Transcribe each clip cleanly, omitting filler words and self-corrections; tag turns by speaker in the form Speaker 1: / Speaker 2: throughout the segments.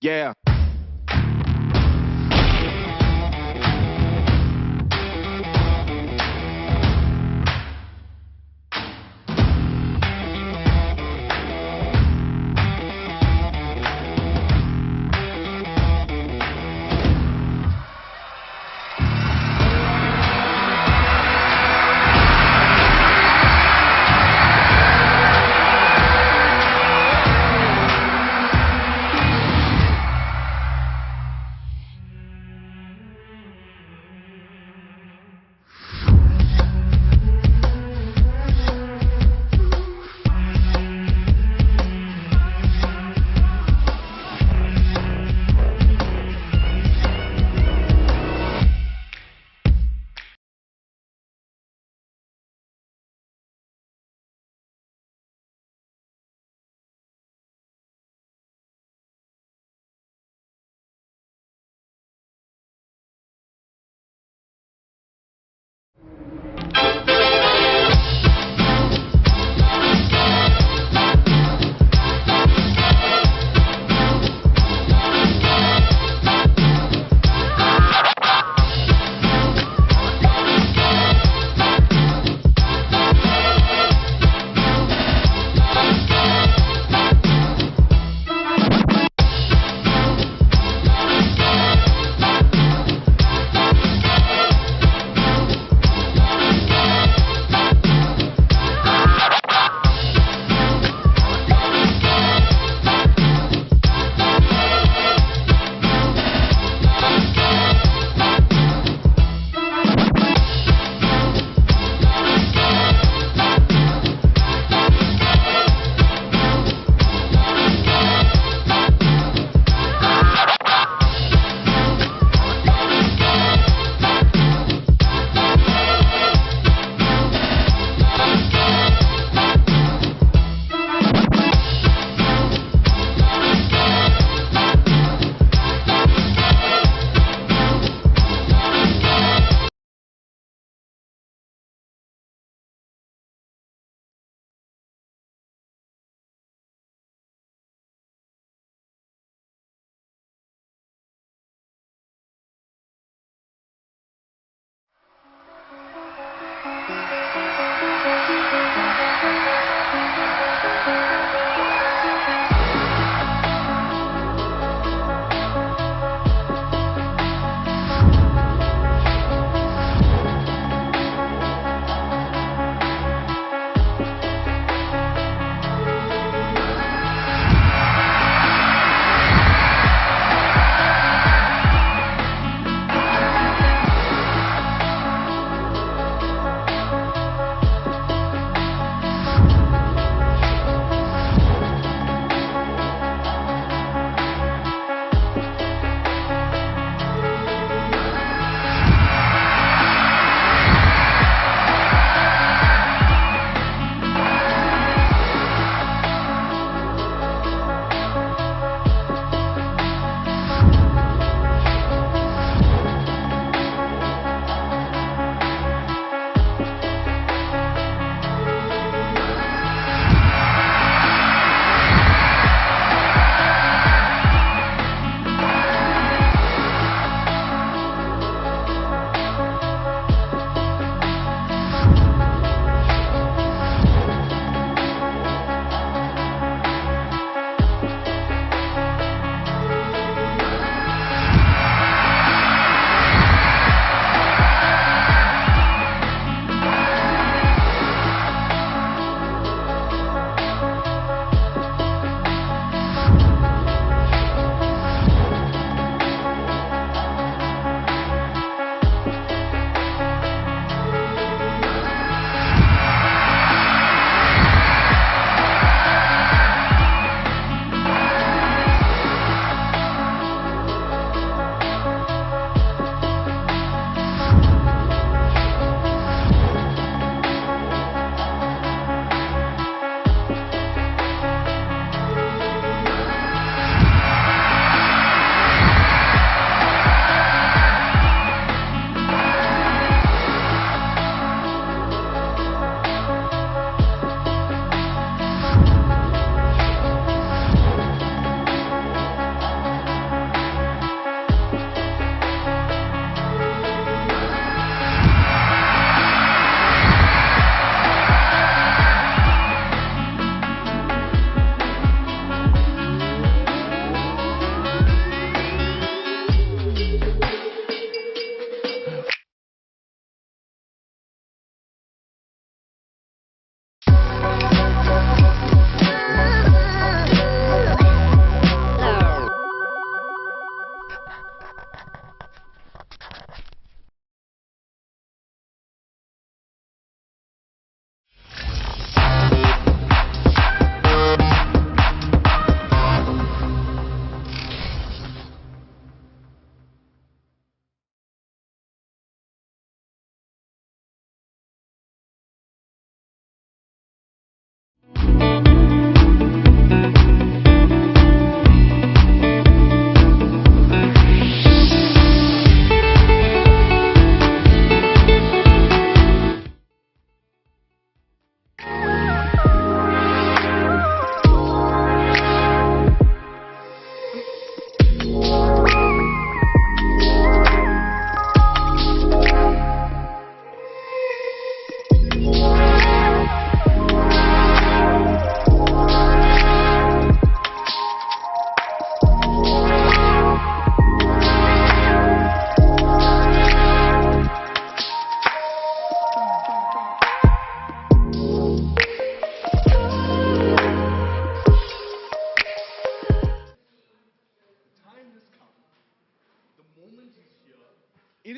Speaker 1: Yeah.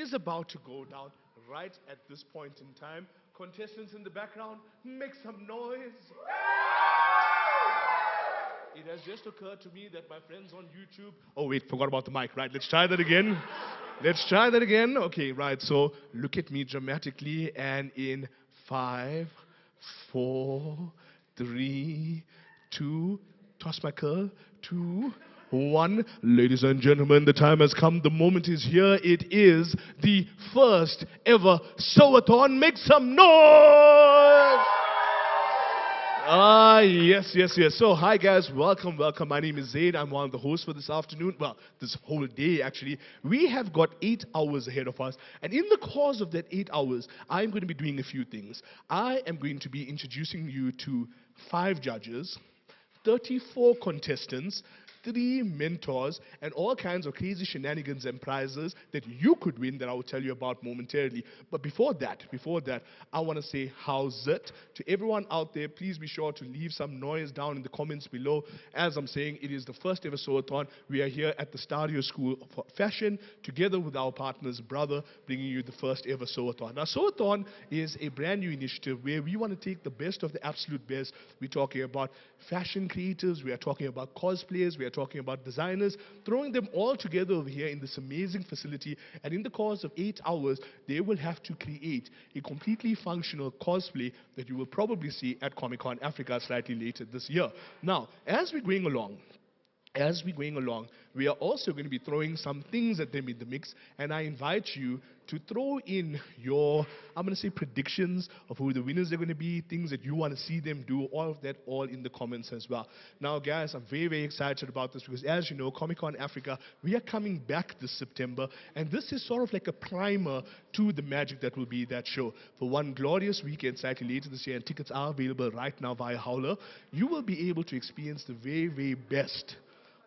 Speaker 1: is about to go down right at this point in time. Contestants in the background, make some noise. It has just occurred to me that my friends on YouTube... Oh, wait, forgot about the mic. Right, let's try that again. Let's try that again. Okay, right, so look at me dramatically, and in 5, 4, 3, 2, toss my curl, 2, 1. Ladies and gentlemen, the time has come. The moment is here. It is the first ever Sew-a-thon. Make some noise! Yes. So, hi guys, welcome. My name is Zaid. I'm one of the hosts for this afternoon. Well, this whole day actually. We have got 8 hours ahead of us. And in the course of that 8 hours, I'm going to be doing a few things. I am going to be introducing you to 5 judges, 34 contestants, 3 mentors, and all kinds of crazy shenanigans and prizes that you could win that I will tell you about momentarily. But before that, I want to say how's it to everyone out there. Please be sure to leave some noise down in the comments below. As I'm saying, it is the first ever Sew-a-thon. We are here at the STADIO School of Fashion, together with our partners, Brother, bringing you the first ever Sew-a-thon. Now, Sew-a-thon is a brand new initiative where we want to take the best of the absolute best. We're talking about fashion creators, we are talking about cosplayers, we are talking about designers, throwing them all together over here in this amazing facility, and in the course of 8 hours, they will have to create a completely functional cosplay that you will probably see at Comic-Con Africa slightly later this year. Now, as we're going along, we are also going to be throwing some things at them in the mix, and I invite you to throw in your, I'm going to say, predictions of who the winners are going to be, things that you want to see them do, all of that, all in the comments as well. Now, guys, I'm very excited about this because, as you know, Comic-Con Africa, we are coming back this September, and this is sort of like a primer to the magic that will be that show. For one glorious weekend, slightly later this year, and tickets are available right now via Howler, you will be able to experience the very best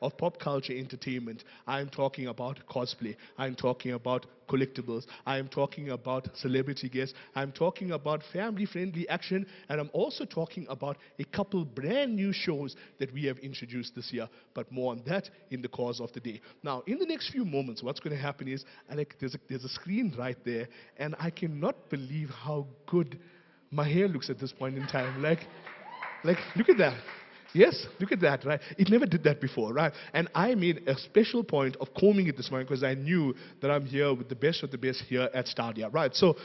Speaker 1: of pop culture entertainment. I'm talking about cosplay. I'm talking about collectibles. I'm talking about celebrity guests. I'm talking about family-friendly action. And I'm also talking about a couple brand new shows that we have introduced this year. But more on that in the course of the day. Now, in the next few moments, what's going to happen is, there's a screen right there, and I cannot believe how good my hair looks at this point in time. Like, look at that. Yes, look at that, right? It never did that before, right? And I made a special point of combing it this morning because I knew that I'm here with the best of the best here at Stadia, right? So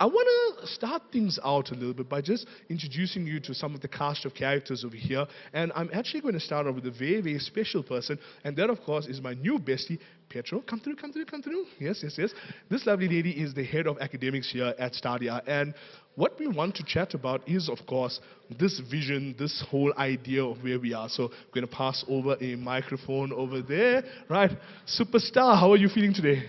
Speaker 1: I want to start things out a little bit by just introducing you to some of the cast of characters over here. And I'm actually going to start off with a very special person. And that, of course, is my new bestie, Petro. Come through. Yes. This lovely lady is the head of academics here at Stadia. And what we want to chat about is, of course, this vision, this whole idea of where we are. So I'm going to pass over a microphone over there. Right. Superstar, how are you feeling today?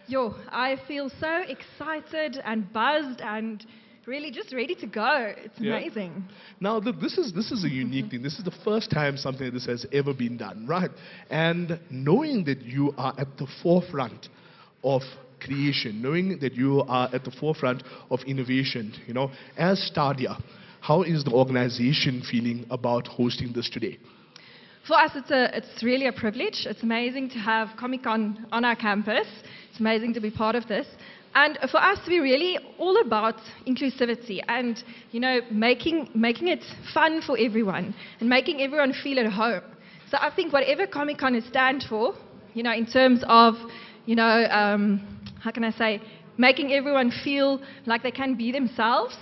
Speaker 2: Yo, I feel so excited and buzzed and really just ready to go. It's amazing.
Speaker 1: Now, look, this is a unique thing. This is the first time something like this has ever been done, right? And knowing that you are at the forefront of creation, knowing that you are at the forefront of innovation, you know, as Stadia, how is the organization feeling about hosting this today?
Speaker 2: For us, it's really a privilege. It's amazing to have Comic-Con on our campus. It's amazing to be part of this. And for us, we're really all about inclusivity and, you know, making it fun for everyone and making everyone feel at home. So I think whatever Comic-Con is stand for, you know, in terms of, you know, how can I say, making everyone feel like they can be themselves,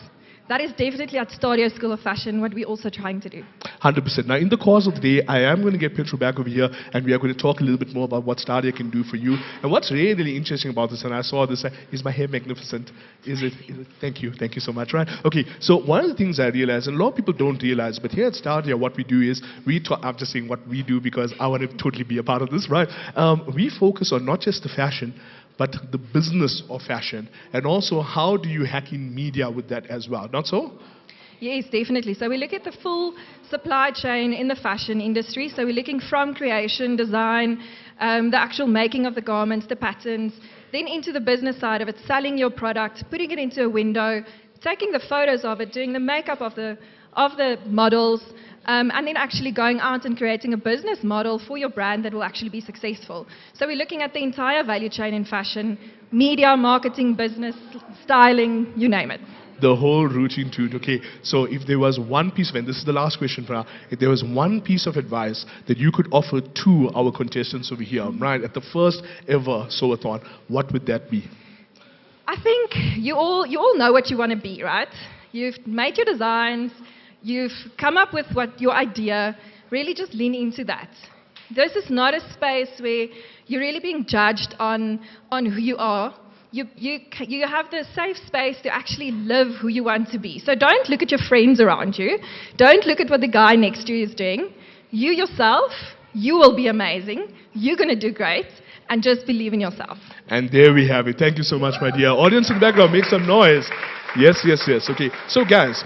Speaker 2: that is definitely at STADIO School of Fashion what we're also trying to do.
Speaker 1: 100%. Now, in the course of the day, I am going to get Petro back over here, and we are going to talk a little bit more about what Stadia can do for you. And what's really interesting about this, and I saw this, is my hair magnificent? Is it? Thank you so much, right? Okay, so one of the things I realized, and a lot of people don't realize, but here at Stadia, what we do is, I'm just saying what we do because I want to totally be a part of this, right? We focus on not just the fashion, but the business of fashion, and also how do you hack in media with that as well, not so?
Speaker 2: Yes, definitely. So we look at the full supply chain in the fashion industry. So we're looking from creation, design, the actual making of the garments, the patterns, then into the business side of it, selling your product, putting it into a window, taking the photos of it, doing the makeup of the models, and then actually going out and creating a business model for your brand that will actually be successful. So we're looking at the entire value chain in fashion, media, marketing, business, styling, you name it.
Speaker 1: The whole routine to it. Okay, so if there was one piece of, and this is the last question for now, if there was one piece of advice that you could offer to our contestants over here, right, at the first ever Sew-a-thon, what would that be?
Speaker 2: I think you all know what you want to be, right? You've made your designs, you've come up with what your idea, really just lean into that. This is not a space where you're really being judged on who you are. You have the safe space to actually live who you want to be. So don't look at your friends around you. Don't look at what the guy next to you is doing. You yourself, you will be amazing. You're going to do great. And just believe in yourself.
Speaker 1: And there we have it. Thank you so much, my dear. Audience in the background, make some noise. Yes, yes, yes. Okay, so guys.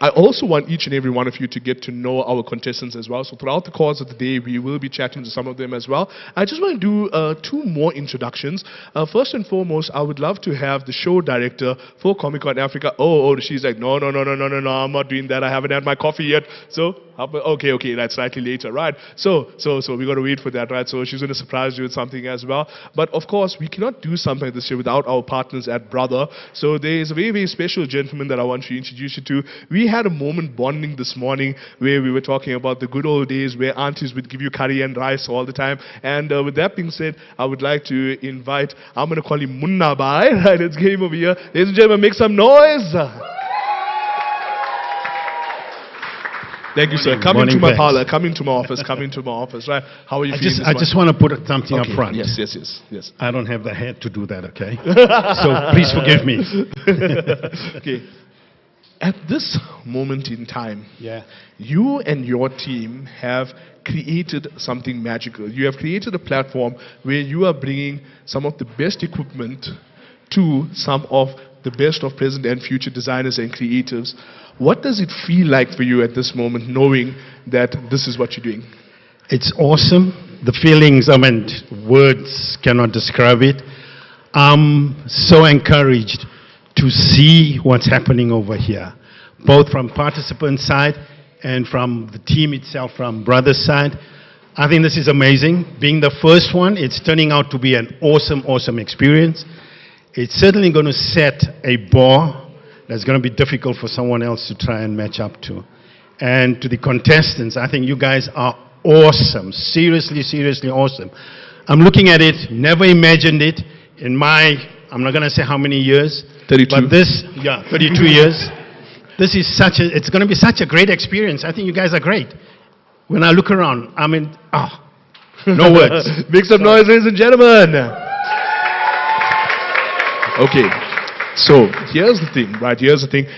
Speaker 1: I also want each and every one of you to get to know our contestants as well. So throughout the course of the day, we will be chatting to some of them as well. I just want to do 2 more introductions. First and foremost, I would love to have the show director for Comic-Con Africa. Oh, she's like, no, I'm not doing that. I haven't had my coffee yet. So, okay, that's slightly later, right? So we got to wait for that, right? So she's going to surprise you with something as well. But of course, we cannot do something like this year without our partners at Brother. So there is a very, very special gentleman that I want to introduce you to. We had a moment bonding this morning where we were talking about the good old days where aunties would give you curry and rice all the time. And with that being said, I would like to invite, I'm going to call him Munna Bhai. Right, let's get him over here. Ladies and gentlemen, make some noise. Thank you, sir. Come into my parlor. Come into my office. Right? How are you feeling?
Speaker 3: I just want to put something up front.
Speaker 1: Yes.
Speaker 3: I don't have the head to do that, okay? So please forgive me.
Speaker 1: Okay. At this moment in time, you and your team have created something magical. You have created a platform where you are bringing some of the best equipment to some of the best of present and future designers and creatives. What does it feel like for you at this moment, knowing that this is what you're doing?
Speaker 3: It's awesome. The feelings, words cannot describe it. I'm so encouraged to see what's happening over here, both from participant side and from the team itself, from Brother's side. I think this is amazing. Being the first one, it's turning out to be an awesome experience. It's certainly going to set a bar that's going to be difficult for someone else to try and match up to. And to the contestants, I think you guys are awesome. Seriously awesome. I'm looking at it, never imagined it in my, I'm not going to say how many years.
Speaker 1: 32.
Speaker 3: But 32 years. This is it's going to be such a great experience. I think you guys are great. When I look around, no words.
Speaker 1: Make some noise, ladies and gentlemen. Okay, so here's the thing, right?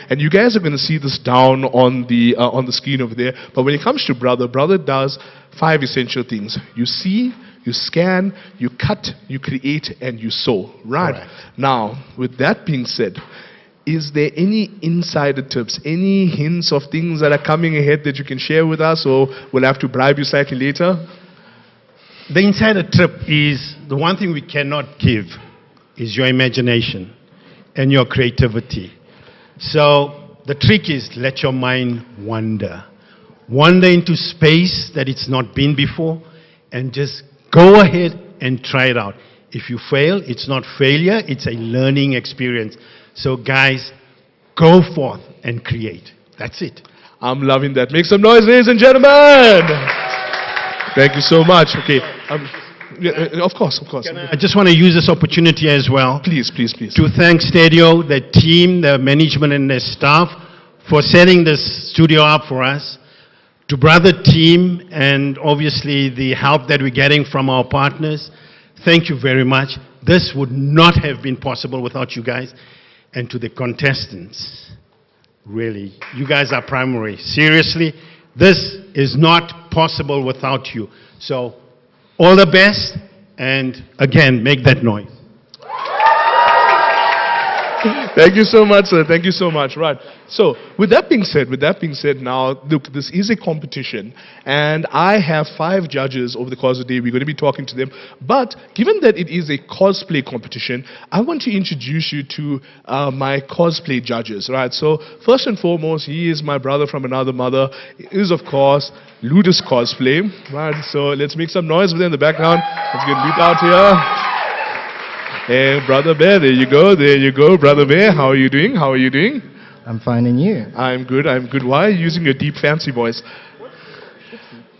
Speaker 1: And you guys are going to see this down on the screen over there. But when it comes to Brother does 5 essential things. You see, you scan, you cut, you create, and you sew, right?
Speaker 3: Correct.
Speaker 1: Now, with that being said, is there any insider tips, any hints of things that are coming ahead that you can share with us, or we'll have to bribe you slightly later?
Speaker 3: The insider tip is the one thing we cannot give is your imagination and your creativity. So the trick is let your mind wander. Wander into space that it's not been before and just go ahead and try it out. If you fail, it's not failure, it's a learning experience. So guys, go forth and create. That's it.
Speaker 1: I'm loving that. Make some noise, ladies and gentlemen. Thank you so much. Okay. Of course.
Speaker 3: I just want to use this opportunity as well.
Speaker 1: Please.
Speaker 3: To thank Stadio, the team, the management and their staff for setting this studio up for us. To Brother team and obviously the help that we're getting from our partners. Thank you very much. This would not have been possible without you guys. And to the contestants, really, you guys are primary. Seriously, this is not possible without you. So, all the best, and again, make that noise.
Speaker 1: Thank you so much, sir. Thank you so much. Right. So, with that being said, now, look, this is a competition, and I have 5 judges over the course of the day. We're going to be talking to them. But, given that it is a cosplay competition, I want to introduce you to my cosplay judges, right? So, first and foremost, he is my brother from another mother. He is, of course, Ludus Cosplay, right? So, let's make some noise with him in the background. Let's get Lud out here. Hey, Brother Bear, there you go, Brother Bear. How are you doing?
Speaker 4: I'm fine, and you?
Speaker 1: I'm good. Why are you using your deep, fancy voice?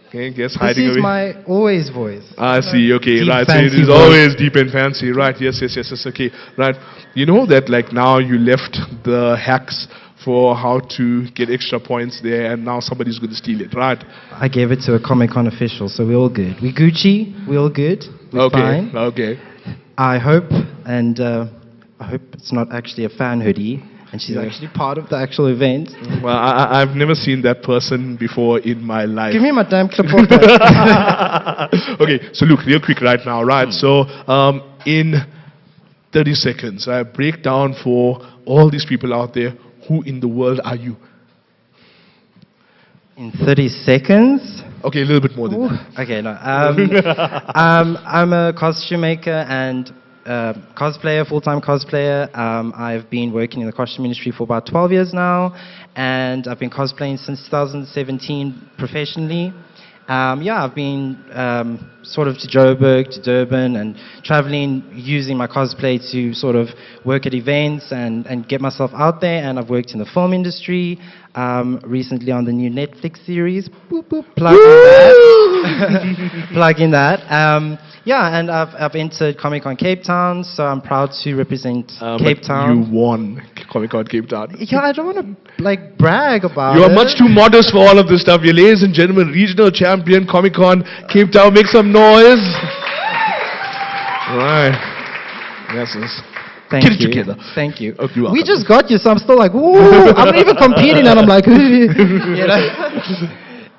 Speaker 1: Okay, guess hiding away.
Speaker 4: This is my always voice.
Speaker 1: I see, okay,
Speaker 4: Deep,
Speaker 1: right. So it
Speaker 4: fancy
Speaker 1: is
Speaker 4: voice.
Speaker 1: always deep and fancy, right? Yes, okay, right. You know that, like, now you left the hacks for how to get extra points there, and now somebody's going to steal it, right?
Speaker 4: I gave it to a Comic-Con official, so we're all good. We Gucci, we're all good. We're fine.
Speaker 1: Okay.
Speaker 4: I hope, and I hope it's not actually a fan hoodie, and she's
Speaker 1: Yeah.
Speaker 4: actually part of the actual event.
Speaker 1: Well, I've never seen that person before in my life.
Speaker 4: Give me my damn clipboard back.
Speaker 1: Okay, so look, real quick right now, right? So, in 30 seconds, I break down for all these people out there, who in the world are you?
Speaker 4: In 30 seconds?
Speaker 1: Okay, a little bit more than
Speaker 4: Ooh,
Speaker 1: that.
Speaker 4: okay, no. I'm a costume maker and cosplayer, full-time cosplayer. I've been working in the costume industry for about 12 years now, and I've been cosplaying since 2017 professionally. I've been sort of to Joburg, to Durban, and traveling using my cosplay to sort of work at events and get myself out there. And I've worked in the film industry, recently on the new Netflix series. Boop, boop, plugging that. And I've entered Comic-Con Cape Town, so I'm proud to represent Cape Town.
Speaker 1: You won Comic-Con Cape Town.
Speaker 4: Yeah, I don't want to brag about
Speaker 1: You
Speaker 4: it.
Speaker 1: are much too modest for all of this stuff. Ladies and gentlemen, regional champion, Comic-Con Cape Town, make some noise. Right. Yes.
Speaker 4: Thank
Speaker 1: Get it
Speaker 4: you.
Speaker 1: together.
Speaker 4: Thank you.
Speaker 1: Okay, you're
Speaker 4: We
Speaker 1: welcome.
Speaker 4: just got you, so I'm still like, ooh, I'm not even competing, and I'm like, you know.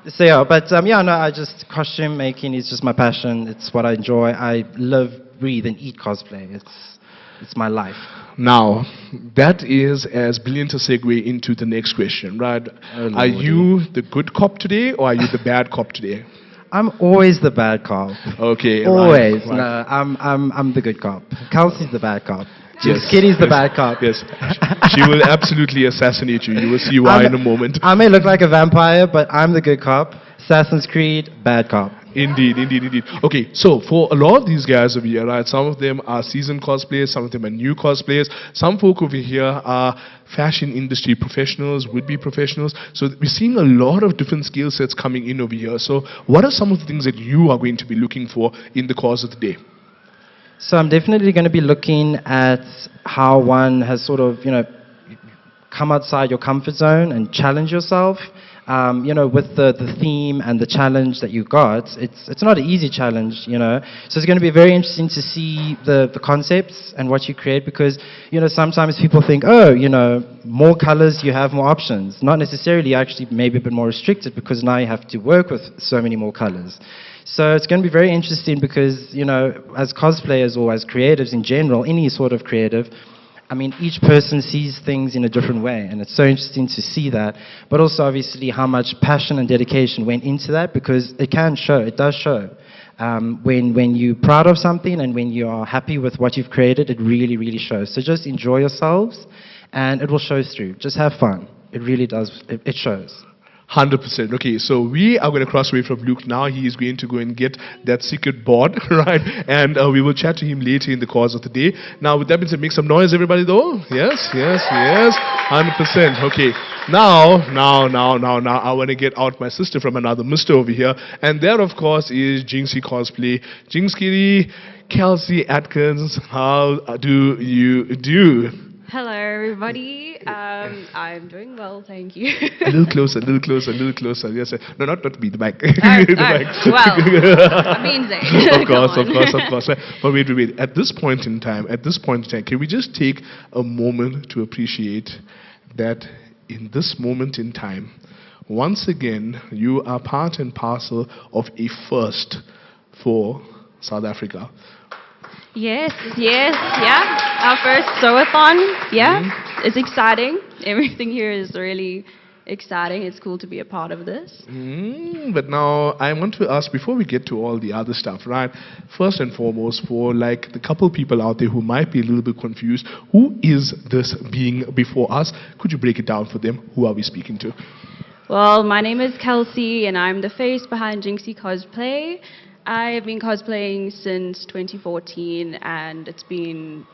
Speaker 4: So yeah, but I just costume making is just my passion. It's what I enjoy. I live, breathe, and eat cosplay. It's my life.
Speaker 1: Now, that is as brilliant a segue into the next question, right?
Speaker 4: Oh,
Speaker 1: Are
Speaker 4: Lordy.
Speaker 1: you the good cop today, or are you the bad cop today?
Speaker 4: I'm always the bad cop.
Speaker 1: Okay,
Speaker 4: Always.
Speaker 1: right.
Speaker 4: No, I'm the good cop. Kelsey's the bad cop.
Speaker 1: Yes,
Speaker 4: Kitty's the
Speaker 1: yes,
Speaker 4: bad cop.
Speaker 1: Yes. She will absolutely assassinate you. You will see why in a moment.
Speaker 4: I may look like a vampire, but I'm the good cop. Assassin's Creed, bad cop.
Speaker 1: Indeed. Okay, so for a lot of these guys over here, right, some of them are seasoned cosplayers, some of them are new cosplayers, some folk over here are fashion industry professionals, would-be professionals, so we're seeing a lot of different skill sets coming in over here. So what are some of the things that you are going to be looking for in the course of the day?
Speaker 4: So I'm definitely going to be looking at how one has sort of, come outside your comfort zone and challenge yourself. With the theme and the challenge that you got, it's not an easy challenge, So it's going to be very interesting to see the concepts and what you create because, sometimes people think, more colors, you have more options. Not necessarily, actually, maybe a bit more restricted because now you have to work with so many more colors. So it's going to be very interesting because, as cosplayers or as creatives in general, any sort of creative, I mean, each person sees things in a different way, and it's so interesting to see that. But also, obviously, how much passion and dedication went into that, because it can show, it does show. When you're proud of something and when you are happy with what you've created, it really, really shows. So just enjoy yourselves, and it will show through. Just have fun. It really does. It shows.
Speaker 1: 100%. Okay, so we are going to cross away from Luke now. He is going to go and get that secret board, right? And we will chat to him later in the course of the day. Now, with that being said, make some noise, everybody, though. Yes. 100%. Okay. Now, I want to get out my sister from another mister over here. And that, of course, is Jinxie Cosplay. Jinxie, Kelsey Atkins, how do you do?
Speaker 5: Hello, everybody. I'm doing well, thank you.
Speaker 1: A little closer. Yes, sir. No, not me, the mic.
Speaker 5: Well, amazing.
Speaker 1: Of course. But wait. At this point in time, can we just take a moment to appreciate that in this moment in time, once again, you are part and parcel of a first for South Africa.
Speaker 5: Yes, yes, yeah. Our first Sew-a-thon. Yeah, it's exciting. Everything here is really exciting. It's cool to be a part of this.
Speaker 1: But now I want to ask, before we get to all the other stuff, right? First and foremost, for like the couple people out there who might be a little bit confused, who is this being before us? Could you break it down for them? Who are we speaking to?
Speaker 5: Well, my name is Kelsey, and I'm the face behind Jinxie Cosplay. I've been cosplaying since 2014, and it's been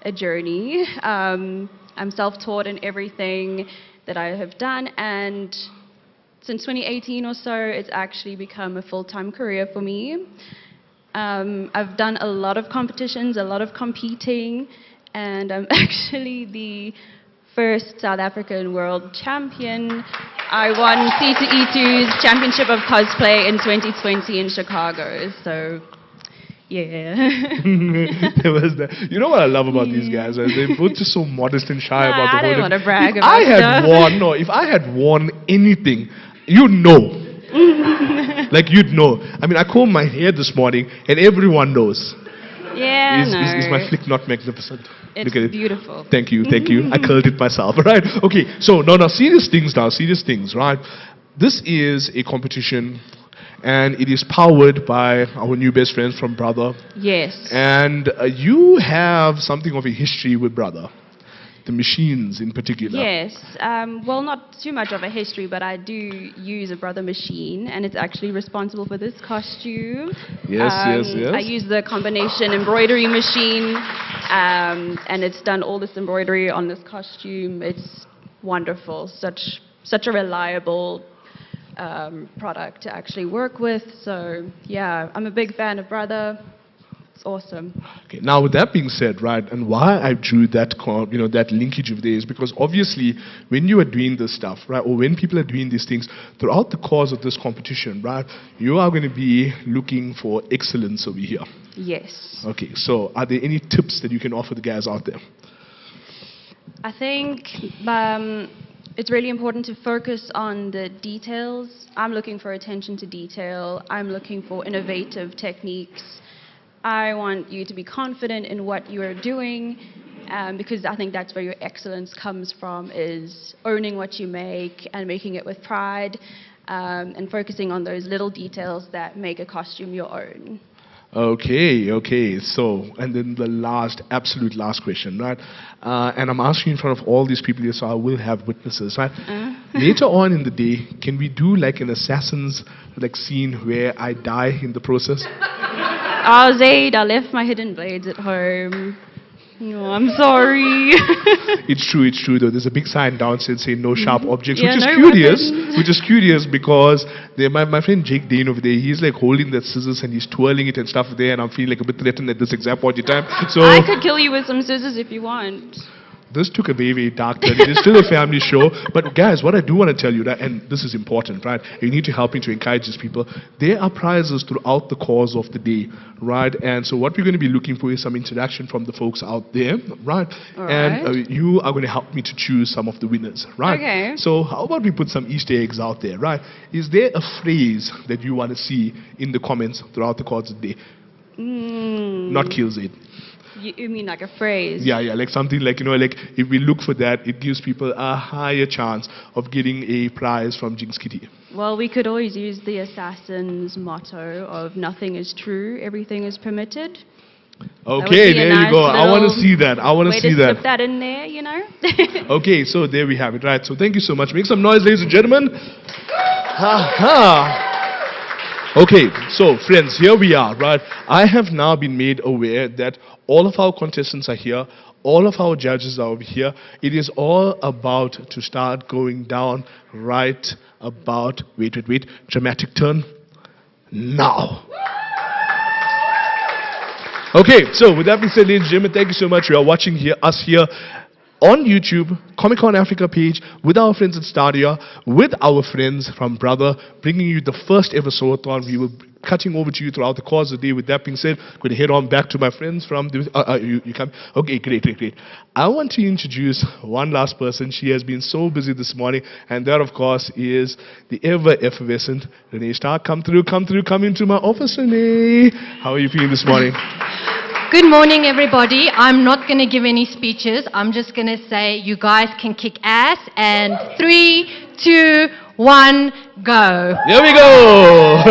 Speaker 5: a journey. I'm self-taught in everything that I have done, and since 2018 or so, it's actually become a full-time career for me. I've done a lot of competitions, a lot of competing, and I'm actually the first South African world champion. I won C2E2's Championship of Cosplay in 2020 in Chicago, so yeah.
Speaker 1: There was that. You know what I love about these guys? Right? They're both just so modest and shy about the
Speaker 5: I
Speaker 1: whole
Speaker 5: don't
Speaker 1: thing.
Speaker 5: want to brag
Speaker 1: If
Speaker 5: about
Speaker 1: I had
Speaker 5: stuff.
Speaker 1: won, no, if I had won anything, you'd know. Like you'd know. I mean, I combed my hair this morning, and everyone knows.
Speaker 5: Yeah,
Speaker 1: Is my flick not magnificent?
Speaker 5: It's
Speaker 1: Look at it.
Speaker 5: beautiful.
Speaker 1: Thank you. I curled it myself, right? Okay, so now serious things, right? This is a competition, and it is powered by our new best friends from Brother.
Speaker 5: Yes.
Speaker 1: And you have something of a history with Brother, the machines in particular.
Speaker 5: Yes. Well, not too much of a history, but I do use a Brother machine, and it's actually responsible for this costume.
Speaker 1: Yes.
Speaker 5: I use the combination embroidery machine, and it's done all this embroidery on this costume. It's wonderful. Such a reliable product to actually work with. So yeah, I'm a big fan of Brother. It's awesome.
Speaker 1: Okay, now with that being said, right, and why I drew that, that linkage of theirs, because obviously when you are doing this stuff, right, or when people are doing these things throughout the course of this competition, right, you are going to be looking for excellence over here.
Speaker 5: Yes.
Speaker 1: Okay, so are there any tips that you can offer the guys out there?
Speaker 5: I think it's really important to focus on the details. I'm looking for attention to detail. I'm looking for innovative techniques. I want you to be confident in what you are doing, because I think that's where your excellence comes from, is owning what you make and making it with pride, and focusing on those little details that make a costume your own.
Speaker 1: Okay, so, and then the absolute last question, right? And I'm asking in front of all these people here, so I will have witnesses, right? Later on in the day, can we do like an assassin's scene where I die in the process?
Speaker 5: Oh, Zaid, I left my hidden blades at home. Oh, I'm sorry.
Speaker 1: It's true though. There's a big sign downstairs saying no sharp objects,
Speaker 5: Yeah,
Speaker 1: which is
Speaker 5: no
Speaker 1: curious.
Speaker 5: weapons.
Speaker 1: Which is curious because my friend Jake Dane over there, he's like holding that scissors and he's twirling it and stuff there, and I'm feeling like a bit threatened at this exact point in time. So
Speaker 5: I could kill you with some scissors if you want.
Speaker 1: this took a very dark turn. It is still a family show. But guys, what I do want to tell you, that, and this is important, right? You need to help me to encourage these people. There are prizes throughout the course of the day, right? And so what we're going to be looking for is some interaction from the folks out there, right?
Speaker 5: All
Speaker 1: and
Speaker 5: right.
Speaker 1: you are going to help me to choose some of the winners, right?
Speaker 5: Okay.
Speaker 1: So how about we put some Easter eggs out there, right? Is there a phrase that you want to see in the comments throughout the course of the day? Not kills it.
Speaker 5: You mean like a phrase?
Speaker 1: Yeah, like something like, like if we look for that, it gives people a higher chance of getting a prize from Jinx Kitty.
Speaker 5: Well, we could always use the assassin's motto of nothing is true, everything is permitted.
Speaker 1: Okay,
Speaker 5: be a
Speaker 1: there you
Speaker 5: nice
Speaker 1: go. I want to
Speaker 5: little
Speaker 1: see that. I want to
Speaker 5: Way
Speaker 1: see
Speaker 5: to
Speaker 1: that.
Speaker 5: slip that in there, you know?
Speaker 1: Okay, so there we have it, right? So thank you so much. Make some noise, ladies and gentlemen. Ha. Okay, so friends, here we are, right? I have now been made aware that all of our contestants are here, all of our judges are over here. It is all about to start going down right about, wait, dramatic turn, now. Okay, so with that being said, ladies and gentlemen, thank you so much. You are watching us here on YouTube, Comic Con Africa page, with our friends at STADIO, with our friends from Brother, bringing you the first ever Sew-a-thon. We will be cutting over to you throughout the course of the day. With that being said, I'm going to head on back to my friends from the... you come? Okay, great. I want to introduce one last person. She has been so busy this morning, and that, of course, is the ever-effervescent Renee Stark. Come into my office, Renee. How are you feeling this morning?
Speaker 6: Good morning, everybody. I'm not going to give any speeches. I'm just going to say you guys can kick ass. And 3, 2, 1, go.
Speaker 1: There we go.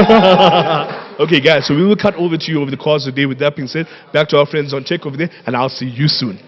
Speaker 1: Okay, guys, so we will cut over to you over the course of the day. With that being said, back to our friends on check over there, and I'll see you soon.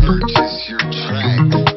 Speaker 7: Purchase your tracks.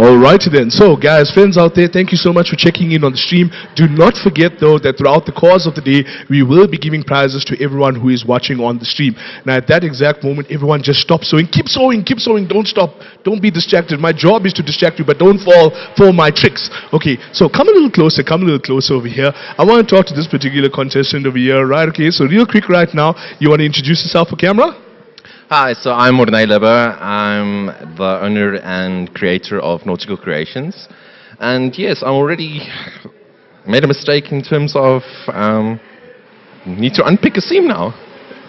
Speaker 1: Alrighty then. So, guys, friends out there, thank you so much for checking in on the stream. Do not forget, though, that throughout the course of the day, we will be giving prizes to everyone who is watching on the stream. Now, at that exact moment, everyone just stop sewing. Keep sewing, keep sewing. Don't stop. Don't be distracted. My job is to distract you, but don't fall for my tricks. Okay, so come a little closer. Come a little closer over here. I want to talk to this particular contestant over here, right? Okay, so real quick right now, you want to introduce yourself for camera?
Speaker 8: Hi, so I'm Mornay Leber. I'm the owner and creator of Nautical Creations. And yes, I already made a mistake in terms of need to unpick a seam now.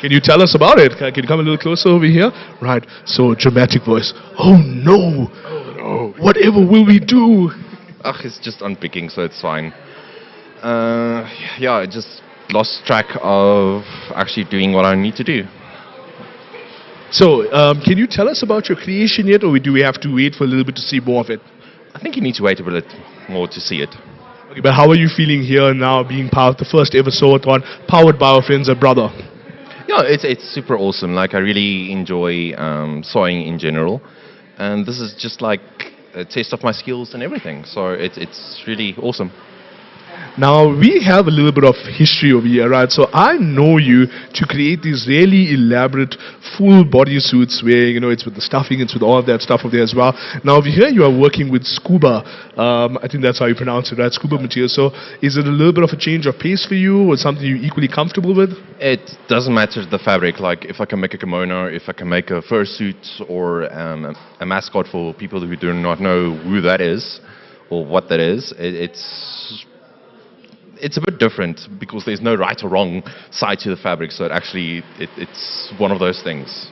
Speaker 1: Can you tell us about it? Can you come a little closer over here? Right, so dramatic voice. Oh no!
Speaker 8: Oh no.
Speaker 1: Whatever will we do?
Speaker 8: Ugh, it's just unpicking, so it's fine. Yeah, I just lost track of actually doing what I need to do.
Speaker 1: So, can you tell us about your creation yet, or do we have to wait for a little bit to see more of it?
Speaker 8: I think you need to wait a bit more to see it.
Speaker 1: Okay, but how are you feeling here now, being part of the first ever Sew-a-thon, powered by our friends at Brother?
Speaker 8: Yeah, it's super awesome. Like, I really enjoy sewing in general. And this is just like a test of my skills and everything. So it's really awesome.
Speaker 1: Now, we have a little bit of history over here, right? So I know you to create these really elaborate full body suits where, you know, it's with the stuffing, it's with all of that stuff over there as well. Now, over here you are working with scuba. I think that's how you pronounce it, right? Scuba material. So is it a little bit of a change of pace for you, or something you're equally comfortable with?
Speaker 8: It doesn't matter the fabric. Like, if I can make a kimono, if I can make a fursuit, or a mascot for people who do not know who that is or what that is, it's a bit different because there's no right or wrong side to the fabric. So it's one of those things.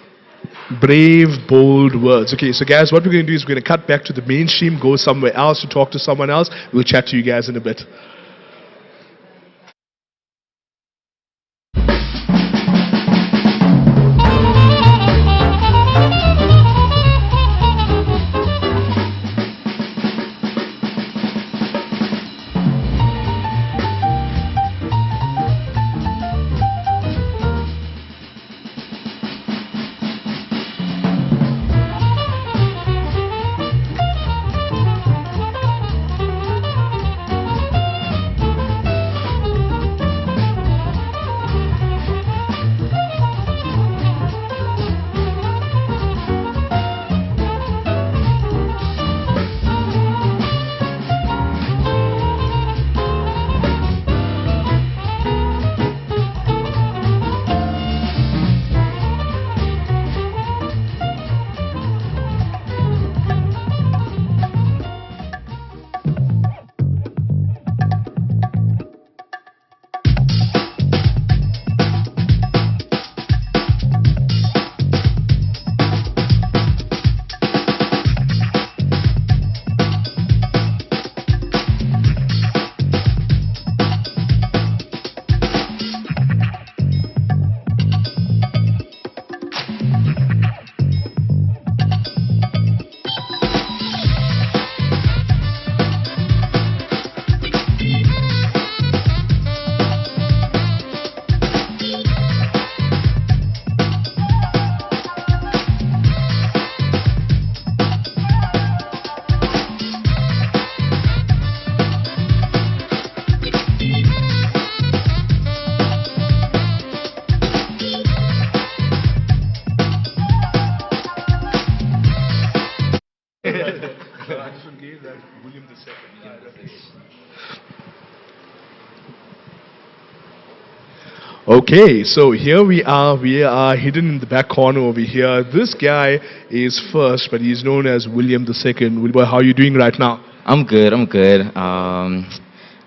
Speaker 1: Brave, bold words. Okay, so guys, what we're going to do is we're going to cut back to the mainstream, go somewhere else to talk to someone else. We'll chat to you guys in a bit. Okay, so here we are hidden in the back corner over here. This guy is first, but he's known as William II. Wilbur, how are you doing right now?
Speaker 9: I'm good. I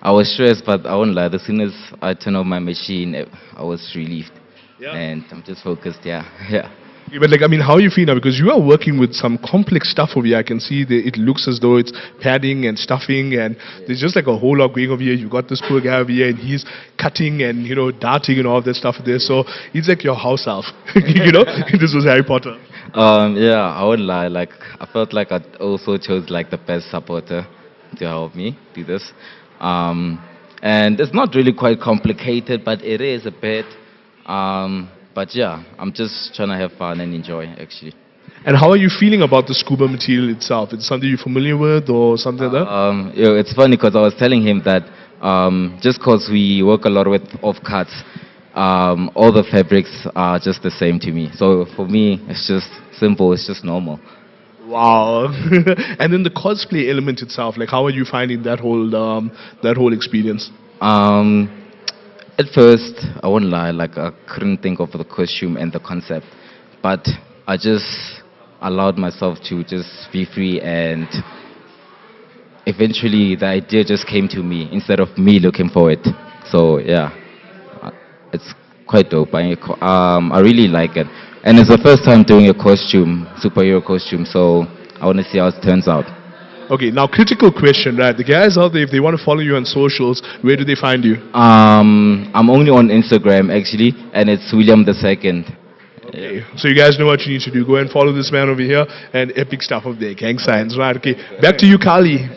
Speaker 9: was stressed, but I won't lie. As soon as I turned on my machine, I was relieved.
Speaker 1: Yeah.
Speaker 9: And I'm just focused, yeah. Yeah.
Speaker 1: Yeah, but like, I mean, how are you feeling now? Because you are working with some complex stuff over here. I can see that it looks as though it's padding and stuffing, and there's just like a whole lot going over here. You've got this poor guy over here, and he's cutting and, you know, darting and all that stuff there. So he's like your house elf, you know? This was Harry Potter.
Speaker 9: Yeah, I won't lie. Like, I felt like I also chose like the best supporter to help me do this. And it's not really quite complicated, but it is a bit. But yeah, I'm just trying to have fun and enjoy, actually.
Speaker 1: And how are you feeling about the scuba material itself? It's something you're familiar with or something like that?
Speaker 9: It's funny because I was telling him that just because we work a lot with off-cuts, all the fabrics are just the same to me. So for me, it's just simple, it's just normal.
Speaker 1: Wow. And then the cosplay element itself, like how are you finding that whole experience?
Speaker 9: At first, I won't lie, like I couldn't think of the costume and the concept, but I just allowed myself to just be free, and eventually the idea just came to me instead of me looking for it. So yeah, it's quite dope. I really like it, and it's the first time doing a costume, superhero costume, so I want to see how it turns out.
Speaker 1: Okay, now critical question, right? The guys out there, if they want to follow you on socials, where do they find you?
Speaker 9: I'm only on Instagram actually, and it's William II.
Speaker 1: Okay. So you guys know what you need to do. Go and follow this man over here, and epic stuff up there, gang signs, right? Okay, back to you, Kali.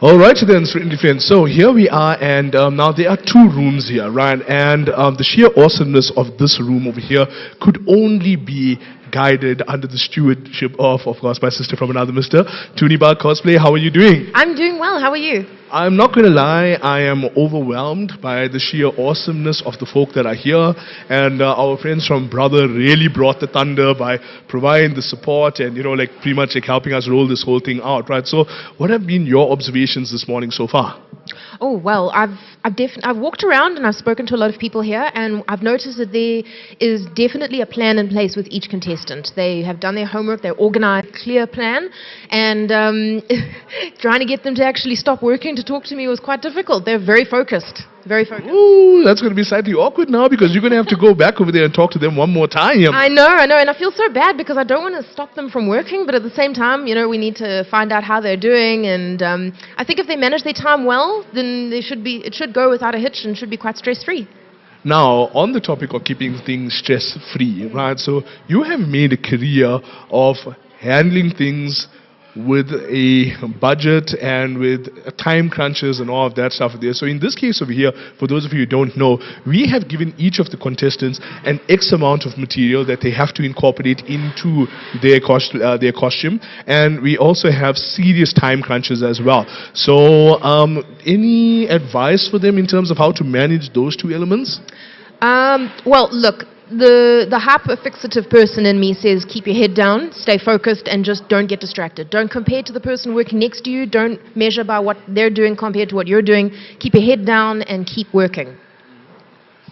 Speaker 1: All right, then, friends. So here we are, and now there are two rooms here, right? And the sheer awesomeness of this room over here could only be guided under the stewardship of course, my sister from another mister, Tuniba Cosplay. How are you doing?
Speaker 10: I'm doing well. How are you?
Speaker 1: I'm not going to lie, I am overwhelmed by the sheer awesomeness of the folk that are here, and our friends from Brother really brought the thunder by providing the support and, like pretty much like helping us roll this whole thing out, right? So what have been your observations this morning so far?
Speaker 10: Oh, well, I've walked around and I've spoken to a lot of people here, and I've noticed that there is definitely a plan in place with each contestant. They have done their homework, they're organized, clear plan, and trying to get them to actually stop working to talk to me was quite difficult. They're very focused. Very focused.
Speaker 1: Ooh, that's going to be slightly awkward now because you're going to have to go back over there and talk to them one more time.
Speaker 10: I know, and I feel so bad because I don't want to stop them from working, but at the same time, we need to find out how they're doing, and I think if they manage their time well, then it should go without a hitch and should be quite stress-free.
Speaker 1: Now, on the topic of keeping things stress-free, right, so you have made a career of handling things with a budget and with time crunches and all of that stuff there. So in this case over here, for those of you who don't know, we have given each of the contestants an X amount of material that they have to incorporate into their costume, and we also have serious time crunches as well. So any advice for them in terms of how to manage those two elements?
Speaker 10: Well, look, the hyper-fixative person in me says keep your head down, stay focused, and just don't get distracted. Don't compare to the person working next to you. Don't measure by what they're doing compared to what you're doing. Keep your head down and keep working.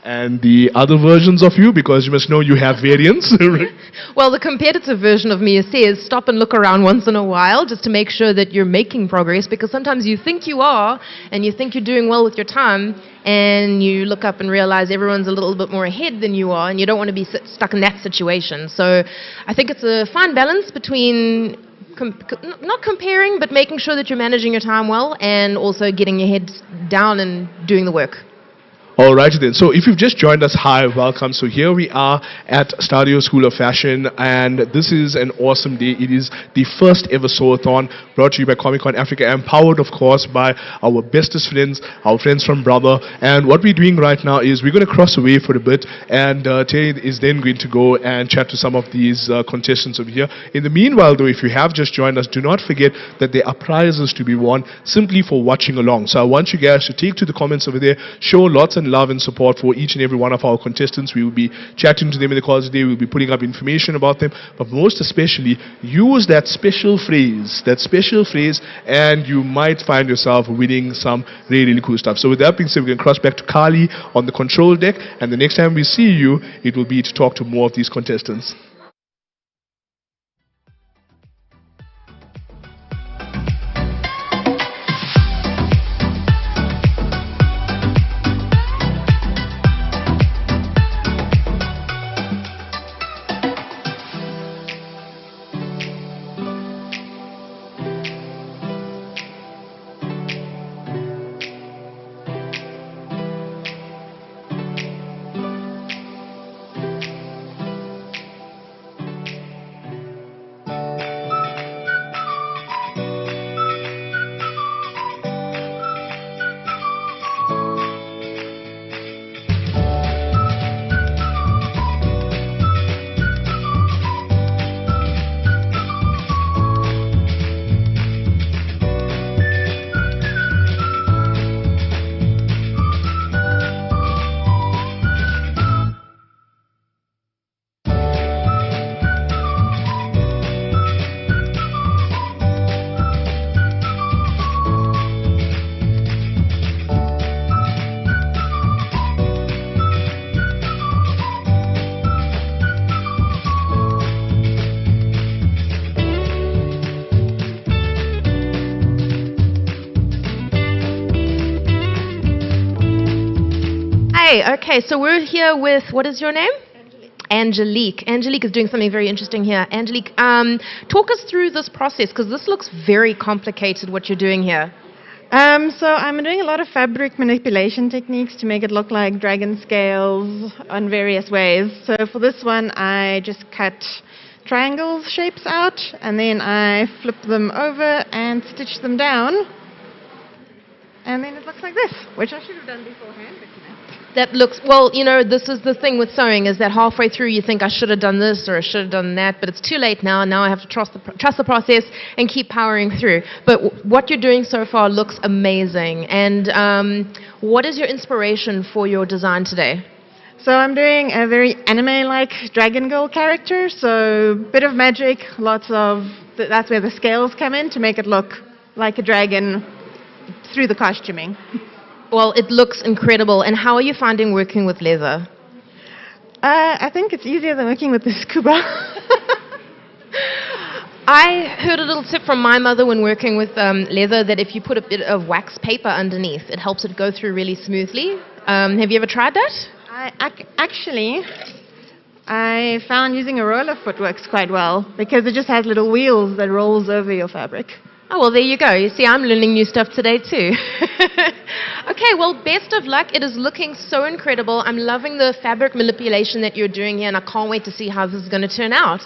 Speaker 1: And the other versions of you, because you must know you have variants.
Speaker 10: Well, the competitive version of me says stop and look around once in a while just to make sure that you're making progress, because sometimes you think you are and you think you're doing well with your time, and you look up and realize everyone's a little bit more ahead than you are, and you don't want to be stuck in that situation. So I think it's a fine balance between not comparing, but making sure that you're managing your time well and also getting your head down and doing the work.
Speaker 1: Alrighty then, so if you've just joined us, hi, welcome. So here we are at STADIO School of Fashion, and this is an awesome day. It is the first ever Sew-a-thon brought to you by Comic-Con Africa, and powered of course by our bestest friends, our friends from Brother. And what we're doing right now is we're going to cross away for a bit, and Tay is then going to go and chat to some of these contestants over here. In the meanwhile though, if you have just joined us, do not forget that there are prizes to be won simply for watching along. So I want you guys to take to the comments over there, show lots and love and support for each and every one of our contestants. We will be chatting to them in the course of the day. We'll be putting up information about them, but most especially use that special phrase, and you might find yourself winning some really, really cool stuff. So with that being said, we're going to cross back to Kali on the control deck, and the next time we see you, it will be to talk to more of these contestants.
Speaker 10: Okay, so we're here with, what is your name? Angelique. Angelique is doing something very interesting here. Angelique, talk us through this process, because this looks very complicated, what you're doing here.
Speaker 11: So I'm doing a lot of fabric manipulation techniques to make it look like dragon scales on various ways. So for this one, I just cut triangles shapes out, and then I flip them over and stitch them down. And then it looks like this, which I should have done beforehand, but you know.
Speaker 10: That looks, well, you know, this is the thing with sewing, is that halfway through you think I should have done this or I should have done that, but it's too late now. Now I have to trust the process and keep powering through. But what you're doing so far looks amazing. And what is your inspiration for your design today?
Speaker 11: So I'm doing a very anime-like dragon girl character, so bit of magic, lots of, that's where the scales come in to make it look like a dragon through the costuming.
Speaker 10: Well, it looks incredible. And how are you finding working with leather?
Speaker 11: I think it's easier than working with the scuba.
Speaker 10: I heard a little tip from my mother when working with leather that if you put a bit of wax paper underneath, it helps it go through really smoothly. Have you ever tried that?
Speaker 11: Actually, I found using a roller foot works quite well because it just has little wheels that rolls over your fabric.
Speaker 10: Oh, well, there you go. You see, I'm learning new stuff today, too. Okay, well, best of luck. It is looking so incredible. I'm loving the fabric manipulation that you're doing here, and I can't wait to see how this is going to turn out.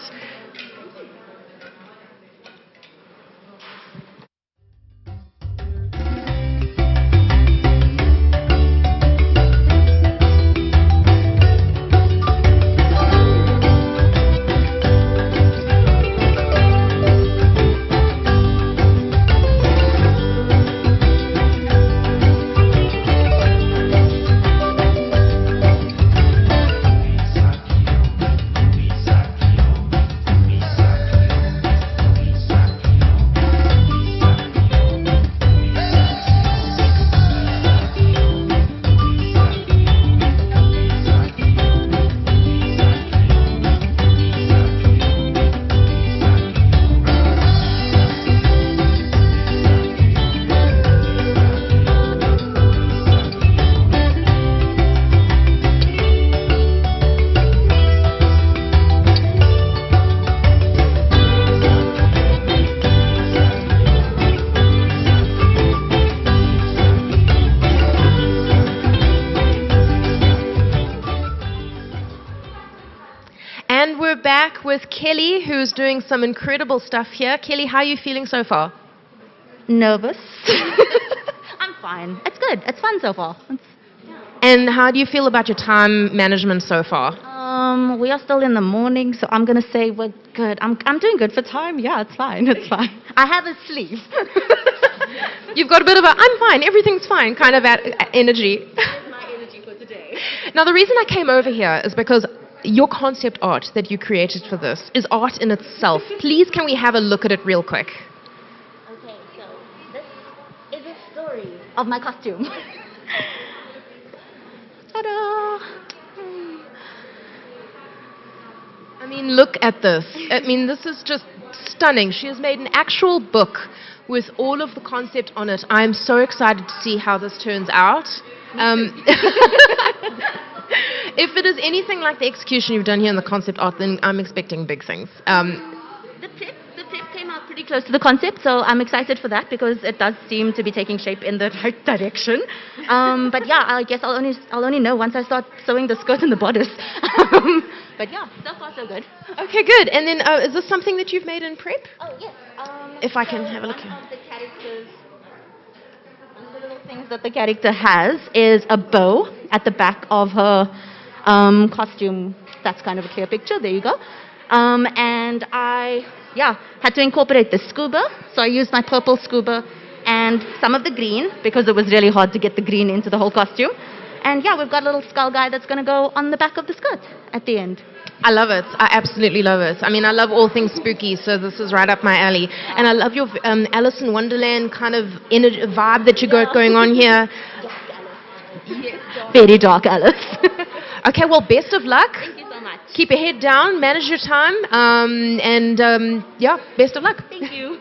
Speaker 10: And we're back with Kelly, who's doing some incredible stuff here. Kelly, how are you feeling so far?
Speaker 12: Nervous. I'm fine. It's good. It's fun so far.
Speaker 10: And how do you feel about your time management so far?
Speaker 12: We are still in the morning, so I'm going to say we're good. I'm doing good for time. Yeah, it's fine. It's fine. I have a sleeve.
Speaker 10: You've got a bit of a, I'm fine, everything's fine kind of energy.
Speaker 12: My energy for today.
Speaker 10: Now, the reason I came over here is because your concept art that you created for this is art in itself. Please, can we have a look at it real quick?
Speaker 12: Okay, so this is a story of my costume. Ta-da!
Speaker 10: I mean, look at this. I mean, this is just stunning. She has made an actual book with all of the concept on it. I'm so excited to see how this turns out. If it is anything like the execution you've done here in the concept art, then I'm expecting big things.
Speaker 12: The tip came out pretty close to the concept, so I'm excited for that because it does seem to be taking shape in the right direction. But yeah, I guess I'll only know once I start sewing the skirt and the bodice. But yeah, so far so good.
Speaker 10: Okay, good. And then is this something that you've made in prep?
Speaker 12: Oh yes.
Speaker 10: If I can have a look here.
Speaker 12: One of the characters, one of the little things that the character has is a bow at the back of her costume. That's kind of a clear picture. There you go. And I had to incorporate the scuba. So I used my purple scuba and some of the green because it was really hard to get the green into the whole costume. And yeah, we've got a little skull guy that's going to go on the back of the skirt at the end.
Speaker 10: I love it. I absolutely love it. I mean, I love all things spooky, so this is right up my alley. And I love your Alice in Wonderland kind of vibe that you got going on here.
Speaker 12: Very dark Alice.
Speaker 10: Okay, well, best of luck.
Speaker 12: Thank you so much.
Speaker 10: Keep your head down, manage your time, and yeah, best of luck.
Speaker 12: Thank you.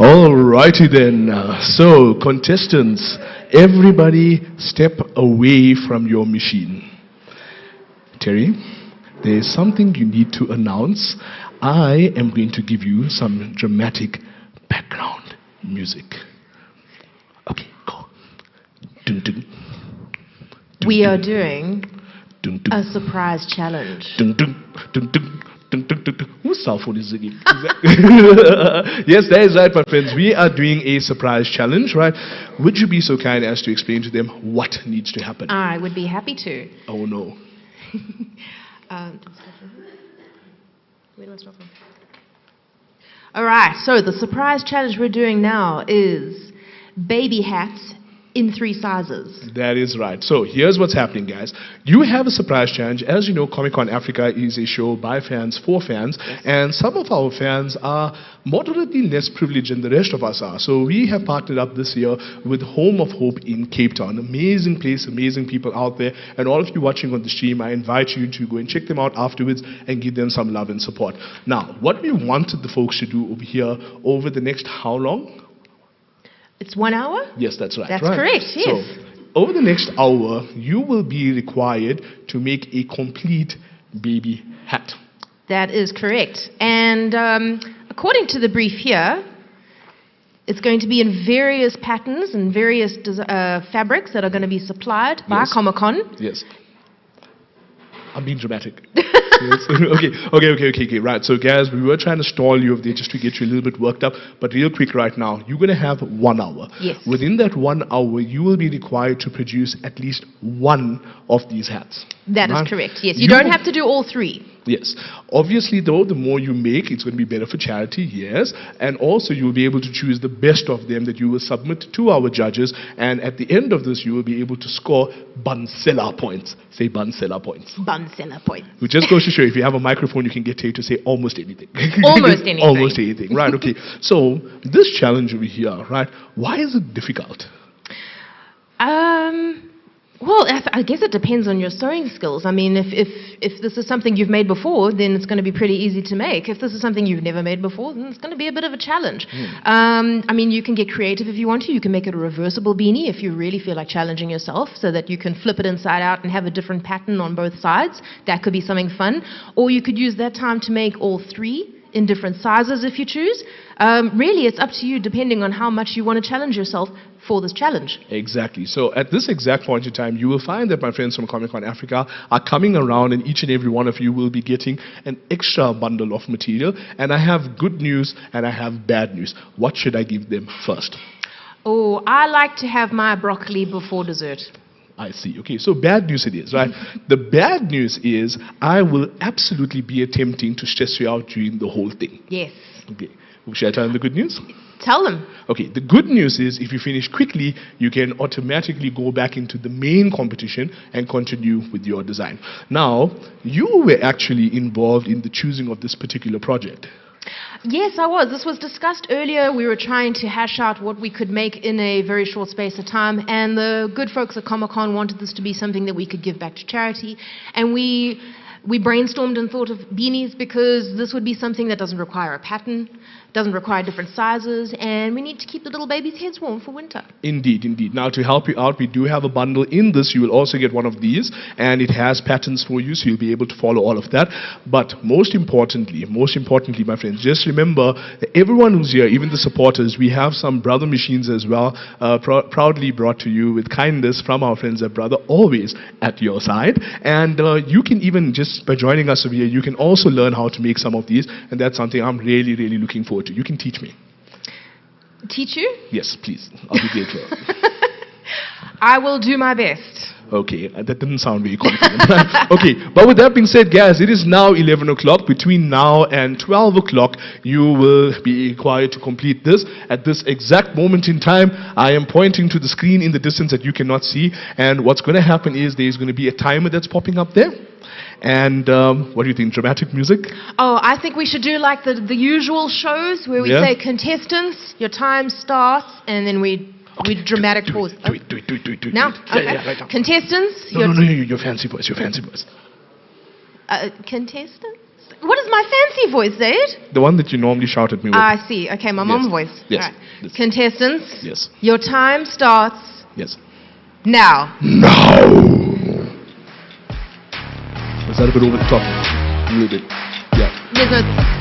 Speaker 1: Alrighty then. So, contestants, everybody step away from your machine. Terry, there's something you need to announce. I am going to give you some dramatic background music. Okay, go. Dun, dun. Dun,
Speaker 10: We are
Speaker 1: dun.
Speaker 10: doing
Speaker 1: Dun, dun.
Speaker 10: a surprise challenge.
Speaker 1: Dun, dun, dun, dun, dun, dun, dun, dun. Whose cell phone is singing? Yes, that is right, my friends. We are doing a surprise challenge, right? Would you be so kind as to explain to them what needs to happen?
Speaker 10: I would be happy to.
Speaker 1: Oh no.
Speaker 10: Where do I start from? All right, so the surprise challenge we're doing now is baby hats in 3 sizes.
Speaker 1: That is right. So here's what's happening, guys. You have a surprise challenge. As you know, Comic-Con Africa is a show by fans for fans, and some of our fans are moderately less privileged than the rest of us are. So we have partnered up this year with Home of Hope in Cape Town. Amazing place, amazing people out there, and all of you watching on the stream, I invite you to go and check them out afterwards and give them some love and support. Now, what we wanted the folks to do over here over the next how long?
Speaker 10: It's 1 hour?
Speaker 1: Yes, that's right.
Speaker 10: That's
Speaker 1: right.
Speaker 10: correct, yes.
Speaker 1: So, over the next hour, you will be required to make a complete baby hat.
Speaker 10: That is correct. And according to the brief here, it's going to be in various patterns and various fabrics that are going to be supplied by
Speaker 1: Yes.
Speaker 10: Comic-Con.
Speaker 1: Yes. I'm being dramatic. Yes. Okay, right. So, guys, we were trying to stall you over there just to get you a little bit worked up. But real quick right now, you're going to have 1 hour.
Speaker 10: Yes.
Speaker 1: Within that 1 hour, you will be required to produce at least one of these hats.
Speaker 10: That is
Speaker 1: Right?
Speaker 10: correct, yes. You don't have to do all 3.
Speaker 1: Yes. Obviously, though, the more you make, it's going to be better for charity, yes. And also, you will be able to choose the best of them that you will submit to our judges. And at the end of this, you will be able to score Bunsella points. Say Bunsella points.
Speaker 10: Bunsella points.
Speaker 1: Which just goes to show, if you have a microphone, you can get Tate to say almost anything.
Speaker 10: Almost anything.
Speaker 1: Almost anything. Right, okay. So, this challenge over here, right, why is it difficult?
Speaker 10: Well, I guess it depends on your sewing skills. I mean, if this is something you've made before, then it's going to be pretty easy to make. If this is something you've never made before, then it's going to be a bit of a challenge. I mean, you can get creative if you want to. You can make it a reversible beanie if you really feel like challenging yourself, so that you can flip it inside out and have a different pattern on both sides. That could be something fun. Or you could use that time to make all 3 in different sizes if you choose. Really, it's up to you depending on how much you want to challenge yourself for this challenge.
Speaker 1: Exactly. So at this exact point in time, you will find that my friends from Comic-Con Africa are coming around, and each and every one of you will be getting an extra bundle of material. And I have good news and I have bad news. What should I give them first?
Speaker 10: Oh, I like to have my broccoli before dessert.
Speaker 1: I see. Okay, so bad news it is, right? The bad news is I will absolutely be attempting to stress you out during the whole thing.
Speaker 10: Yes.
Speaker 1: Okay. Should I tell them the good news?
Speaker 10: Tell them.
Speaker 1: Okay, the good news is if you finish quickly, you can automatically go back into the main competition and continue with your design. Now, you were actually involved in the choosing of this particular project.
Speaker 10: Yes, I was. This was discussed earlier. We were trying to hash out what we could make in a very short space of time, and the good folks at Comic-Con wanted this to be something that we could give back to charity. And we brainstormed and thought of beanies because this would be something that doesn't require a pattern, doesn't require different sizes, and we need to keep the little babies' heads warm for winter.
Speaker 1: Indeed, indeed. Now, to help you out, we do have a bundle in this. You will also get one of these, and it has patterns for you, so you'll be able to follow all of that. But most importantly, my friends, just remember that everyone who's here, even the supporters, we have some brother machines as well, proudly brought to you with kindness from our friends at Brother, always at your side. And you can even, just by joining us over here, you can also learn how to make some of these, and that's something I'm really, really looking forward to. You can teach me.
Speaker 10: Teach you?
Speaker 1: Yes, please. I'll be grateful.
Speaker 10: I will do my best.
Speaker 1: Okay, that didn't sound very confident. Okay, but with that being said, guys, it is now 11 o'clock. Between now and 12 o'clock, you will be required to complete this. At this exact moment in time, I am pointing to the screen in the distance that you cannot see. And what's going to happen is there's going to be a timer that's popping up there. And what do you think, dramatic music?
Speaker 10: Oh, I think we should do like the usual shows where we say contestants, your time starts, and then we dramatic pause.
Speaker 1: Do it.
Speaker 10: Now?
Speaker 1: Yeah,
Speaker 10: Okay.
Speaker 1: right now.
Speaker 10: Contestants?
Speaker 1: No, your fancy voice,
Speaker 10: Contestants? What is my fancy voice, Zaid?
Speaker 1: The one that you normally shout at me with.
Speaker 10: I see. Okay, my mom voice.
Speaker 1: Yes.
Speaker 10: All right. Contestants,
Speaker 1: Yes.
Speaker 10: your time starts
Speaker 1: Yes.
Speaker 10: now.
Speaker 1: Now! Was that a bit over the top? A little bit. Yeah.
Speaker 10: There's no...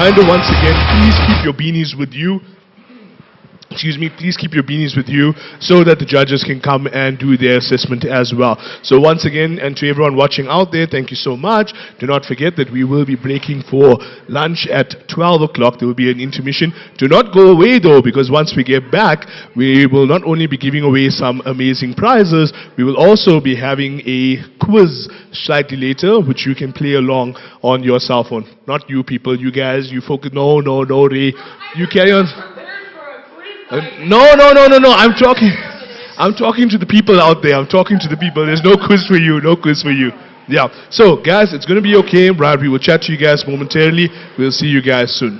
Speaker 1: reminder once again, please keep your beanies with you. Excuse me, please keep your beanies with you so that the judges can come and do their assessment as well. So once again, and to everyone watching out there, thank you so much. Do not forget that we will be breaking for lunch at 12 o'clock. There will be an intermission. Do not go away though, because once we get back, we will not only be giving away some amazing prizes, we will also be having a quiz slightly later, which you can play along on your cell phone. Not you people, you guys, you focus. No, Ray. You carry on. No. I'm talking to the people out there. I'm talking to the people. There's no quiz for you. No quiz for you. Yeah. So, guys, it's going to be okay. Right, we will chat to you guys momentarily. We'll see you guys soon.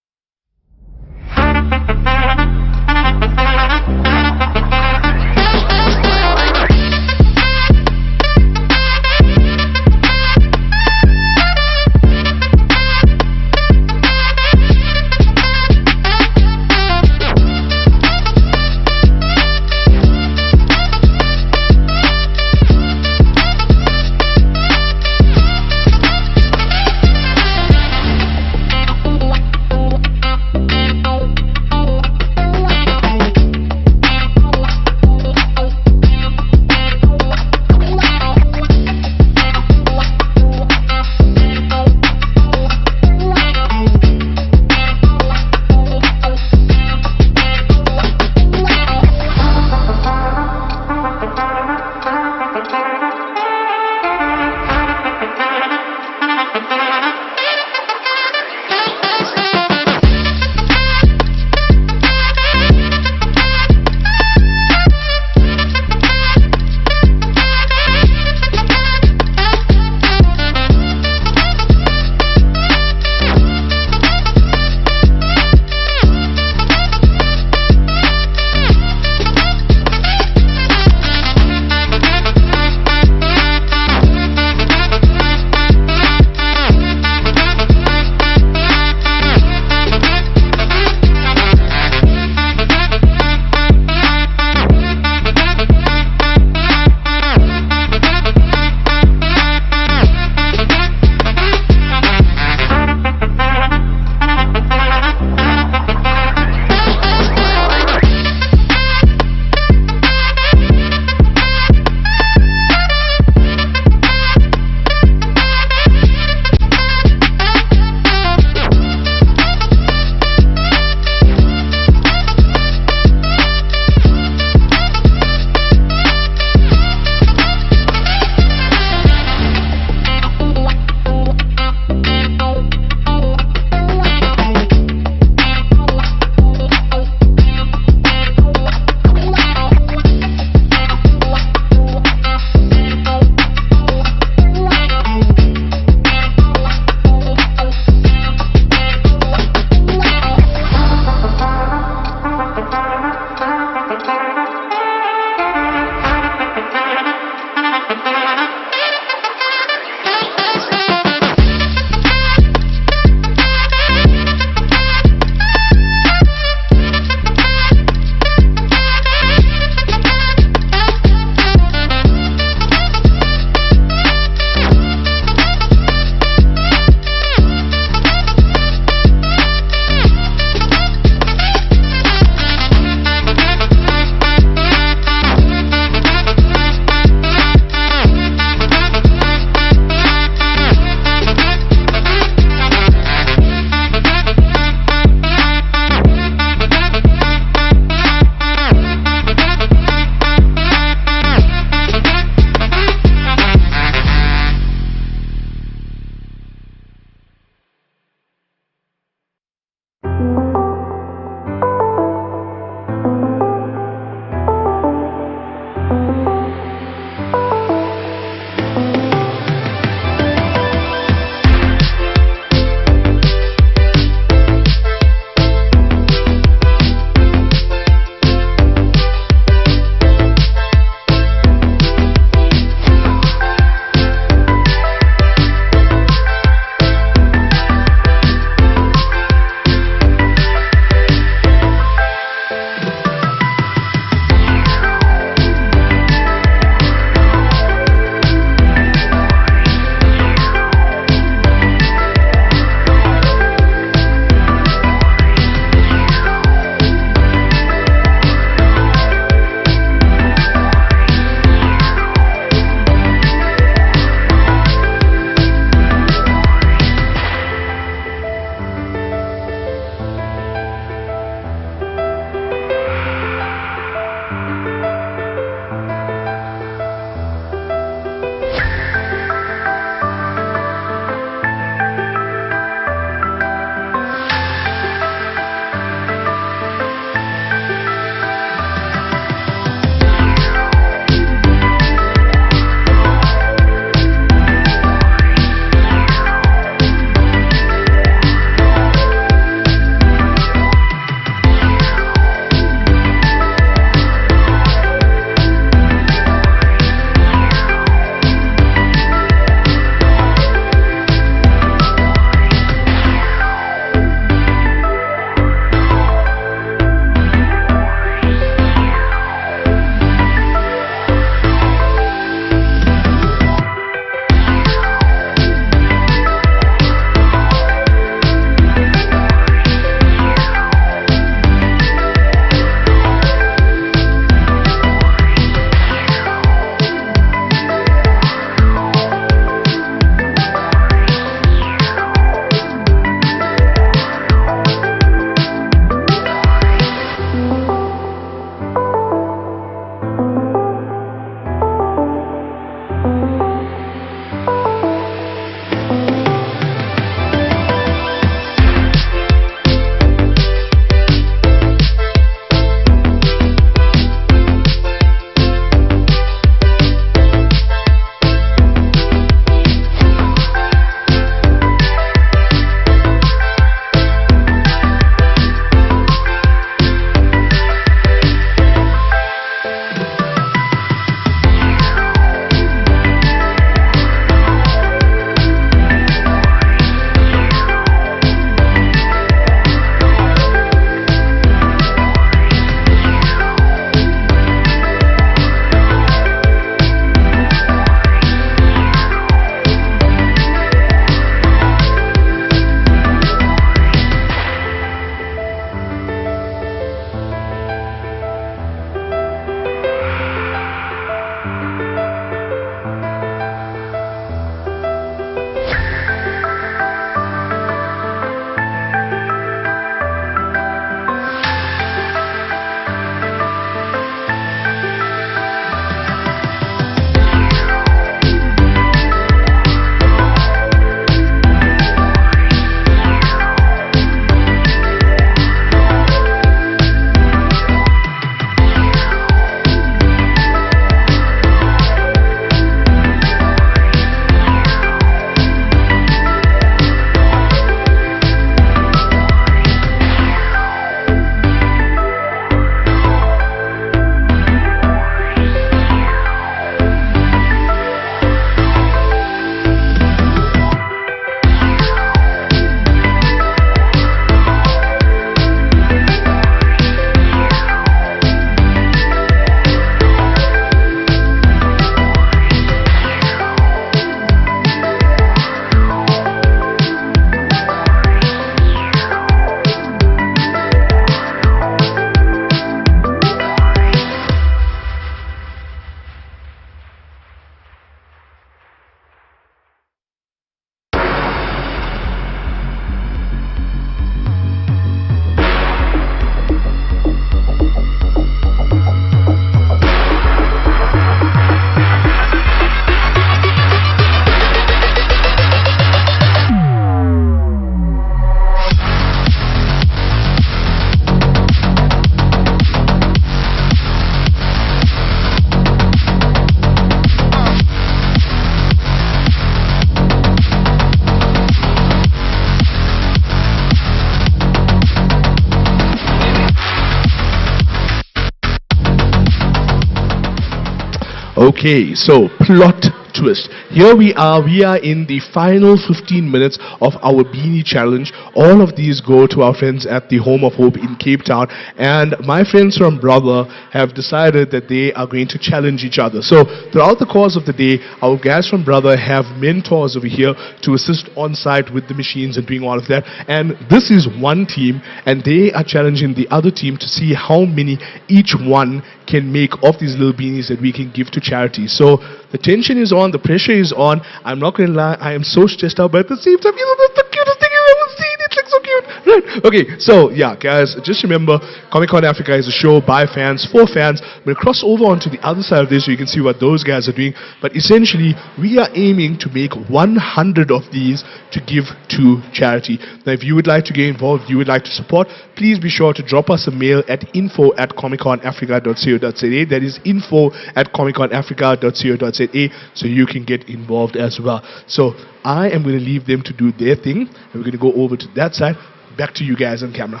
Speaker 1: Okay, so plot twist. Here we are in the final 15 minutes of our Beanie challenge. All of these go to our friends at the Home of Hope in Cape Town, and my friends from Brother have decided that they are going to challenge each other. So throughout the course of the day, our guys from Brother have mentors over here to assist on site with the machines and doing all of that, and this is one team, and they are challenging the other team to see how many each one can make of these little beanies that we can give to charity. So the tension is on, the pressure is on. I'm not going to lie, I am so stressed out, but at the same time, that's the cutest thing I've ever seen. It looks so cute. Right. Okay, so yeah, guys, just remember, Comic-Con Africa is a show by fans, for fans. We'll cross over onto the other side of this so you can see what those guys are doing. But essentially, we are aiming to make 100 of these to give to charity. Now, if you would like to get involved, you would like to support, please be sure to drop us a mail at info@comicconafrica.co.za. That is info@comicconafrica.co.za, so you can get involved as well. So I am going to leave them to do their thing, and we're going to go over to that side. Back to you guys on camera.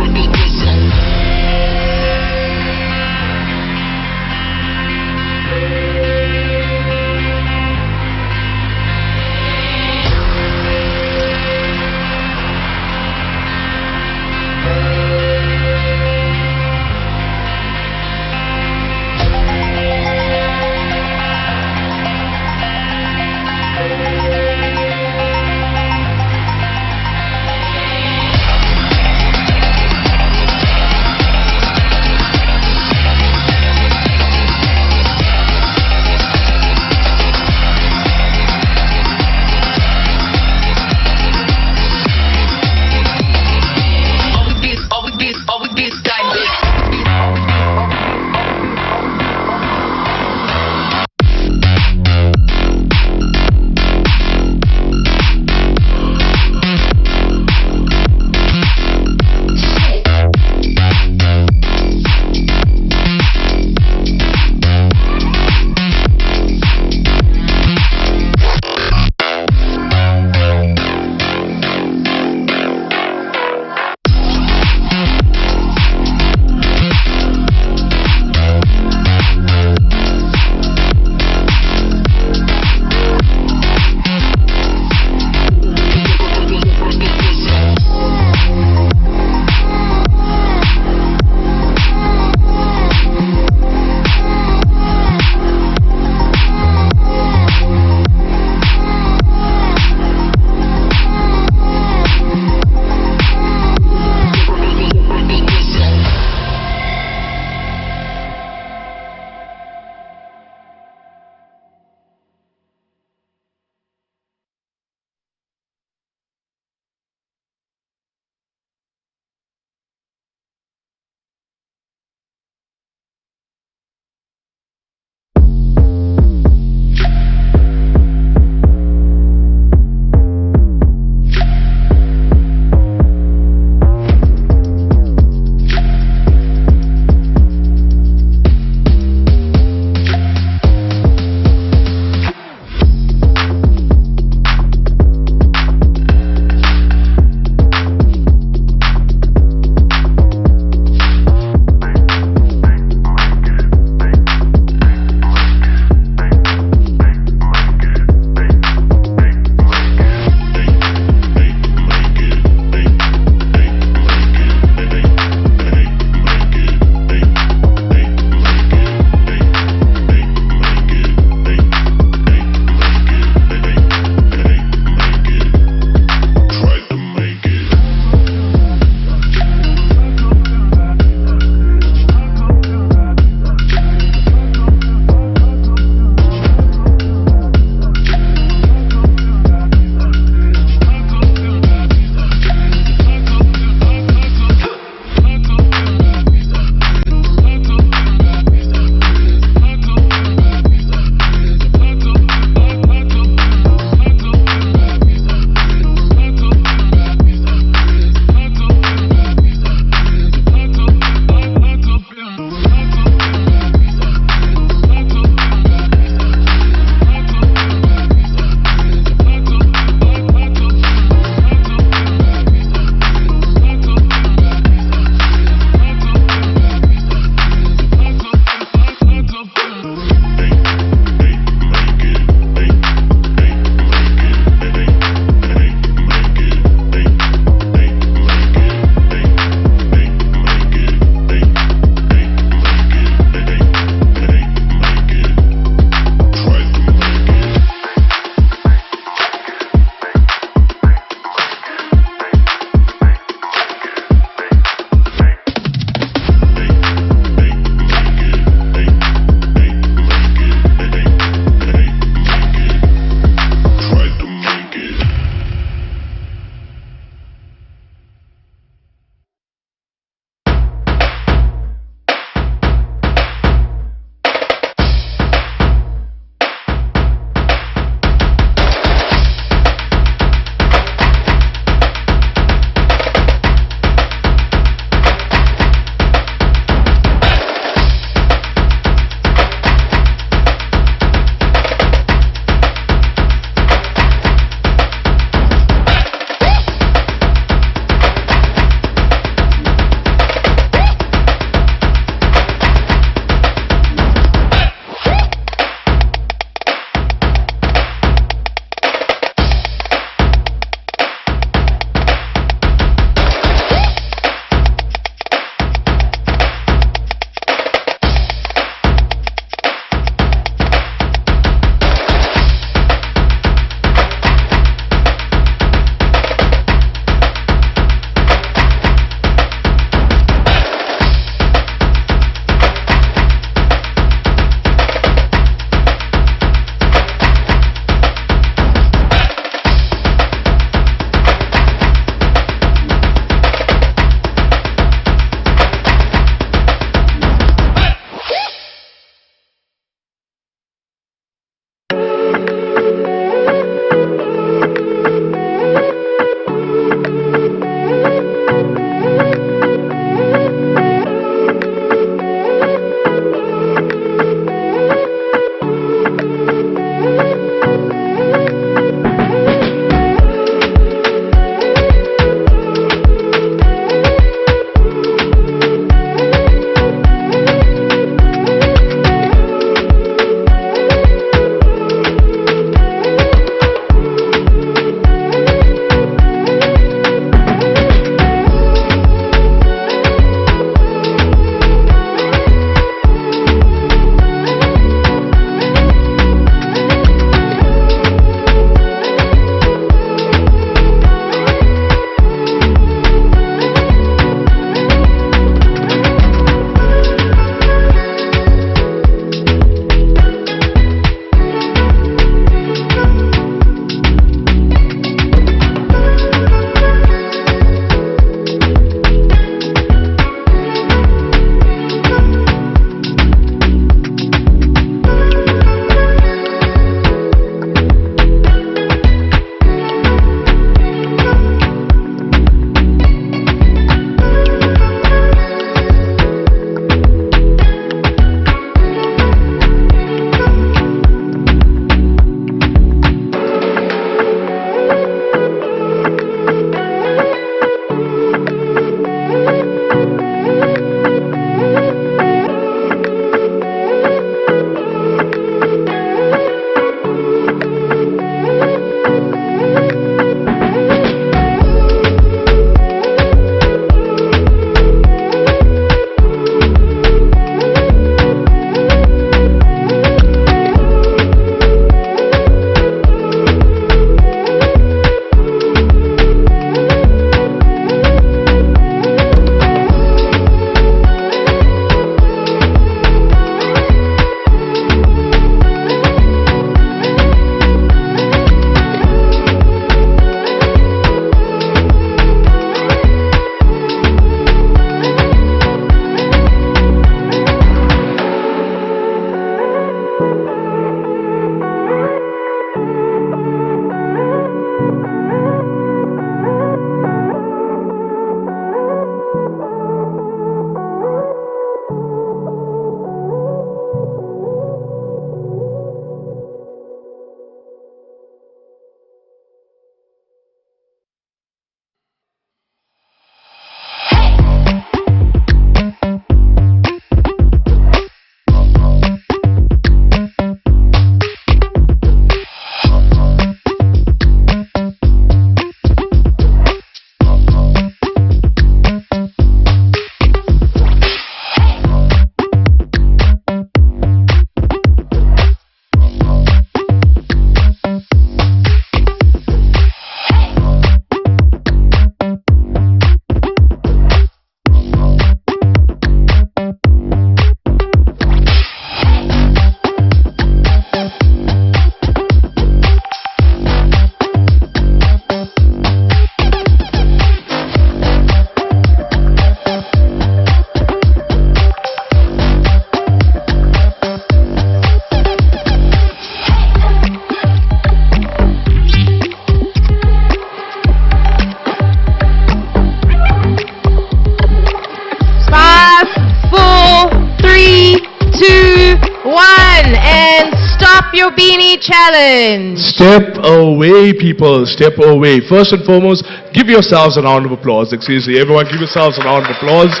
Speaker 10: Beanie Challenge.
Speaker 1: Step away, people. Step away. First and foremost, give yourselves a round of applause. Like, seriously, everyone, give yourselves a round of applause.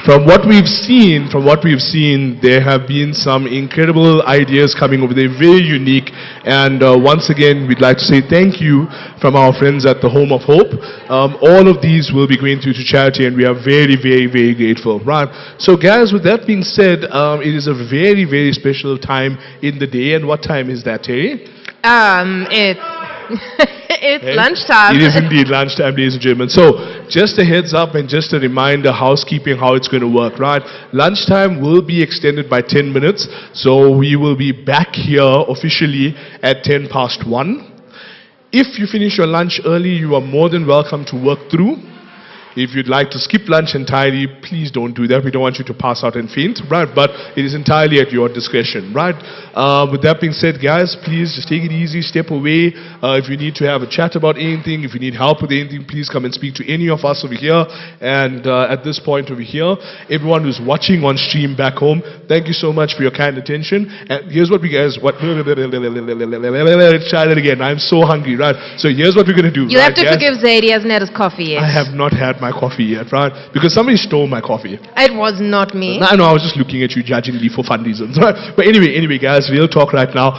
Speaker 1: From what we've seen, there have been some incredible ideas coming over there, very unique. And once again, we'd like to say thank you from our friends at the Home of Hope. All of these will be going through to charity, and we are very, very, very grateful. Right. So, guys, with that being said, it is a very, very special time in the day. And what time is that, Terry?
Speaker 10: It's lunchtime.
Speaker 1: It is indeed lunchtime, ladies and gentlemen. So, just a heads up and just a reminder, housekeeping, how it's going to work, right? Lunchtime will be extended by 10 minutes. So, we will be back here officially at 1:10. If you finish your lunch early, you are more than welcome to work through. If you'd like to skip lunch entirely, please don't do that. We don't want you to pass out and faint, right? But it is entirely at your discretion, right? With that being said, guys, please just take it easy, step away. If you need to have a chat about anything, if you need help with anything, please come and speak to any of us over here. And at this point over here, everyone who's watching on stream back home, thank you so much for your kind attention. And here's what we guys, let's try that again. I'm so hungry, right? So here's what we're going to do.
Speaker 10: You'll have to forgive Zaid, he hasn't had his coffee yet.
Speaker 1: I have not had my coffee yet, right? Because somebody stole my coffee.
Speaker 10: It was not me.
Speaker 1: No, I was just looking at you judgingly for fun reasons, right? But anyway, guys, real talk right now.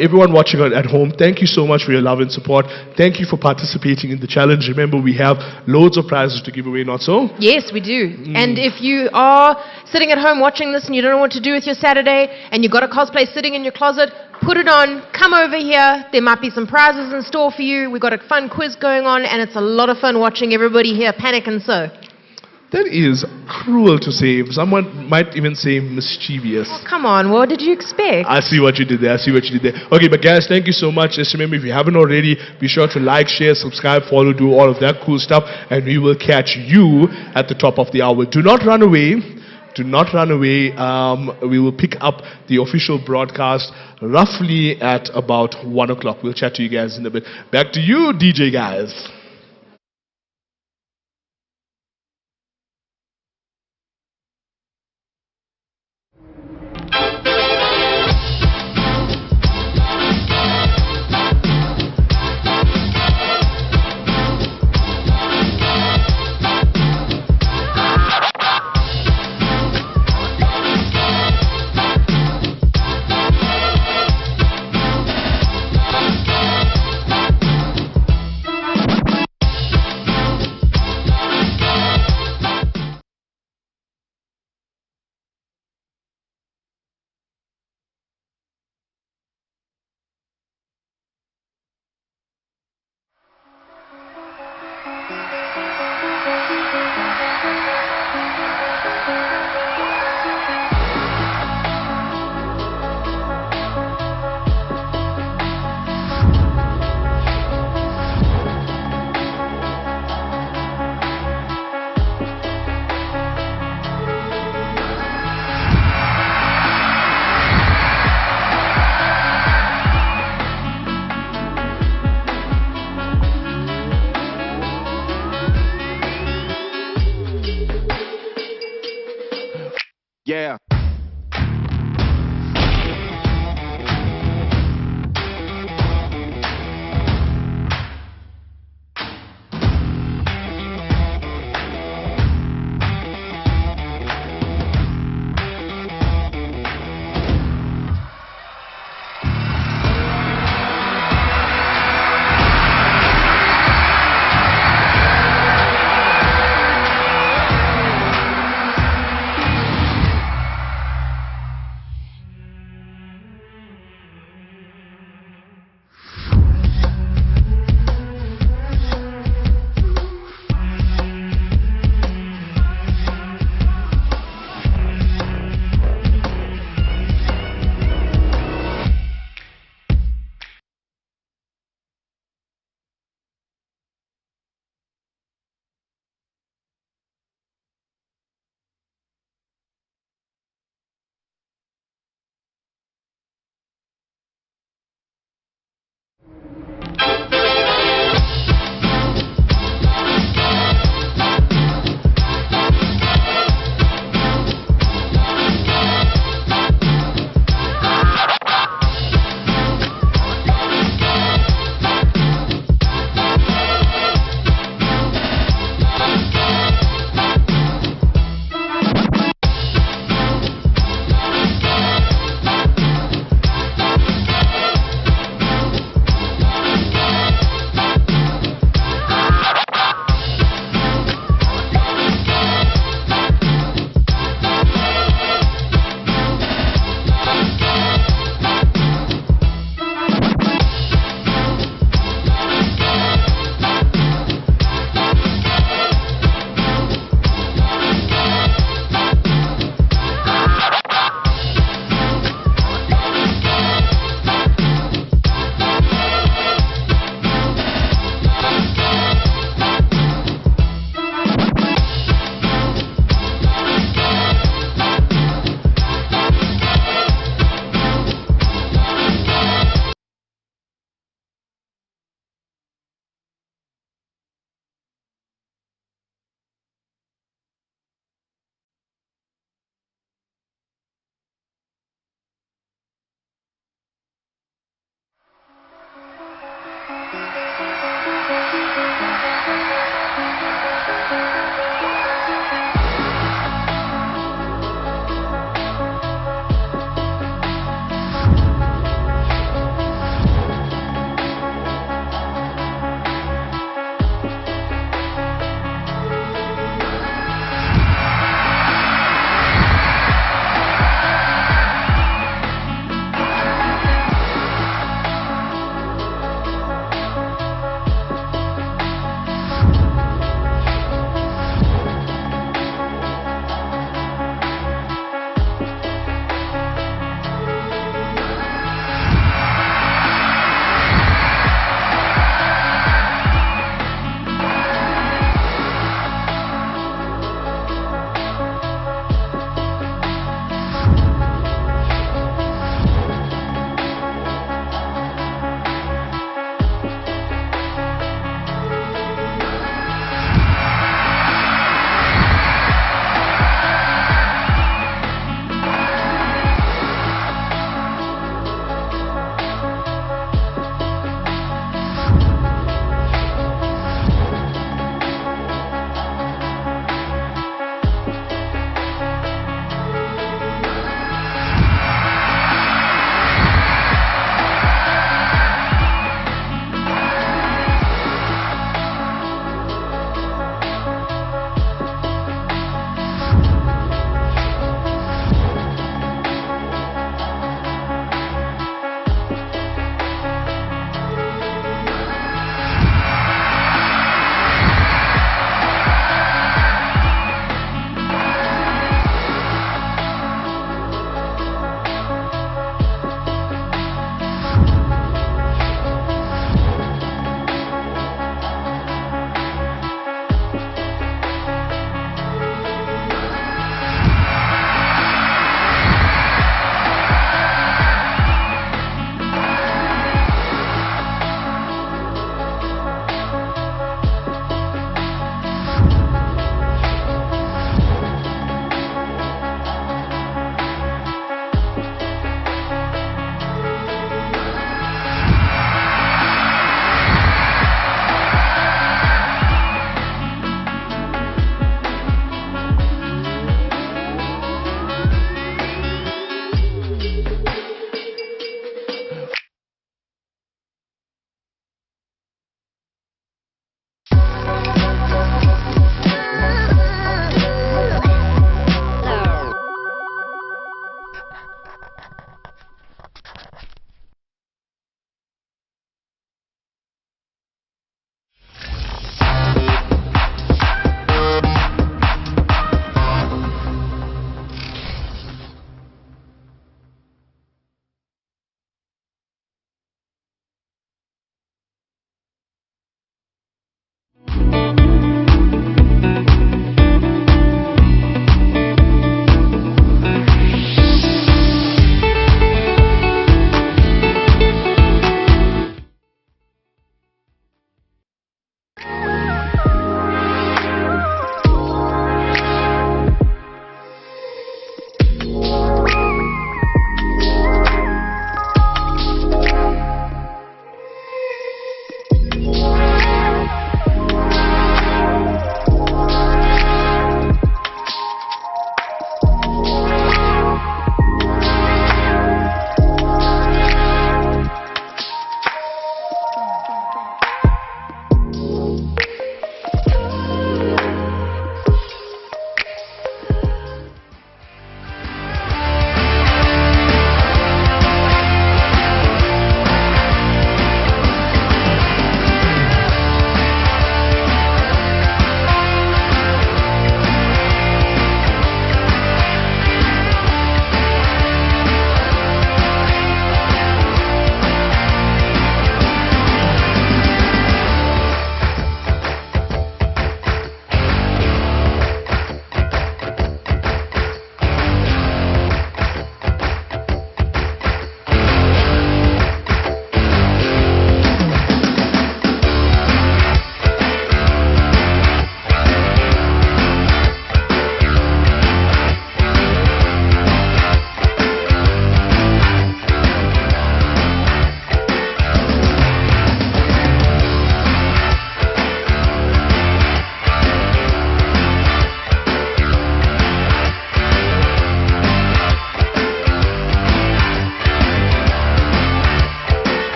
Speaker 1: Everyone watching at home, thank you so much for your love and support. Thank you for participating in the challenge. Remember, we have loads of prizes to give away, not so?
Speaker 10: Yes, we do. And if you are sitting at home watching this and you don't know what to do with your Saturday and you've got a cosplay sitting in your closet, put it on, come over here. There might be some prizes in store for you. We've got a fun quiz going on, and it's a lot of fun watching everybody here panic and sew.
Speaker 1: That is cruel to say. Someone might even say mischievous.
Speaker 10: Oh, come on, what did you expect?
Speaker 1: I see what you did there. Okay, but guys, thank you so much. Just remember, if you haven't already, be sure to like, share, subscribe, follow, do all of that cool stuff, and we will catch you at the top of the hour. Do not run away. Do not run away. We will pick up the official broadcast roughly at about 1 o'clock. We'll chat to you guys in a bit. Back to you, DJ guys.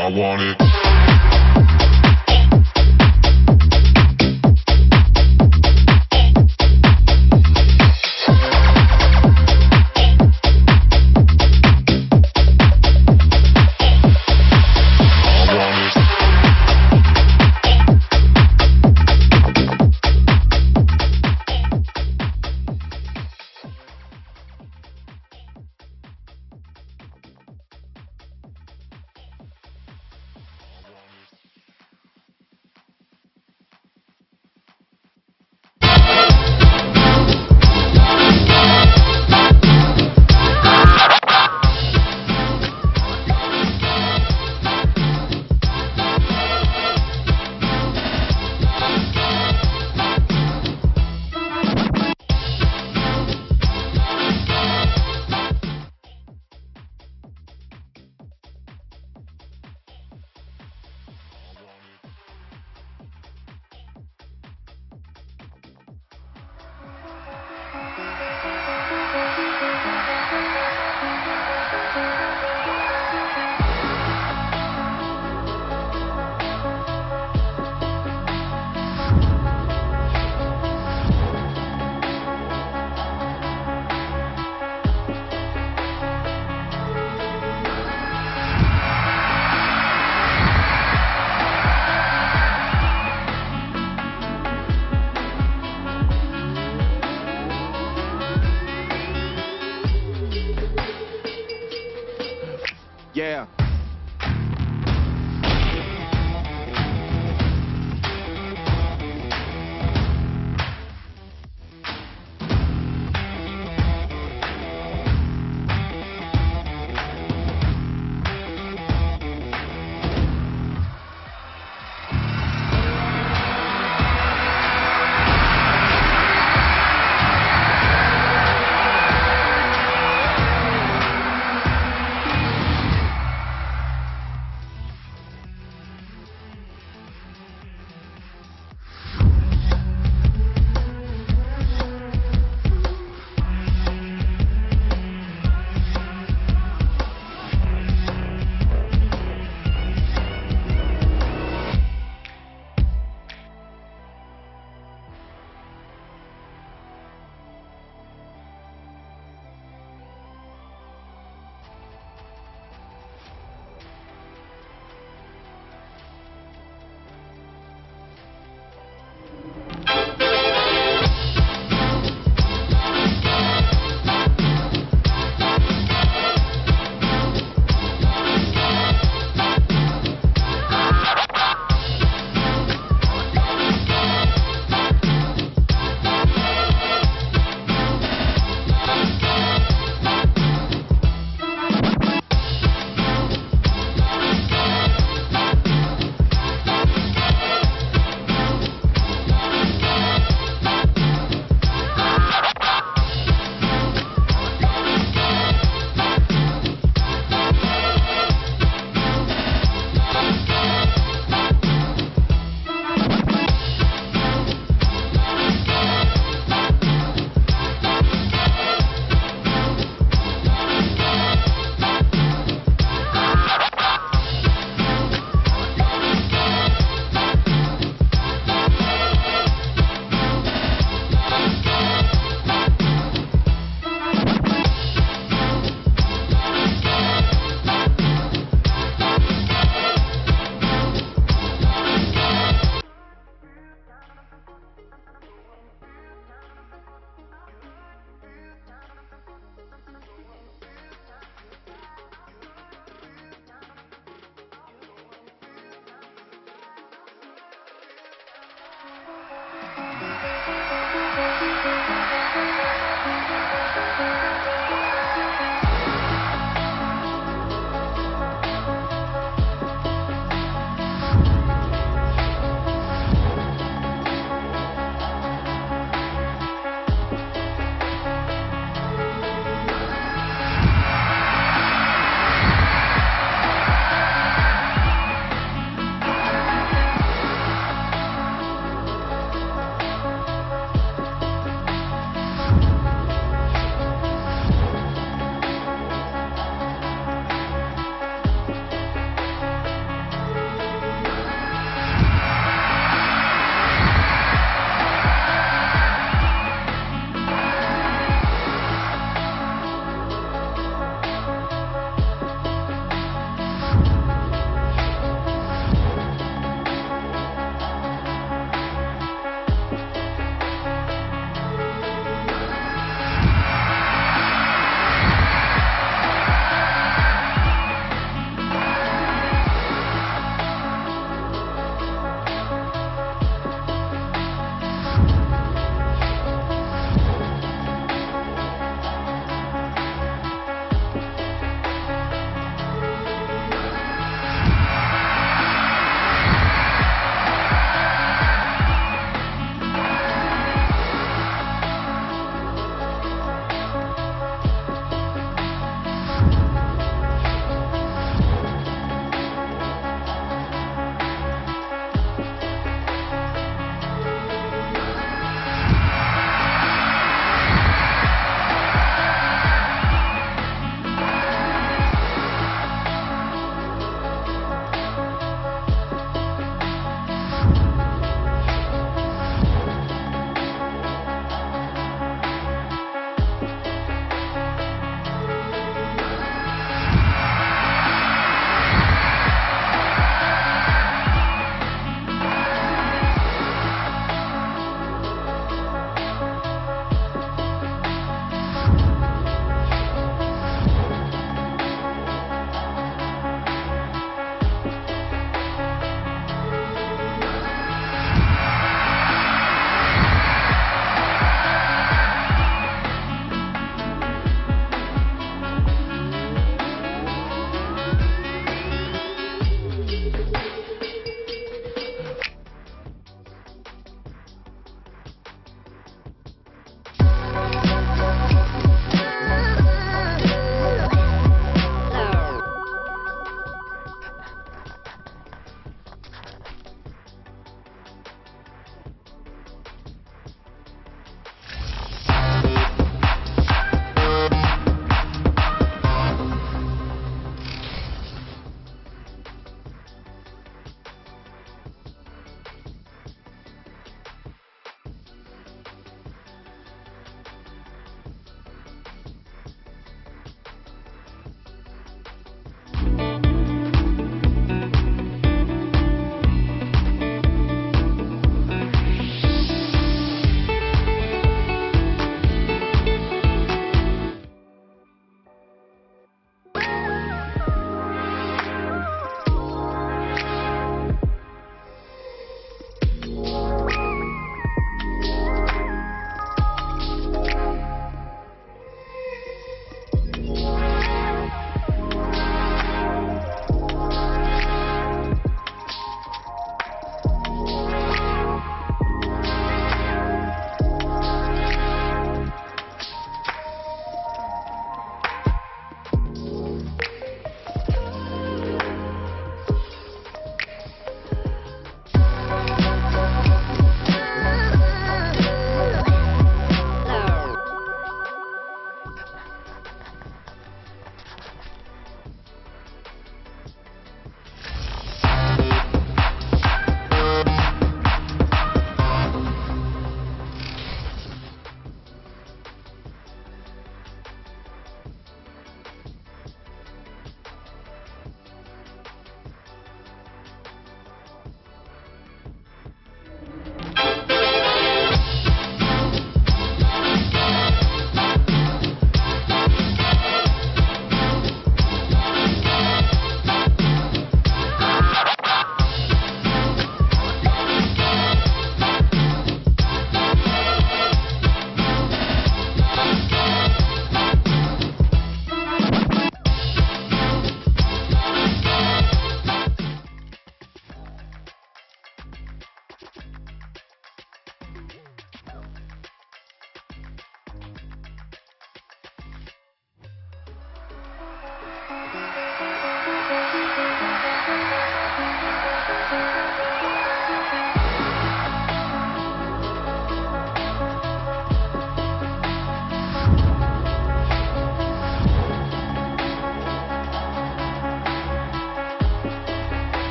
Speaker 7: I want it.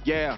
Speaker 13: Yeah.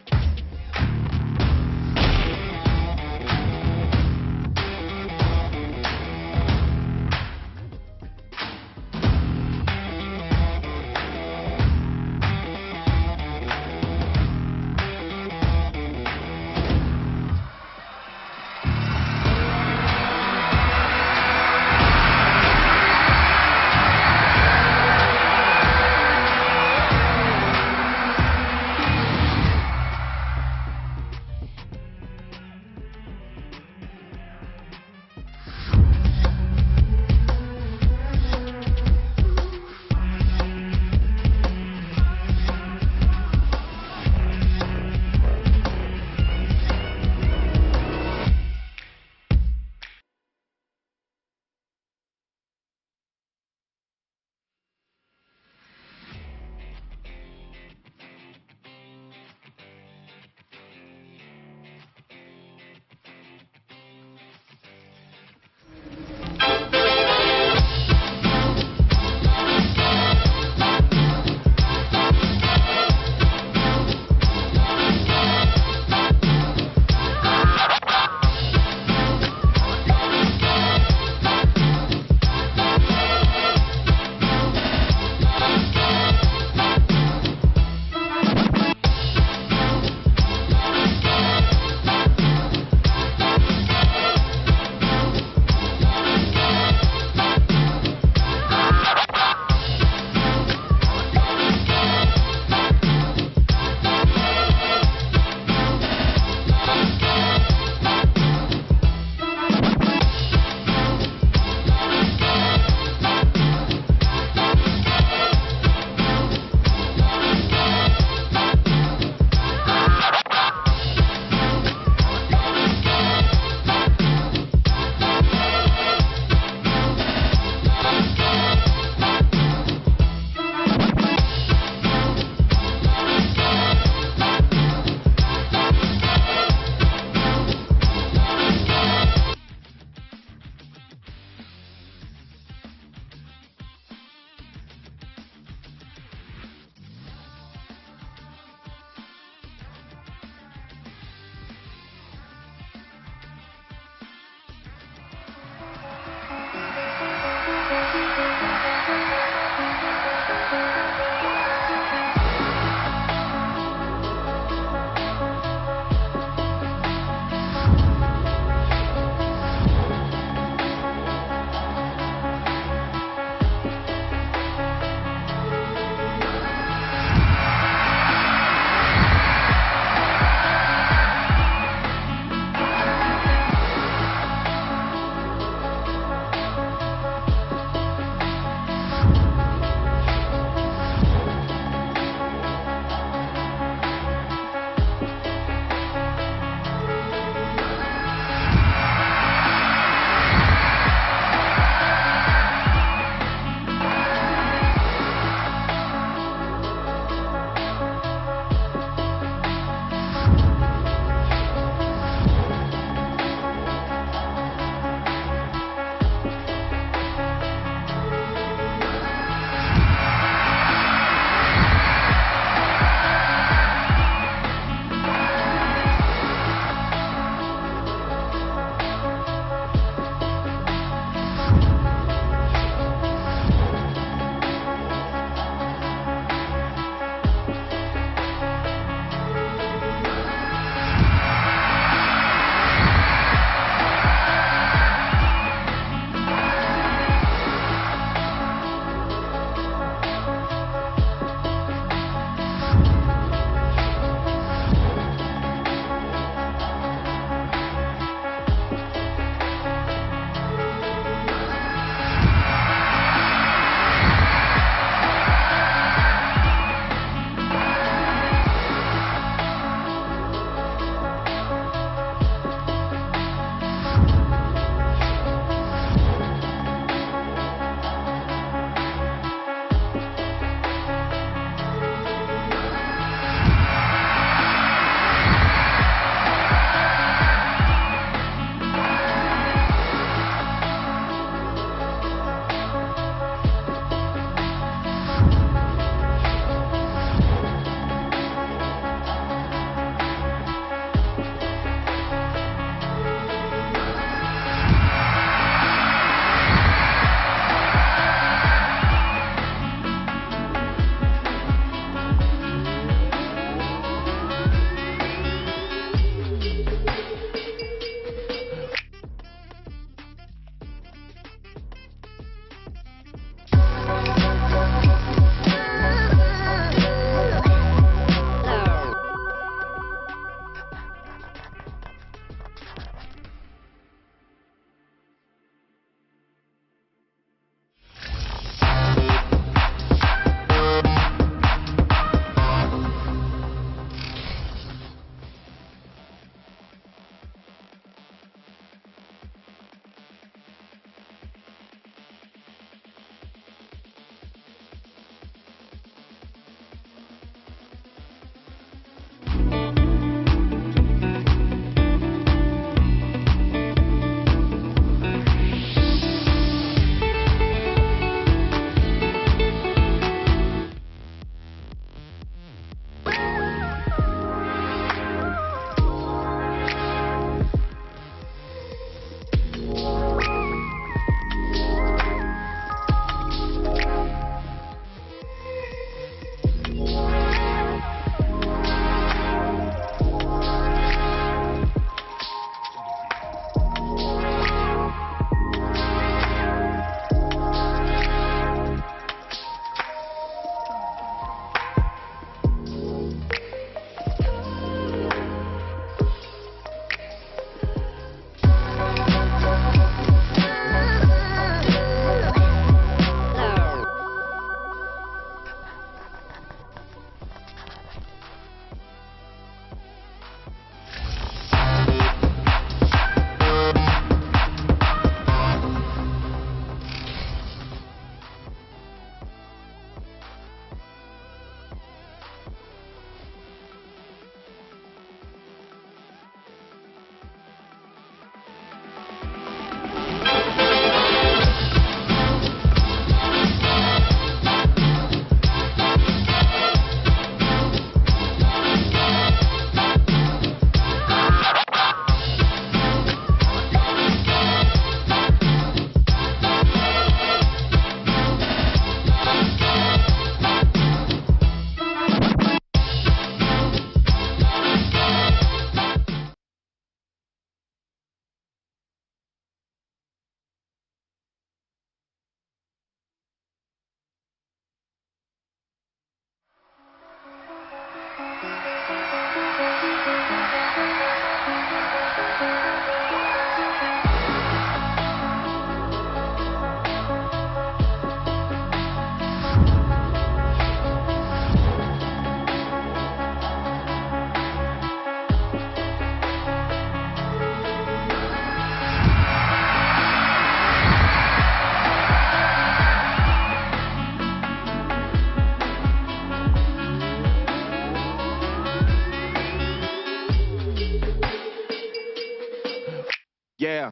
Speaker 13: Yeah.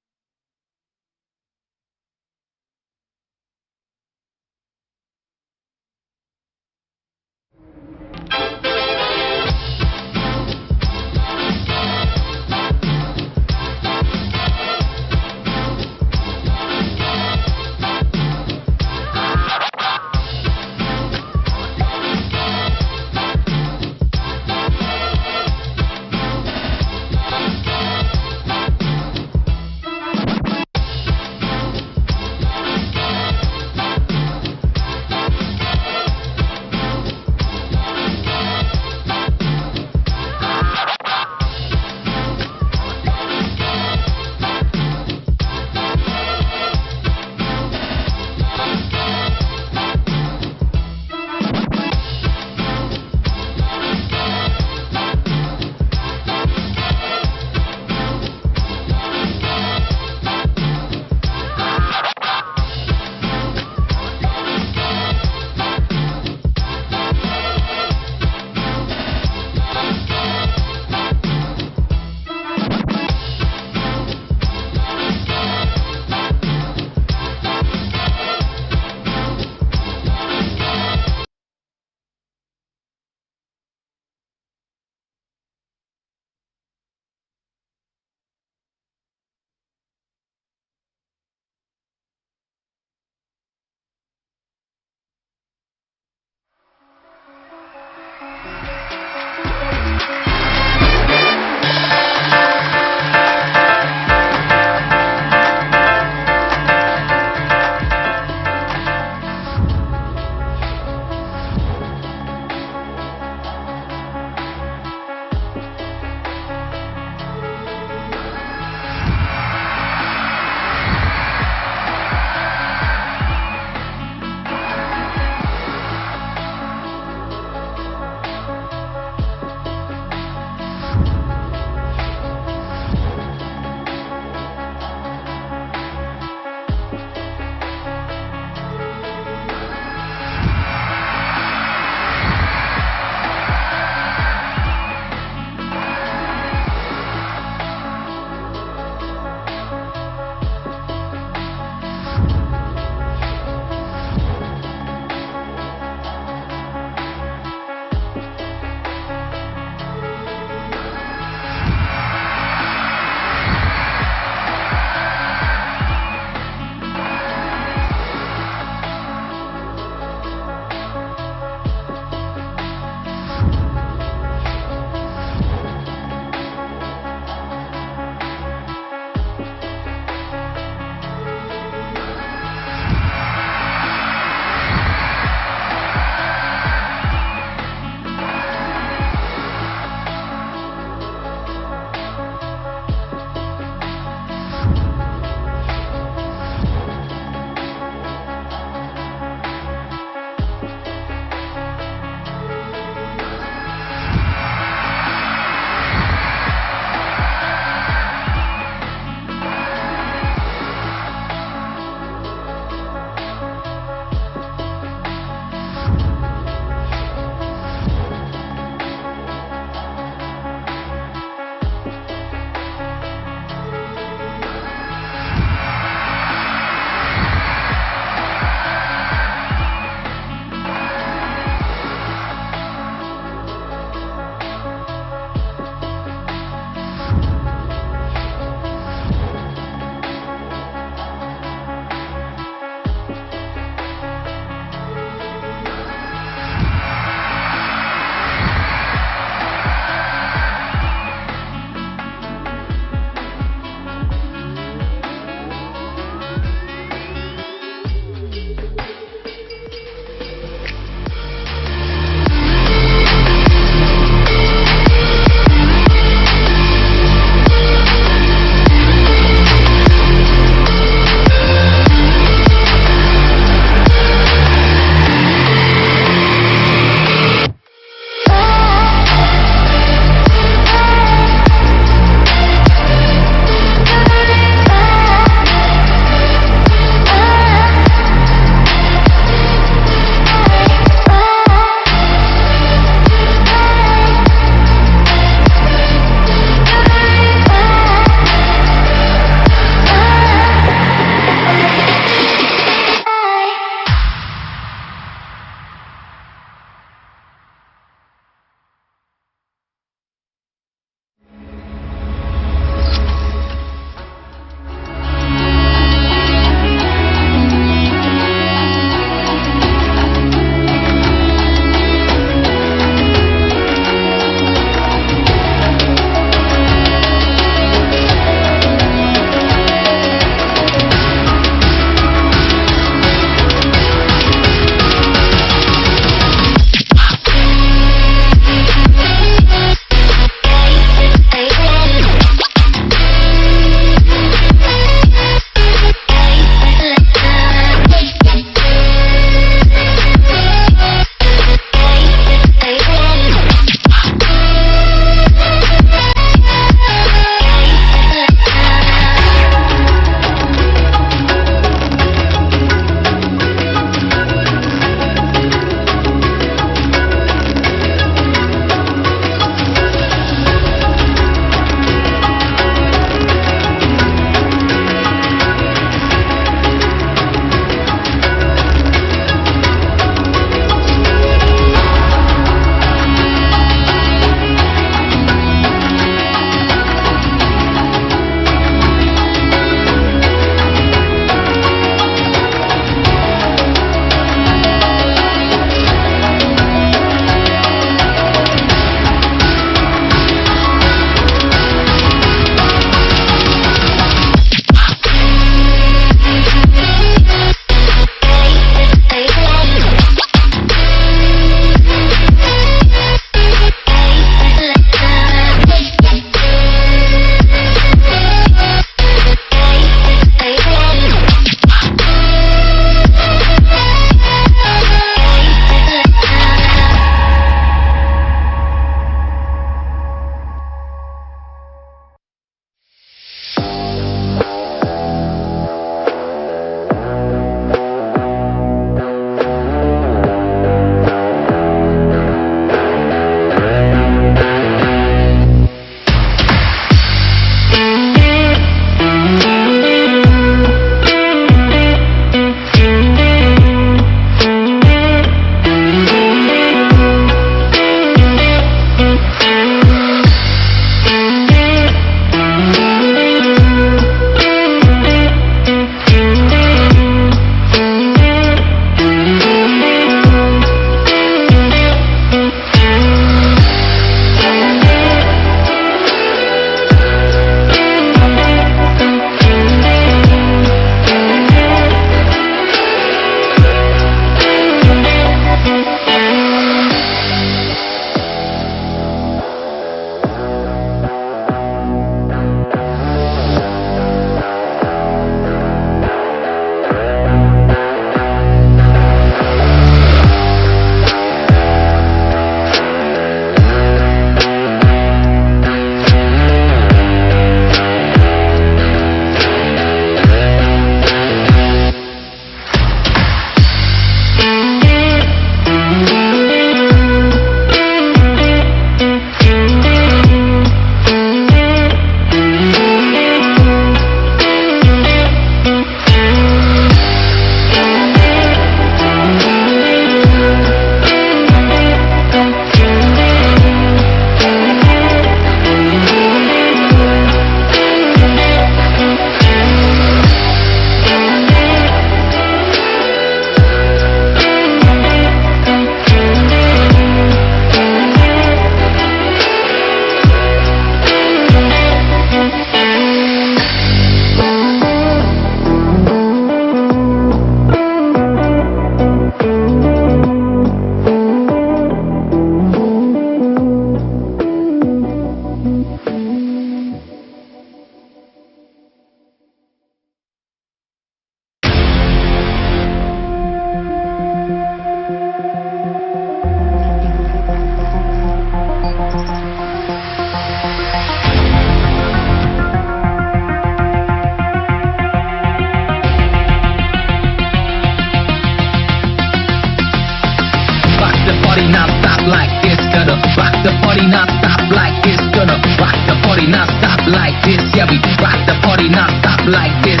Speaker 13: the party non-stop like this. Gonna rock the party non-stop like this. Yeah, we rock the party non-stop like this.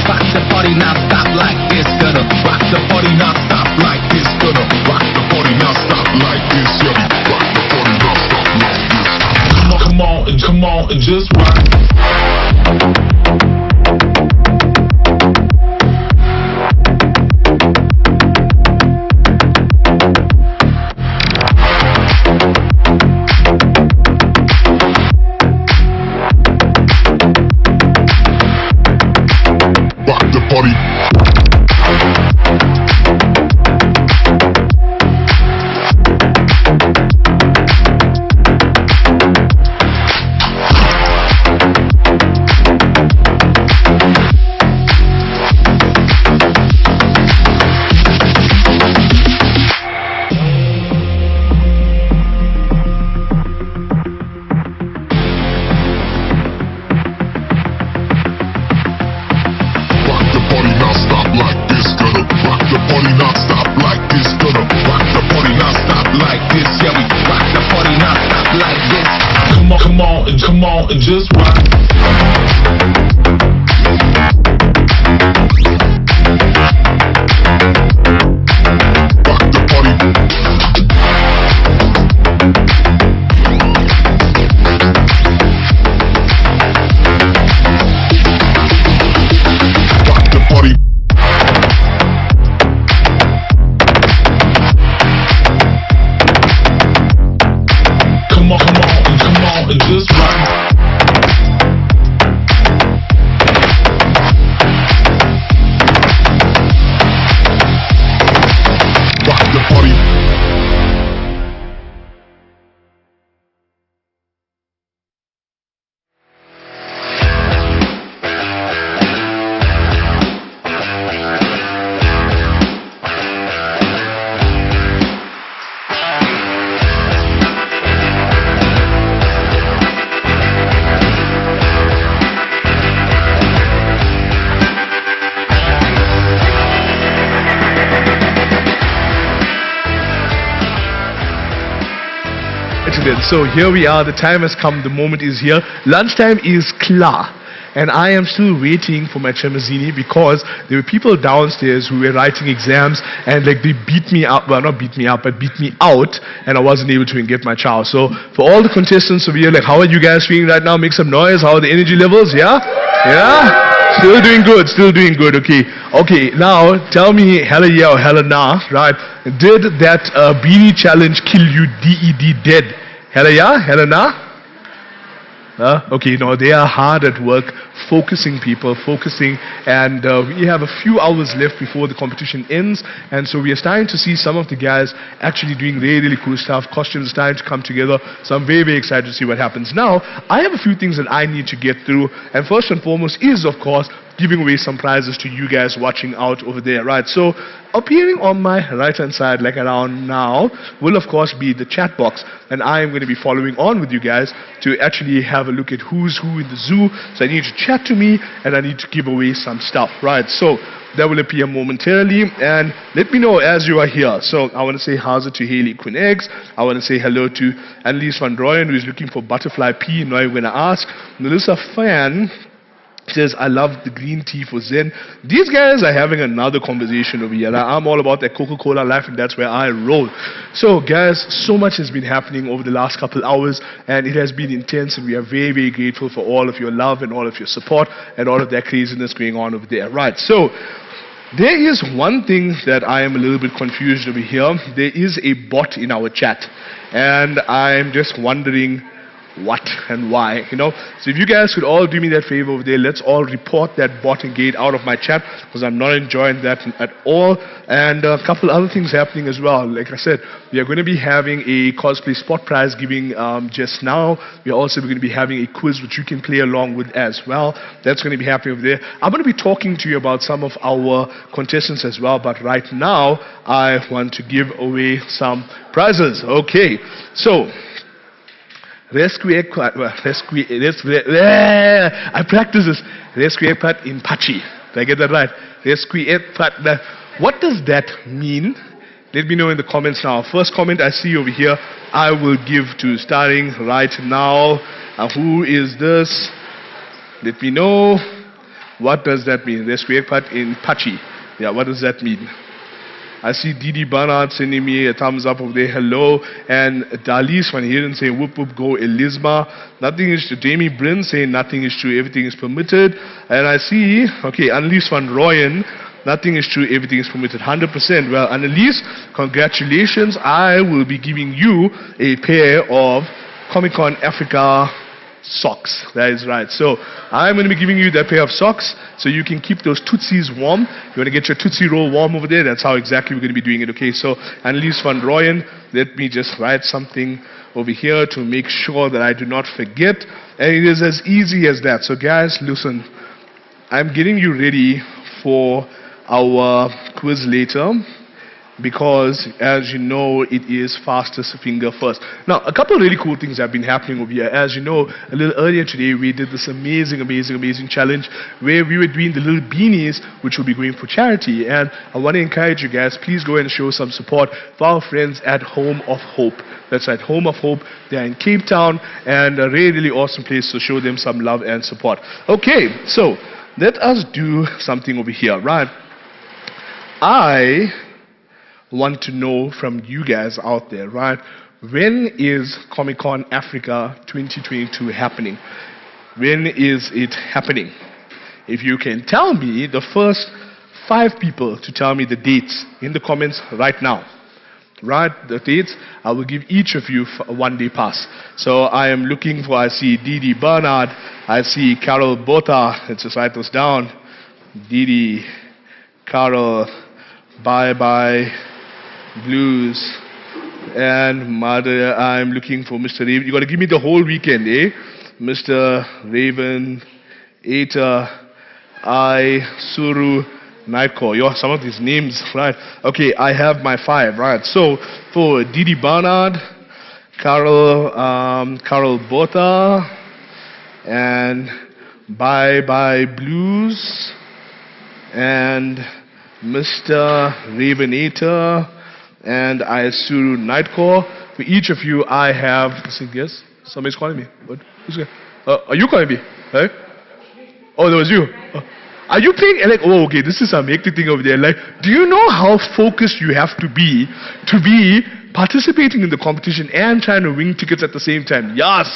Speaker 13: Rock the party non-stop like this. Gonna rock the party non-stop like this. Gonna rock the party non-stop like this. Yeah, we rock the party non-stop like this. Come on and just rock. Come on and just rock.
Speaker 1: So here we are, the time has come, the moment is here. Lunchtime is klar. And I am still waiting for my Chemazini because there were people downstairs who were writing exams and like they beat me up, well not beat me up, but beat me out and I wasn't able to get my chow. So for all the contestants over here, like how are you guys feeling right now? Make some noise. How are the energy levels? Yeah? Yeah? Still doing good, okay. Okay, now tell me hella yeah or hella nah, right? Did that Beanie challenge kill you DED dead? Hella yeah? Hella nah? Okay, no, they are hard at work, focusing, and we have a few hours left before the competition ends, and so we are starting to see some of the guys actually doing really cool stuff. Costumes are starting to come together, so I'm very excited to see what happens. Now, I have a few things that I need to get through, and first and foremost is, of course, giving away some prizes to you guys watching out over there, right? So, appearing on my right-hand side, like around now, will of course be the chat box, and I am going to be following on with you guys to actually have a look at who's who in the zoo. So I need to chat to me, and I need to give away some stuff, right? So, that will appear momentarily, and let me know as you are here. So, I want to say how's it to Haley Quinn Eggs. I want to say hello to Annelies van Drooyen, who is looking for Butterfly P, and now I'm going to ask. Melissa Fan says, I love the green tea for Zen. These guys are having another conversation over here. I'm all about that Coca-Cola life, and that's where I roll. So, guys, so much has been happening over the last couple hours, and it has been intense, and we are very grateful for all of your love and all of your support and all of that craziness going on over there. Right, so there is one thing that I am a little bit confused over here. There is a bot in our chat, and I'm just wondering what and why, you know. So if you guys could all do me that favor over there, let's all report that bot and get out of my chat, because I'm not enjoying that at all. And a couple other things happening as well. Like I said, we are going to be having a cosplay spot prize giving just now. We are also going to be having a quiz which you can play along with as well. That's going to be happening over there. I'm going to be talking to you about some of our contestants as well, but right now I want to give away some prizes. Okay, so Rescue I practice this. Rescue in Pachi. Did I get that right? Rescue What does that mean? Let me know in the comments now. First comment I see over here, I will give to starting right now. Who is this? Let me know. What does that mean? There's Kwekpat in Pachi. Yeah, what does that mean? I see Didi Barnard sending me a thumbs up over there. Hello. And Dalis van Heeren saying, whoop whoop go Elisma. Nothing is true. Jamie Bryn saying, nothing is true. Everything is permitted. And I see, okay, Annelies van Rooyen. Nothing is true, everything is permitted, 100%. Well, Annalise, congratulations. I will be giving you a pair of Comic-Con Africa socks. That is right. So, I'm going to be giving you that pair of socks so you can keep those Tootsies warm. You want to get your Tootsie Roll warm over there? That's how exactly we're going to be doing it. Okay, so Annalise van Rooyen, let me just write something over here to make sure that I do not forget. And it is as easy as that. So, guys, listen. I'm getting you ready for our quiz later, because as you know, it is fastest finger first. Now, a couple of really cool things have been happening over here. As you know, a little earlier today we did this amazing challenge where we were doing the little beanies which will be going for charity, and I want to encourage you guys, please go and show some support for our friends at Home of Hope. That's right, Home of Hope. They're in Cape Town, and a really awesome place to show them some love and support. Okay, so let us do something over here, right? I want to know from you guys out there, right? When is Comic-Con Africa 2022 happening? When is it happening? If you can tell me the first 5 people to tell me the dates in the comments right now. Right, the dates, I will give each of you a 1-day pass. So I am looking for, I see Didi Bernard, I see Carol Bota, let's just write those down. Didi, Carol, Bye Bye, Blues, and Mother. I'm looking for Mr. Raven. You got to give me the whole weekend, eh? Mr. Raven, Eta, I, Suru, Nightcore. Yo, some of these names, right? Okay, I have my 5, right? So for Didi Barnard, Carol, Carol Bota, and Bye Bye Blues, and Mr. Ravenator, and Isuru Nightcore. For each of you, I have. Yes, somebody's calling me. What? Who's here? Are you calling me? Hey? Oh, that was you. Are you paying? Like, oh, okay, this is some hectic thing over there. Like, do you know how focused you have to be participating in the competition and trying to win tickets at the same time? Yes,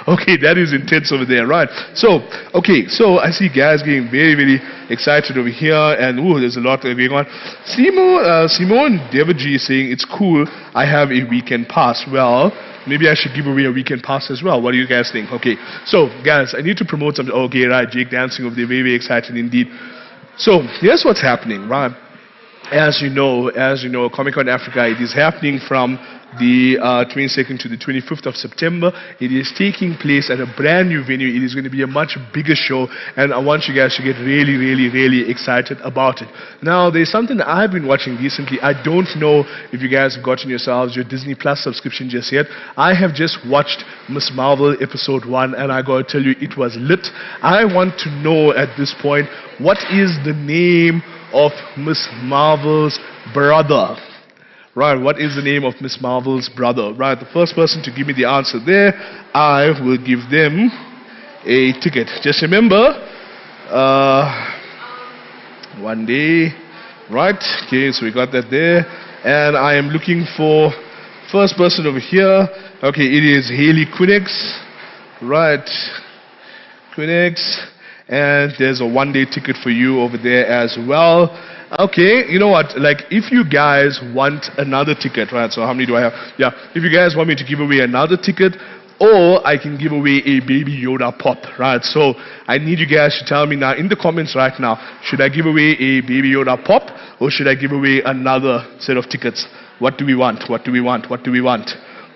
Speaker 1: okay, that is intense over there, right? So, okay, so I see guys getting very excited over here, and ooh, there's a lot going on. Simone Devaji is saying, it's cool, I have a weekend pass. Well, maybe I should give away a weekend pass as well. What do you guys think? Okay, so guys, I need to promote something. Okay, right, Jake dancing over there, very excited indeed. So, here's what's happening, right? As you know, Comic-Con Africa, it is happening from the 22nd to the 25th of September. It is taking place at a brand new venue. It is going to be a much bigger show, and I want you guys to get really excited about it. Now, there's something that I've been watching recently. I don't know if you guys have gotten yourselves your Disney Plus subscription just yet. I have just watched Miss Marvel episode 1, and I gotta tell you, it was lit. I want to know at this point, what is the name of Miss Marvel's brother? Right, what is the name of Miss Marvel's brother? Right, the first person to give me the answer there, I will give them a ticket. Just remember, 1 day. Right, okay, so we got that there. And I am looking for first person over here. Okay, it is Haley Quinex. Right, Quinex. And there's a 1-day ticket for you over there as well. Okay, you know what, like if you guys want another ticket, right, so how many do I have? Yeah, if you guys want me to give away another ticket, or I can give away a Baby Yoda pop, right? So I need you guys to tell me now in the comments right now, should I give away a Baby Yoda pop, or should I give away another set of tickets? What do we want? What do we want? What do we want?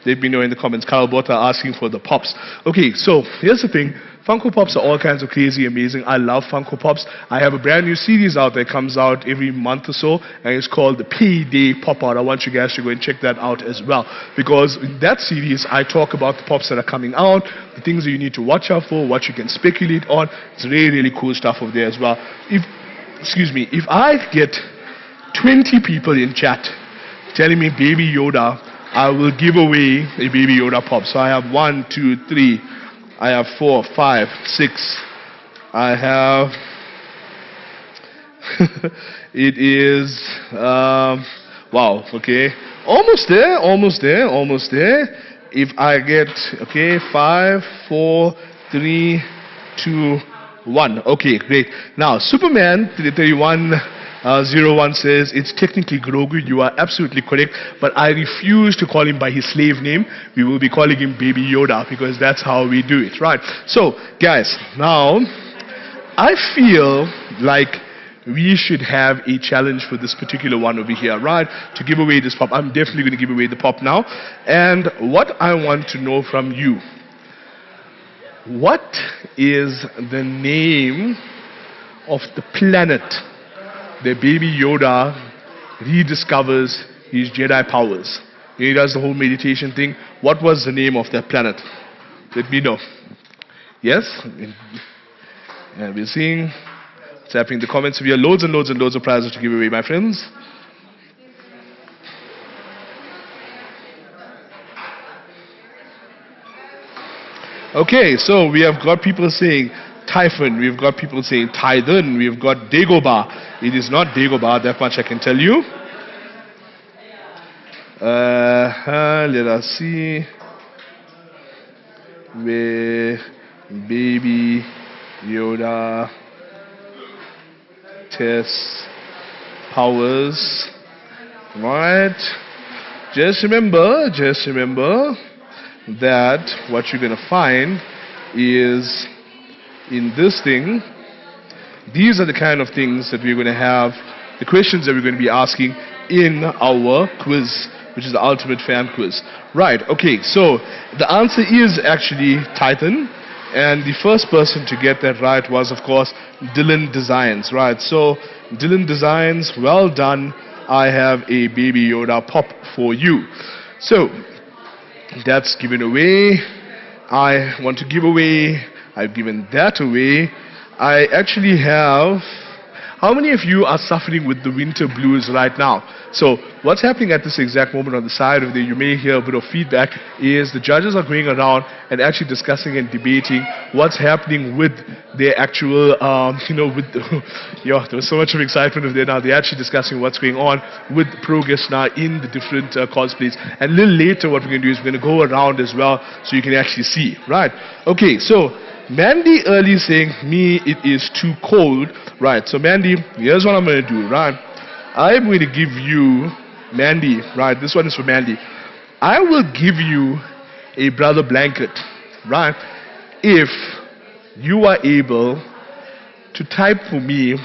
Speaker 1: Let me know in the comments. Carl Bota asking for the pops. Okay, so here's the thing. Funko Pops are all kinds of crazy, amazing. I love Funko Pops. I have a brand new series out that comes out every month or so, and it's called the Payday Pop Out. I want you guys to go and check that out as well, because in that series, I talk about the pops that are coming out, the things that you need to watch out for, what you can speculate on. It's really cool stuff over there as well. If I get 20 people in chat telling me Baby Yoda, I will give away a Baby Yoda pop. So I have 1, 2, 3. I have 4, 5, 6. I have... it is... wow, okay. Almost there, almost there, almost there. If I get, okay, 5, 4, 3, 2, 1. Okay, great. Now, Superman 3101 says, it's technically Grogu. You are absolutely correct, but I refuse to call him by his slave name. We will be calling him Baby Yoda because that's how we do it, right? So, guys, now, I feel like we should have a challenge for this particular one over here, right? To give away this pop. I'm definitely going to give away the pop now. And what I want to know from you, what is the name of the planet that Baby Yoda rediscovers his Jedi powers? He does the whole meditation thing. What was the name of that planet? Let me know. Yes? And we're seeing what's happening in the comments. We have loads and loads and loads of prizes to give away, my friends. Okay, so we have got people saying Typhon, we've got people saying Tython, we've got Dagobah. It is not Dagobah, that much I can tell you. Let us see. Where Baby Yoda tests powers. Right? Just remember that what you're going to find is in this thing, these are the kind of things that we're going to have, the questions that we're going to be asking in our quiz, which is the Ultimate Fan Quiz. Right, okay, so the answer is actually Titan, and the first person to get that right was, of course, Dylan Designs, right? So, Dylan Designs, well done. I have a Baby Yoda pop for you. So, that's given away. I want to give away, I've given that away. I actually have, how many of you are suffering with the winter blues right now? So what's happening at this exact moment on the side of there, you may hear a bit of feedback, is the judges are going around and actually discussing and debating what's happening with their actual, with there was so much of excitement of there now. They're actually discussing what's going on with progress now in the different cosplays. And a little later what we're going to do is we're going to go around as well so you can actually see, right? Okay, so Mandy early saying, me, it is too cold. Right, so Mandy, here's what I'm going to do, right? I'm going to give you, Mandy, right, this one is for Mandy. I will give you a brother blanket, right, if you are able to type for me,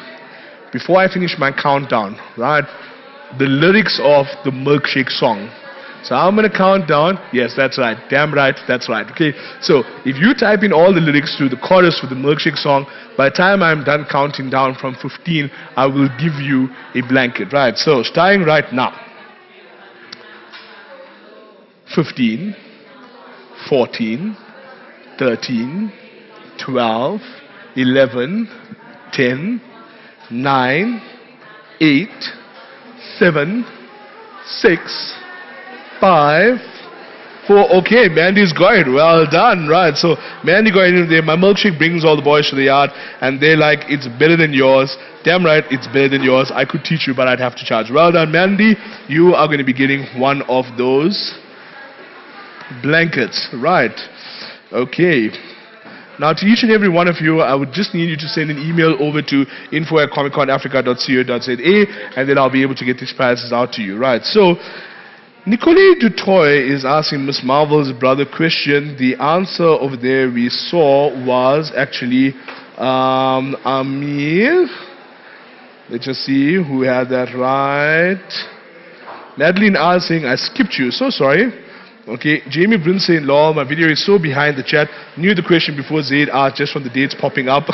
Speaker 1: before I finish my countdown, right, the lyrics of the Milkshake song. So I'm going to count down. Yes, that's right. Damn right. That's right. Okay. So if you type in all the lyrics to the chorus for the Milkshake song, by the time I'm done counting down from 15, I will give you a blanket. Right. So starting right now. 15, 14, 13, 12, 11, 10, 9, 8, 7, 6, 5, 4. Okay, Mandy's got it. Well done, right? So Mandy got in there. My milkshake brings all the boys to the yard, and they're like, it's better than yours. Damn right, it's better than yours. I could teach you, but I'd have to charge. Well done, Mandy. You are going to be getting one of those blankets, right? Okay. Now, to each and every one of you, I would just need you to send an email over to info@comicconafrica.co.za, and then I'll be able to get these prizes out to you, right? So, Nicole Dutoy is asking Miss Marvel's brother question. The answer over there we saw was actually Amir. Let's just see who had that right. Madeline R saying, I skipped you, so sorry. Okay, Jamie Bryn saying, lol, my video is so behind the chat. Knew the question before Zaid asked just from the dates popping up.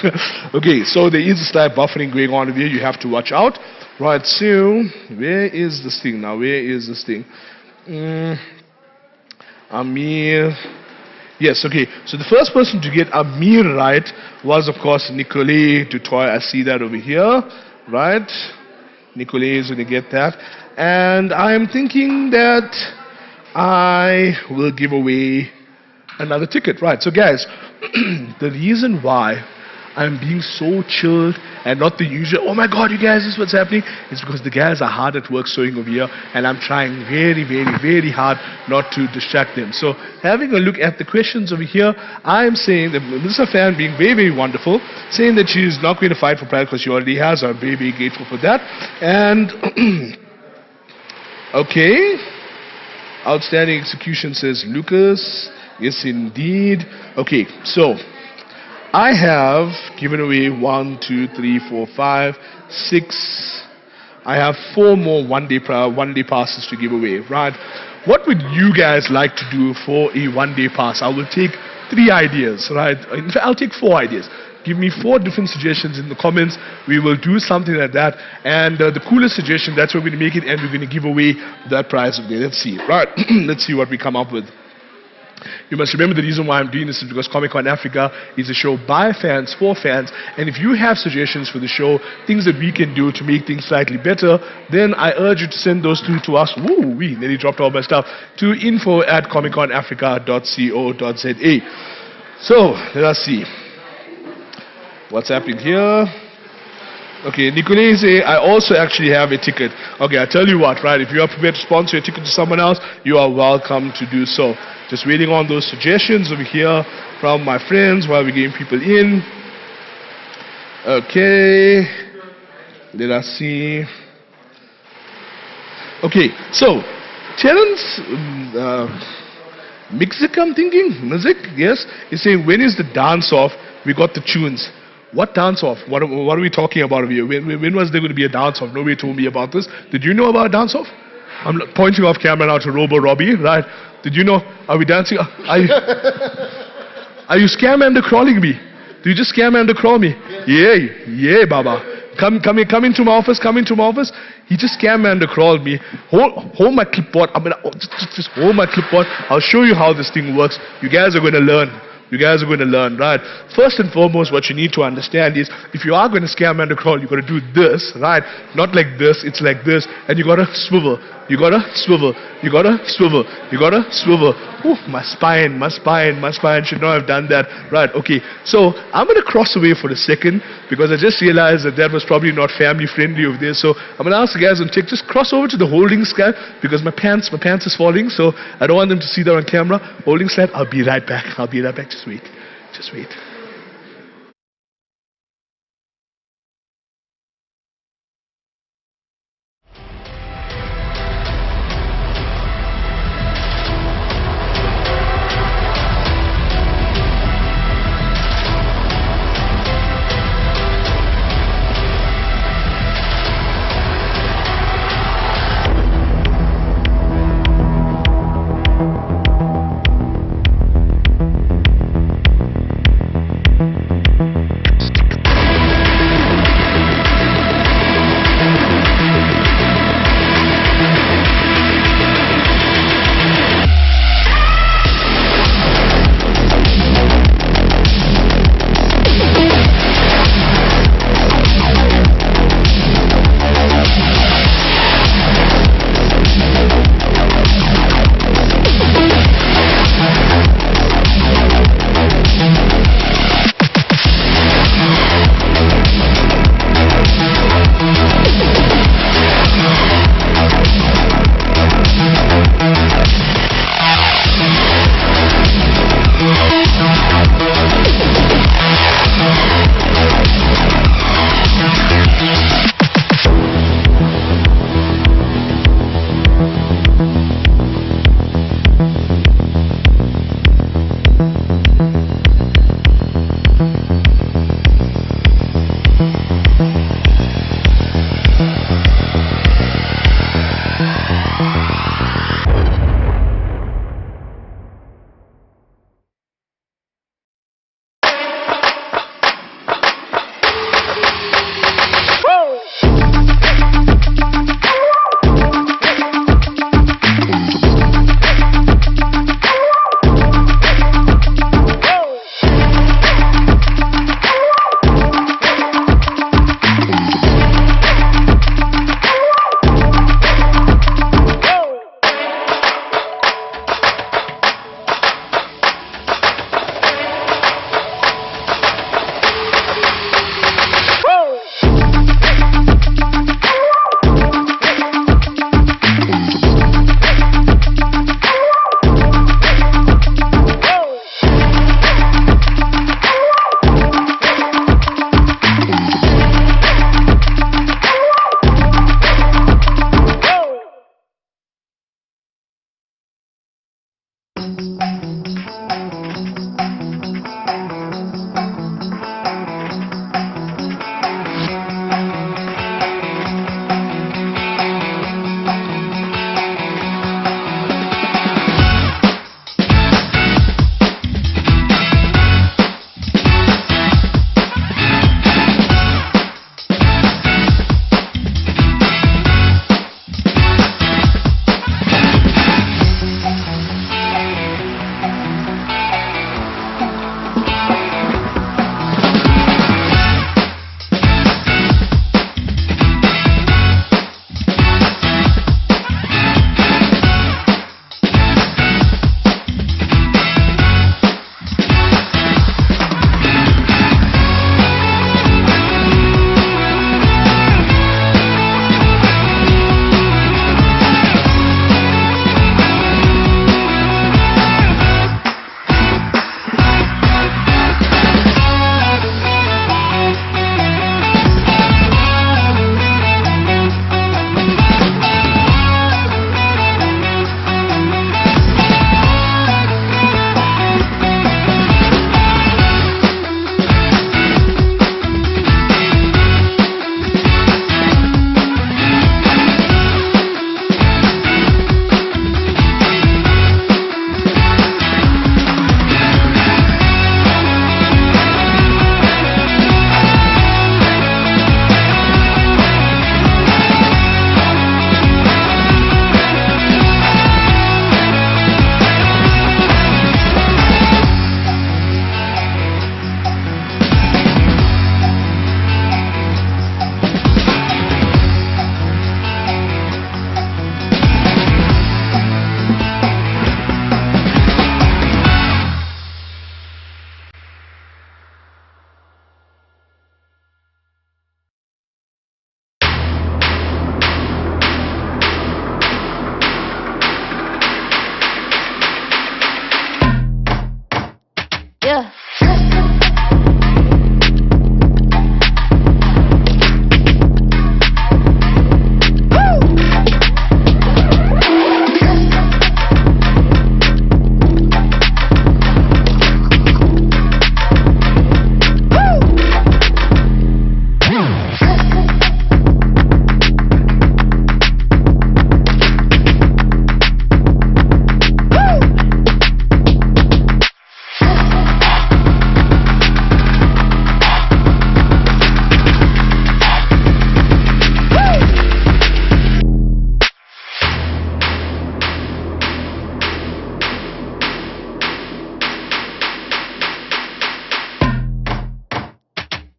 Speaker 1: Okay, so there is a slight buffering going on over here. You have to watch out. Right, so where is this thing now? Where is this thing? Amir. Yes, okay. So the first person to get Amir right was, of course, Nicole Dutoy. I see that over here. Right? Nicole is going to get that. And I'm thinking that I will give away another ticket. Right, so guys, the reason why I'm being so chilled and not the usual, oh my god, you guys, this is what's happening, is because the guys are hard at work sewing over here, and I'm trying very, very, very hard not to distract them. So, having a look at the questions over here, I'm saying that Melissa Fan, being very, very wonderful, saying that she's not going to fight for pride because she already has. I'm very, very grateful for that. And, okay. Outstanding execution, says Lucas. Yes, indeed. Okay, so I have given away 1, 2, 3, 4, 5, 6. I have 4 more one-day passes to give away, right? What would you guys like to do for a one-day pass? I will take 3 ideas, right? In fact, I'll take 4 ideas. Give me 4 different suggestions in the comments. We will do something like that. And the coolest suggestion, that's where we're going to make it, and we're going to give away that prize of the day. Let's see, right? Let's see what we come up with. You must remember the reason why I'm doing this is because Comic-Con Africa is a show by fans, for fans, and if you have suggestions for the show, things that we can do to make things slightly better, then I urge you to send those through to us. Woo, we nearly dropped all my stuff, to info@comicconafrica.co.za. So, let us see. What's happening here? Okay, Nicolese, I also actually have a ticket. Okay, I tell you what, right, if you are prepared to sponsor a ticket to someone else, you are welcome to do so. Just waiting on those suggestions over here from my friends while we're getting people in. Okay, let us see. Okay, so, Terence Mixic, I'm thinking, Mizik, yes, is saying, when is the dance-off? We got the tunes. What dance-off? What are we talking about over here? When was there going to be a dance-off? Nobody told me about this. Did you know about a dance-off? I'm pointing off camera now to Robo Robbie, right? Did you know? Are we dancing? Are you scam crawling me? Do you just scam crawl me? Yeah, Baba. Come into my office, He just scam crawled me. Hold my clipboard. I'm gonna just hold my clipboard. I'll show you how this thing works. You guys are going to learn. Right? First and foremost, what you need to understand is, if you are going to scam crawl, you got to do this, right? Not like this, it's like this, and you got to swivel. You got to swivel. Ooh, my spine should not have done that. Right, okay. So, I'm going to cross away for a second, because I just realized that was probably not family friendly over there. So, I'm going to ask the guys on tech, just cross over to the holding slide, because my pants is falling, so I don't want them to see that on camera. Holding slide, I'll be right back. Just wait.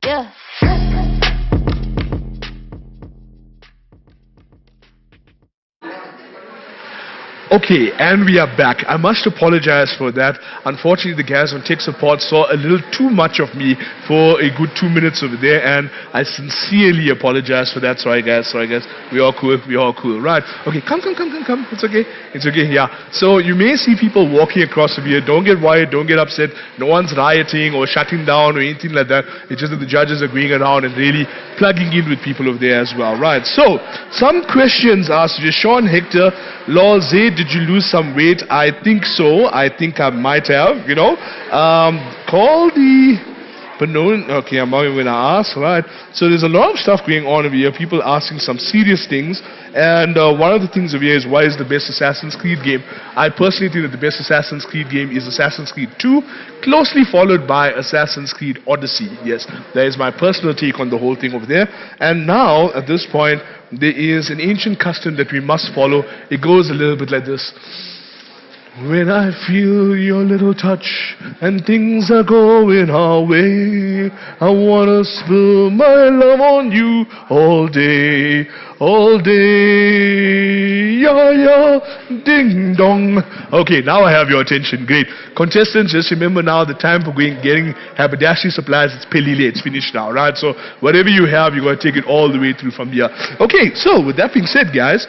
Speaker 12: Yeah.
Speaker 1: Okay, and we are back. I must apologize for that. Unfortunately, the guys on tech support saw a little too much of me for a good 2 minutes over there, and I sincerely apologize for that. Sorry, guys. We all cool. Right. Okay, come. It's okay, yeah. So you may see people walking across over here. Don't get worried, don't get upset. No one's rioting or shutting down or anything like that. It's just that the judges are going around and really plugging in with people over there as well. Right. So, some questions asked. Sean Hector, Lol Z, did you lose some weight? I think so. I think I might have, call the... But no, okay, I'm not even going to ask, right? So there's a lot of stuff going on over here, people asking some serious things, and one of the things over here is, what is the best Assassin's Creed game? I personally think that the best Assassin's Creed game is Assassin's Creed 2, closely followed by Assassin's Creed Odyssey. Yes, that is my personal take on the whole thing over there. And now, at this point, there is an ancient custom that we must follow. It goes a little bit like this. When I feel your little touch and things are going our way, I wanna spill my love on you all day, yeah, ding dong. Okay, now I have your attention, great. Contestants, just remember now the time for getting haberdashery supplies, it's pelile, it's finished now, right? So whatever you have, you're gonna take it all the way through from here. Okay, so with that being said, guys,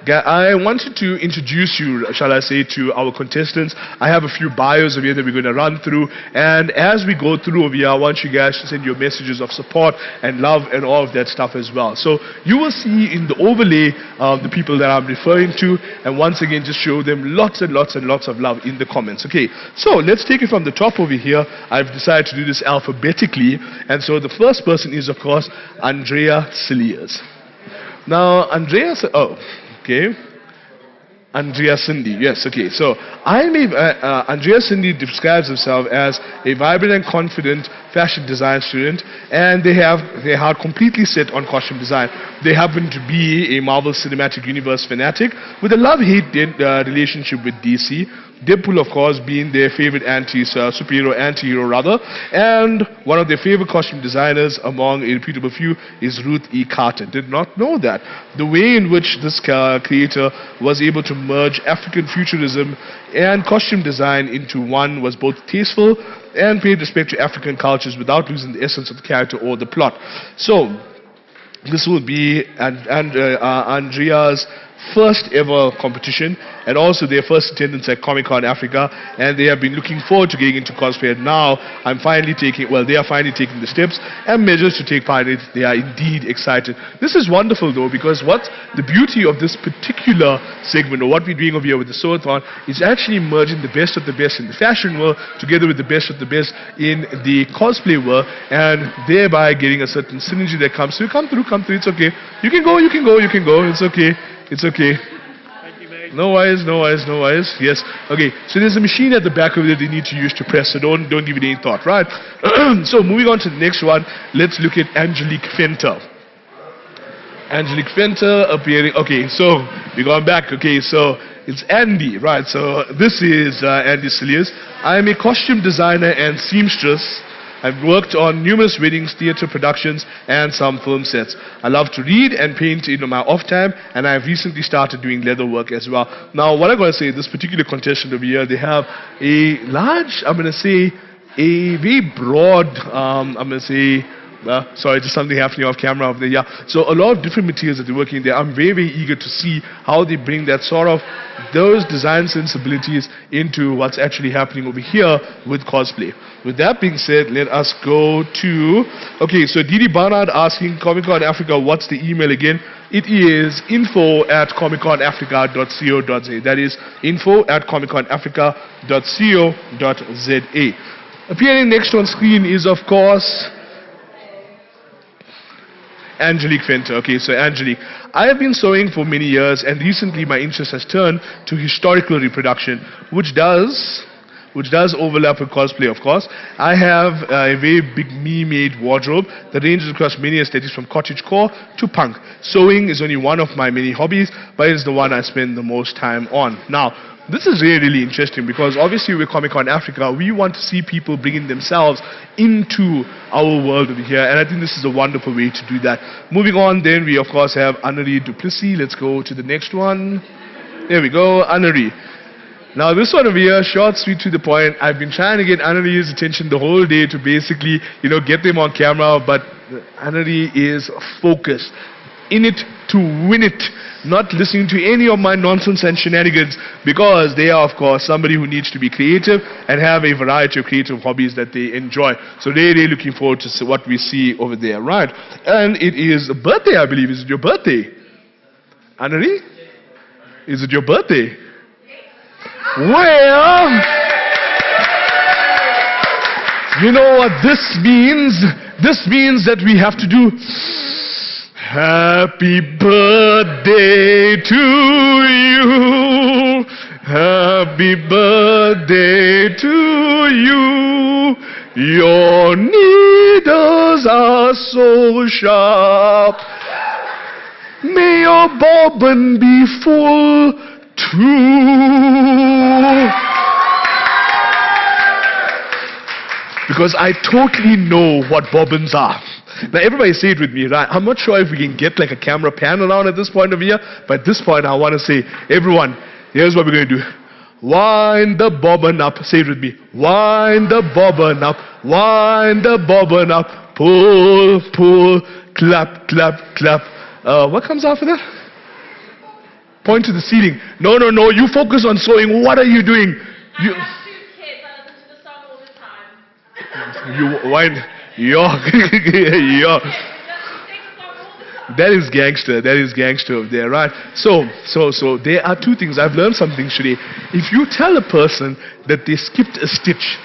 Speaker 1: I wanted to introduce you, shall I say, to our contestants. I have a few bios over here that we're going to run through, and as we go through over here, I want you guys to send your messages of support and love and all of that stuff as well. So you will see in the overlay the people that I'm referring to, and once again just show them lots and lots and lots of love in the comments. Okay, so let's take it from the top over here. I've decided to do this alphabetically, and so the first person is, of course, Andrea Cilliers. Now, Andrea Cindy, yes, okay. So, Andrea Cindy describes herself as a vibrant and confident fashion design student, and they have their heart completely set on costume design. They happen to be a Marvel Cinematic Universe fanatic with a love-hate relationship with DC. Deadpool, of course, being their favorite anti-hero rather, and one of their favorite costume designers among a reputable few is Ruth E. Carter. Did not know that. The way in which this creator was able to merge African futurism and costume design into one was both tasteful and paid respect to African cultures without losing the essence of the character or the plot. So, this will be Andrea's first ever competition, and also their first attendance at Comic-Con Africa, and they have been looking forward to getting into cosplay, and now they are finally taking the steps and measures to take part in it. They are indeed excited. This is wonderful though, because what the beauty of this particular segment, or what we're doing over here with the Sew-a-thon, is actually merging the best of the best in the fashion world together with the best of the best in the cosplay world, and thereby getting a certain synergy that comes through. Come through, it's okay. You can go, it's okay. It's okay. Thank you, mate. No worries. Yes. Okay. So there's a machine at the back of it that they need to use to press, so don't give it any thought, right? So moving on to the next one, let's look at Angelique Fenter. Angelique Fenter appearing. Okay, so we're going back. Okay, so it's Andy, right? So this is Andy Cilliers. I'm a costume designer and seamstress. I've worked on numerous weddings, theatre productions, and some film sets. I love to read and paint in my off time, and I've recently started doing leather work as well. Now, what I'm going to say, this particular contestant over here, they have a large, I'm going to say, a very broad, I'm going to say, sorry, just something happening off camera over there. Yeah. So a lot of different materials that they're working there. I'm very, very eager to see how they bring that sort of those design sensibilities into what's actually happening over here with cosplay. With that being said, let us go to... Okay, so Didi Barnard asking Comic-Con Africa, what's the email again? It is info@comicconafrica.co.za. That is info@comicconafrica.co.za. Appearing next on screen is, of course, Angelique Fenter. Okay, so Angelique, I have been sewing for many years, and recently my interest has turned to historical reproduction, which does overlap with cosplay, of course. I have a very big me-made wardrobe that ranges across many aesthetics from cottagecore to punk. Sewing is only one of my many hobbies, but it's the one I spend the most time on. Now, this is really, really interesting because obviously we're Comic-Con Africa. We want to see people bringing themselves into our world over here, and I think this is a wonderful way to do that. Moving on, then we of course have Annery Duplessis. Let's go to the next one. There we go, Annery. Now this one over here, short, sweet, to the point. I've been trying to get Annery's attention the whole day to basically, get them on camera, but Annery is focused. In it to win it, not listening to any of my nonsense and shenanigans, because they are of course somebody who needs to be creative and have a variety of creative hobbies that they enjoy. So they're really looking forward to see what we see over there, right? And it is a birthday, I believe. Is it your birthday? Annery? Is it your birthday? Well, you know what this means? This means that we have to do happy birthday to you. Happy birthday to you. Your needles are so sharp. May your bobbin be full too. Because I totally know what bobbins are. Now everybody say it with me, right? I'm not sure if we can get like a camera pan around at this point of here, but at this point I want to say, everyone, here's what we're going to do. Wind the bobbin up. Say it with me. Wind the bobbin up. Wind the bobbin up. Pull, pull, clap, clap, clap. What comes after that? Point to the ceiling. No, no, no. You focus on sewing. What are you doing? You wind. Yo. Yo. That is gangster. That is gangster over there, right? So there are two things. I've learned some things today. If you tell a person that they skipped a stitch,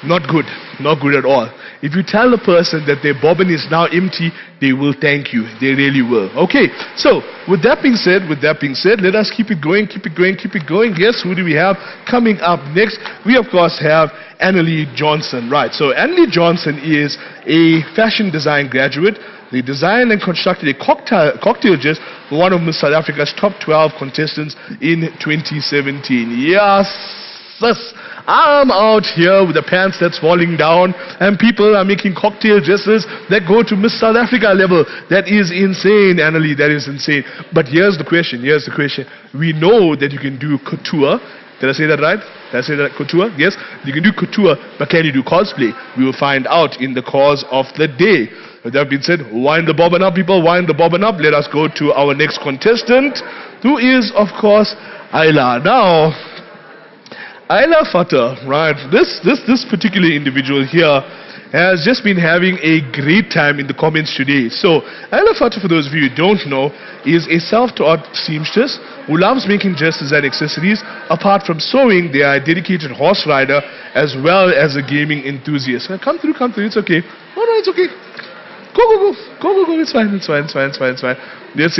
Speaker 1: not good. Not good at all. If you tell a person that their bobbin is now empty, they will thank you. They really will. Okay, so with that being said, let us keep it going, keep it going, keep it going. Yes, who do we have coming up next? We of course have Annalie Johnson, right? So Annalie Johnson is a fashion design graduate. They designed and constructed a cocktail dress for one of Miss South Africa's top 12 contestants in 2017. Yes, I'm out here with the pants that's falling down, and people are making cocktail dresses that go to Miss South Africa level. That is insane, Annalie, that is insane. But here's the question, We know that you can do couture. Did I say that right? Did I say that? Couture? Yes, you can do couture, but can you do cosplay? We will find out in the course of the day. With that being said, wind the bobbin up, people, wind the bobbin up. Let us go to our next contestant, who is, of course, Ayla. Now, Ayla Fatah, right, this particular individual here has just been having a great time in the comments today. So, Ayla Fatah, for those of you who don't know, is a self-taught seamstress who loves making dresses and accessories. Apart from sewing, they are a dedicated horse rider as well as a gaming enthusiast. Come through, it's okay. Oh no, it's okay. Go, it's fine. Yes.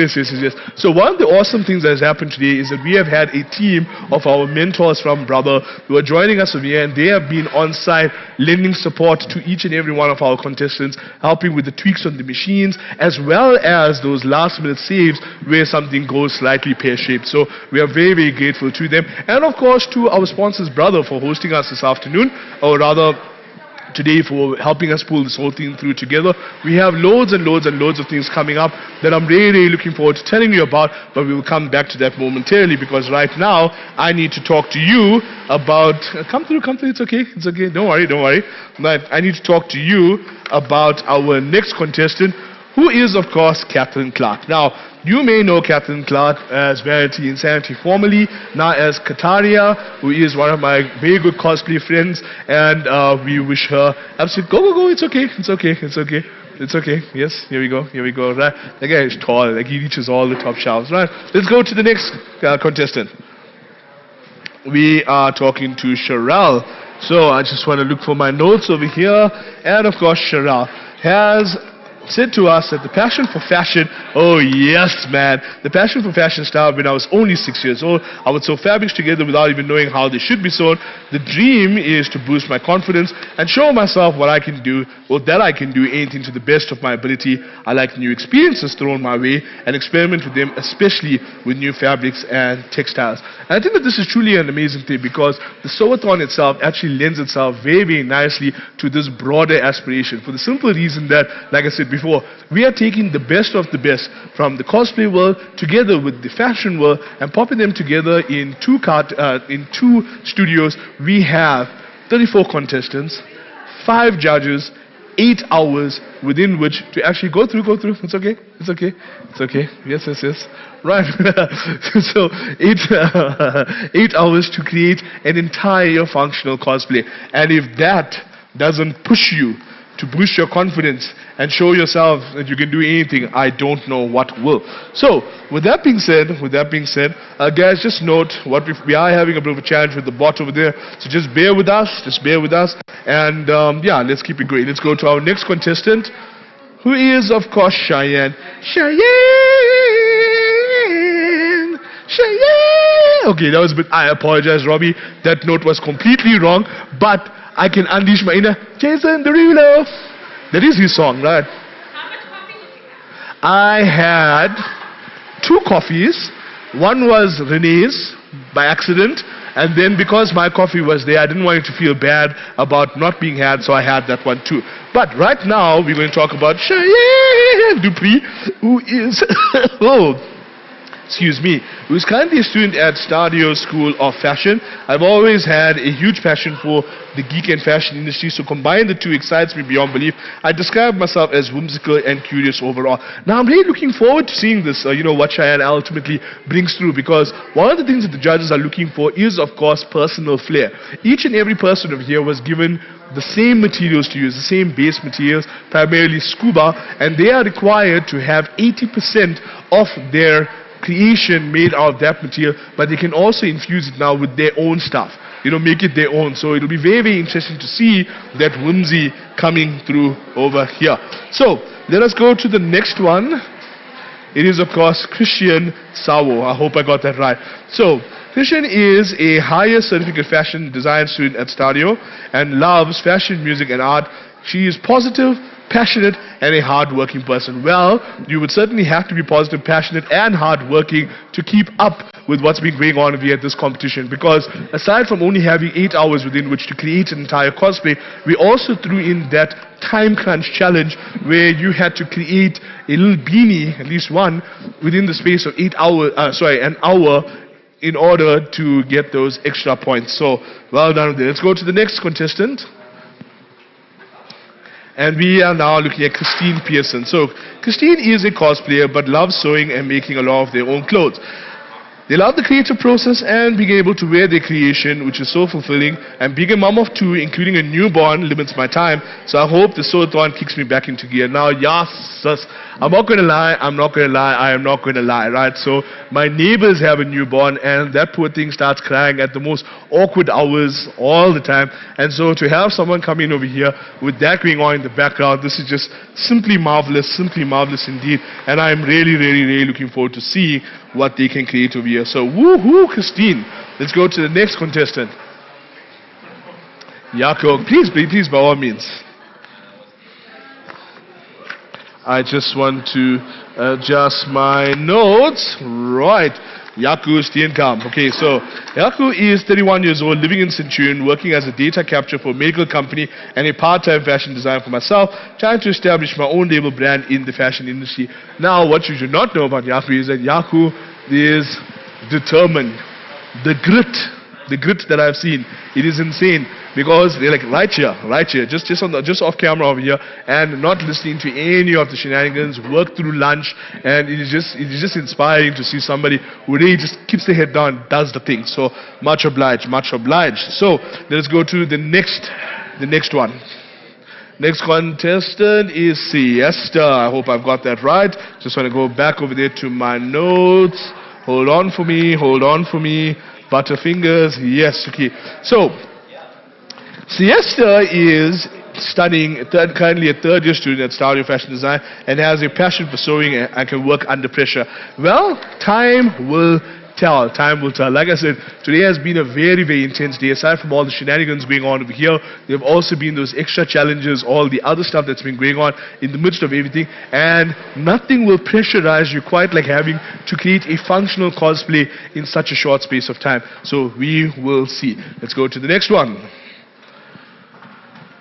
Speaker 1: So one of the awesome things that has happened today is that we have had a team of our mentors from Brother who are joining us over here, and they have been on site lending support to each and every one of our contestants, helping with the tweaks on the machines, as well as those last minute saves where something goes slightly pear-shaped. So we are very, very grateful to them. And of course to our sponsors, Brother, for hosting us this afternoon, or rather today, for helping us pull this whole thing through together. We have loads and loads of things coming up that I'm really looking forward to telling you about, but we will come back to that momentarily, because right now I need to talk to you about come through, it's okay, don't worry. But I need to talk to you about our next contestant, who is of course Catherine Clark. Now, you may know Catherine Clark as Vanity Insanity, formerly now as Kataria, who is one of my very good cosplay friends, and we wish her absolute go, it's okay. Yes, here we go, right? That guy is tall, like he reaches all the top shelves, right? Let's go to the next contestant. We are talking to Sherelle. So I just want to look for my notes over here, and of course Sherelle has said to us that the passion for fashion, oh yes man, the passion for fashion started when I was only 6 years old. I would sew fabrics together without even knowing how they should be sewn. The dream is to boost my confidence and show myself what I can do, or that I can do anything to the best of my ability. I like new experiences thrown my way and experiment with them, especially with new fabrics and textiles. And I think that this is truly an amazing thing, because the Sew-a-thon itself actually lends itself very, very nicely to this broader aspiration, for the simple reason that, like I said before, we are taking the best of the best from the cosplay world together with the fashion world and popping them together in two studios. We have 34 contestants, 5 judges, 8 hours within which to actually go through. It's okay. Yes. Right. So 8 hours to create an entire functional cosplay. And if that doesn't push you to boost your confidence and show yourself that you can do anything, I don't know what will. So, with that being said, guys, just note what we are having a bit of a challenge with the bot over there. So just bear with us, and yeah, let's keep it going. Let's go to our next contestant, who is, of course, Cheyenne. Okay, that was a bit, I apologize, Robbie. That note was completely wrong, but I can unleash my inner Jason Derulo. That is his song, right? How much coffee did you have? I had 2 coffees. One was Renee's by accident, and then because my coffee was there, I didn't want you to feel bad about not being had, so I had that one too. But right now, we're going to talk about Cheyenne Dupree, who is who's currently a student at STADIO School of Fashion. I've always had a huge passion for the geek and fashion industry, so combine the two excites me beyond belief. I describe myself as whimsical and curious overall. Now I'm really looking forward to seeing this, what Cheyenne ultimately brings through, because one of the things that the judges are looking for is, of course, personal flair. Each and every person over here was given the same materials to use, the same base materials, primarily scuba, and they are required to have 80% of their creation made out of that material, but they can also infuse it now with their own stuff, make it their own. So it'll be very, very interesting to see that whimsy coming through over here. So let us go to the next one. It is, of course, Christian Sawo. I hope I got that right. So Christian is a higher certificate fashion design student at STADIO and loves fashion, music, and art. She is positive, passionate, and a hard-working person. Well, you would certainly have to be positive, passionate, and hard-working to keep up with what's been going on here at this competition, because aside from only having 8 hours within which to create an entire cosplay, we also threw in that time crunch challenge where you had to create a little beanie, at least one, within the space of an hour, in order to get those extra points. So, well done with it. Let's go to the next contestant. And we are now looking at Christine Pearson. So, Christine is a cosplayer but loves sewing and making a lot of their own clothes. They love the creative process and being able to wear their creation, which is so fulfilling. And being a mom of 2, including a newborn, limits my time. So I hope the Sew-a-thon kicks me back into gear. Now, yes, I'm not going to lie, right? So my neighbors have a newborn, and that poor thing starts crying at the most awkward hours all the time. And so to have someone come in over here with that going on in the background, this is just simply marvelous indeed. And I'm really, really, really looking forward to see what they can create over here. So woohoo, Christine. Let's go to the next contestant. Yako, please, by all means. I just want to adjust my notes. Right. Yaku Steenkamp. Okay, so Yaku is 31 years old, living in Centurion, working as a data capture for a medical company and a part-time fashion designer for myself, trying to establish my own label brand in the fashion industry. Now, what you should not know about Yaku is that Yaku is determined. The grit that I've seen, it is insane, because they're like right here, just off camera over here, and not listening to any of the shenanigans, work through lunch, and it is just inspiring to see somebody who really just keeps their head down, does the thing. So much obliged. So let us go to the next one. Next contestant is Siesta. I hope I've got that right. Just want to go back over there to my notes. Hold on for me. Butterfingers. Yes, okay. So, Siesta is studying, currently a third-year student at STADIO Fashion Design, and has a passion for sewing and can work under pressure. Well, time will tell. Time will tell. Like I said, today has been a very, very intense day. Aside from all the shenanigans going on over here, there have also been those extra challenges, all the other stuff that's been going on in the midst of everything, and nothing will pressurize you quite like having to create a functional cosplay in such a short space of time. So we will see. Let's go to the next one.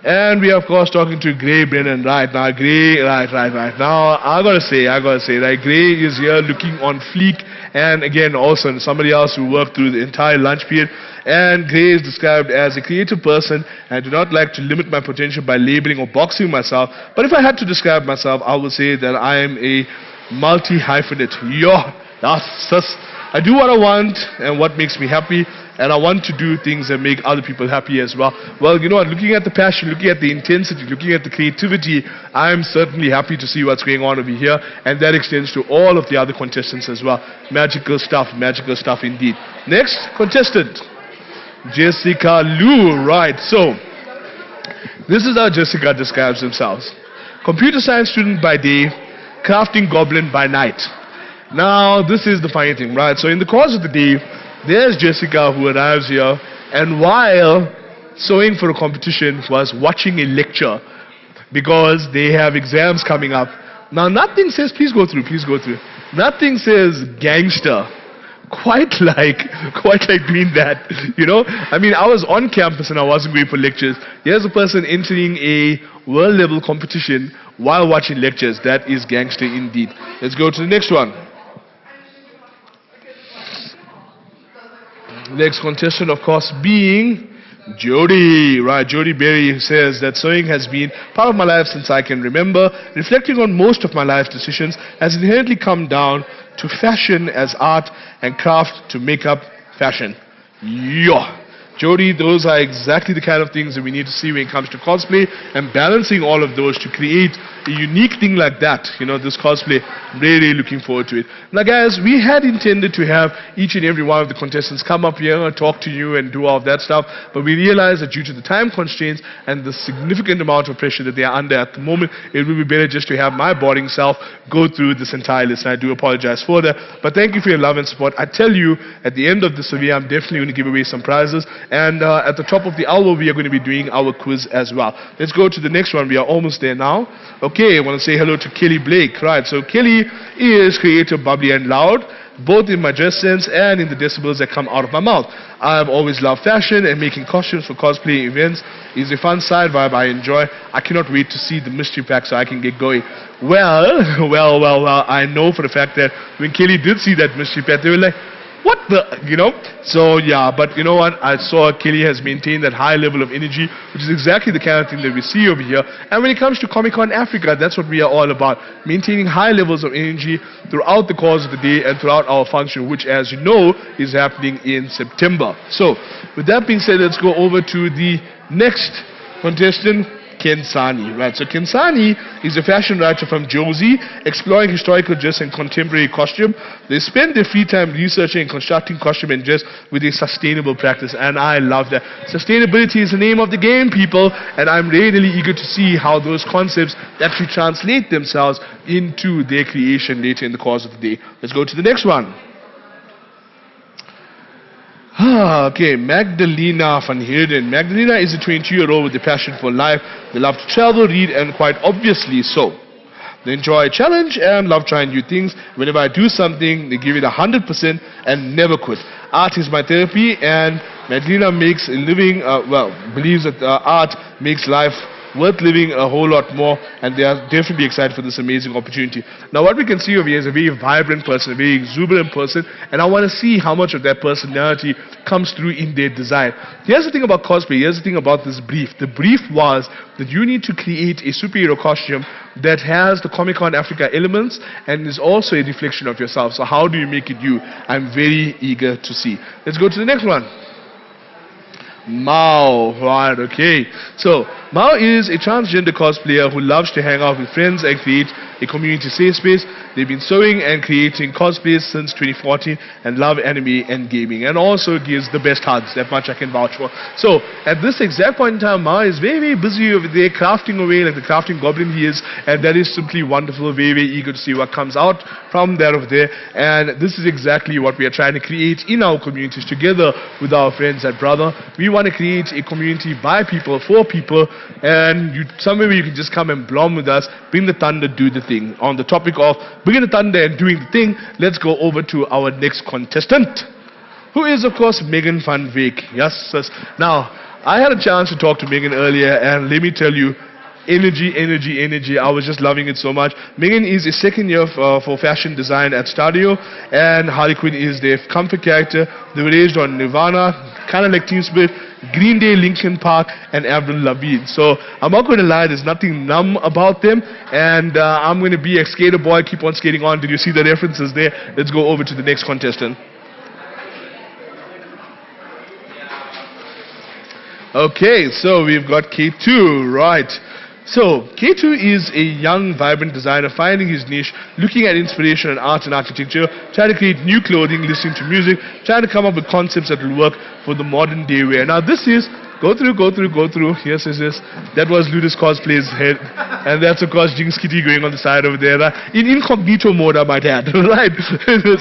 Speaker 1: And we are, of course, talking to Gray Brennan right now. Gray, right now, I gotta say, right, Gray is here looking on fleek, and again, also somebody else who worked through the entire lunch period. And Gray is described as a creative person. I do not like to limit my potential by labeling or boxing myself, but if I had to describe myself, I would say that I am a multi-hyphenate. I do what I want and what makes me happy, and I want to do things that make other people happy as well. Well, you know what, looking at the passion, looking at the intensity, looking at the creativity, I'm certainly happy to see what's going on over here, and that extends to all of the other contestants as well. Magical stuff indeed. Next contestant, Jessica Liu. Right, so this is how Jessica describes themselves. Computer science student by day, crafting goblin by night. Now, this is the funny thing, right? So in the course of the day, there's Jessica who arrives here, and while sewing for a competition was watching a lecture because they have exams coming up. Now, nothing says, please go through. Nothing says gangster quite like doing that, you know. I mean, I was on campus and I wasn't going for lectures. Here's a person entering a world level competition while watching lectures. That is gangster indeed. Let's go to the next one. Next contestant, of course, being Jody. Right, Jody Berry says that sewing has been part of my life since I can remember. Reflecting on most of my life decisions has inherently come down to fashion as art and craft to make up fashion. Yeah. Jody, those are exactly the kind of things that we need to see when it comes to cosplay, and balancing all of those to create a unique thing like that, you know, this cosplay. I'm really looking forward to it. Now guys, we had intended to have each and every one of the contestants come up here and talk to you and do all of that stuff, but we realized that due to the time constraints and the significant amount of pressure that they are under at the moment, it would be better just to have my boarding self go through this entire list, and I do apologize for that. But thank you for your love and support. I tell you, at the end of the survey, I'm definitely going to give away some prizes. And at the top of the hour, we are going to be doing our quiz as well. Let's go to the next one. We are almost there now. Okay, I want to say hello to Kelly Blake. Right, so Kelly is creative, bubbly, and loud, both in my dress sense and in the decibels that come out of my mouth. I've always loved fashion, and making costumes for cosplay events is a fun side vibe I enjoy. I cannot wait to see the mystery pack so I can get going. Well, I know for the fact that when Kelly did see that mystery pack, they were like, what the, you know? So yeah, but you know what? I saw Kelly has maintained that high level of energy, which is exactly the kind of thing that we see over here. And when it comes to Comic-Con Africa, that's what we are all about. Maintaining high levels of energy throughout the course of the day and throughout our function, which, as you know, is happening in September. So, with that being said, let's go over to the next contestant, Kensani. Right, so Kensani is a fashion writer from Josie, exploring historical dress and contemporary costume. They spend their free time researching and constructing costume and dress with a sustainable practice, and I love that. Sustainability is the name of the game, people, and I'm really eager to see how those concepts actually translate themselves into their creation later in the course of the day. Let's go to the next one. Okay, Magdalena van Heerden. Magdalena is a 22-year-old with a passion for life. They love to travel, read, and quite obviously so. They enjoy a challenge and love trying new things. Whenever I do something, they give it 100% and never quit. Art is my therapy, and Magdalena makes a living, believes that art makes life worth living a whole lot more, and they are definitely excited for this amazing opportunity. Now, what we can see over here is a very vibrant person, a very exuberant person, and I want to see how much of that personality comes through in their design. Here's the thing about cosplay, here's the thing about this brief. The brief was that you need to create a superhero costume that has the Comic-Con Africa elements and is also a reflection of yourself. So how do you make it you? I'm very eager to see. Let's go to the next one. Mao, right, okay. So, Mao is a transgender cosplayer who loves to hang out with friends and create a community safe space. They've been sewing and creating cosplays since 2014 and love anime and gaming, and also gives the best hugs. That much I can vouch for. So, at this exact point in time, Mao is very, very busy over there crafting away like the crafting goblin he is, and that is simply wonderful. Very, very eager to see what comes out from there over there. And this is exactly what we are trying to create in our communities together with our friends at Brother. We want to create a community by people, for people, and somewhere where you can just come and blom with us, bring the thunder, do the thing. On the topic of bringing the thunder and doing the thing, let's go over to our next contestant, who is of course Megan van Wyk. Yes, yes. Now, I had a chance to talk to Megan earlier, and let me tell you, energy, energy, energy. I was just loving it so much. Megan is a second year for fashion design at STADIO, and Harley Quinn is their comfort character. They were raised on Nirvana, kind of like Team Spirit, Green Day, Linkin Park, and Avril Lavigne. So I'm not going to lie, there's nothing numb about them, and I'm going to be a skater boy, keep on skating on. Did you see the references there? Let's go over to the next contestant. Okay, so we've got K2, right. So, K2 is a young, vibrant designer finding his niche, looking at inspiration in art and architecture, trying to create new clothing, listening to music, trying to come up with concepts that will work for the modern day wear. Now this is, go through, yes, that was Ludus Cosplay's head, and that's of course Jinx Kitty going on the side over there, in incognito mode I might add, right?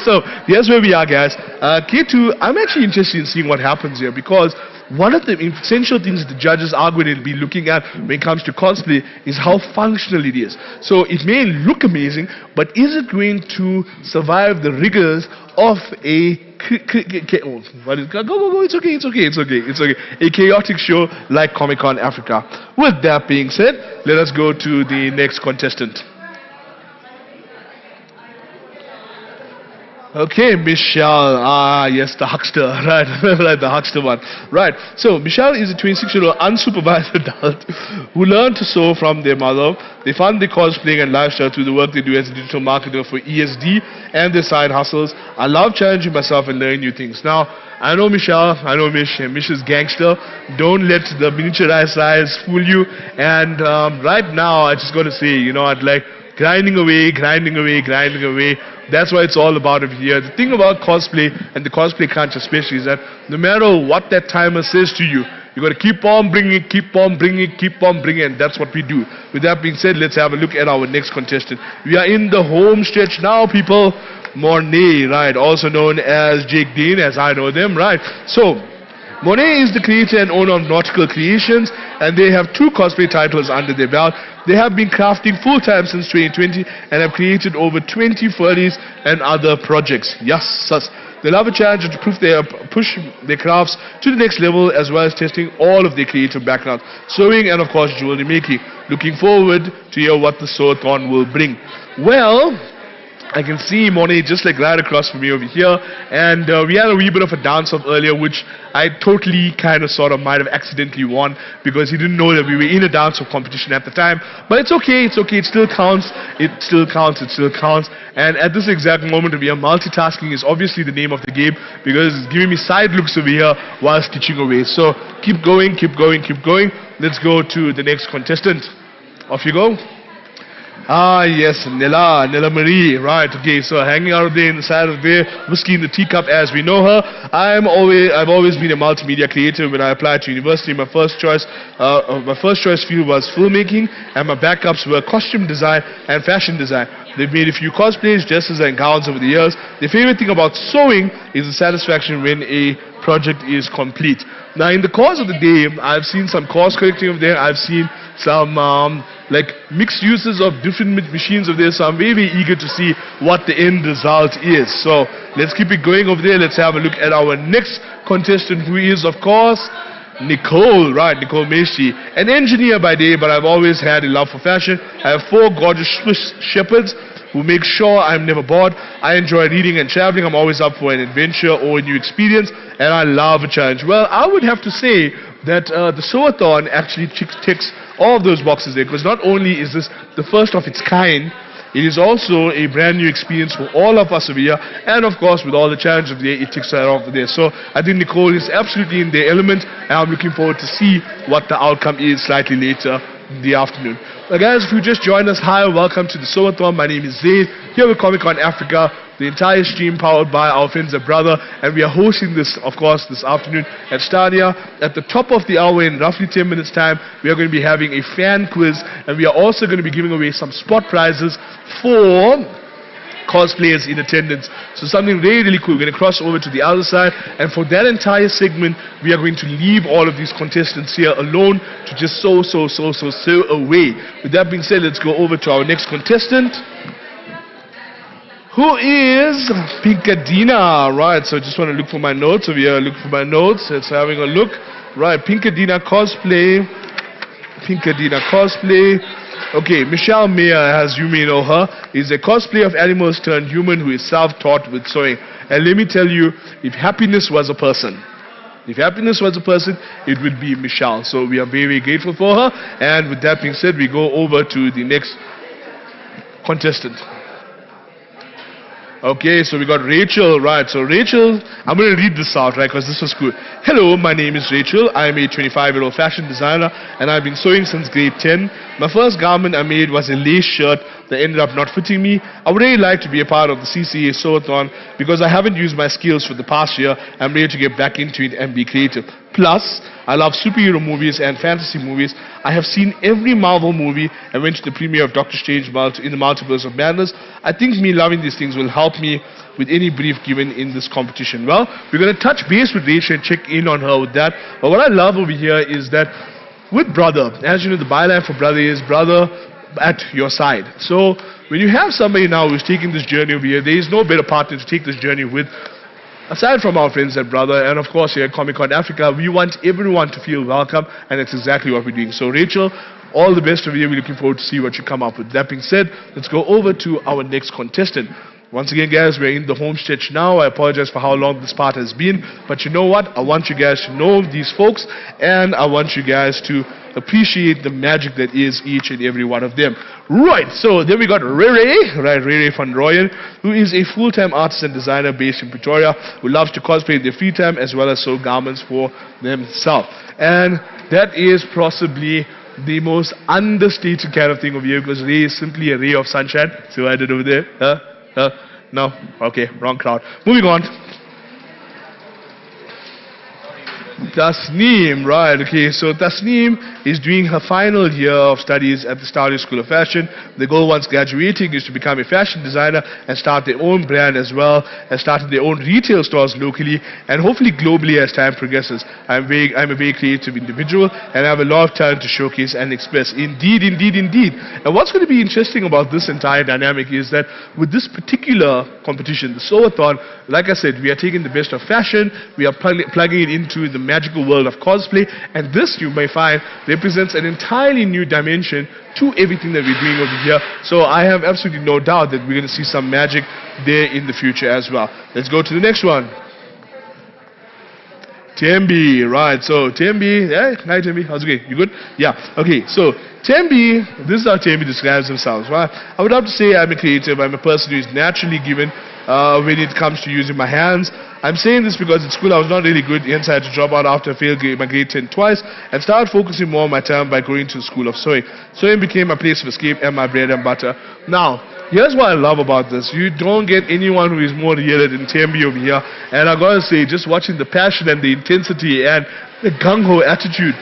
Speaker 1: So, here's where we are, guys. K2, I'm actually interested in seeing what happens here, because one of the essential things that the judges are going to be looking at when it comes to cosplay is how functional it is. So it may look amazing, but is it going to survive the rigors of a a chaotic show like Comic-Con Africa? With that being said, let us go to the next contestant. Okay, Michelle. Yes, the huckster. Right, right, the huckster one. Right. So, Michelle is a 26-year-old unsupervised adult who learned to sew from their mother. They fund their cosplaying and lifestyle through the work they do as a digital marketer for ESD and their side hustles. I love challenging myself and learning new things. Now, I know Michelle. I know Mish. Mish is gangster. Don't let the miniaturized size fool you. And right now, I just got to say, you know, I'd like grinding away. That's what it's all about over here. The thing about cosplay and the cosplay crunch especially is that no matter what that timer says to you, you got to keep on bringing, and that's what we do. With that being said, let's have a look at our next contestant. We are in the home stretch now, people. Monet, right, also known as Jake Dean, as I know them, right. So, Monet is the creator and owner of Nautical Creations, and they have 2 cosplay titles under their belt. They have been crafting full-time since 2020 and have created over 20 furries and other projects. Yes, sus. They love a challenge to push their crafts to the next level, as well as testing all of their creative backgrounds, sewing and of course jewelry making. Looking forward to hear what the Sew-a-thon will bring. Well, I can see Monet just like right across from me over here, and we had a wee bit of a dance-off earlier, which I totally kind of sort of might have accidentally won, because he didn't know that we were in a dance-off competition at the time. But it's okay, it still counts, and at this exact moment over here, multitasking is obviously the name of the game, because it's giving me side looks over here while stitching away. So keep going. Let's go to the next contestant. Off you go. Yes, Nella Marie, right, okay, so hanging out there inside of there, whiskey in the teacup as we know her. I've always been a multimedia creator. When I applied to university, my first choice field was filmmaking, and my backups were costume design and fashion design. They've made a few cosplays, dresses and gowns over the years. The favorite thing about sewing is the satisfaction when a project is complete. Now, in the course of the day, I've seen some course correcting over there. I've seen some like mixed uses of different machines over there. So I'm very, very eager to see what the end result is. So let's keep it going over there. Let's have a look at our next contestant, who is, of course, Nicole, right, Nicole Meshi. An engineer by day, but I've always had a love for fashion. I have 4 gorgeous Swiss shepherds who make sure I'm never bored. I enjoy reading and traveling. I'm always up for an adventure or a new experience, and I love a challenge. Well, I would have to say that the Sew-a-thon actually ticks all of those boxes there, because not only is this the first of its kind, It is also a brand new experience for all of us over here, and of course with all the challenges of the day, it takes her over there. So I think Nicole is absolutely in their element, and I'm looking forward to see what the outcome is slightly later in the afternoon. Now guys, if you just joined us, hi, welcome to the Sew-a-thon. My name is Zaid, here with Comic Con Africa, the entire stream powered by our friends at Brother, and we are hosting this, of course, this afternoon at STADIO. At the top of the hour, in roughly 10 minutes time, we are going to be having a fan quiz, and we are also going to be giving away some spot prizes for cosplayers in attendance. So something really, really cool. We're going to cross over to the other side, and for that entire segment, we are going to leave all of these contestants here alone to just sew away. With that being said, let's go over to our next contestant, who is Pinkadina. Right, so I just want to look for my notes over here. Look for my notes. Let's having a look. Right, Pinkadina cosplay. Pinkadina cosplay. Okay, Michelle Mayer, as you may know her, is a cosplay of animals turned human who is self-taught with sewing. And let me tell you, if happiness was a person, it would be Michelle. So we are very, very grateful for her. And with that being said, we go over to the next contestant. Okay, so we got Rachel, right? So Rachel, I'm going to read this out, right, because this was cool. Hello, my name is Rachel. I'm a 25-year-old fashion designer, and I've been sewing since grade 10. My first garment I made was a lace shirt that ended up not fitting me. I would really like to be a part of the CCA Sew-a-thon because I haven't used my skills for the past year. I'm ready to get back into it and be creative. Plus, I love superhero movies and fantasy movies. I have seen every Marvel movie and went to the premiere of Doctor Strange in the Multiverse of Madness. I think me loving these things will help me with any brief given in this competition. Well, we're going to touch base with Rachel and check in on her with that. But what I love over here is that with Brother, as you know, the byline for Brother is Brother at your side. So when you have somebody now who's taking this journey over here, there is no better partner to take this journey with. Aside from our friends at Brother, and of course here at Comic Con Africa, we want everyone to feel welcome, and that's exactly what we're doing. So Rachel, all the best over here. We're looking forward to see what you come up with. That being said, let's go over to our next contestant. Once again, guys, we're in the home stretch now. I apologize for how long this part has been, but you know what? I want you guys to know these folks, and I want you guys to appreciate the magic that is each and every one of them. Right, so then we got Rere, right, Rere van Rooyen, who is a full-time artist and designer based in Pretoria, who loves to cosplay in their free time as well as sew garments for themselves. And that is possibly the most understated kind of thing over here, because Ray is simply a ray of sunshine. See what I did over there? No? Okay, wrong crowd. Moving on. Tasneem, right, okay, so Tasneem is doing her final year of studies at the STADIO School of Fashion. The goal once graduating is to become a fashion designer and start their own brand as well as starting their own retail stores locally and hopefully globally as time progresses. I'm a very creative individual and I have a lot of talent to showcase and express. Indeed, indeed, indeed. And what's going to be interesting about this entire dynamic is that with this particular competition, the Sew-a-thon, like I said, we are taking the best of fashion, we are plugging it into the magical world of cosplay, and this, you may find, represents an entirely new dimension to everything that we're doing over here. So I have absolutely no doubt that we're going to see some magic there in the future as well. Let's go to the next one. Tembi, right, so Tembi, hey, hi Tembi, how's it going? You good? Yeah, okay, so Tembi, this is how Tembi describes themselves, right? I would love to say I'm a creative, I'm a person who is naturally given when it comes to using my hands. I'm saying this because at school I was not really good, hence I had to drop out after I failed my grade 10 twice and started focusing more on my time by going to the school of sewing. Sewing became my place of escape and my bread and butter. Now, here's what I love about this. You don't get anyone who is more real than Tembi over here. And I gotta say, just watching the passion and the intensity and the gung-ho attitude,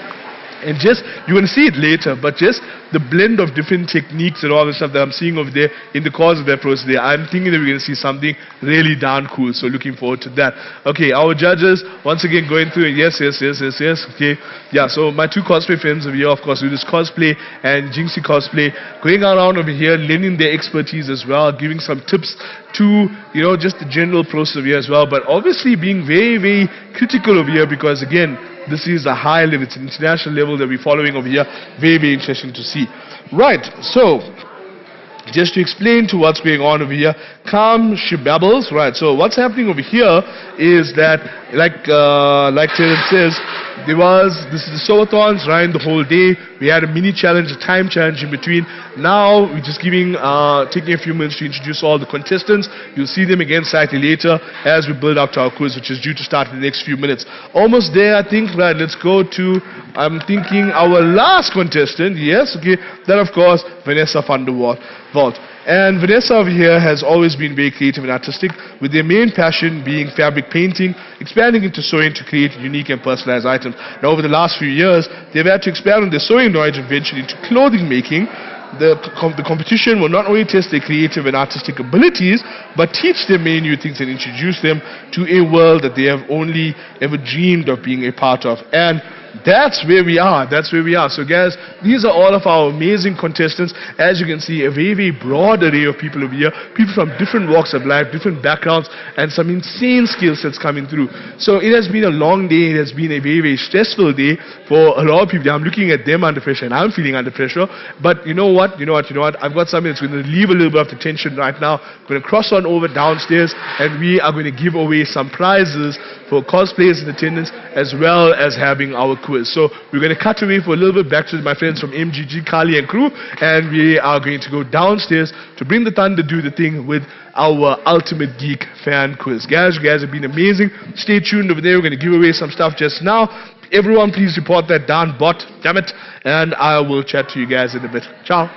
Speaker 1: and just, you're going to see it later, but just the blend of different techniques and all the stuff that I'm seeing over there in the course of that process there, I'm thinking that we're going to see something really darn cool, so looking forward to that. Okay, our judges, once again going through, yes, okay. Yeah, so my two cosplay friends over here, of course, Ludus Cosplay and Jinxie Cosplay, going around over here, lending their expertise as well, giving some tips to, you know, just the general process over here as well, but obviously being very, very critical over here because, again, this is a high level, it's an international level that we're following over here. Very, very interesting to see. Right, so just to explain to what's going on over here, calm shibabbles, right, so what's happening over here is that, like Terence says, This is the Sew-a-thons, ran the whole day. We had a mini challenge, a time challenge in between. Now we're just taking a few minutes to introduce all the contestants. You'll see them again slightly later as we build up to our quiz, which is due to start in the next few minutes. Almost there, I think. Right, let's go to, I'm thinking, our last contestant. Yes, okay. That, of course, Vanessa van der Walt. And Vanessa over here has always been very creative and artistic, with their main passion being fabric painting, expanding into sewing to create unique and personalized items. Now, over the last few years, they've had to expand on their sewing knowledge and venture into clothing making. The competition will not only test their creative and artistic abilities, but teach them many new things and introduce them to a world that they have only ever dreamed of being a part of. And that's where we are. So guys, these are all of our amazing contestants. As you can see, a very, very broad array of people over here. People from different walks of life, different backgrounds, and some insane skill sets coming through. So it has been a long day. It has been a very, very stressful day for a lot of people. I'm looking at them under pressure, and I'm feeling under pressure. But you know what? I've got something that's going to relieve a little bit of the tension right now. I'm going to cross on over downstairs, and we are going to give away some prizes for cosplayers in attendance, as well as having our quiz. So we're going to cut away for a little bit back to my friends from MGG, Kali and crew, and we are going to go downstairs to bring the thunder, do the thing with our Ultimate Geek fan quiz. Guys, you guys have been amazing. Stay tuned over there. We're going to give away some stuff just now. Everyone, please report that down, bot, damn it, and I will chat to you guys in a bit. Ciao.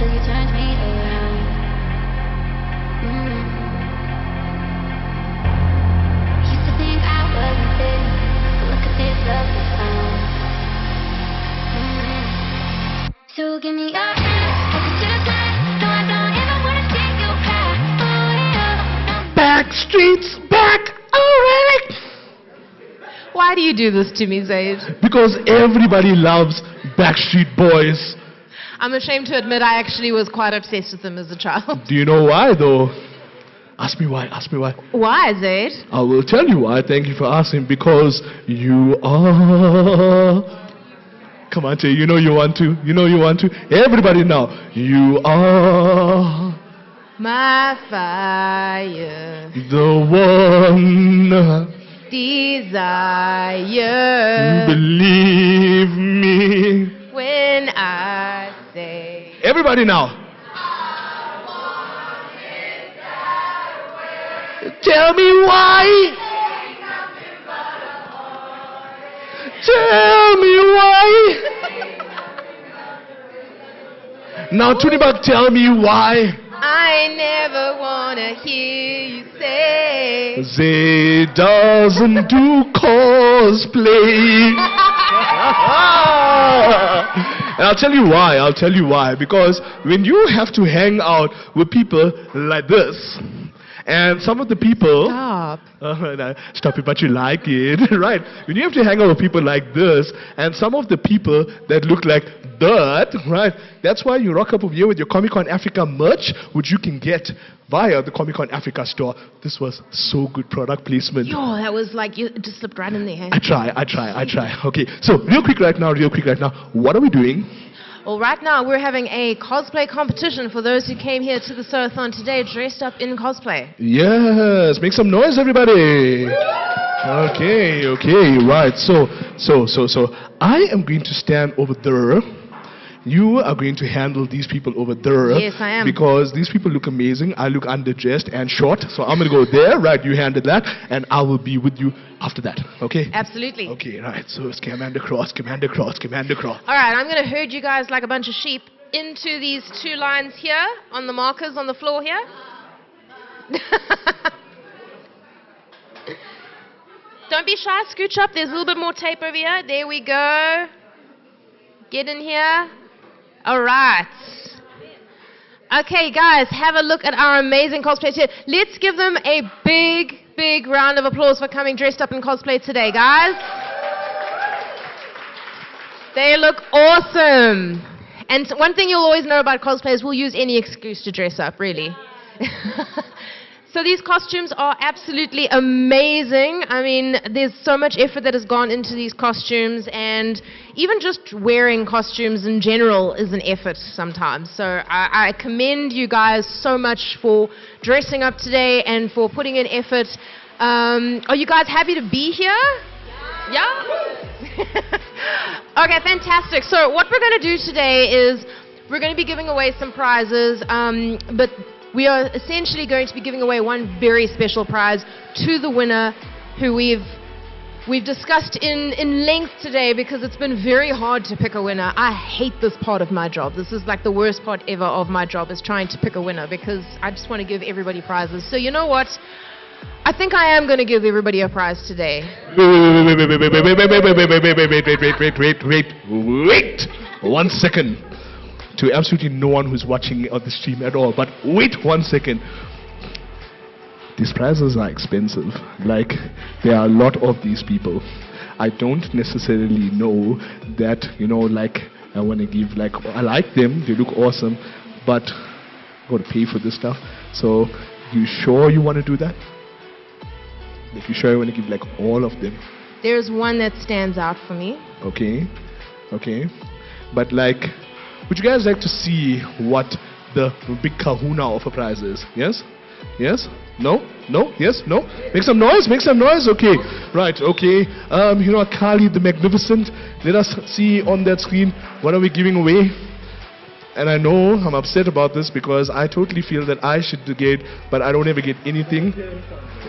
Speaker 14: till you turned me around. Used to think I wasn't there, but look at this love we found. So give me your hand, hold me to the side. No, I don't ever wanna see you cry. Oh yeah.
Speaker 1: Backstreet's back, alright.
Speaker 10: Why do you do this to me, Zaid?
Speaker 1: Because everybody loves Backstreet Boys.
Speaker 10: I'm ashamed to admit I actually was quite obsessed with them as a child.
Speaker 1: Do you know why, though? Ask me why, ask me why.
Speaker 10: Why, Zaid?
Speaker 1: I will tell you why. Thank you for asking. Because you are... Come on, Jay, you know you want to. You know you want to. Everybody now. You are...
Speaker 10: My fire.
Speaker 1: The one...
Speaker 10: Desire.
Speaker 1: Believe me.
Speaker 10: When I say.
Speaker 1: Everybody now. Tell me why. Tell me why. Now, Tunibak, tell me why.
Speaker 10: I never wanna hear you say.
Speaker 1: Zay doesn't do cosplay. And I'll tell you why. I'll tell you why. Because when you have to hang out with people like this, and some of the people...
Speaker 10: Stop.
Speaker 1: No, stop it, but you like it. Right. When you have to hang out with people like this, and some of the people that look like dirt, right? That's why you rock up over here with your Comic-Con Africa merch, which you can get via the Comic-Con Africa store. This was so good product placement.
Speaker 10: Yo, that was like, you just slipped right in there.
Speaker 1: I try. Okay, so real quick right now, what are we doing?
Speaker 10: Well, right now we're having a cosplay competition for those who came here to the Sew-a-thon today dressed up in cosplay.
Speaker 1: Yes, make some noise, everybody. Okay, right. So I am going to stand over there. You are going to handle these people over there.
Speaker 10: Yes, I am.
Speaker 1: Because these people look amazing. I look underdressed and short. So I'm going to go there. Right, you handle that. And I will be with you after that. Okay?
Speaker 10: Absolutely.
Speaker 1: Okay, right. So it's command across.
Speaker 10: All right, I'm going to herd you guys like a bunch of sheep into these two lines here on the markers on the floor here. Don't be shy. Scooch up. There's a little bit more tape over here. There we go. Get in here. All right. Okay, guys, have a look at our amazing cosplayers here. Let's give them a big, big round of applause for coming dressed up in cosplay today, guys. They look awesome. And one thing you'll always know about cosplayers, we'll use any excuse to dress up, really. So these costumes are absolutely amazing. I mean, there's so much effort that has gone into these costumes, and even just wearing costumes in general is an effort sometimes. So I commend you guys so much for dressing up today and for putting in effort. Are you guys happy to be here? Yeah? Okay, fantastic. So what we're going to do today is we're going to be giving away some prizes, but we are essentially going to be giving away one very special prize to the winner, who we've discussed in length today because it's been very hard to pick a winner. I hate this part of my job. This is like the worst part ever of my job, is trying to pick a winner, because I just want to give everybody prizes. So you know what? I think I am going to give everybody a prize today.
Speaker 1: Wait 1 second. To absolutely no one who's watching on the stream at all, but wait 1 second. These prizes are expensive. Like, there are a lot of these people. I don't necessarily know that, you know, like, I want to give, like, I like them, they look awesome, but I've got to pay for this stuff. So, you sure you want to do that? Like, you sure you want to give, like, all of them?
Speaker 10: There's one that stands out for me.
Speaker 1: Okay. But, like, would you guys like to see what the big kahuna of a prize is? Yes? No? Yes? No? Make some noise? Okay. Right, okay. You know, Kali the Magnificent. Let us see on that screen, what are we giving away? And I know I'm upset about this because I totally feel that I should get, but I don't ever get anything.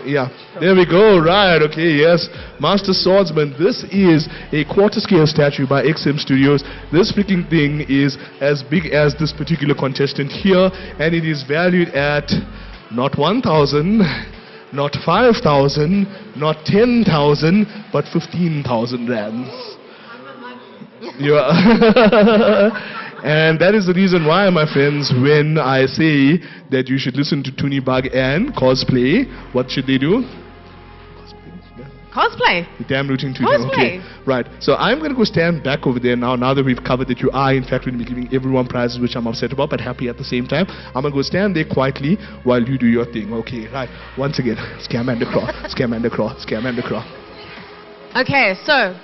Speaker 1: Yeah, there we go. Right, okay, yes. Master Swordsman, this is a quarter scale statue by XM Studios. This freaking thing is as big as this particular contestant here, and it is valued at not 1,000, not 5,000, not 10,000, but 15,000 rands. And that is the reason why, my friends, when I say that you should listen to Toonie Bug and cosplay, what should they do?
Speaker 10: Cosplay.
Speaker 1: Damn rooting to
Speaker 10: Cosplay.
Speaker 1: Okay, right. So I'm going to go stand back over there now that we've covered that you are, in fact, going to be giving everyone prizes, which I'm upset about, but happy at the same time. I'm going to go stand there quietly while you do your thing. Okay, right. Once again, Scamander Craw, Scamander Craw, Scamander Craw.
Speaker 10: Okay, so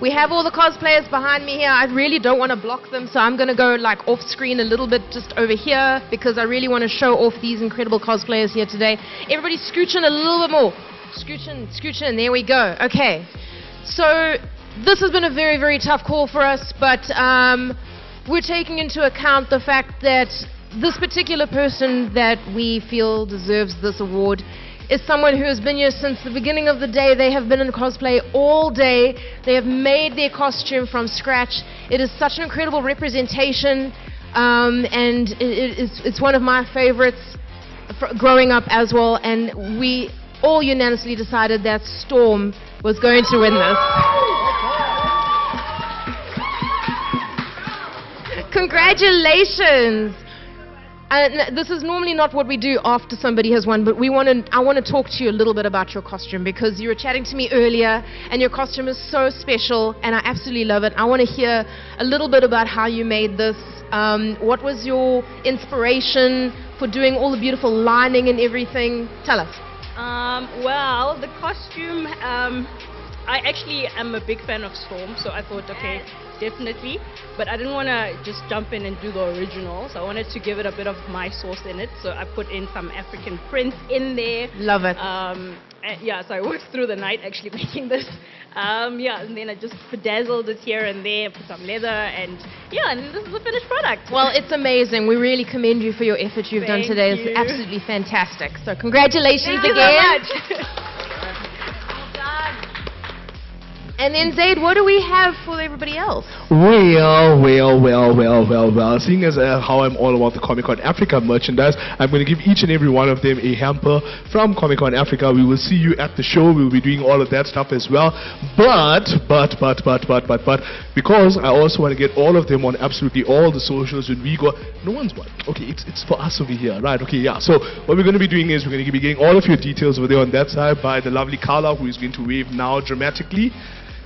Speaker 10: we have all the cosplayers behind me here. I really don't want to block them, so I'm going to go like off screen a little bit just over here because I really want to show off these incredible cosplayers here today. Everybody scooch in a little bit more. Scooch in, there we go. Okay, so this has been a very, very tough call for us, but we're taking into account the fact that this particular person that we feel deserves this award is someone who has been here since the beginning of the day. They have been in cosplay all day. They have made their costume from scratch. It is such an incredible representation, and it's one of my favorites growing up as well, and we all unanimously decided that Storm was going to win this. Congratulations! This is normally not what we do after somebody has won, but I want to talk to you a little bit about your costume because you were chatting to me earlier and your costume is so special and I absolutely love it. I want to hear a little bit about how you made this. What was your inspiration for doing all the beautiful lining and everything? Tell us.
Speaker 15: Well, the costume, I actually am a big fan of Storm, so I thought, okay, definitely, but I didn't want to just jump in and do the original, so I wanted to give it a bit of my sauce in it, so I put in some African prints in there.
Speaker 10: Love it.
Speaker 15: And yeah, so I worked through the night actually making this. Yeah, and then I just bedazzled it here and there, put some leather, and yeah, and this is the finished product.
Speaker 10: Well, it's amazing. We really commend you for your effort you've done today.
Speaker 15: Thank you.
Speaker 10: It's absolutely fantastic. So congratulations
Speaker 15: Thank you
Speaker 10: again.
Speaker 15: so much.
Speaker 10: And then Zaid, what do we have for everybody else?
Speaker 1: Well. Seeing as how I'm all about the Comic-Con Africa merchandise, I'm going to give each and every one of them a hamper from Comic-Con Africa. We will see you at the show. We'll be doing all of that stuff as well. But, because I also want to get all of them on absolutely all the socials when we go, no one's won. Okay, it's for us over here, right? Okay, yeah. So what we're going to be doing is we're going to be getting all of your details over there on that side by the lovely Carla, who is going to wave now dramatically.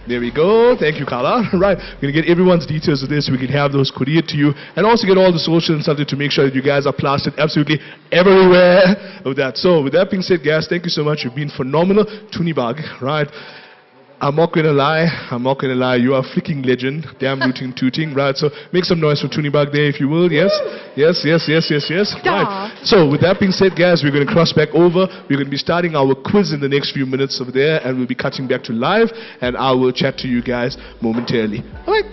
Speaker 1: There we go. Thank you, Carla. Right. We're going to get everyone's details of this so we can have those couriered to you and also get all the social and something to make sure that you guys are plastered absolutely everywhere of that. So with that being said, guys, thank you so much. You've been phenomenal. Toonie Bug, right? I'm not going to lie. You are a freaking legend. Damn rooting tooting, right? So make some noise for Toonie Bug there if you will. Yes. Right. So with that being said, guys, we're going to cross back over. We're going to be starting our quiz in the next few minutes over there, and we'll be cutting back to live, and I will chat to you guys momentarily. All right.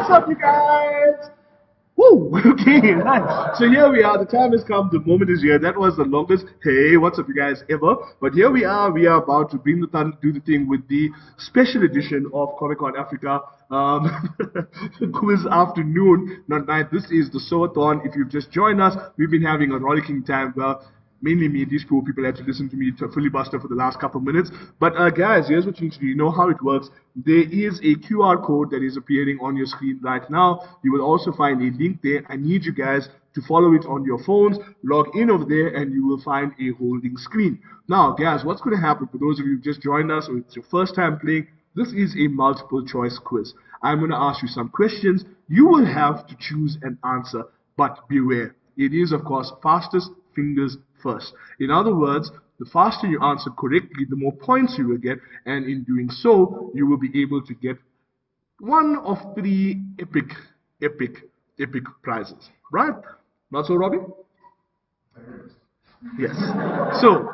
Speaker 1: What's up, you guys? Woo! Okay, nice. So here we are. The time has come. The moment is here. That was the longest hey, what's up, you guys, ever. But here we are. We are about to bring the thunder, do the thing with the special edition of Comic Con Africa quiz afternoon, not night. This is the Sew-a-thon. If you've just joined us, we've been having a rollicking time. Well, mainly me, these poor people had to listen to me to filibuster for the last couple of minutes. But guys, here's what you need to do. You know how it works. There is a QR code that is appearing on your screen right now. You will also find a link there. I need you guys to follow it on your phones. Log in over there and you will find a holding screen. Now, guys, what's going to happen for those of you who just joined us or it's your first time playing, this is a multiple choice quiz. I'm going to ask you some questions. You will have to choose an answer, but beware. It is, of course, fastest fingers first. In other words, the faster you answer correctly, the more points you will get, and in doing so, you will be able to get one of 3 epic prizes. Right? Not so, Robbie? Yes. So,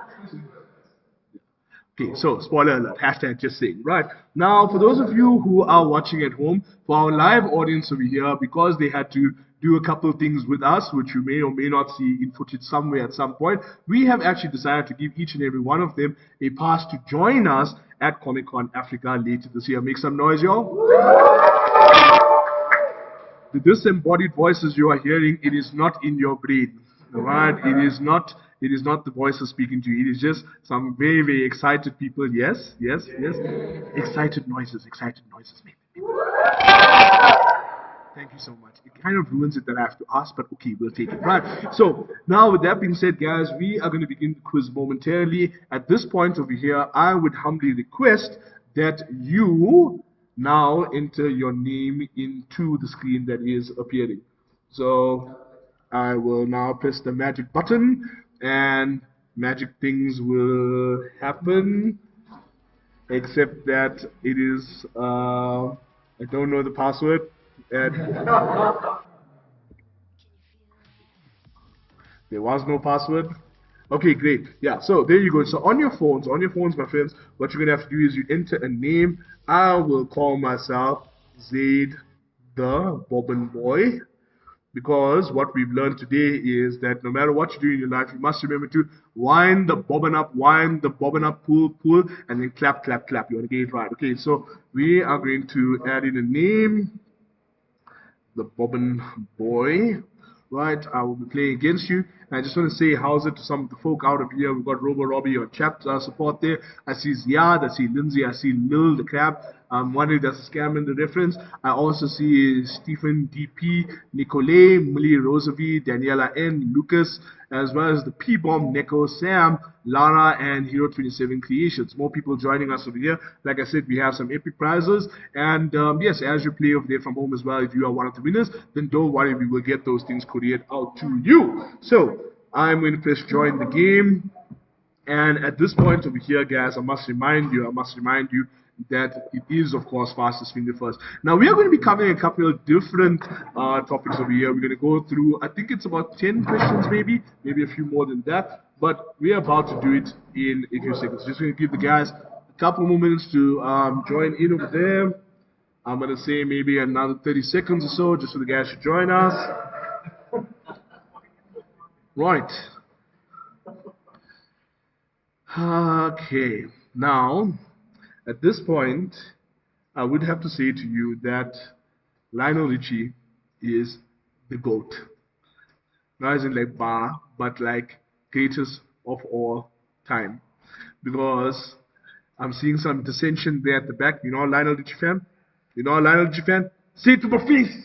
Speaker 1: okay, so spoiler alert, hashtag just saying, right? Now, for those of you who are watching at home, for our live audience over here, because they had to do a couple of things with us, which you may or may not see in footage somewhere at some point, we have actually decided to give each and every one of them a pass to join us at Comic Con Africa later this year. Make some noise, y'all. The disembodied voices you are hearing, it is not in your brain, alright? It is not the voices speaking to you. It is just some very, very excited people. Yes, yes, yes. Excited noises, maybe. Thank you so much. It kind of ruins it that I have to ask, but okay, we'll take it. Right. So, now with that being said, guys, we are going to begin the quiz momentarily. At this point over here, I would humbly request that you now enter your name into the screen that is appearing. So, I will now press the magic button, and magic things will happen, except that it is, I don't know the password. And there was no password. Okay, great. Yeah, so there you go. So on your phones, my friends, what you're gonna have to do is you enter a name. I will call myself Zaid the Bobbin Boy, because what we've learned today is that no matter what you do in your life, you must remember to wind the bobbin up, pull, and then clap. You want to get it right. Okay, so we are going to add in a name. The Bobbin Boy, right? I will be playing against you. And I just want to say how's it to some of the folk out of here. We've got Robo Robbie on chat support there. I see Ziad, I see Lindsay, I see Lil the Crab. I'm wondering if that's a scam in the reference. I also see Stephen DP, Nicole, Millie Rosavi, Daniela N, Lucas, as well as the P-Bomb, Neko, Sam, Lara, and Hero27 Creations. More people joining us over here. Like I said, we have some epic prizes. And yes, as you play over there from home as well, if you are one of the winners, then don't worry, we will get those things couriered out to you. So, I'm going to press join the game. And at this point over here, guys, I must remind you that it is, of course, fastest finger first. Now, we are going to be covering a couple of different topics over here. We're going to go through, I think it's about 10 questions, maybe a few more than that. But we are about to do it in a few seconds. Just going to give the guys a couple more minutes to join in over there. I'm going to say maybe another 30 seconds or so, just so the guys should join us. Right. Okay. Now, at this point, I would have to say to you that Lionel Richie is the GOAT. Not as in like bar, but like greatest of all time. Because I'm seeing some dissension there at the back. You know Lionel Richie fan? You know Lionel Richie fan? Say it to my face!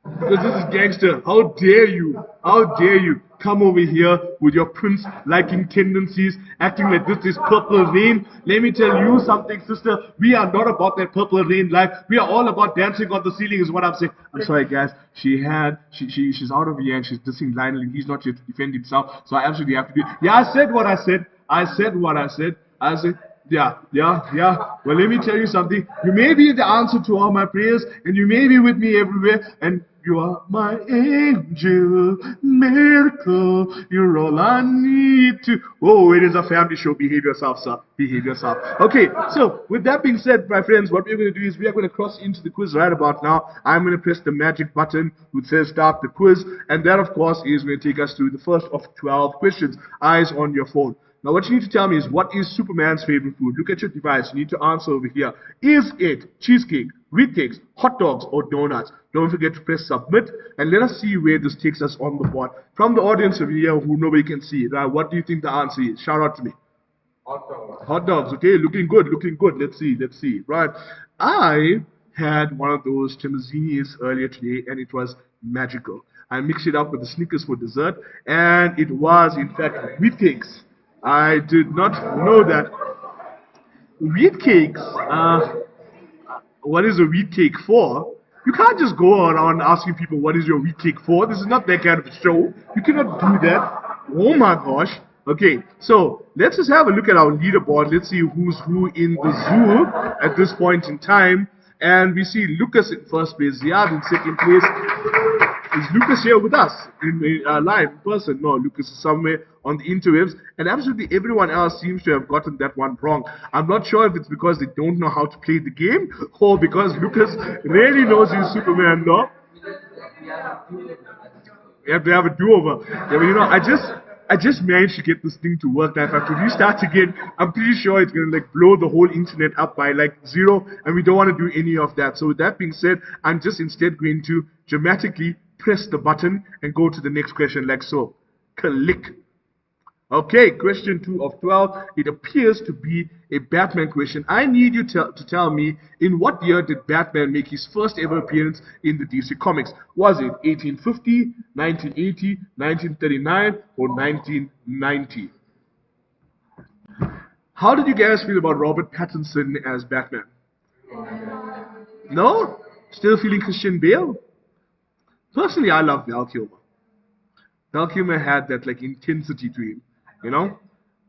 Speaker 1: Because this is gangster. How dare you? How dare you come over here with your prince-liking tendencies, acting like this is purple rain? Let me tell you something, sister. We are not about that purple rain life. We are all about dancing on the ceiling is what I'm saying. I'm sorry, guys. She's out of here and she's dissing Lionel and he's not here to defend himself. So I absolutely have to do it. Yeah, I said what I said. I said what I said. I said, Yeah. Well, let me tell you something. You may be the answer to all my prayers, and you may be with me everywhere, and you are my angel, miracle. You're all I need to. Oh, it is a family show. Behave yourself, sir. Behave yourself. Okay, so with that being said, my friends, what we're going to do is we are going to cross into the quiz right about now. I'm going to press the magic button which says start the quiz, and that, of course, is going to take us through the first of 12 questions. Eyes on your phone. Now, what you need to tell me is, what is Superman's favorite food? Look at your device. You need to answer over here. Is it cheesecake, wheat cakes, hot dogs, or donuts? Don't forget to press submit, and let us see where this takes us on the board. From the audience over here, who nobody can see, right, what do you think the answer is? Shout out to me. Hot dogs. Hot dogs, okay, looking good. Let's see, right. I had one of those Temazinis earlier today, and it was magical. I mixed it up with the Snickers for dessert, and it was, in fact, wheat cakes. I did not know that. Wheat cakes, what is a wheat cake for? You can't just go around asking people, what is your wheat cake for? This is not that kind of a show. You cannot do that. Oh my gosh. Okay, so let's just have a look at our leaderboard. Let's see who's who in the zoo at this point in time. And we see Lucas in first place, Ziad in second place. Is Lucas here with us in live in person? No, Lucas is somewhere on the interwebs, and absolutely everyone else seems to have gotten that one wrong. I'm not sure if it's because they don't know how to play the game, or because Lucas really knows he's Superman, no? You have to have a do-over. Yeah, but you know, I just managed to get this thing to work. Now, if I have to restart again, I'm pretty sure it's going to like blow the whole internet up by like 0, and we don't want to do any of that. So with that being said, I'm just instead going to dramatically press the button and go to the next question like so. Click. Okay, question 2 of 12. It appears to be a Batman question. I need you to tell me, in what year did Batman make his first ever appearance in the DC Comics? Was it 1850, 1980, 1939, or 1990? How did you guys feel about Robert Pattinson as Batman? No? Still feeling Christian Bale? Personally, I love Val Kilmer. Val Kilmer had that like intensity to him, you know?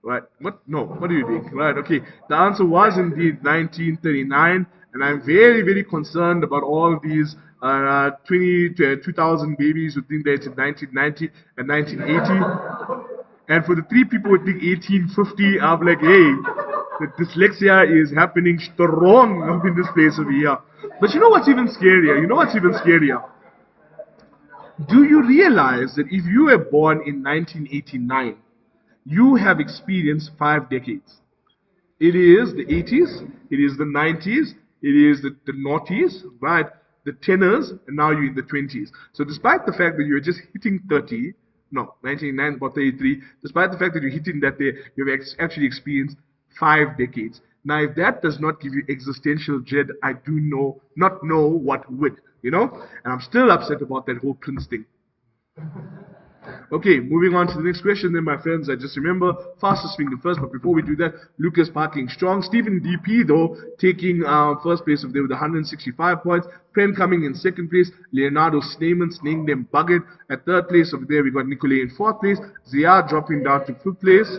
Speaker 1: Right, what? No, what do you think? Right, okay. The answer was indeed 1939, and I'm very, very concerned about all of these 2,000 babies who think that it's in 1990 and 1980. And for the 3 people who think 1850, I'm like, hey, the dyslexia is happening strong up in this place over here. But you know what's even scarier? Do you realize that if you were born in 1989, you have experienced 5 decades? It is the 80s, it is the 90s, it is the noughties, right? The 10ers, and now you're in the 20s. So despite the fact that you're just hitting 30, no, 1989, about 33, despite the fact that you're hitting that day, you've actually experienced 5 decades. Now, if that does not give you existential dread, I do not know what would, you know? And I'm still upset about that whole Prince thing. Okay, moving on to the next question then, my friends. I just remember, fastest finger first, but before we do that, Lucas parking strong. Stephen DP, though, taking first place of there with 165 points. Prem coming in second place. Leonardo Sneyman, snaying them buggered. At third place over there, we got Nicolay in fourth place. Zia dropping down to fifth place.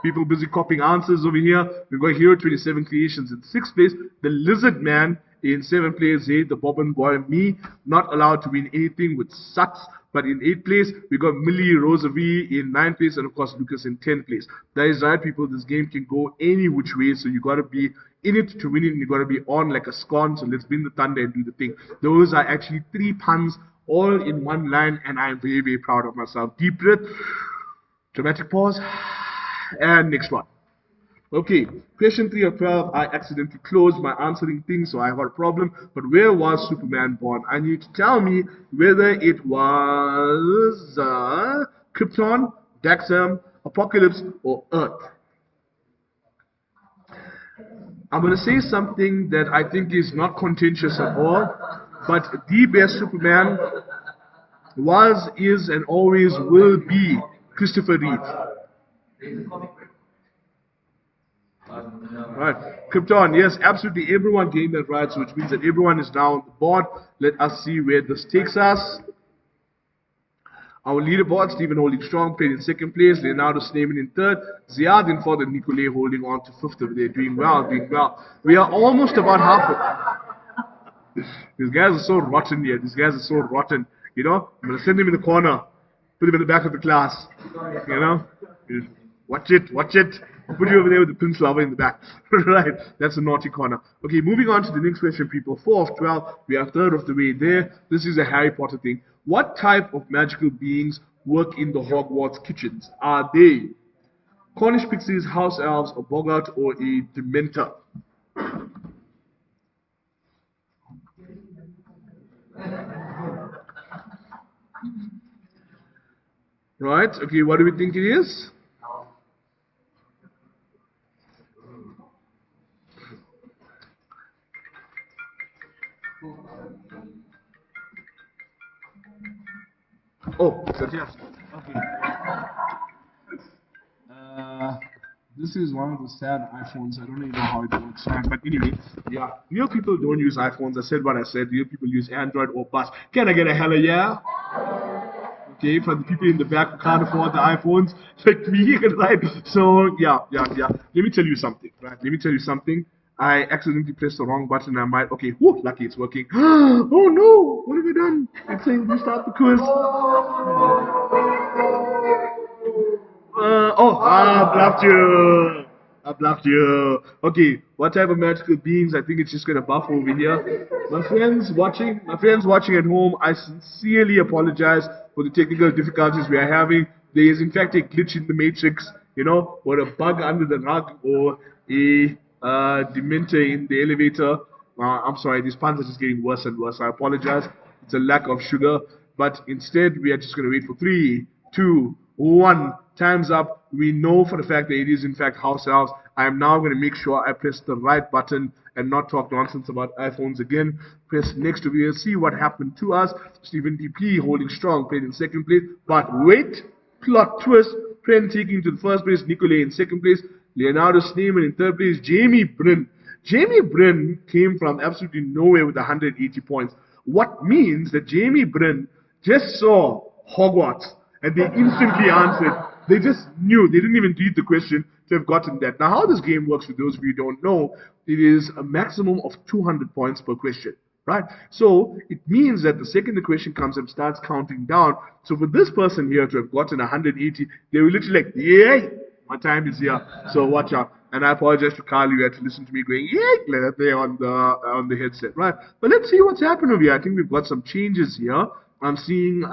Speaker 1: People busy copying answers over here. We've got Hero 27 Creations in 6th place. The Lizard Man in 7th place. Zaid, the Bobbin Boy, me, not allowed to win anything, which sucks. But in 8th place, we got Millie Rosavi in 9th place, and of course Lucas in 10th place. That is right, people. This game can go any which way, so you got to be in it to win it, and you got to be on like a scone. So let's win the thunder and do the thing. Those are actually 3 puns all in one line, and I'm very, very proud of myself. Deep breath, dramatic pause. And next one. Okay, question 3 of 12. I accidentally closed my answering thing, so I got a problem. But where was Superman born? I need to tell me whether it was Krypton, Daxam, Apocalypse, or Earth. I'm going to say something that I think is not contentious at all, but the best Superman was, is, and always will be Christopher Reeve. Right, Krypton, yes, absolutely everyone getting that right, so which means that everyone is now on the board. Let us see where this takes us. Our leaderboard, Stephen holding strong, played in second place, Leonardo Sneeman in third, Ziad in fourth, and Nicolay holding on to fifth over there. Doing well, doing well. We are almost about halfway. These guys are so rotten here. These guys are so rotten. You know, I'm going to send them in the corner, put them in the back of the class. You know, watch it, watch it. I'll put you over there with the prince lover in the back. Right, that's a naughty corner. Okay, moving on to the next question, people. 4 of 12, we are third of the way there. This is a Harry Potter thing. What type of magical beings work in the Hogwarts kitchens? Are they Cornish pixies, house elves, a boggart, or a dementor? Right, okay, what do we think it is? Oh, that's yes. Okay. This is one of the sad iPhones. I don't even know how it works, right? But anyway, yeah. Real people don't use iPhones. I said what I said. Real people use Android or bus. Can I get a hella yeah? Okay, for the people in the back who can't afford the iPhones, like me, right? So, yeah. Let me tell you something, right? Let me tell you something. I accidentally pressed the wrong button. I might, okay, whoop, lucky it's working. Oh no, what have I done? It's saying restart the quiz. I bluffed you. Okay, what type of magical beings? I think it's just gonna buff over here. My friends watching at home, I sincerely apologize for the technical difficulties we are having. There is in fact a glitch in the matrix, you know, or a bug under the rug, or a dementor in the elevator. I'm sorry, these puns are just getting worse and worse. I apologize. It's a lack of sugar. But instead, we are just going to wait for 3, 2, 1. Time's up. We know for the fact that it is in fact house elves. I am now going to make sure I press the right button and not talk nonsense about iPhones again. Press next over here. See what happened to us. Stephen DP holding strong, played in second place. But wait, plot twist. Pren taking to the first place. Nicolay in second place. Leonardo Sneeman in third place. Jamie Bryn. Jamie Bryn came from absolutely nowhere with 180 points. What means that Jamie Bryn just saw Hogwarts and they instantly answered. They just knew. They didn't even read the question to have gotten that. Now, how this game works, for those of you who don't know, it is a maximum of 200 points per question. Right? So, it means that the second the question comes and starts counting down. So, for this person here to have gotten 180, they were literally like, yay! My time is here, so watch out. And I apologize to Carl, you had to listen to me going, yeah, like that there on the headset, right? But let's see what's happened over here. I think we've got some changes here. I'm seeing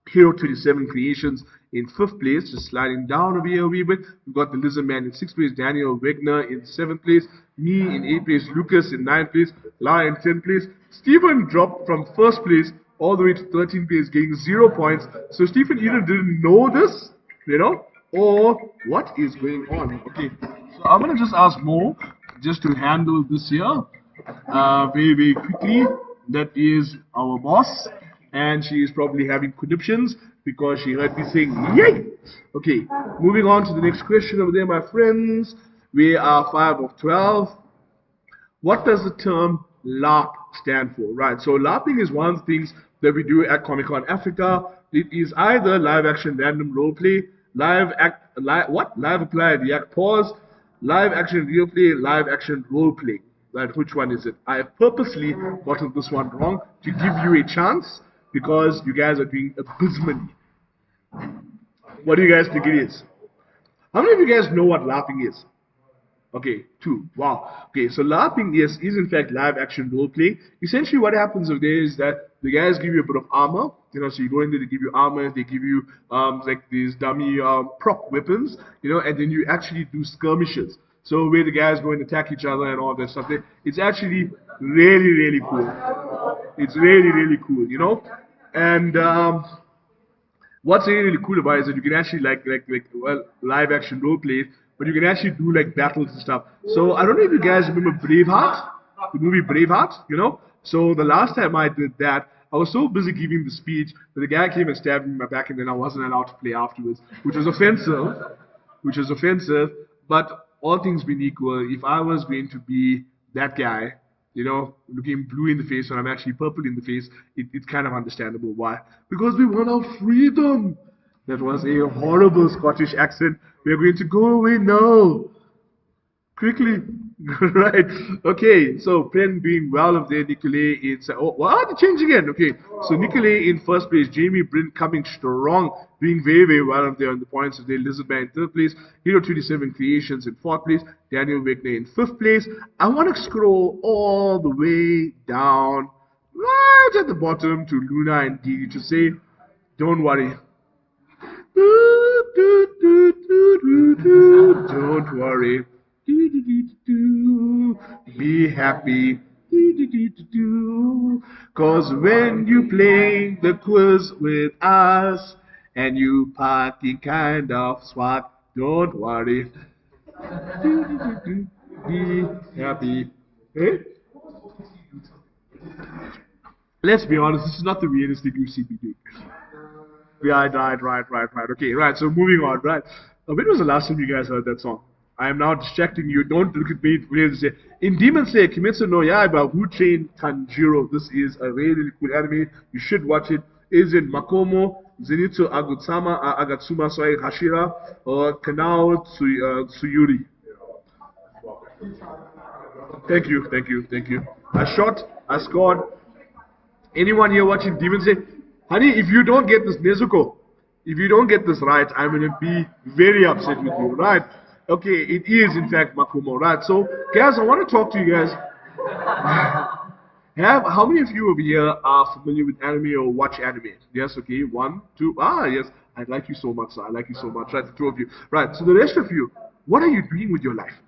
Speaker 1: Hero 27 Creations in 5th place, just sliding down over here a wee bit. We've got the Lizard Man in 6th place, Daniel Wegner in 7th place, me in 8th place, Lucas in 9th place, Lara in 10th place. Stephen dropped from 1st place all the way to 13th place, getting 0 points. So Stephen either didn't know this, you know, or what is going on? Okay, so I'm going to just ask Mo just to handle this here very, very quickly. That is our boss, and she is probably having conniptions because she heard me saying yay. Okay, moving on to the next question over there, my friends. We are 5 of 12. What does the term LARP stand for? Right, so LARPing is one of the things that we do at Comic-Con Africa. It is either live action random roleplay, live applied yak pause, live action real play, live action role play. Right, which one is it? I have purposely gotten this one wrong to give you a chance because you guys are doing abysmally. What do you guys think it is? How many of you guys know what LARPing is? Okay, 2. Wow. Okay, so LARPing is in fact live action role play. Essentially what happens over there is that the guys give you a bit of armor. You know, so you go in there, they give you armor, they give you like these dummy prop weapons, you know, and then you actually do skirmishes. So where the guys go and attack each other and all that stuff. It's actually really, really cool. It's really, really cool, you know. And what's really, really cool about it is that you can actually like live action role play, but you can actually do like battles and stuff. So I don't know if you guys remember Braveheart, the movie Braveheart, you know. So the last time I did that, I was so busy giving the speech that the guy came and stabbed me in my back, and then I wasn't allowed to play afterwards, which was offensive. But all things being equal, if I was going to be that guy, looking blue in the face when I'm actually purple in the face, it's kind of understandable. Why? Because we want our freedom. That was a horrible Scottish accent. We are going to go away now. Quickly. Right. Okay, so Pen doing well of there, Nicolay in... Oh, what? They changed again. Okay, so Nicolay in first place, Jamie Bryn coming strong, doing very, very well up there on the points of the Elizabeth in third place, Hero 27 Creations in fourth place, Daniel Wegner in fifth place. I want to scroll all the way down, right at the bottom to Luna and Dee to say, don't worry. Don't worry. Be happy. Cause when you play the quiz with us and you party kind of swag, don't worry. Be happy. Eh? Let's be honest, this is not the weirdest thing you've seen me do. Right. Okay, right, so moving on, right. When was the last time you guys heard that song? I am now distracting you. Don't look at me. In Demon Slayer, Kimetsu no Yaiba, Who Trained Tanjiro. This is a really, really cool anime. You should watch it. Is in Makomo, Zenitsu Agatsuma Hashira, or Kanao Tsuyuri. Thank you. I scored. Anyone here watching Demon Slayer? Honey, if you don't get this, Nezuko, if you don't get this right, I'm going to be very upset with you, right? Okay, it is in fact Makumo, right? So, guys, I want to talk to you guys. How many of you over here are familiar with anime or watch anime? Yes, okay, 1, 2, yes. I like you so much, sir. I like you so much, right? The two of you. Right, so the rest of you, what are you doing with your life?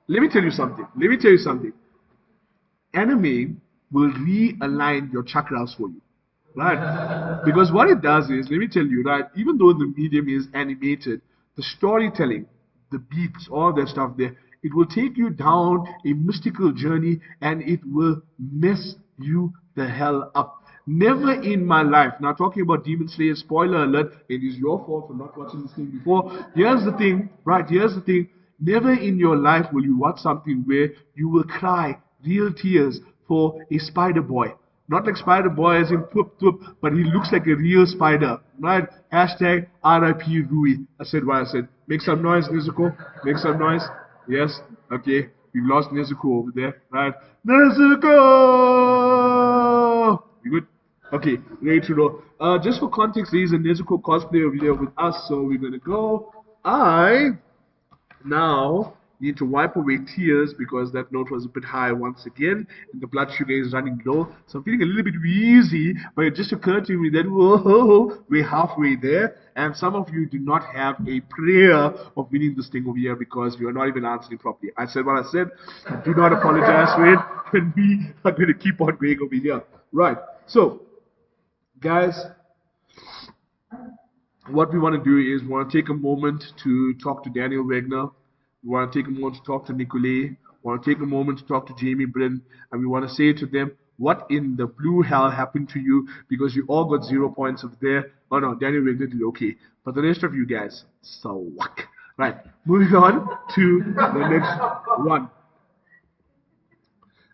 Speaker 1: Let me tell you something. Anime will realign your chakras for you. Right? Because what it does is, let me tell you, right, even though the medium is animated, the storytelling, the beats, all that stuff there, it will take you down a mystical journey and it will mess you the hell up. Never in my life, now talking about Demon Slayer, spoiler alert, it is your fault for not watching this thing before. Here's the thing, never in your life will you watch something where you will cry real tears for a spider boy. Not like Spider Boy as in poop, but he looks like a real spider, right? Hashtag RIP Rui. I said what I said. Make some noise, Nezuko. Make some noise. Yes? Okay. We lost Nezuko over there, right? Nezuko! You good? Okay, ready to roll. Just for context, there is a Nezuko cosplay over here with us, so we're gonna go. I now need to wipe away tears because that note was a bit high once again and the blood sugar is running low, so I'm feeling a little bit wheezy, but it just occurred to me that whoa, we're halfway there and some of you do not have a prayer of winning this thing over here because you are not even answering properly. I said what I said. Do not apologize for it, and we are going to keep on going over here. Right, so guys, what we want to do is we want to take a moment to talk to Daniel Wegner. We want to take a moment to talk to Nicolay. We want to take a moment to talk to Jamie Bryn. And we want to say to them, what in the blue hell happened to you? Because you all got 0 points over there. Oh no, Daniel Wegner did okay. But the rest of you guys, so whack. Right, moving on to the next one.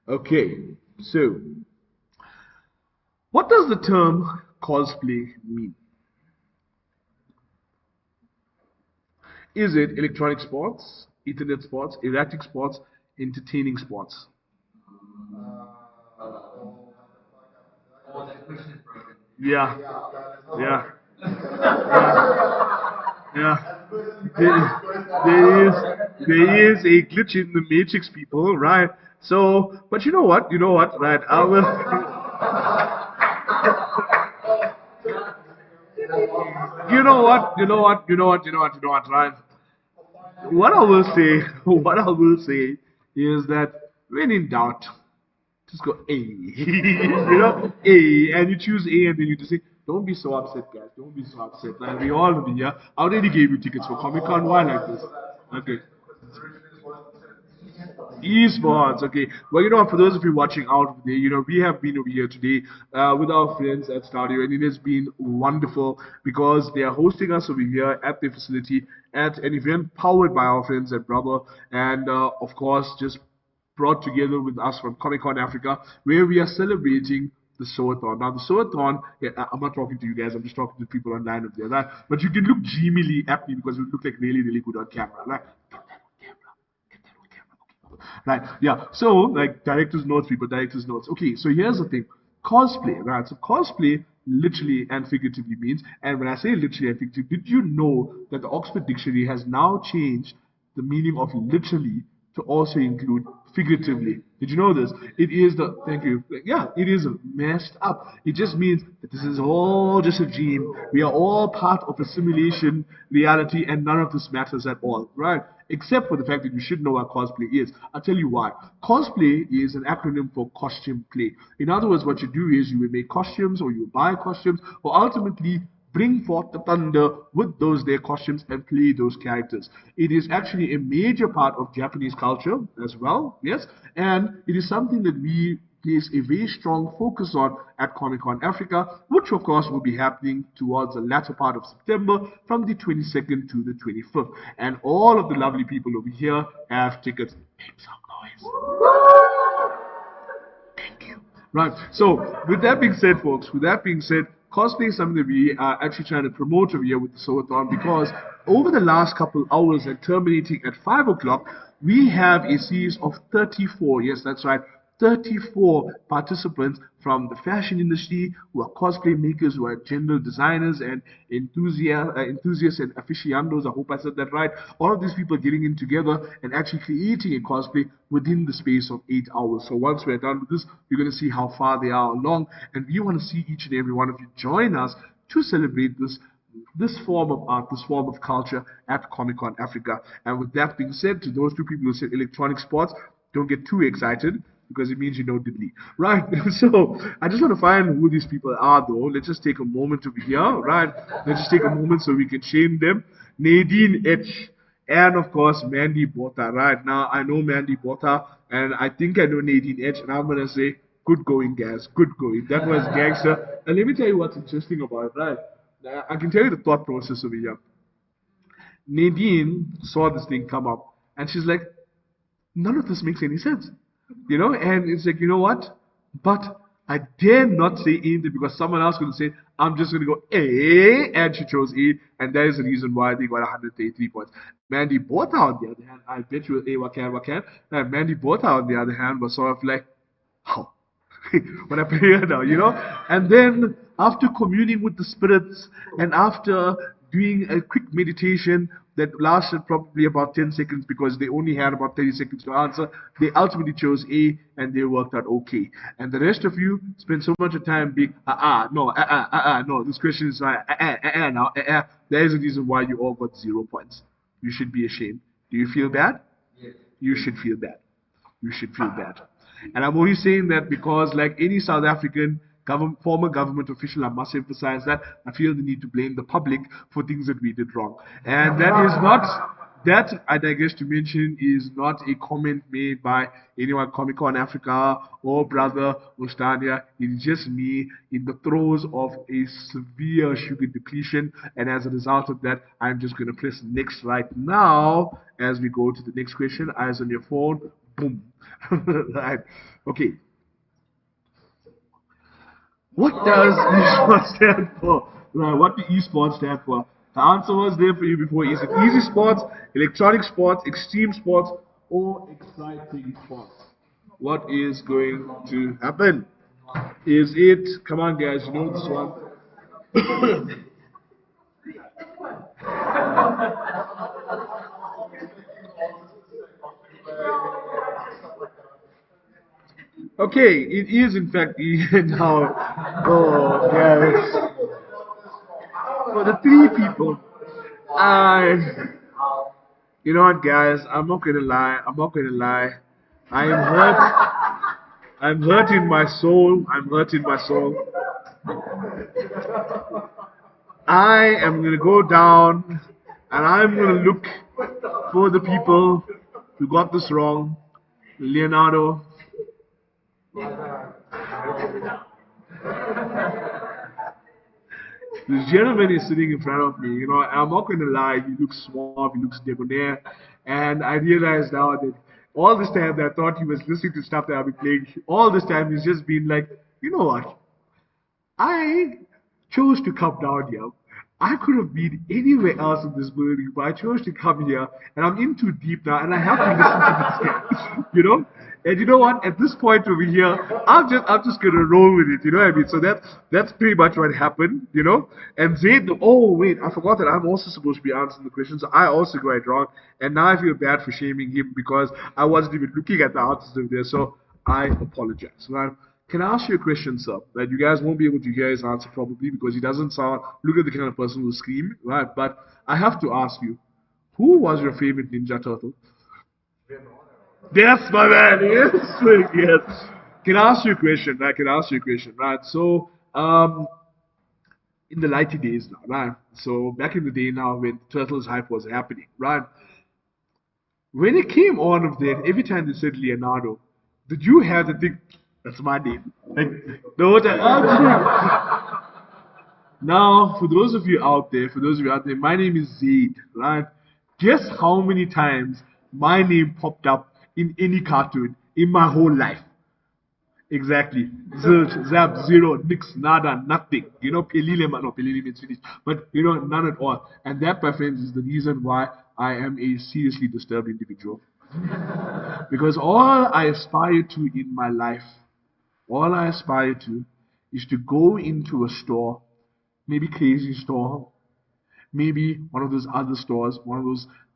Speaker 1: Okay, so what does the term cosplay mean? Is it electronic sports, internet sports, erratic sports, entertaining sports? Yeah. There is a glitch in the matrix, people, right? So, but you know what, right? I will. You know what, right? What I will say is that when in doubt, just go A. A, and you choose A, and then you just say, don't be so upset, guys. Don't be so upset. Like, we all will be here. I already gave you tickets for Comic Con. Why like this? Okay. Esports, okay. Well, for those of you watching out there, we have been over here today with our friends at Stadio, and it has been wonderful because they are hosting us over here at their facility at an event powered by our friends at Brother, and of course, just brought together with us from Comic-Con Africa, where we are celebrating the Sew-a-thon. Now, the Sew-a-thon, yeah, I'm not talking to you guys, I'm just talking to people online up there, right? But you can look dreamily at me because you look like really, really good on camera, right? Right, yeah, so, like, director's notes, people, director's notes. Okay, so here's the thing. Cosplay, right? So cosplay literally and figuratively means, and when I say literally and figuratively, did you know that the Oxford Dictionary has now changed the meaning of literally to also include figuratively? Did you know this? It is the, thank you, yeah, it is messed up. It just means that this is all just a dream. We are all part of a simulation reality and none of this matters at all, right? Except for the fact that you should know what cosplay is. I'll tell you why. Cosplay is an acronym for costume play. In other words, what you do is you will make costumes or you buy costumes or ultimately bring forth the thunder with those their costumes and play those characters. It is actually a major part of Japanese culture as well, yes, and it is something that we place a very strong focus on at Comic-Con Africa, which of course will be happening towards the latter part of September from the 22nd to the 25th. And all of the lovely people over here have tickets. Make some noise. Thank you. Right, so with that being said, folks, with that being said, cosplay is something that we are actually trying to promote over here with the Sew-a-thon, because over the last couple hours and terminating at 5 o'clock, we have a series of 34, yes, that's right, 34 participants from the fashion industry who are cosplay makers, who are general designers and enthusiasts and aficionados. I hope I said that right. All of these people getting in together and actually creating a cosplay within the space of 8 hours. So once we're done with this, you're going to see how far they are along, and we want to see each and every one of you join us to celebrate this form of art, this form of culture at Comic-Con Africa. And with that being said, to those two people who said electronic sports, don't get too excited, because it means you know diddly. Right, so I just want to find who these people are though. Let's just take a moment over here, right? Let's just take a moment so we can shame them. Nadine H. and of course Mandy Bota. Right, now I know Mandy Bota and I think I know Nadine H, and I'm going to say good going, guys, good going. That was gangster. And let me tell you what's interesting about it, right? I can tell you the thought process over here. Nadine saw this thing come up and she's like, none of this makes any sense. You know, and it's like, you know what? But I dare not say anything because someone else will say, I'm just going to go A, and she chose A, and that is the reason why they got 133 points. Mandy Bota, on the other hand, I bet you A, what can. And Mandy Bota, on the other hand, was sort of like, how? When I play her now, you know? And then, after communing with the spirits, and after doing a quick meditation that lasted probably about 10 seconds because they only had about 30 seconds to answer, they ultimately chose A and they worked out okay. And the rest of you spend so much time being, no, this question is right, now, There is a reason why you all got 0 points. You should be ashamed. Do you feel bad? Yes. You should feel bad. You should feel bad. And I'm only saying that because, like any South African former government official, I must emphasize that, I feel the need to blame the public for things that we did wrong. And that is not, that I digress to mention, is not a comment made by anyone Comic-Con Africa or brother or Stadia. It is just me in the throes of a severe sugar depletion, and as a result of that, I'm just going to press next right now as we go to the next question. Eyes on your phone, boom. Right, okay. What does esports stand for? Right, what do esports stand for? The answer was there for you before. Is it easy sports, electronic sports, extreme sports, or exciting sports? What is going to happen? Is it, come on guys, you know this one. Okay, it is in fact now. Oh, guys. For the three people, you know what, guys? I'm not gonna lie. I am hurt. I'm hurt in my soul. I am gonna go down, and I'm gonna look for the people who got this wrong. Leonardo. This gentleman is sitting in front of me, you know, I'm not going to lie, he looks suave, he looks debonair, and I realize now that
Speaker 16: all this time that I thought he was listening to stuff that I've been playing. All this time he's just been like, you know what? I chose to come down here. I could have been anywhere else in this building, but I chose to come here, and I'm in too deep now, and I have to listen to this guy, you know? And you know what? At this point over here, I'm just gonna roll with it, you know what I mean? So that's pretty much what happened, you know? And Zaid, oh wait, I forgot that I'm also supposed to be answering the questions, so I also got it wrong, and now I feel bad for shaming him because I wasn't even looking at the answers over there, so I apologize. Now, can I ask you a question, sir? That you guys won't be able to hear his answer probably because he doesn't sound, look at the kind of person who will scream, right? But I have to ask you, who was your favorite Ninja Turtle? Yes, my man, yes, yes. Can I ask you a question, right? Can I ask you a question, right? So, in the lighty days now, right? So, back in the day now when Turtles hype was happening, right? When it came on of that, every time they said Leonardo, did you have to think, that's my name? Like, the whole time, now, for those of you out there, my name is Zaid, right? Guess how many times my name popped up in any cartoon in my whole life? Exactly. Zilch, zap, zero, nix, nada, nothing. You know, pelile, no, pelile means finished. But, you know, none at all. And that, my friends, is the reason why I am a seriously disturbed individual. Because all I aspire to in my life, all I aspire to is to go into a store, maybe Crazy Store, maybe one of those other stores, one of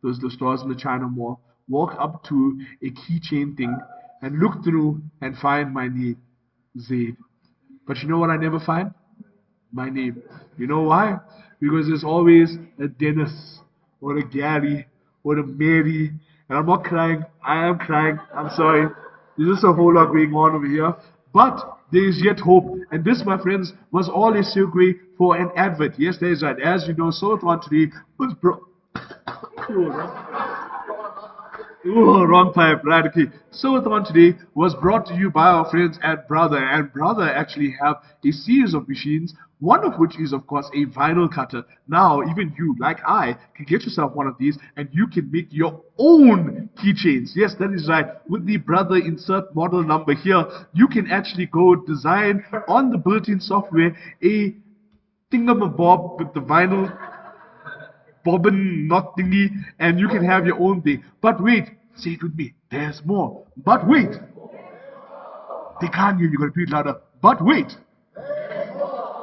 Speaker 16: those stores in the China Mall, walk up to a keychain thing and look through and find my name, Zaid. But you know what I never find? My name. You know why? Because there's always a Dennis or a Gary or a Mary. And I'm not crying. I am crying. I'm sorry. There's just a whole lot going on over here. But there is yet hope. And this, my friends, was all a segue for an advert. Yes, that is right. As you know, Sew-a-thon today was Ooh, wrong pipe, right, okay. Sew-a-thon today was brought to you by our friends at Brother, and Brother actually have a series of machines, one of which is, of course, a vinyl cutter. Now, even you, like I, can get yourself one of these, and you can make your own keychains. Yes, that is right. With the Brother insert model number here, you can actually go design on the built-in software a thingamabob with the vinyl bobbin knot thingy, and you can have your own thing. But wait, say it with me, there's more. But wait, they can't hear you, gotta repeat louder. But wait,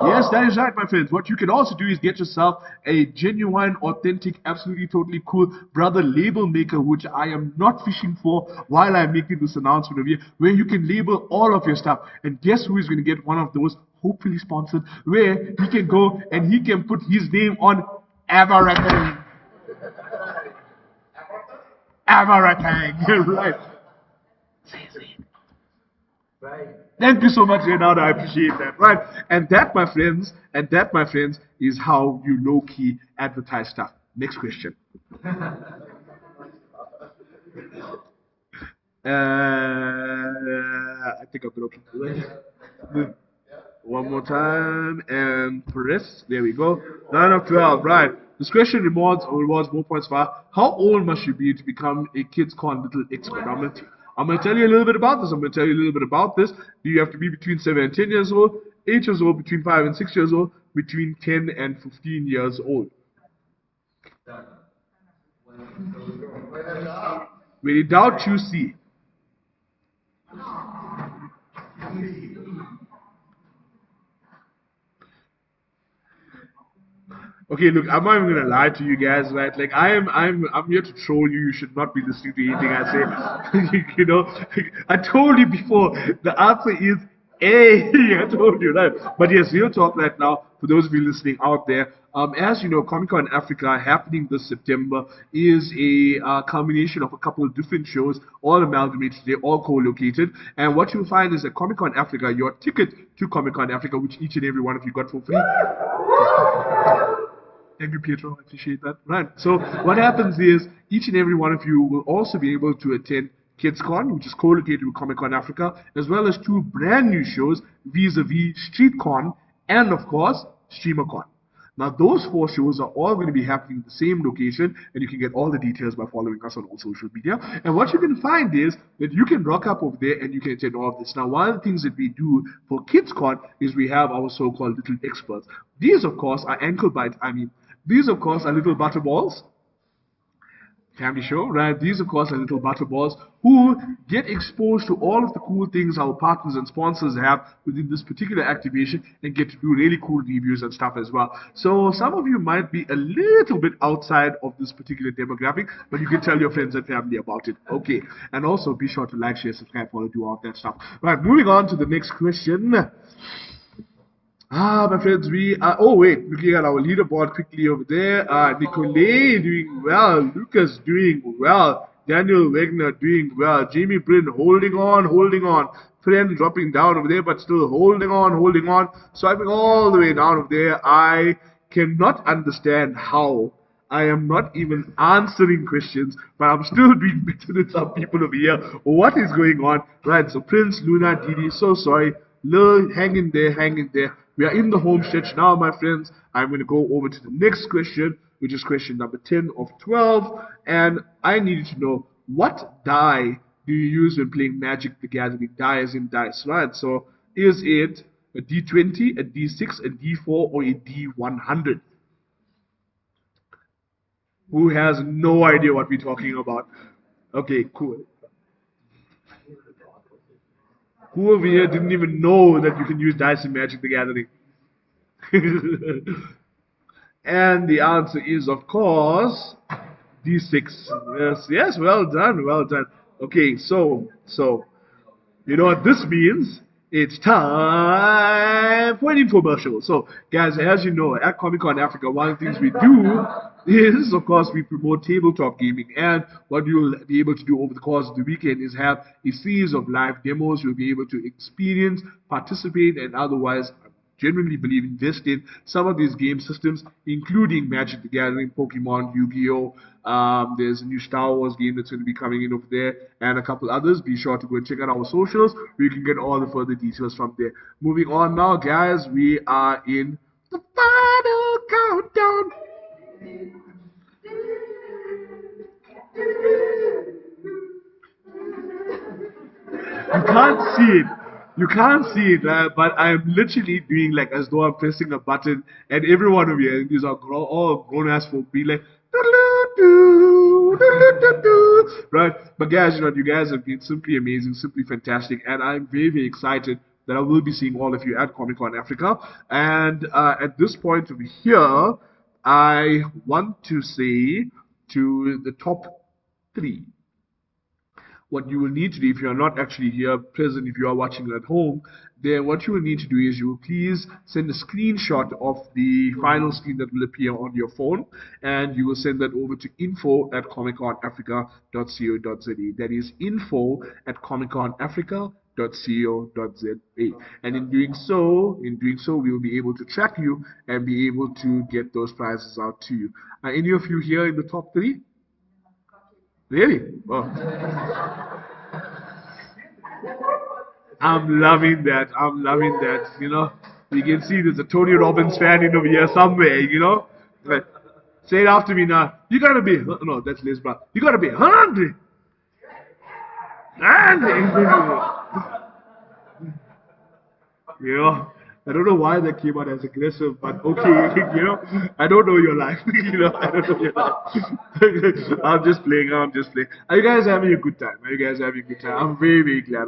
Speaker 16: yes, that is right, my friends. What you can also do is get yourself a genuine, authentic, absolutely totally cool Brother label maker, which I am not fishing for while I'm making this announcement of here, where you can label all of your stuff. And guess who is going to get one of those, hopefully sponsored, where he can go and he can put his name on everything. Everything, right. Thank you so much, Leonardo. I appreciate that, right? And that, my friends, is how you low-key advertise stuff. Next question. I think I've got one more time, and press. There we go. 9 of 12, right. This question rewards more points for how old must you be to become a Kids Con little expert? I'm going to tell you a little bit about this. Do you have to be between 7 and 10 years old, 8 years old, between 5 and 6 years old, between 10 and 15 years old? When in doubt, you see. Okay, look, I'm not even gonna lie to you guys, right? Like, I'm here to troll you. You should not be listening to anything I say. You know, I told you before. The answer is A. I told you, right? But yes, real talk right now. For those of you listening out there, as you know, Comic-Con Africa happening this September is a culmination of a couple of different shows, all amalgamated. They're all co-located. And what you'll find is that Comic-Con Africa, your ticket to Comic-Con Africa, which each and every one of you got for free. Thank you, Pietro. I appreciate that. Right. So what happens is each and every one of you will also be able to attend KidsCon, which is co-located with Comic-Con Africa, as well as 2 brand new shows, vis-a-vis StreetCon and, of course, StreamerCon. Now, those 4 shows are all going to be happening in the same location, and you can get all the details by following us on all social media. And what you can find is that you can rock up over there and you can attend all of this. Now, one of the things that we do for KidsCon is we have our so-called little experts. These, of course, are these, of course, are little butterballs. Family show, right? These, of course, are little butterballs who get exposed to all of the cool things our partners and sponsors have within this particular activation and get to do really cool reviews and stuff as well. So some of you might be a little bit outside of this particular demographic, but you can tell your friends and family about it. Okay. And also be sure to like, share, subscribe, follow, do all of that stuff. Right, moving on to the next question. My friends, we are, looking at our leaderboard quickly over there. Nicolay doing well, Lucas doing well, Daniel Wagner doing well, Jamie Bryn holding on, Friend dropping down over there, but still holding on, swiping all the way down over there. I cannot understand how I am not even answering questions, but I'm still doing better than some people over here. What is going on? Right, so Prince, Luna, Didi, so sorry. Lil, hang in there. We are in the home stretch now, my friends. I'm going to go over to the next question, which is question number 10 of 12. And I needed to know, what die do you use when playing Magic the Gathering? Die as in dice, right? So, is it a D20, a D6, a D4, or a D100? Who has no idea what we're talking about? Okay, cool. Who over here didn't even know that you can use dice in Magic the Gathering? And the answer is, of course, D6. Yes, well done. Okay, so, you know what this means? It's time for an infomercial. So, guys, as you know, at Comic-Con Africa, one of the things we do is, of course, we promote tabletop gaming. And what you'll be able to do over the course of the weekend is have a series of live demos you'll be able to experience, participate, and otherwise, I genuinely believe, invest in some of these game systems, including Magic the Gathering, Pokemon, Yu-Gi-Oh! There's a new Star Wars game that's going to be coming in over there, and a couple others. Be sure to go and check out our socials, where you can get all the further details from there. Moving on now, guys, we are in the final countdown. You can't see it, but I'm literally doing like as though I'm pressing a button, and everyone over here, these are all grown-ass folk, be like, right? But guys, you guys have been simply amazing, simply fantastic, and I'm very, very excited that I will be seeing all of you at Comic-Con Africa. And at this point over here, I want to say to the top 3. What you will need to do, if you are not actually here present, if you are watching at home, then what you will need to do is you will please send a screenshot of the final screen that will appear on your phone, and you will send that over to info@comicconafrica.co.za. That is info@comicconafrica.co.za. And in doing so, we will be able to track you and be able to get those prizes out to you. Are any of you here in the top 3? Really? Oh. I'm loving that. You can see there's a Tony Robbins fan in over here somewhere, Right. Say it after me now. You gotta be, no, that's Liz Brown. You gotta be hungry. I don't know why that came out as aggressive, but okay, I don't know your life, I don't know your life. I'm just playing. Are you guys having a good time? I'm very, very glad.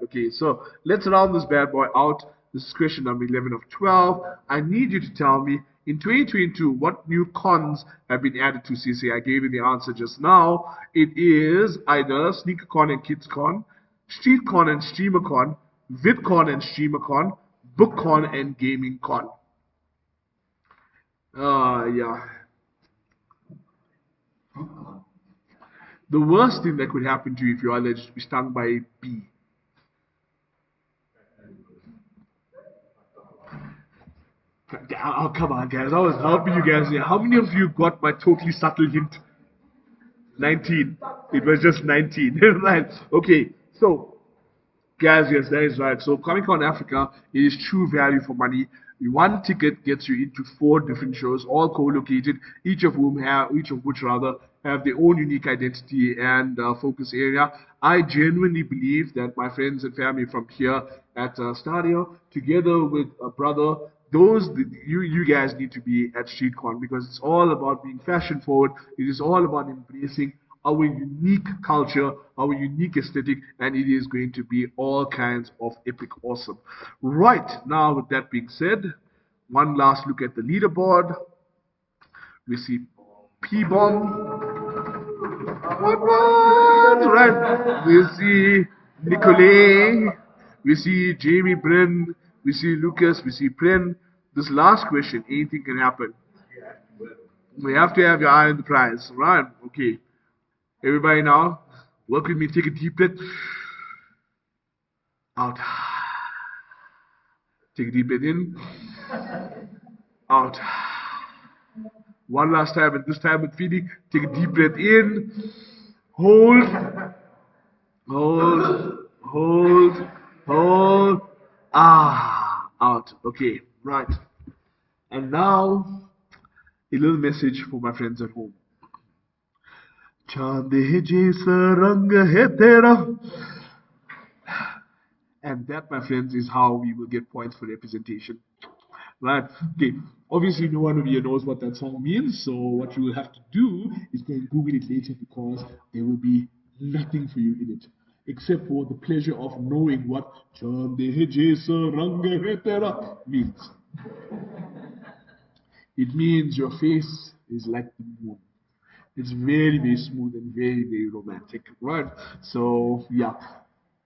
Speaker 16: Okay, so let's round this bad boy out. This is question number 11 of 12. I need you to tell me, in 2022, what new cons have been added to CC? I gave you the answer just now. It is either SneakerCon and KidsCon, StreetCon and StreamerCon, VidCon and StreamerCon, BookCon and GamingCon. Yeah. The worst thing that could happen to you if you are alleged to be stung by a bee. Oh, come on, guys. I was helping you guys here. How many of you got my totally subtle hint? 19. It was just 19. Right. Okay, so guys, yes, that is right. So Comic-Con Africa is true value for money. One ticket gets you into 4 different shows, all co-located, each of which have their own unique identity and focus area. I genuinely believe that my friends and family from here at Stadio, together with a brother, you guys need to be at StreetCon, because it's all about being fashion forward. It is all about embracing our unique culture, our unique aesthetic, and it is going to be all kinds of epic awesome. Right, now with that being said, one last look at the leaderboard. We see P-Bomb. Right. We see Nicolay. We see Jamie Bryn. We see Lucas. We see Pren. This last question, anything can happen. We have to have your eye on the prize. Right, okay. Everybody now, work with me, take a deep breath. Out. Take a deep breath in. Out. One last time, and this time with feeling. Take a deep breath in. Hold. Hold. Hold. Hold. Out. Okay, right. And now, a little message for my friends at home. And that, my friends, is how we will get points for representation. Right? Okay. Obviously, no one of you knows what that song means, so what you will have to do is go and Google it later, because there will be nothing for you in it, except for the pleasure of knowing what means. It means your face is like the moon. It's very, very smooth and very, very romantic, right? So, yeah,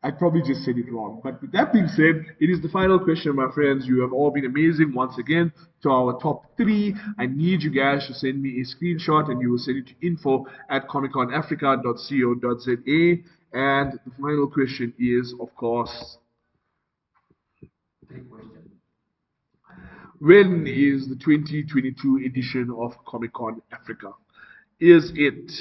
Speaker 16: I probably just said it wrong. But with that being said, it is the final question, my friends. You have all been amazing once again. To our top 3, I need you guys to send me a screenshot, and you will send it to info@comiconafrica.co.za. And the final question is, of course, when is the 2022 edition of Comic-Con Africa? Is it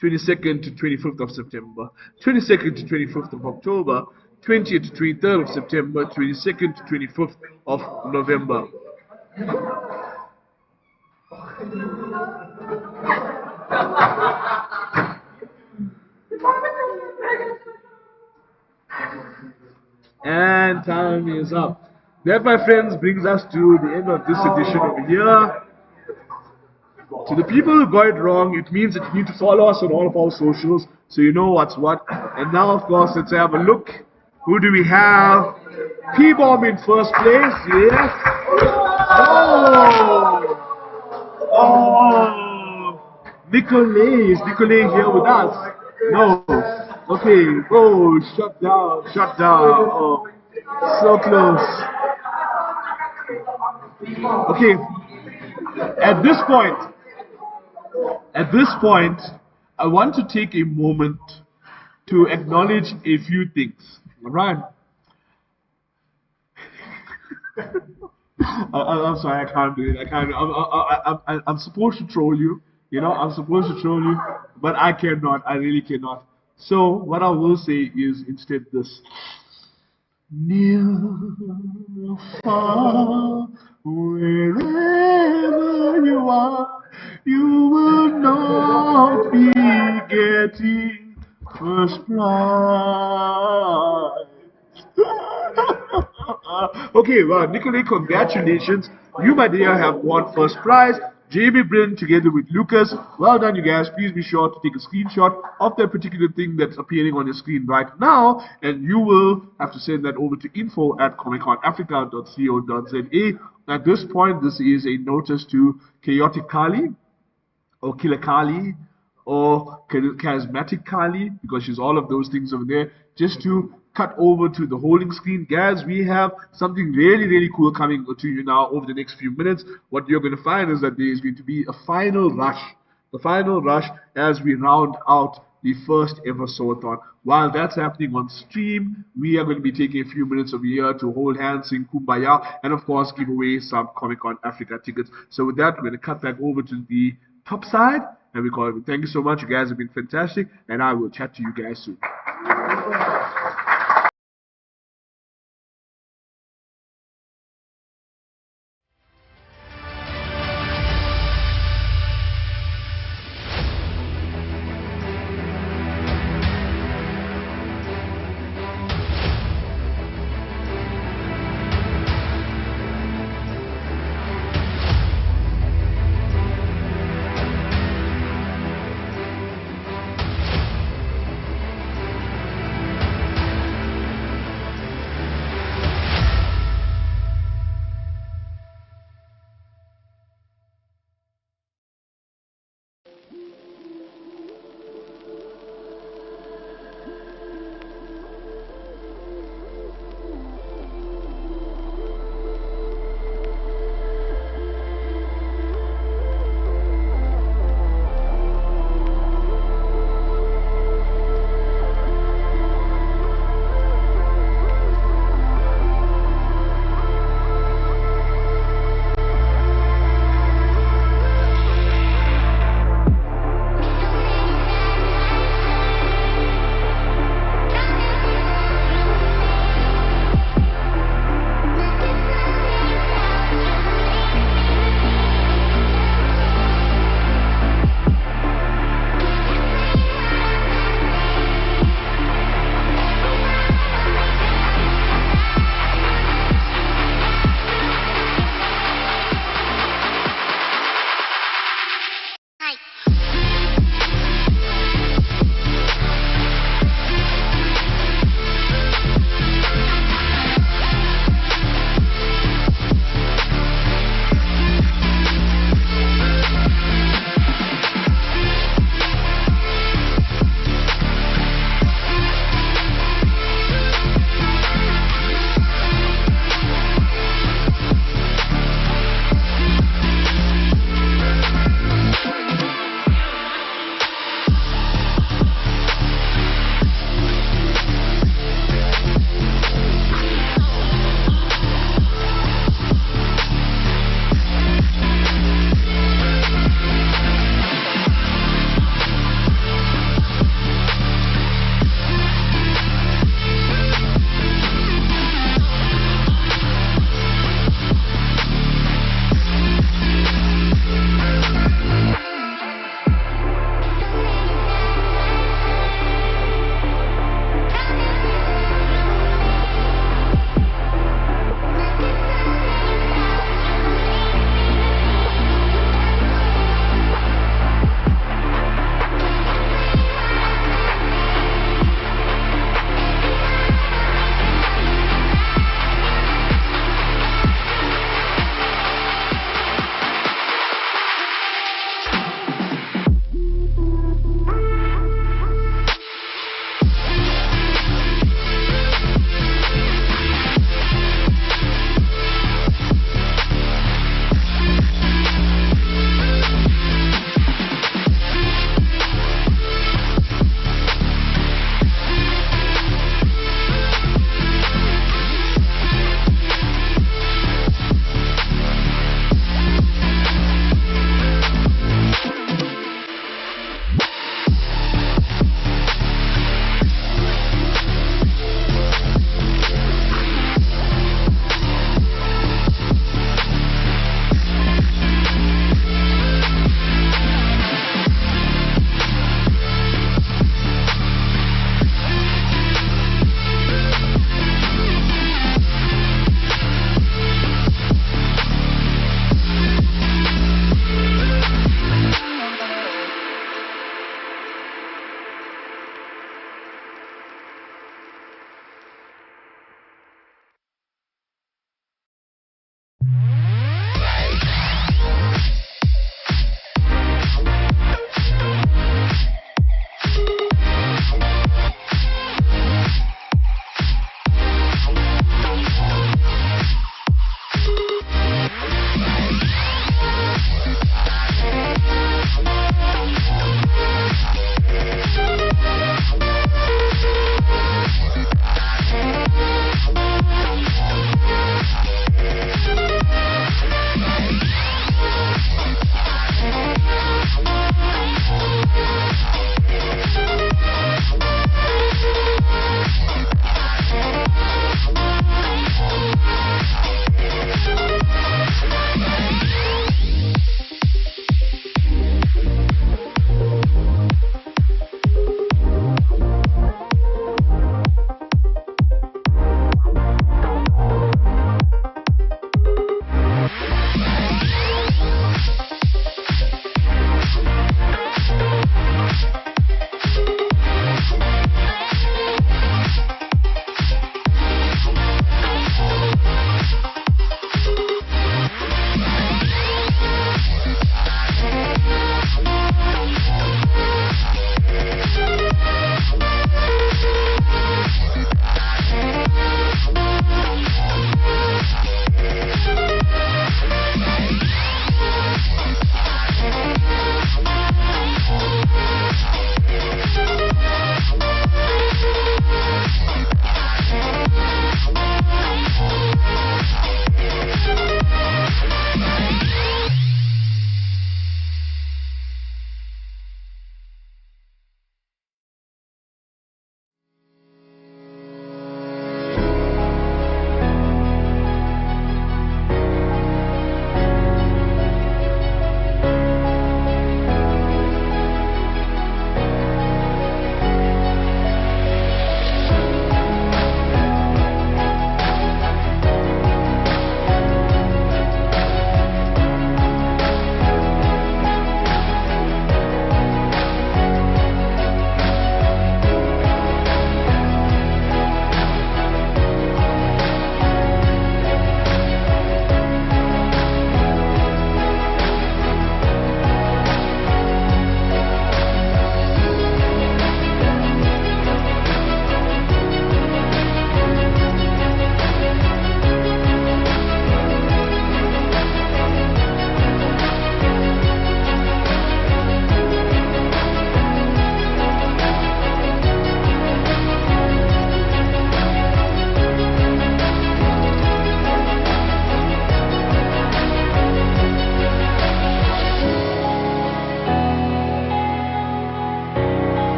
Speaker 16: 22nd to 25th of September, 22nd to 25th of October, 20th to 23rd of September, 22nd to 25th of November? And time is up. That, my friends, brings us to the end of this edition over here. To the people who got it wrong, it means that you need to follow us on all of our socials so you know what's what. And now, of course, let's have a look. Who do we have? P-Bomb in first place, yes. Nicolay. Is Nicolay here with us? No. Okay. Oh, shut down. Oh, so close. Okay. At this point, I want to take a moment to acknowledge a few things. All right? I'm sorry, I can't do it. I'm supposed to troll you. You know, I'm supposed to troll you, but I cannot. I really cannot. So what I will say is instead this. Near, far, wherever you are, you will not be getting first prize. Okay, well, Nicolay, congratulations. You, my dear, have won first prize. JB Bryn together with Lucas. Well done, you guys. Please be sure to take a screenshot of that particular thing that's appearing on your screen right now, and you will have to send that over to info@comiconafrica.co.za. At this point, this is a notice to Chaotic Kali, or Killer Kali, or Charismatic Kali, because she's all of those things over there, just to cut over to the holding screen. Guys, we have something really, really cool coming to you now over the next few minutes. What you're going to find is that there is going to be a final rush. The final rush as we round out the first ever Sew-a-thon. While that's happening on stream, we are going to be taking a few minutes over here to hold hands, sing Kumbaya, and of course give away some Comic-Con Africa tickets. So with that, we're going to cut back over to the top side, and we call it. Thank you so much. You guys have been fantastic, and I will chat to you guys soon.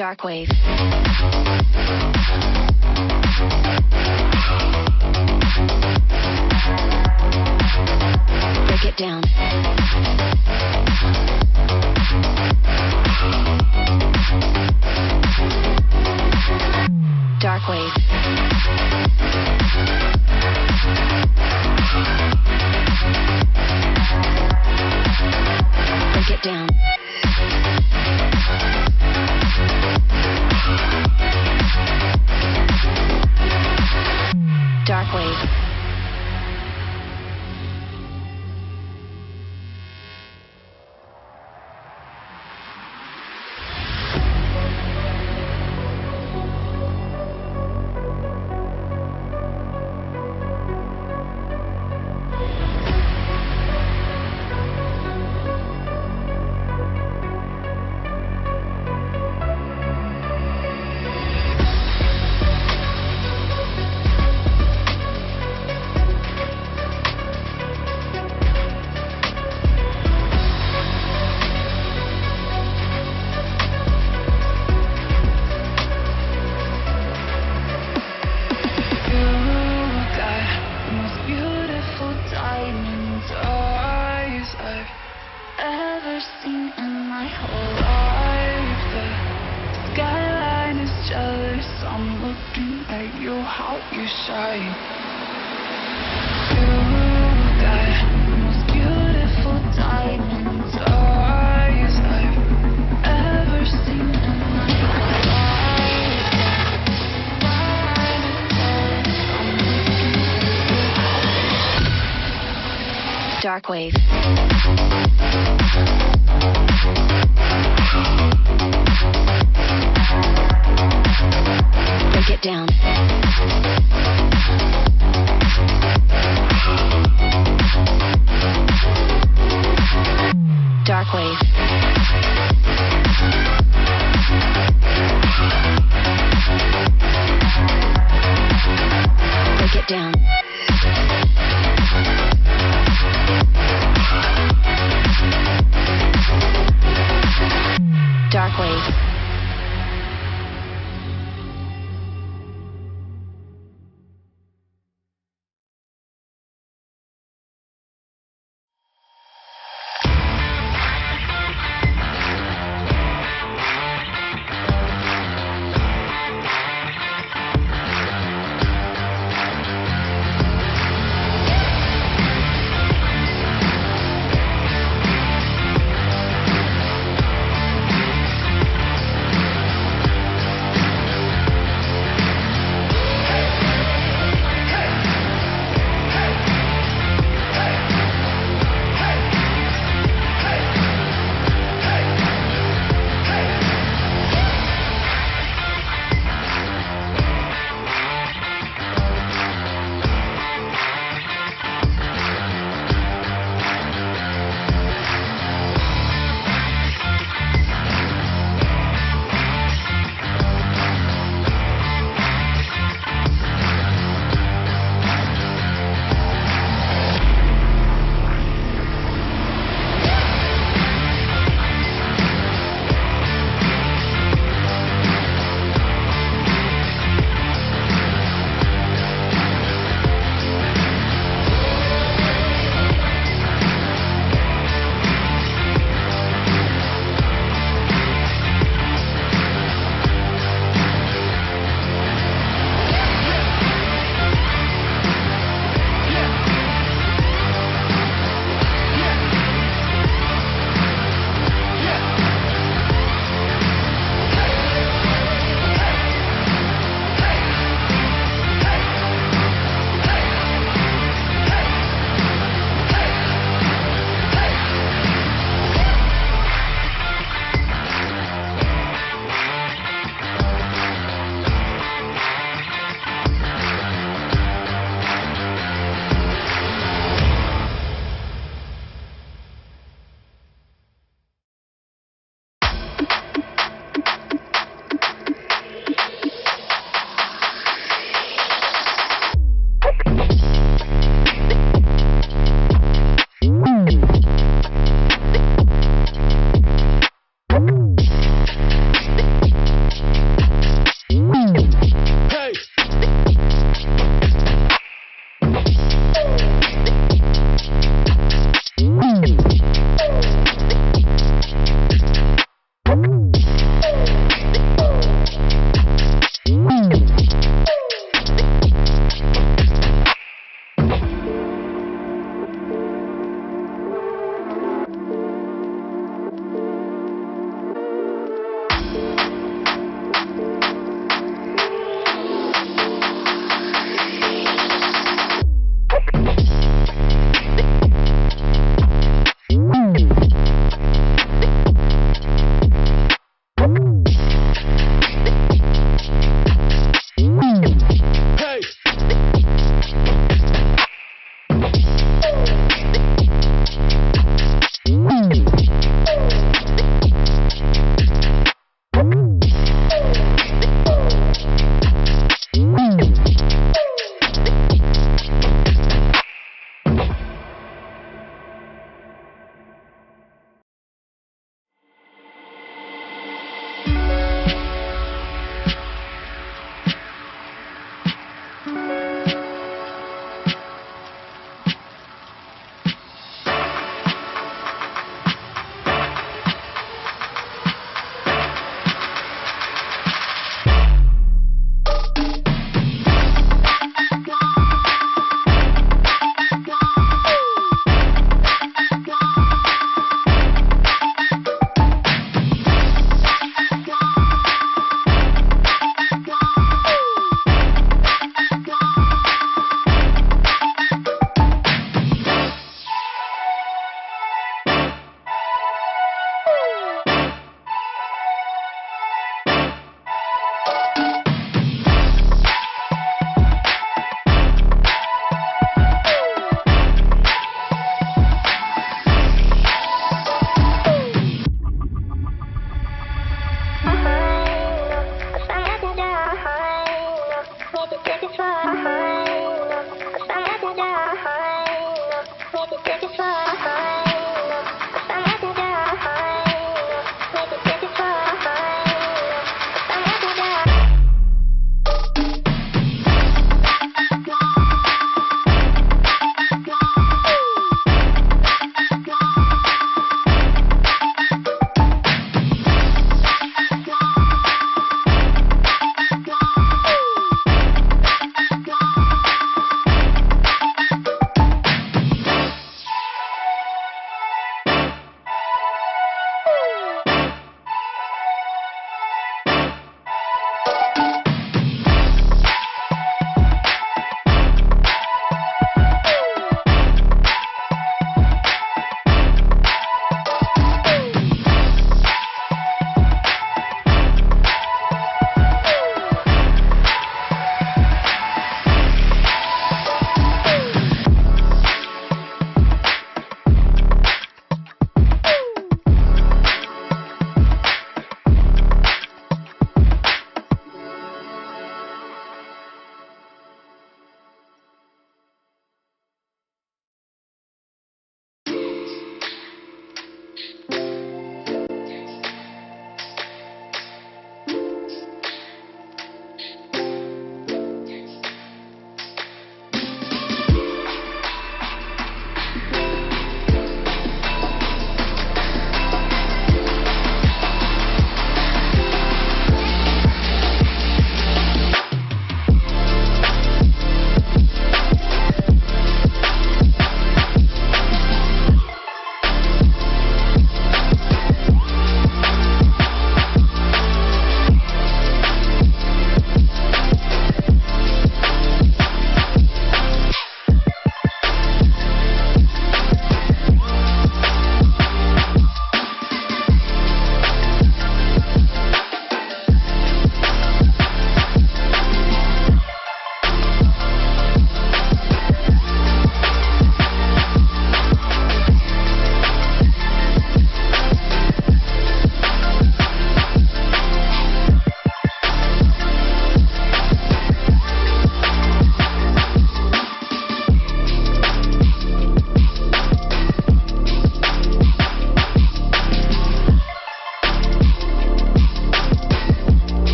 Speaker 14: Dark wave. Break it down. Dark wave. Break it down. Dark wave.
Speaker 17: Diamonds, eyes I've
Speaker 14: Dark wave. Break it down. Dark wave. Break it down. Dark wave.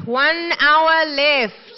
Speaker 10: 1 hour left.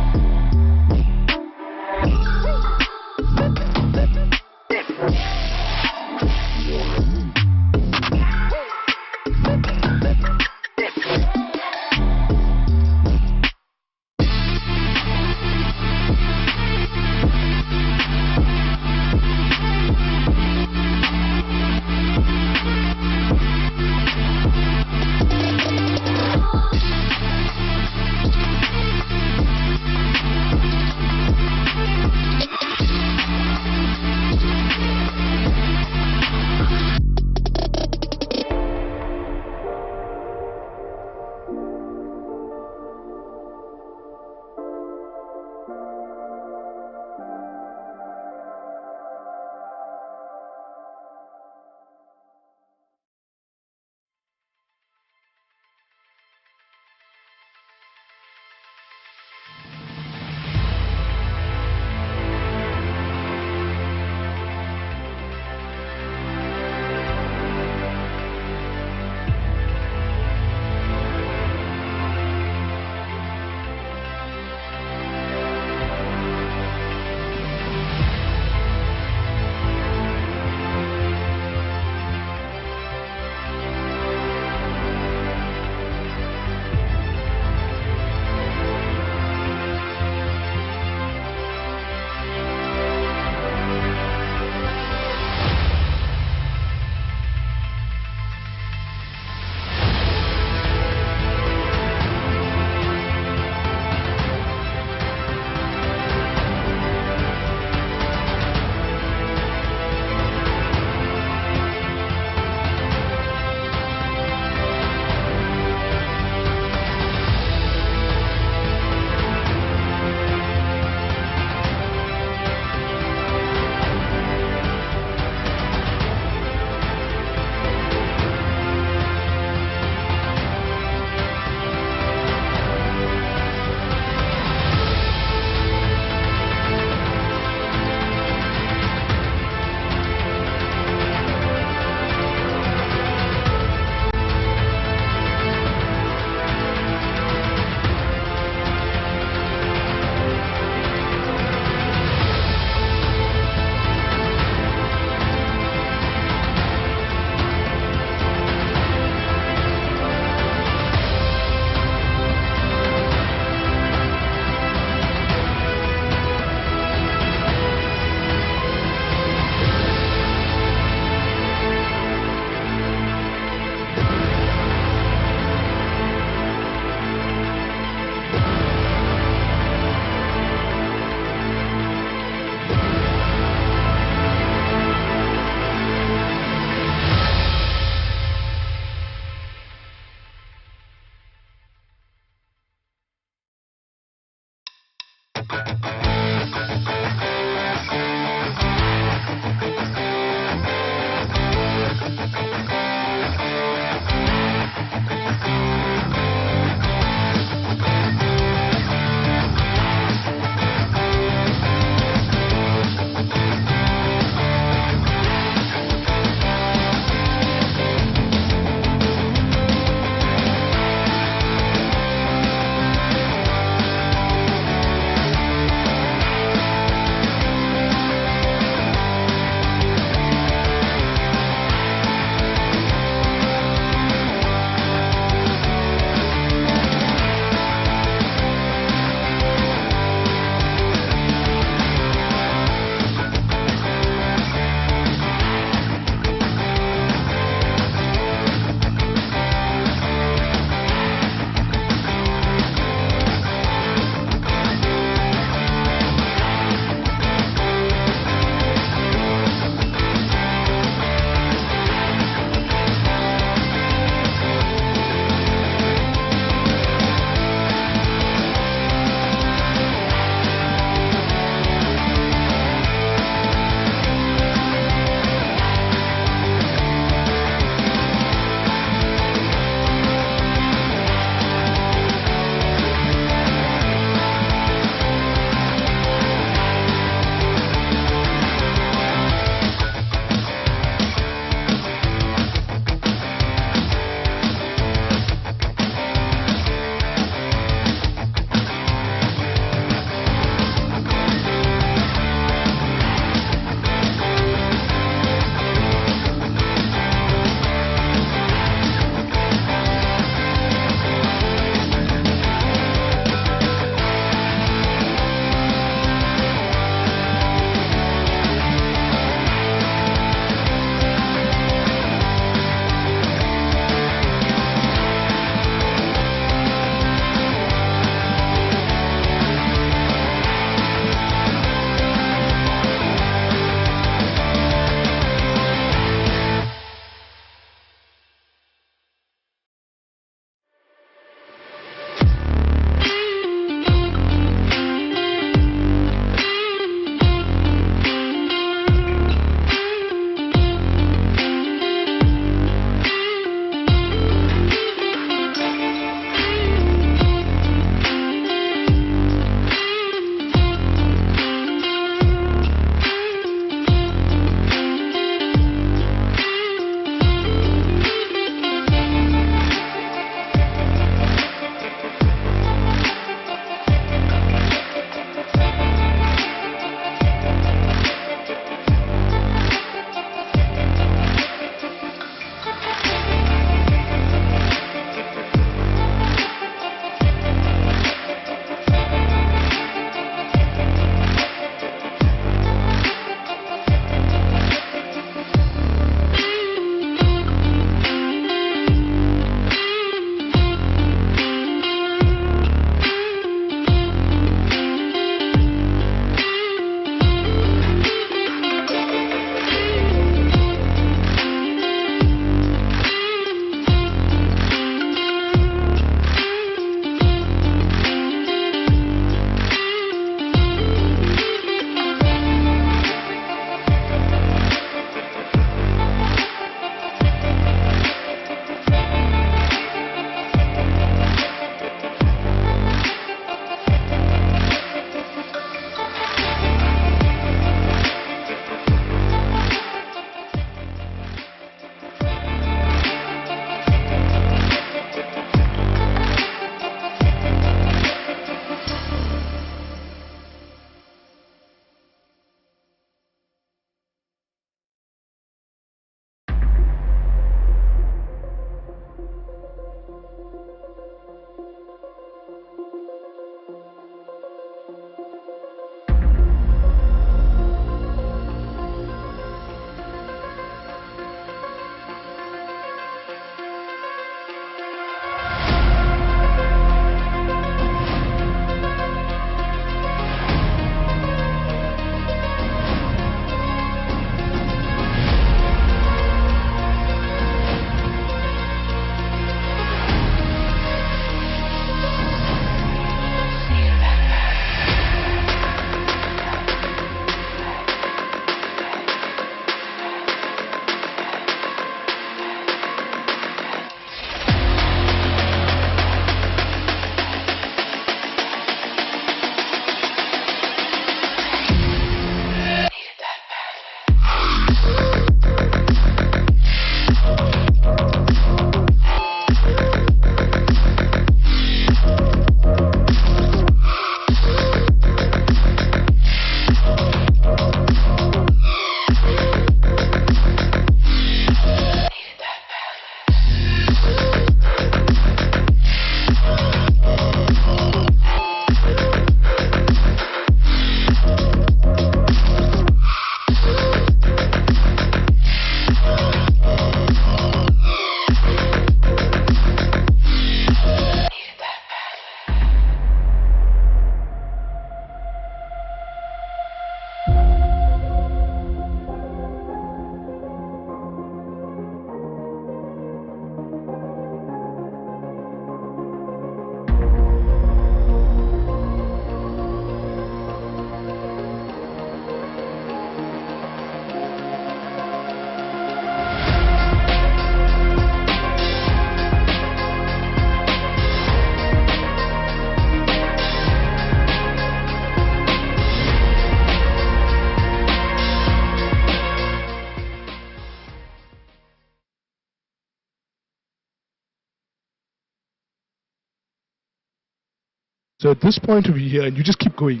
Speaker 1: So at this point over here, and you just keep going,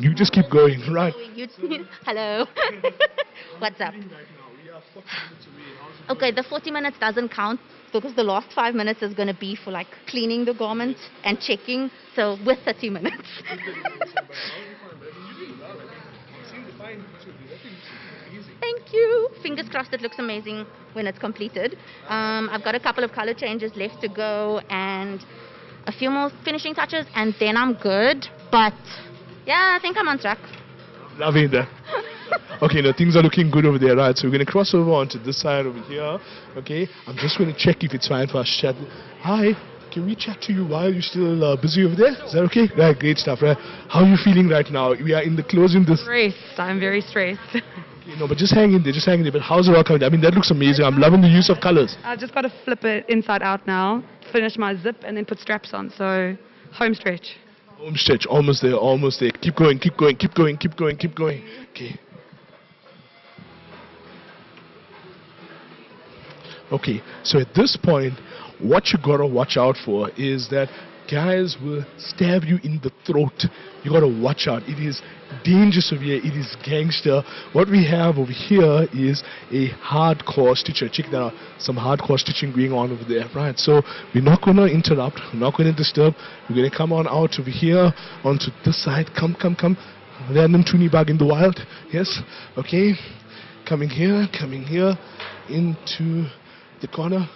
Speaker 1: right?
Speaker 12: Hello. What's up? Okay, the 40 minutes doesn't count because the last 5 minutes is going to be for like cleaning the garment and checking. So we're 30 minutes. Thank you. Fingers crossed it looks amazing when it's completed. I've got a couple of color changes left to go and a few more finishing touches and then I'm good. But yeah, I think I'm on track.
Speaker 1: Loving that. Okay, now things are looking good over there, right? So we're going to cross over onto this side over here. Okay, I'm just going to check if it's fine for us to chat. Hi, can we chat to you while you're still busy over there? Is that okay? Right, great stuff, right? How are you feeling right now? We are in the closing this.
Speaker 17: Stressed. I'm very stressed.
Speaker 1: Okay, no, but just hang in there, But how's it all coming? I mean, that looks amazing. I'm loving the use of colors.
Speaker 17: I've just got to flip it inside out now, finish my zip, and then put straps on. So, home stretch.
Speaker 1: Home stretch, almost there, almost there. Keep going. Okay. Okay, so at this point, what you gotta watch out for is that guys will stab you in the throat. You gotta watch out. It is dangerous over here. It is gangster. What we have over here is a hardcore stitcher. Check that out. Some hardcore stitching going on over there, right? So we're not gonna interrupt. We're not gonna disturb. We're gonna come on out over here onto this side. Come. Random toonie bug in the wild. Yes. Okay. Coming here into the corner.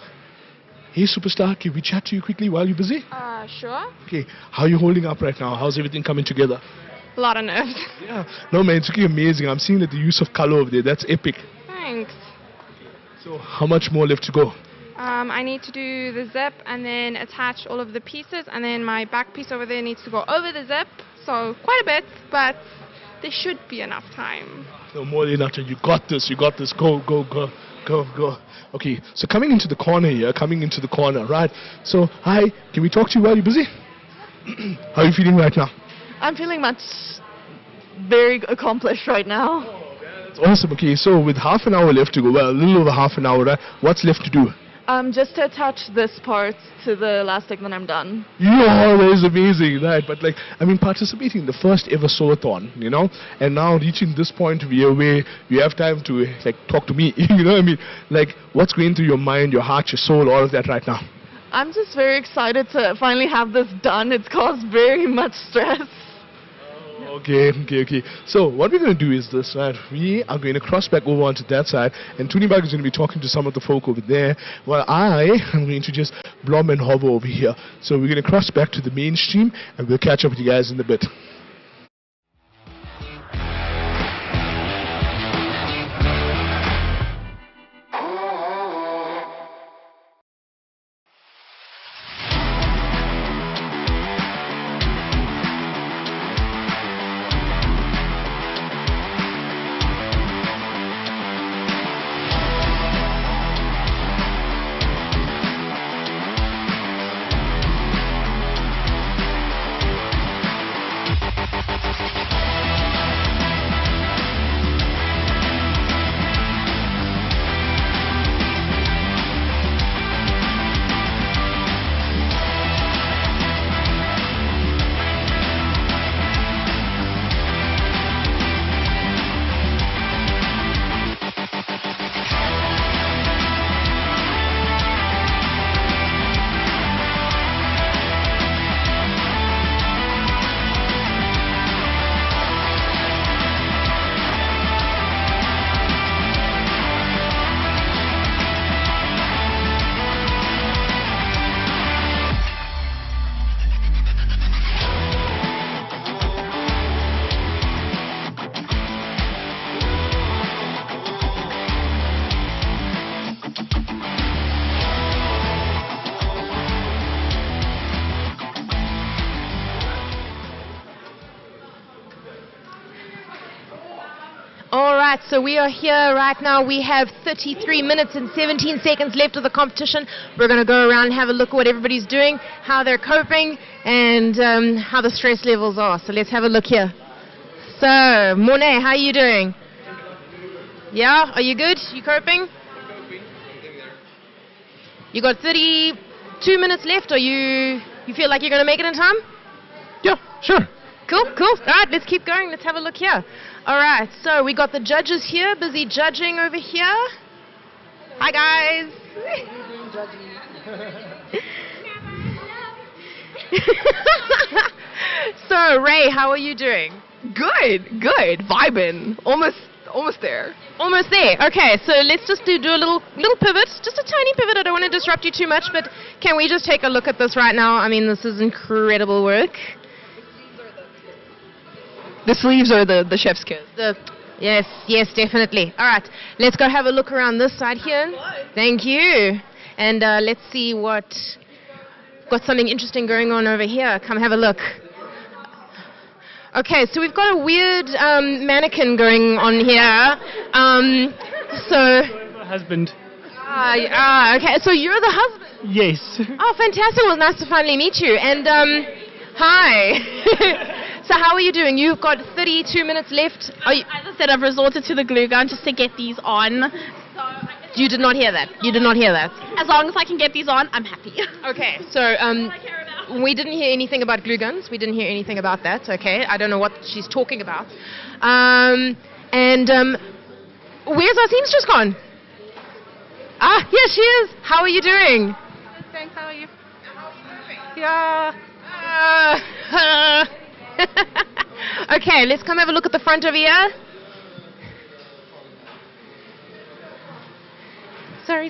Speaker 1: Hey superstar, can we chat to you quickly while you're busy?
Speaker 18: Sure.
Speaker 1: Okay, how are you holding up right now? How's everything coming together?
Speaker 18: A lot of nerves.
Speaker 1: Yeah, no man, it's looking amazing. I'm seeing that the use of color over there, that's epic.
Speaker 18: Thanks.
Speaker 1: So how much more left to go?
Speaker 18: I need to do the zip and then attach all of the pieces, and then my back piece over there needs to go over the zip. So quite a bit, but there should be enough time.
Speaker 1: No more than enough time. You got this. Go. Okay, so coming into the corner, right? So, hi, can we talk to you while you're busy? How are you feeling right now?
Speaker 19: I'm feeling very accomplished right now.
Speaker 1: That's awesome. Okay, so with half an hour left to go, well, a little over half an hour, right? What's left to do?
Speaker 19: Just to attach this part to the elastic, then I'm done.
Speaker 1: Yeah, that is amazing, right? But participating in the first ever Sew-a-thon, and now reaching this point where you have time to talk to me, you know what I mean? What's going through your mind, your heart, your soul, all of that right now?
Speaker 19: I'm just very excited to finally have this done. It's caused very much stress.
Speaker 1: Okay. So what we're going to do is this, right? We are going to cross back over onto that side, and Toonibag is going to be talking to some of the folk over there, while I am going to just blom and hover over here. So we're going to cross back to the mainstream, and we'll catch up with you guys in a bit.
Speaker 10: Alright, so we are here right now. We have 33 minutes and 17 seconds left of the competition. We're going to go around and have a look at what everybody's doing, how they're coping, and how the stress levels are. So let's have a look here. So, Monet, how are you doing? Yeah? Are you good? You coping? You got 32 minutes left, or you feel like you're going to make it in time?
Speaker 16: Yeah.
Speaker 8: Sure.
Speaker 10: Cool, cool. All right, let's keep going. Let's have a look here. All right, so we got the judges here, busy judging over here. Hi, guys. So, Ray, how are you doing?
Speaker 19: Good, good. Vibing. Almost there.
Speaker 10: Almost there. Okay, so let's just do a little pivot, just a tiny pivot. I don't want to disrupt you too much, but can we just take a look at this right now? I mean, this is incredible work.
Speaker 19: The sleeves are the chef's kiss.
Speaker 10: Yes, definitely. All right, let's go have a look around this side here. Thank you. And let's see what... Got something interesting going on over here. Come have a look. Okay, so we've got a weird mannequin going on here.
Speaker 20: Husband.
Speaker 10: Okay, so you're the husband?
Speaker 20: Yes.
Speaker 10: Oh, fantastic. Well, nice to finally meet you. And, hi. So how are you doing? You've got 32 minutes left.
Speaker 21: As I said, I've resorted to the glue gun just to get these on.
Speaker 10: You did not hear that. You did not hear that.
Speaker 21: As long as I can get these on, I'm happy.
Speaker 10: Okay, so we didn't hear anything about glue guns. We didn't hear anything about that. Okay, I don't know what she's talking about. Where's our seamstress gone? Ah, here she is. How are you doing?
Speaker 21: Thanks, how are you?
Speaker 10: Yeah. Okay, let's come have a look at the front over here. Sorry.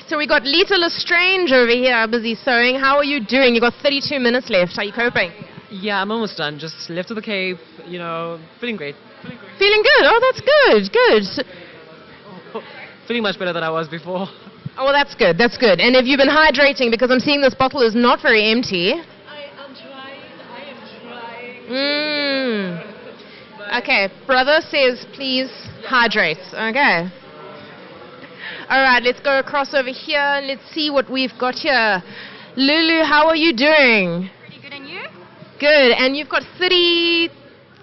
Speaker 10: So we got Lita Lestrange over here, busy sewing. How are you doing? You got 32 minutes left. Are you coping?
Speaker 22: Yeah, I'm almost done. Just left of the cave, feeling great.
Speaker 10: Feeling good? Oh, that's good.
Speaker 22: Feeling much better than I was before.
Speaker 10: Oh, well, that's good. And have you been hydrating? Because I'm seeing this bottle is not very empty.
Speaker 21: I am trying.
Speaker 10: Okay, brother says please hydrate. Okay. All right, let's go across over here. Let's see what we've got here. Lulu, how are you doing?
Speaker 21: Pretty good, and you?
Speaker 10: Good, and you've got 30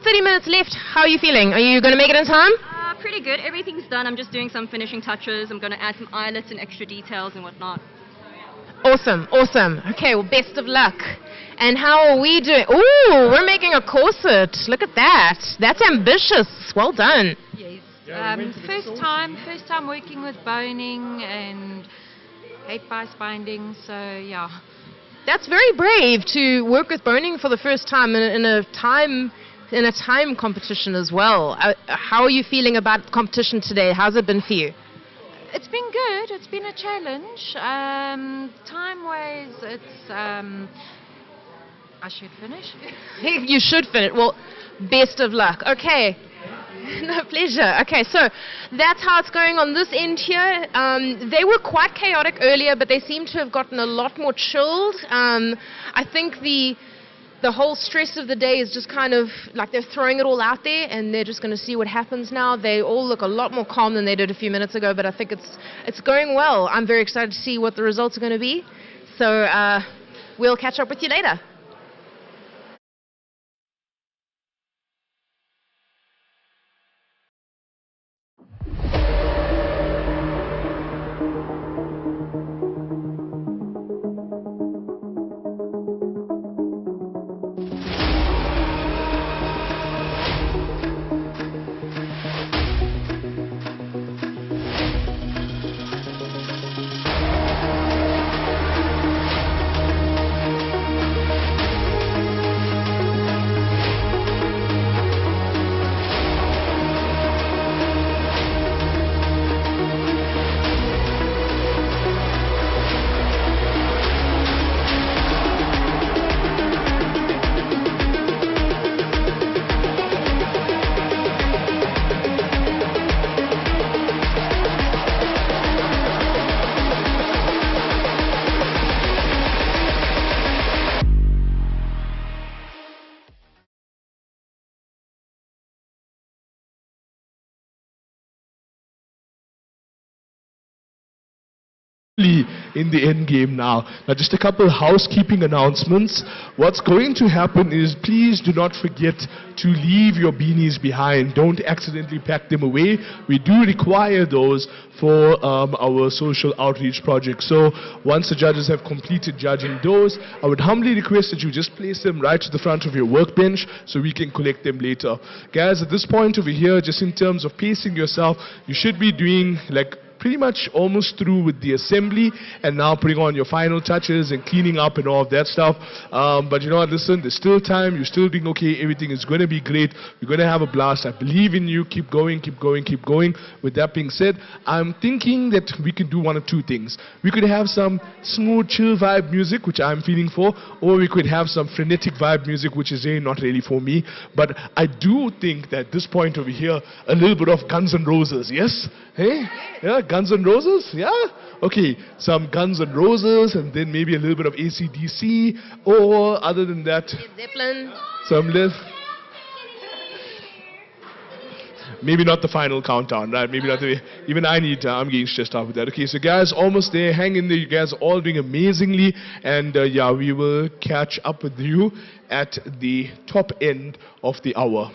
Speaker 10: minutes left. How are you feeling? Are you going to make it in time?
Speaker 23: Pretty good. Everything's done. I'm just doing some finishing touches. I'm going to add some eyelets and extra details and whatnot.
Speaker 10: Awesome. Okay, well, best of luck. And how are we doing? Ooh, we're making a corset. Look at that. That's ambitious. Well done.
Speaker 24: Yes. First time working with boning and 8-bias binding, so yeah.
Speaker 10: That's very brave to work with boning for the first time in a time competition as well. How are you feeling about the competition today? How's it been for you?
Speaker 24: It's been good. It's been a challenge. Time-wise, it's... I should finish.
Speaker 10: You should finish. Well, best of luck. Okay. No, pleasure. Okay, so that's how it's going on this end here. They were quite chaotic earlier, but they seem to have gotten a lot more chilled. I think the whole stress of the day is just kind of like they're throwing it all out there and they're just going to see what happens now. They all look a lot more calm than they did a few minutes ago, but I think it's going well. I'm very excited to see what the results are going to be. So we'll catch up with you later.
Speaker 1: swiftly in the end game now. Now, just a couple housekeeping announcements. What's going to happen is, please do not forget to leave your beanies behind. Don't accidentally pack them away. We do require those for our social outreach project. So once the judges have completed judging those, I would humbly request that you just place them right to the front of your workbench so we can collect them later. Guys, at this point over here, just in terms of pacing yourself, you should be doing like pretty much almost through with the assembly and now putting on your final touches and cleaning up and all of that stuff. But you know what, listen, there's still time. You're still doing okay. Everything is going to be great. You're going to have a blast. I believe in you. Keep going, keep going, keep going. With that being said, I'm thinking that we can do one of two things. We could have some smooth, chill vibe music, which I'm feeling for, or we could have some frenetic vibe music, which is not really for me. But I do think that at this point over here, a little bit of Guns N' Roses, yes? Hey? Yeah, Guns N' Roses? Yeah? Okay, some Guns N' Roses and then maybe a little bit of AC/DC, or other than that,
Speaker 10: Zeppelin.
Speaker 1: some maybe not the final countdown, right? Maybe not the, even I'm getting stressed out with that. Okay, so guys, almost there. Hang in there. You guys are all doing amazingly. And yeah, we will catch up with you at the top end of the hour.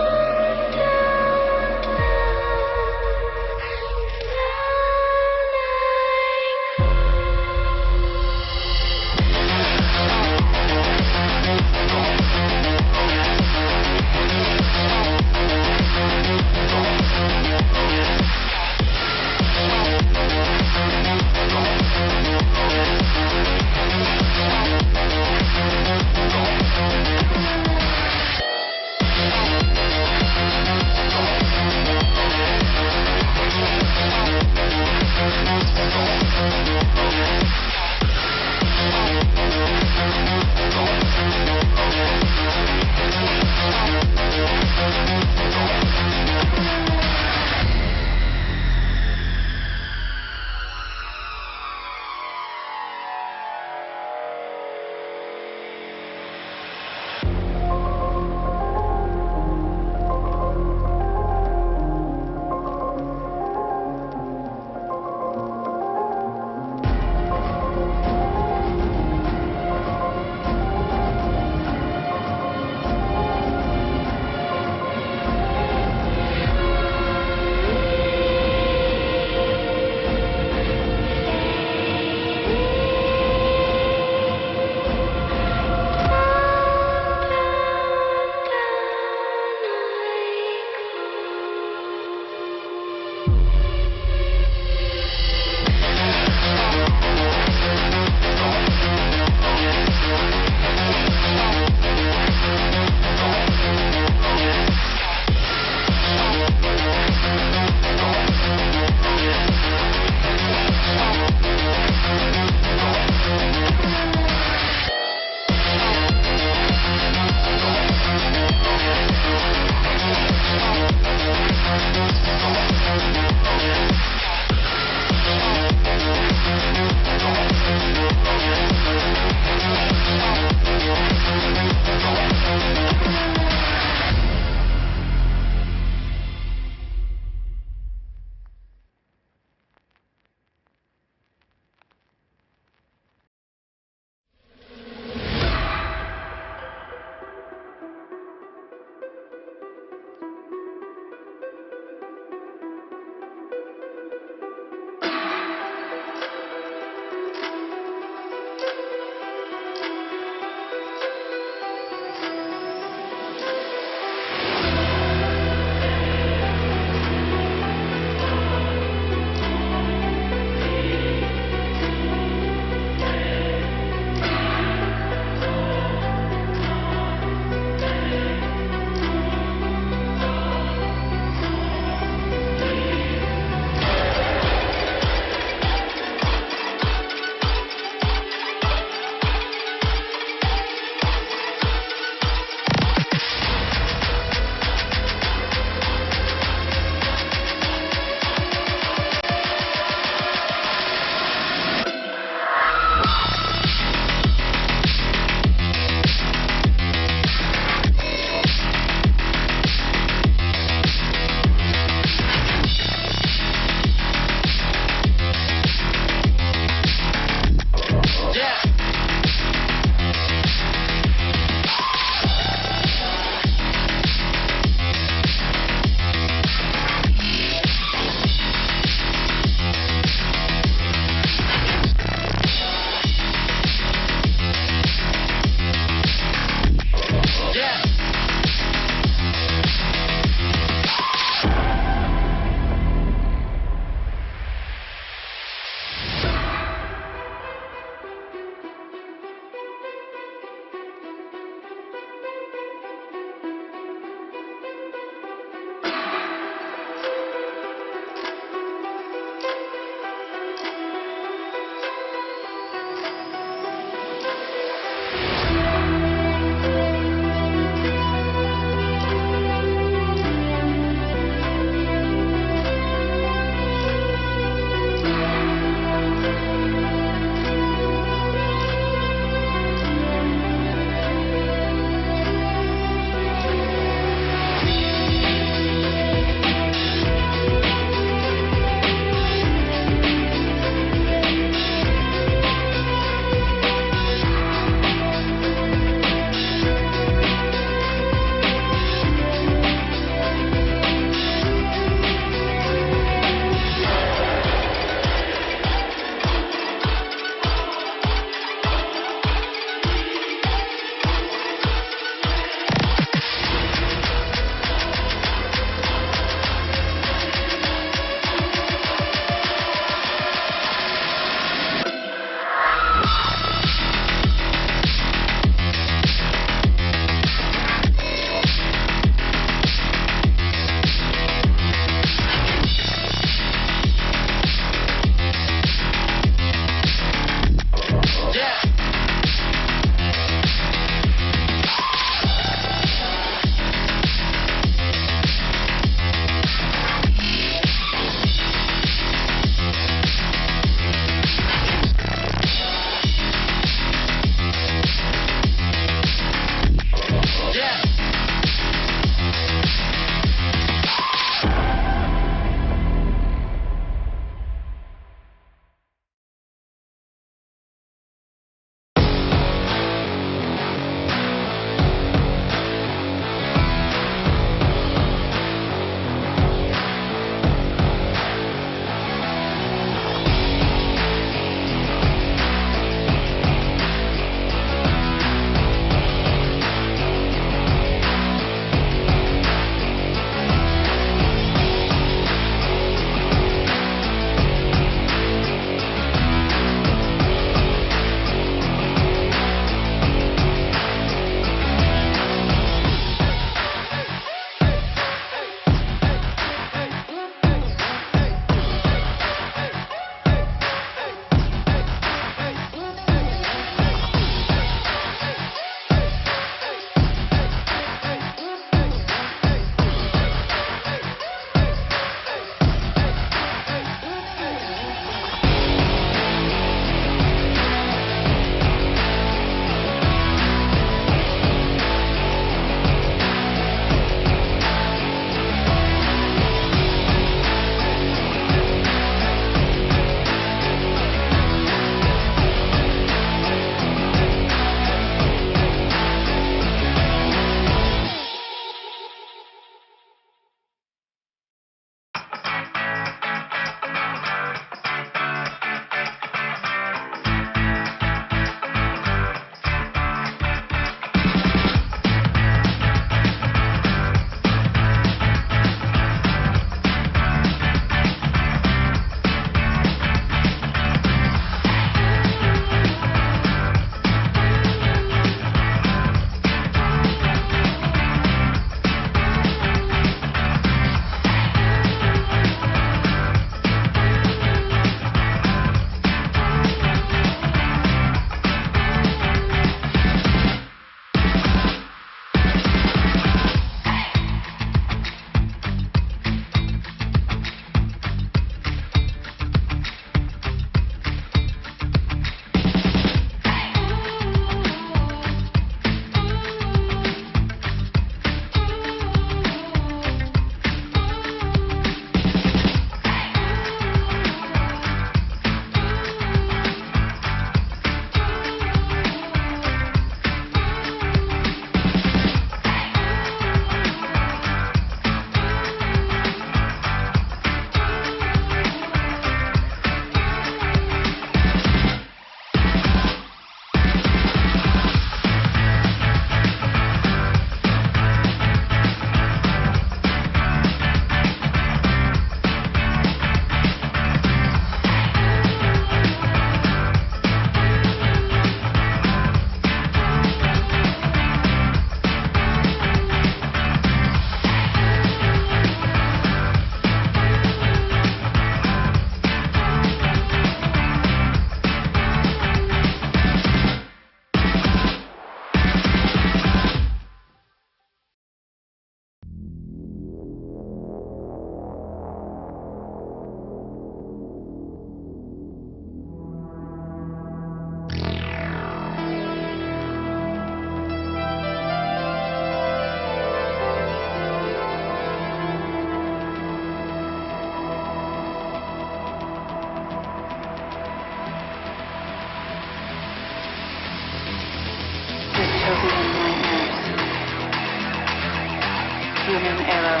Speaker 2: error,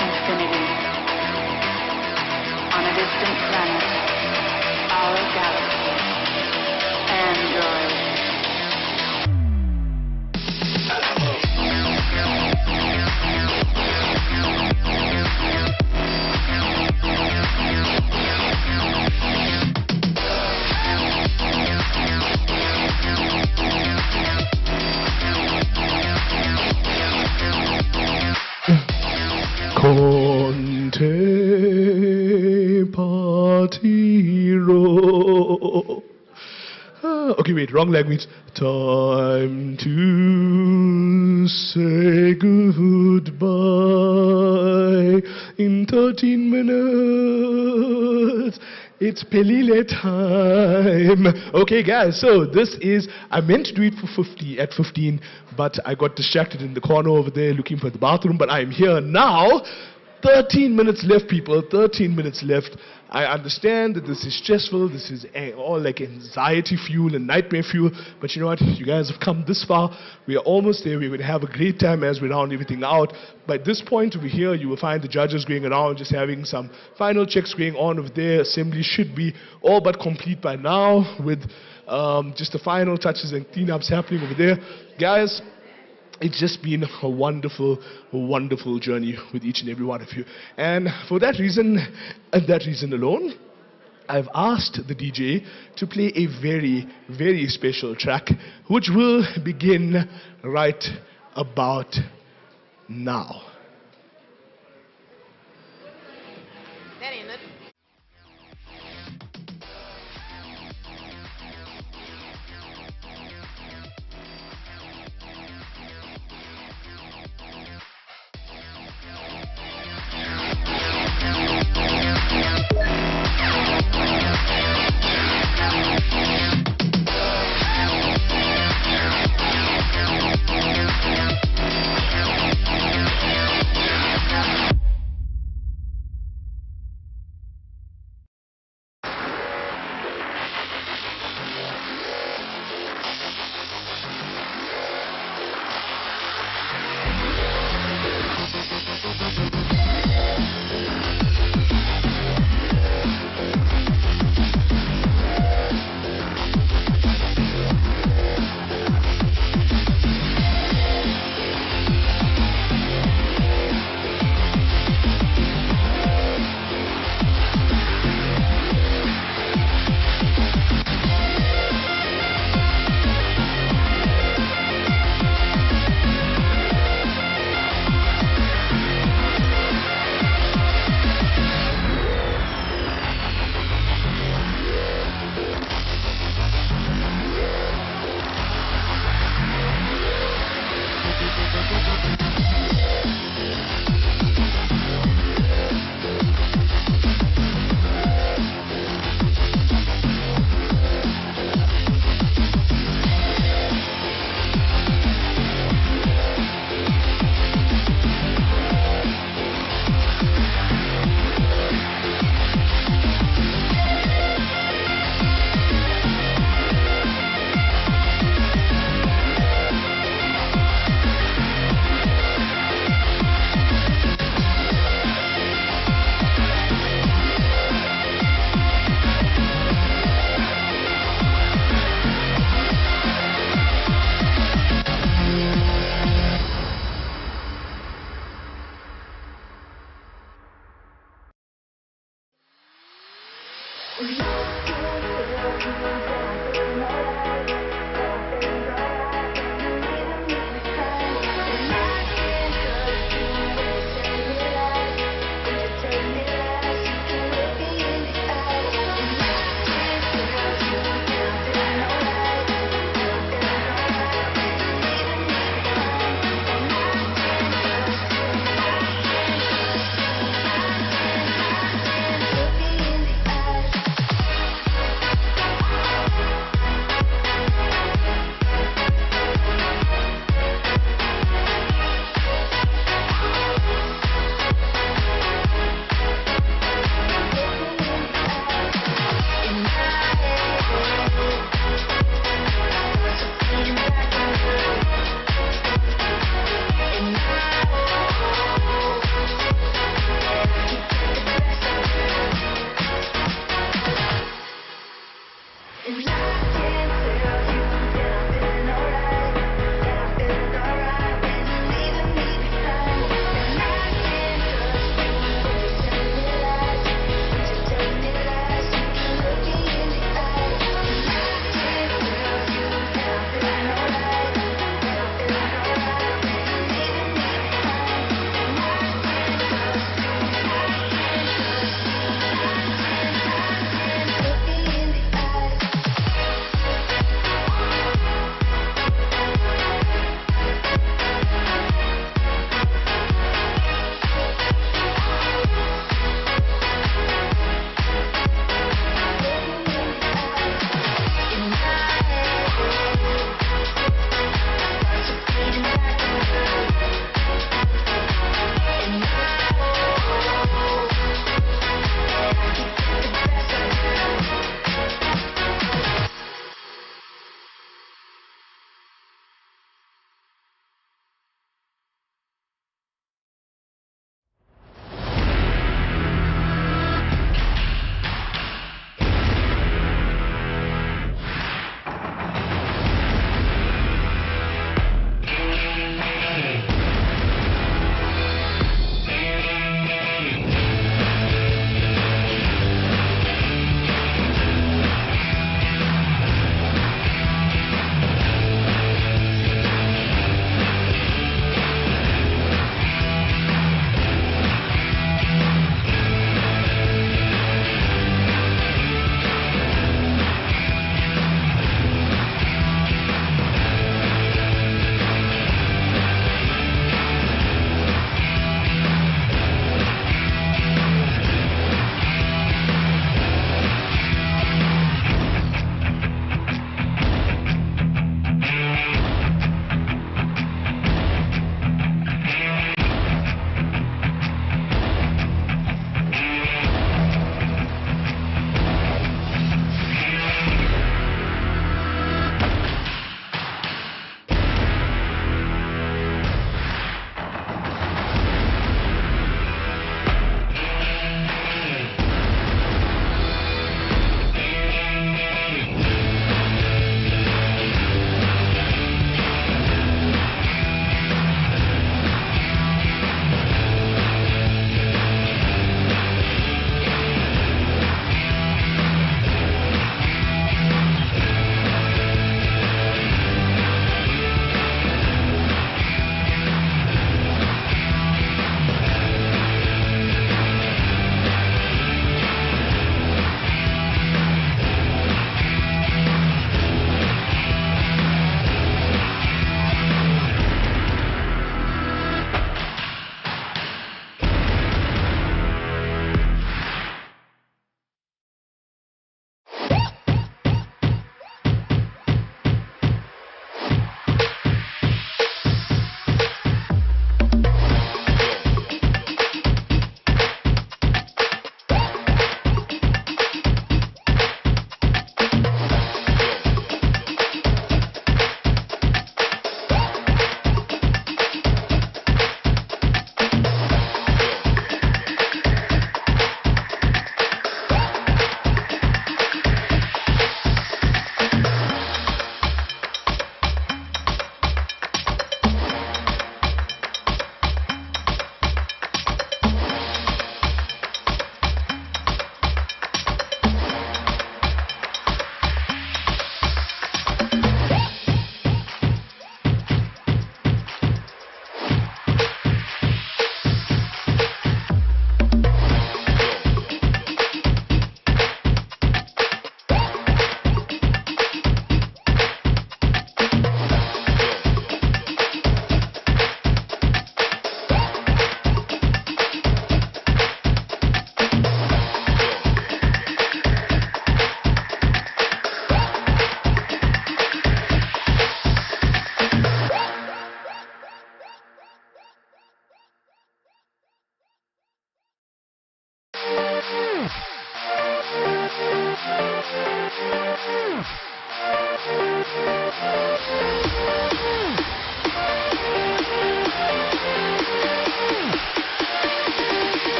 Speaker 2: infinity. On a distant planet, our galaxy, android.
Speaker 1: Conte partiro. Okay, wait, wrong language. Time to say goodbye in 13 minutes. It's Pelile time. Okay, guys, so this is, I meant to do it for 15, but I got distracted in the corner over there looking for the bathroom, but I'm here now. 13 minutes left, people, 13 minutes left. I understand that this is stressful, this is all like anxiety fuel and nightmare fuel, but you know what, you guys have come this far, we are almost there, we're going to have a great time as we round everything out. By this point over here, you will find the judges going around just having some final checks going on over there. Assembly should be all but complete by now with just the final touches and cleanups happening over there. Guys, it's just been a wonderful, wonderful journey with each and every one of you. And for that reason, and that reason alone, I've asked the DJ to play a very, very special track, which will begin right about now.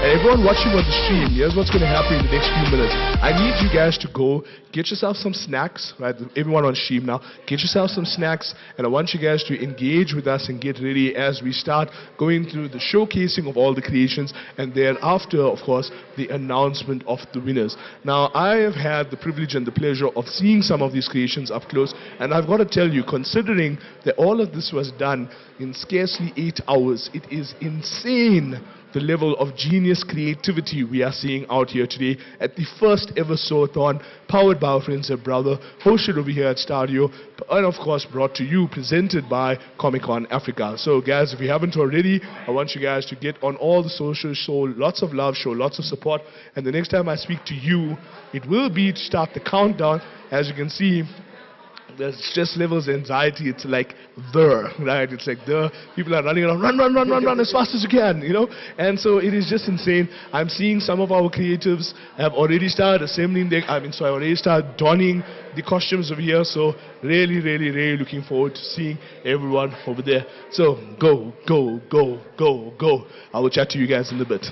Speaker 1: Everyone watching on the stream, here's what's going to happen in the next few minutes. I need you guys to go get yourself some snacks, right? Everyone on stream now, get yourself some snacks, and I want you guys to engage with us and get ready as we start going through the showcasing of all the creations, and thereafter, of course, the announcement of the winners. Now, I have had the privilege and the pleasure of seeing some of these creations up close, and I've got to tell you, considering that all of this was done in scarcely 8 hours, it is insane the level of genius creativity we are seeing out here today at the first ever Sew-a-thon, powered by our friends at Brother, hosted over here at Stadio, and of course brought to you, presented by Comic-Con Africa. So guys, if you haven't already, I want you guys to get on all the socials, show lots of love, show lots of support, and the next time I speak to you, it will be to start the countdown. As you can see, there's stress levels, anxiety, it's like right? It's like people are running around, run as fast as you can, you know? And so it is just insane. I'm seeing some of our creatives have already started assembling already started donning the costumes over here, so really looking forward to seeing everyone over there. So go. I will chat to you guys in a bit.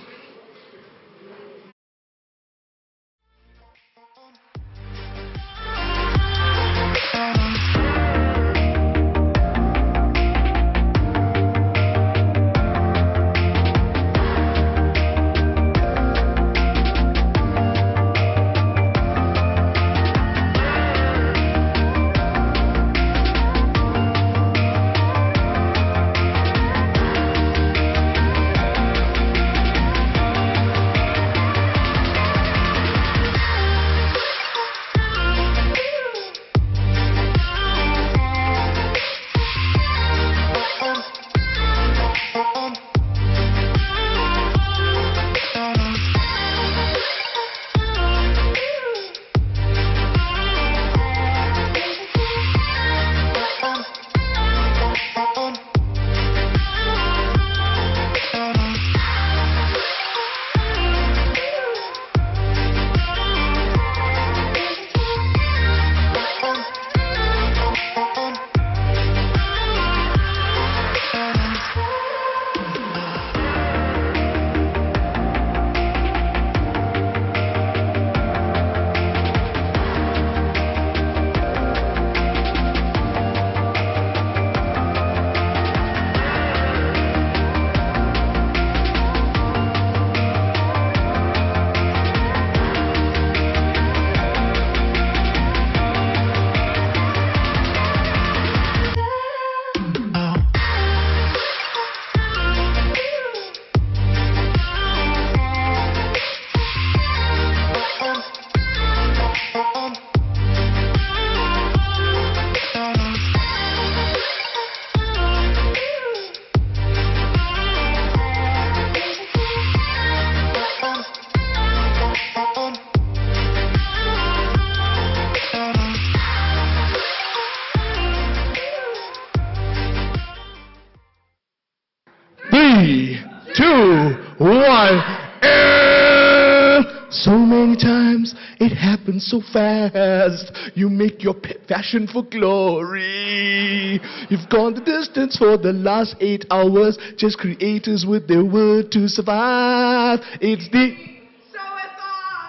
Speaker 1: So many times it happens so fast. You make your fashion for glory. You've gone the distance for the last 8 hours. Just creators with their word to survive. It's the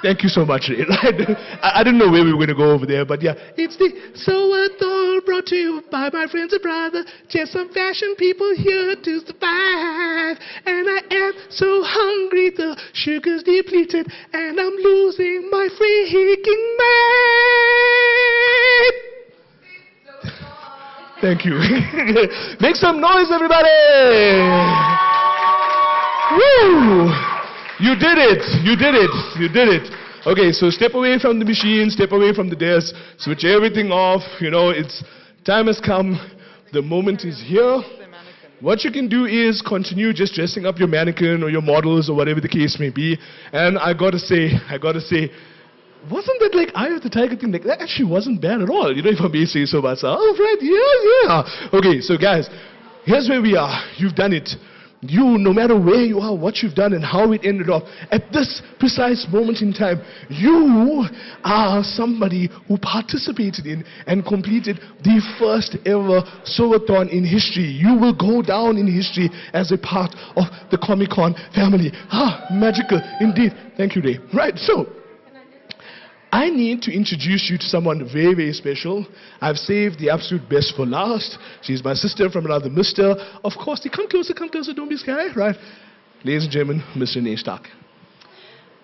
Speaker 1: Thank you so much, Ray. I didn't know where we were going to go over there, but yeah. It's the Sew-a-thon brought to you by my friends and brother. Just some fashion people here to survive. And I am so hungry, the sugar's depleted, and I'm losing my freaking mind. Thank you. Make some noise, everybody! Woo! You did it! You did it! You did it! Okay, so step away from the machine, step away from the desk, switch everything off. You know, it's time has come. The moment is here. What you can do is continue just dressing up your mannequin or your models or whatever the case may be. And I gotta say, wasn't that like Eye of the Tiger thing? Like, that actually wasn't bad at all. You know, if I may say so myself. Right? Yeah. Okay, so guys, here's where we are. You've done it. You, no matter where you are, what you've done and how it ended up, at this precise moment in time, you are somebody who participated in and completed the first ever Sew-a-thon in history. You will go down in history as a part of the Comic-Con family. Magical indeed. Thank you, Ray. Right, so I need to introduce you to someone very, very special. I've saved the absolute best for last. She's my sister from another mister. Of course, come closer, don't be shy, right? Ladies and gentlemen, Mr. Renee Stark.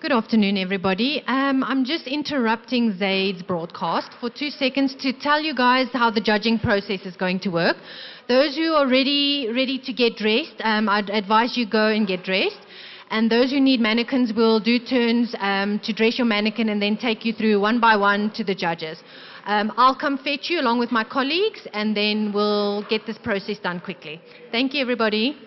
Speaker 6: Good afternoon, everybody. I'm just interrupting Zaid's broadcast for 2 seconds to tell you guys how the judging process is going to work. Those who are ready to get dressed, I'd advise you go and get dressed. And those who need mannequins will do turns to dress your mannequin and then take you through one by one to the judges. I'll come fetch you along with my colleagues, and then we'll get this process done quickly. Thank you, everybody.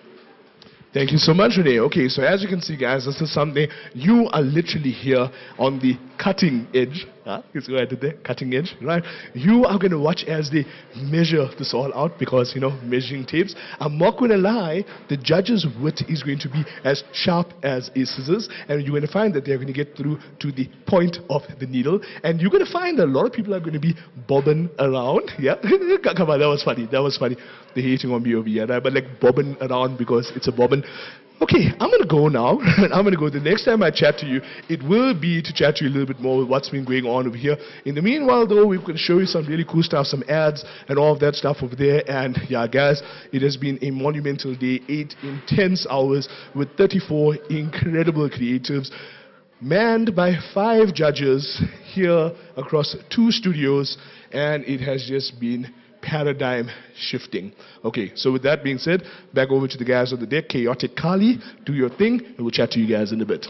Speaker 1: Thank you so much, Renee. Okay, so as you can see, guys, this is something you are literally here on the cutting edge. It's what I did there, cutting edge, right? You are going to watch as they measure this all out because, you know, measuring tapes. I'm not going to lie, the judge's wit is going to be as sharp as a scissors, and you're going to find that they're going to get through to the point of the needle, and you're going to find that a lot of people are going to be bobbing around. Yeah, come on, that was funny. They're hating on me over here, right? But like bobbing around because it's a bobbin. Okay, I'm going to go now. I'm going to go. The next time I chat to you, it will be to chat to you a little bit more with what's been going on over here. In the meanwhile, though, we can show you some really cool stuff, some ads and all of that stuff over there. And yeah, guys, it has been a monumental day, 8 intense hours with 34 incredible creatives, manned by 5 judges here across 2 studios, and it has just been paradigm shifting. Okay, so with that being said, back over to the guys on the deck. Chaotic Kali, do your thing, and we'll chat to you guys in a bit.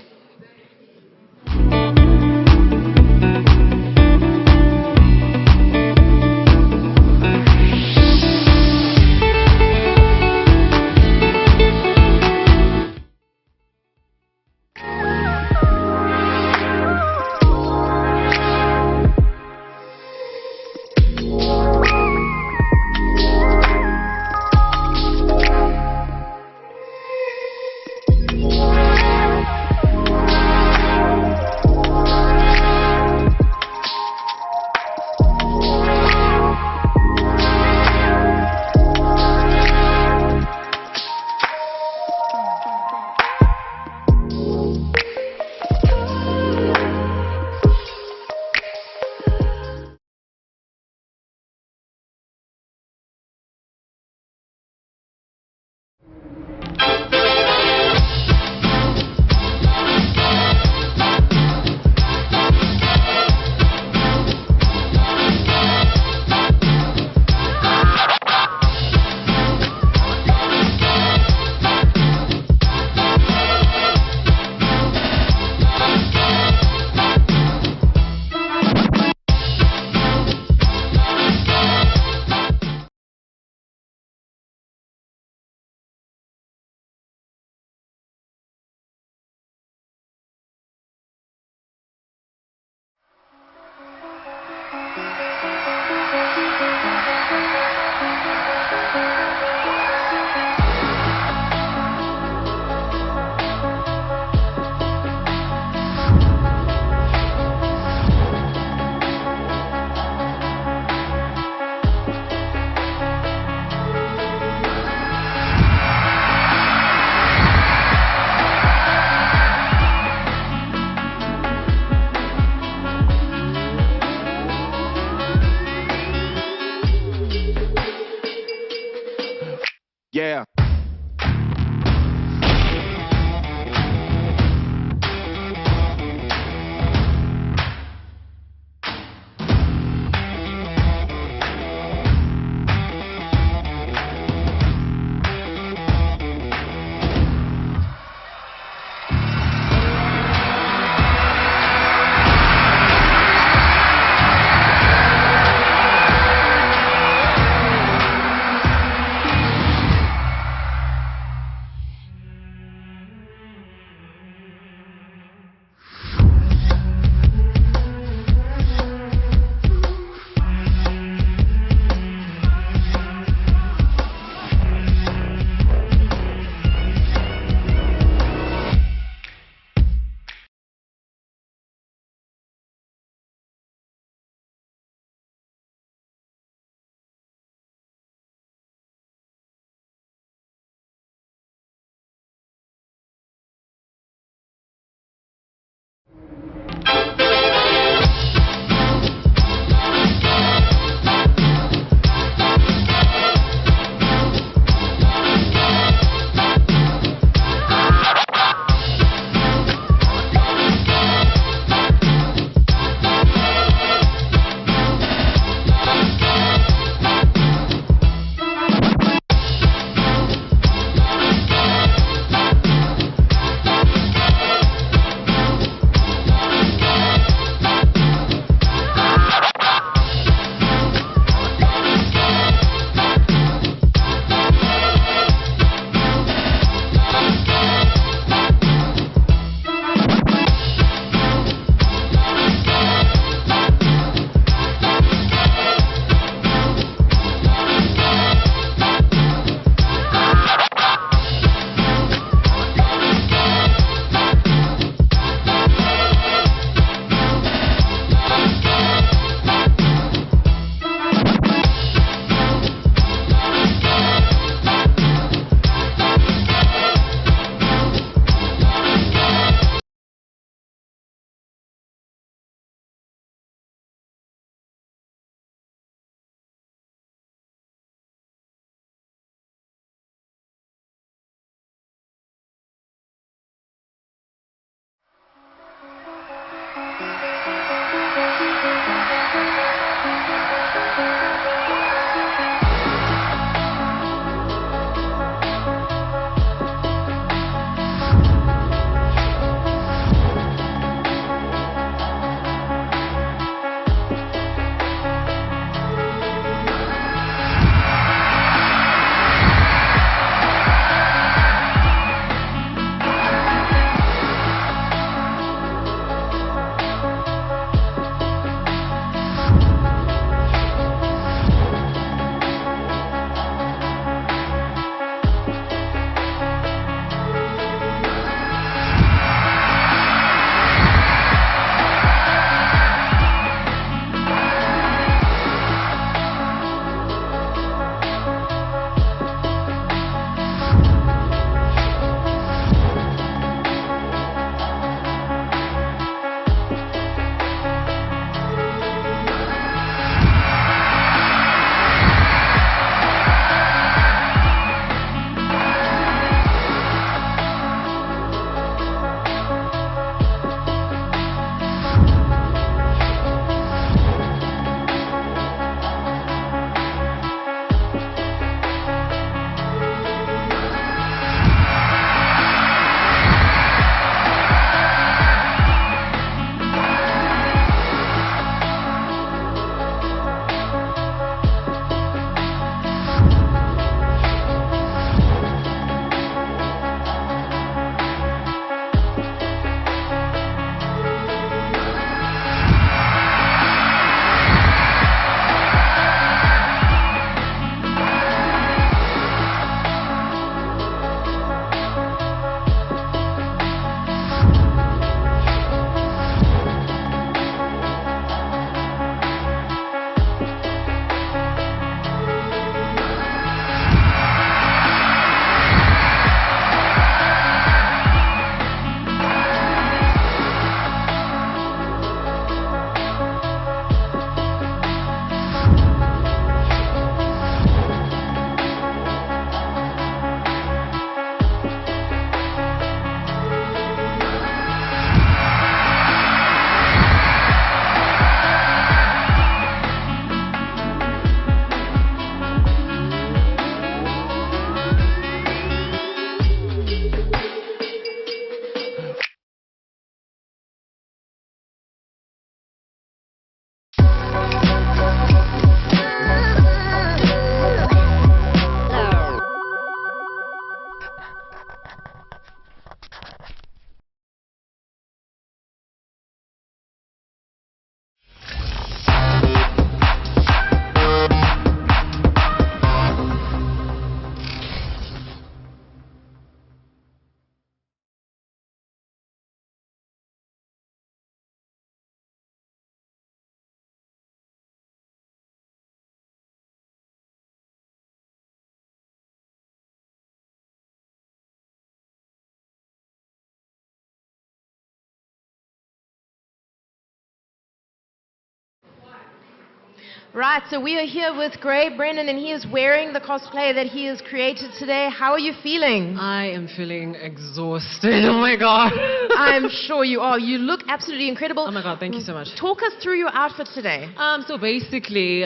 Speaker 10: Right, so we are here with Gray Brennan, and he is wearing the cosplay that he has created today. How are you feeling?
Speaker 22: I am feeling exhausted. Oh my god.
Speaker 10: I'm sure you are. You look absolutely incredible.
Speaker 22: Oh my god, thank you so much.
Speaker 10: Talk us through your outfit today.
Speaker 22: So basically,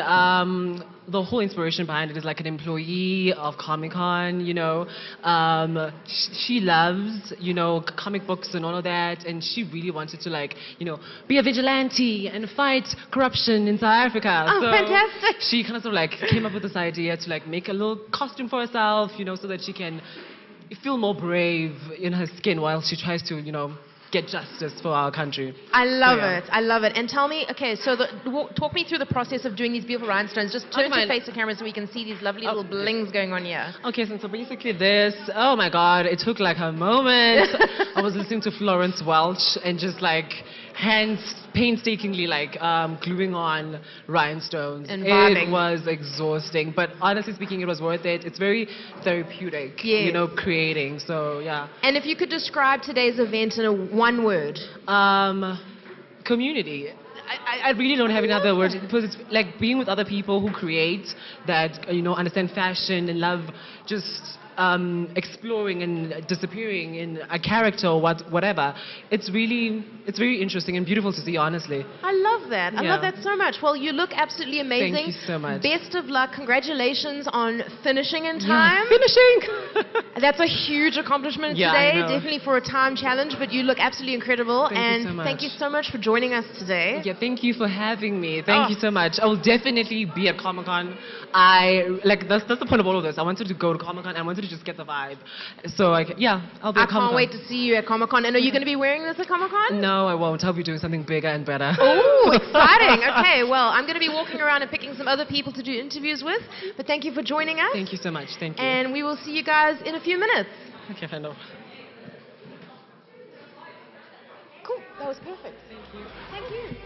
Speaker 22: the whole inspiration behind it is like an employee of Comic-Con, you know. She loves, you know, comic books and all of that, and she really wanted to, like, you know, be a vigilante and fight corruption in South Africa.
Speaker 10: Oh,
Speaker 22: so
Speaker 10: fantastic.
Speaker 22: She kind of sort of like came up with this idea to like make a little costume for herself, you know, so that she can feel more brave in her skin while she tries to, you know, get justice for our country.
Speaker 10: I love it. I love it. And tell me, okay, so talk me through the process of doing these beautiful rhinestones. Just turn to face the camera so we can see these lovely little blings going on here.
Speaker 22: Okay, so basically this, oh my god, it took like a moment. I was listening to Florence Welch and just like painstakingly like gluing on rhinestones.
Speaker 10: And vibing.
Speaker 22: It was exhausting, but honestly speaking, it was worth it. It's very therapeutic, you know, creating, so yeah.
Speaker 10: And if you could describe today's event in one word.
Speaker 22: Community. I really don't have any other words, because it's like being with other people who create, that, you know, understand fashion and love just exploring and disappearing in a character or whatever. It's very interesting and beautiful to see, honestly.
Speaker 10: I love that. I love
Speaker 22: Yeah.
Speaker 10: that so much. Well, you look absolutely amazing.
Speaker 22: Thank you so much.
Speaker 10: Best of luck. Congratulations on finishing in time.
Speaker 22: Finishing!
Speaker 10: That's a huge accomplishment
Speaker 22: Yeah, I
Speaker 10: today,
Speaker 22: know.
Speaker 10: definitely for a time challenge, but you look absolutely incredible.
Speaker 22: Thank you
Speaker 10: and
Speaker 22: so much.
Speaker 10: thank you so much for joining us today.
Speaker 22: Yeah, thank you for having me. Thank you so much. I will definitely be at Comic-Con. That's the point of all of this. I wanted to go to Comic-Con. I wanted to just get the vibe. So, I'll be
Speaker 10: I
Speaker 22: at Comic-Con.
Speaker 10: can't wait to see you at Comic-Con. And are you going to be wearing this at Comic-Con?
Speaker 22: No, I won't. I'll be doing something bigger and better.
Speaker 10: Oh, exciting. Okay, well, I'm going to be walking around and picking some other people to do interviews with. But thank you for joining us.
Speaker 22: Thank you so much. Thank you.
Speaker 10: And we will see you guys in a few minutes.
Speaker 22: Okay, I know.
Speaker 10: Cool. That was perfect. Thank you. Thank you.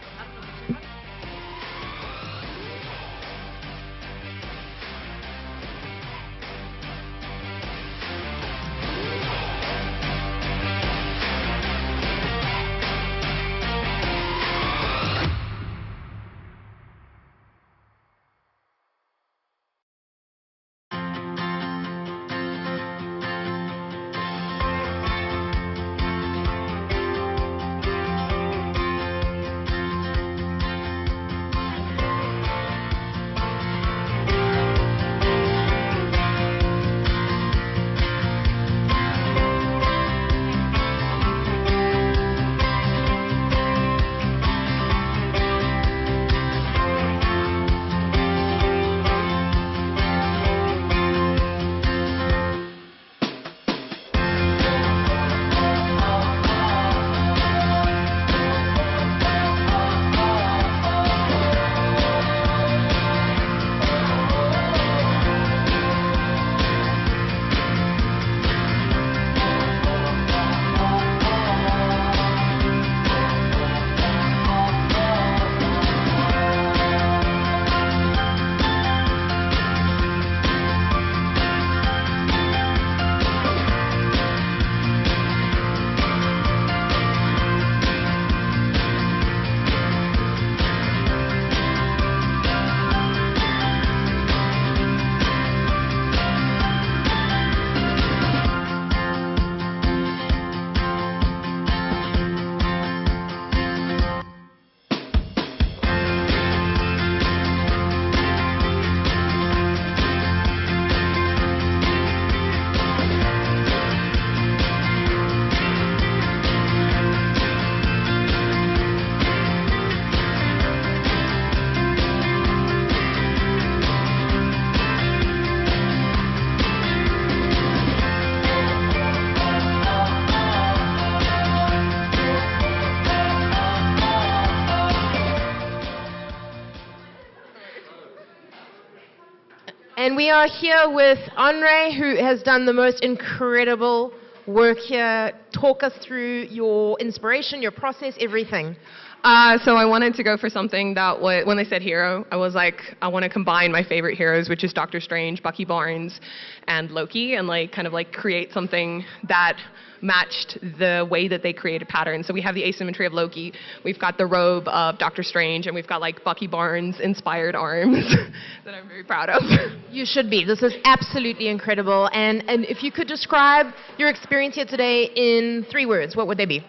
Speaker 10: And we are here with Henri, who has done the most incredible work here talk us through your inspiration, your process, everything.
Speaker 3: So I wanted to go for something that when they said hero, I was like, I want to combine my favorite heroes, which is Doctor Strange, Bucky Barnes, and Loki, and like kind of like create something that matched the way that they created patterns. So we have the asymmetry of Loki, we've got the robe of Doctor Strange, and we've got like Bucky Barnes inspired arms that I'm very proud of.
Speaker 10: You should be. This is absolutely incredible. And if you could describe your experience here today in 3 words, what would they be?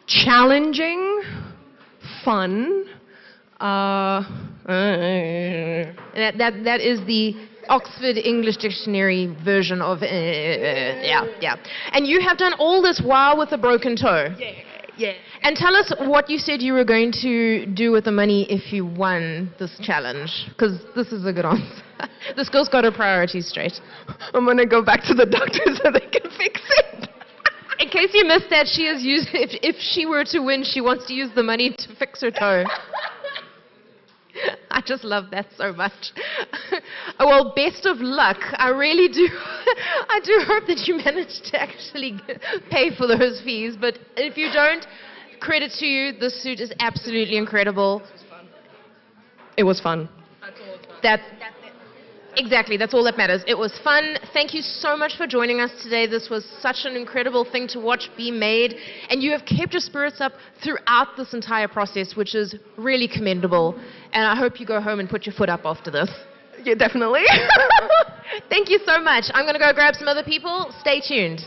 Speaker 3: Challenging, fun,
Speaker 10: that is the Oxford English Dictionary version of yeah. And you have done all this while with a broken toe.
Speaker 3: Yeah.
Speaker 10: And tell us what you said you were going to do with the money if you won this challenge, because this is a good answer. This girl's got her priorities straight.
Speaker 3: I'm going to go back to the doctor so they can fix it.
Speaker 10: In case you missed that, she has used, if she were to win, she wants to use the money to fix her toe. I just love that so much. Well, best of luck. I really do. I do hope that you manage to actually pay for those fees. But if you don't, credit to you. This suit is absolutely incredible.
Speaker 3: It was fun.
Speaker 10: Exactly, that's all that matters. It was fun. Thank you so much for joining us today. This was such an incredible thing to watch be made. And you have kept your spirits up throughout this entire process, which is really commendable. And I hope you go home and put your foot up after this.
Speaker 3: Yeah, definitely.
Speaker 10: Thank you so much. I'm going to go grab some other people. Stay tuned.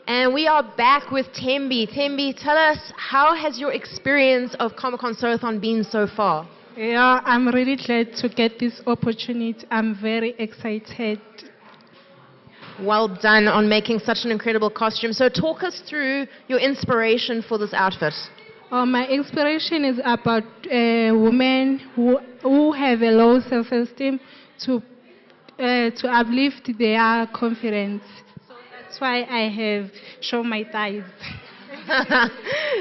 Speaker 10: And we are back with Thembi. Thembi, tell us, how has your experience of Comic-Con Sew-a-thon been so far?
Speaker 4: Yeah, I'm really glad to get this opportunity. I'm very excited.
Speaker 10: Well done on making such an incredible costume. So talk us through your inspiration for this outfit.
Speaker 4: My inspiration is about women who have a low self-esteem to uplift their confidence. So that's why I have shown my thighs.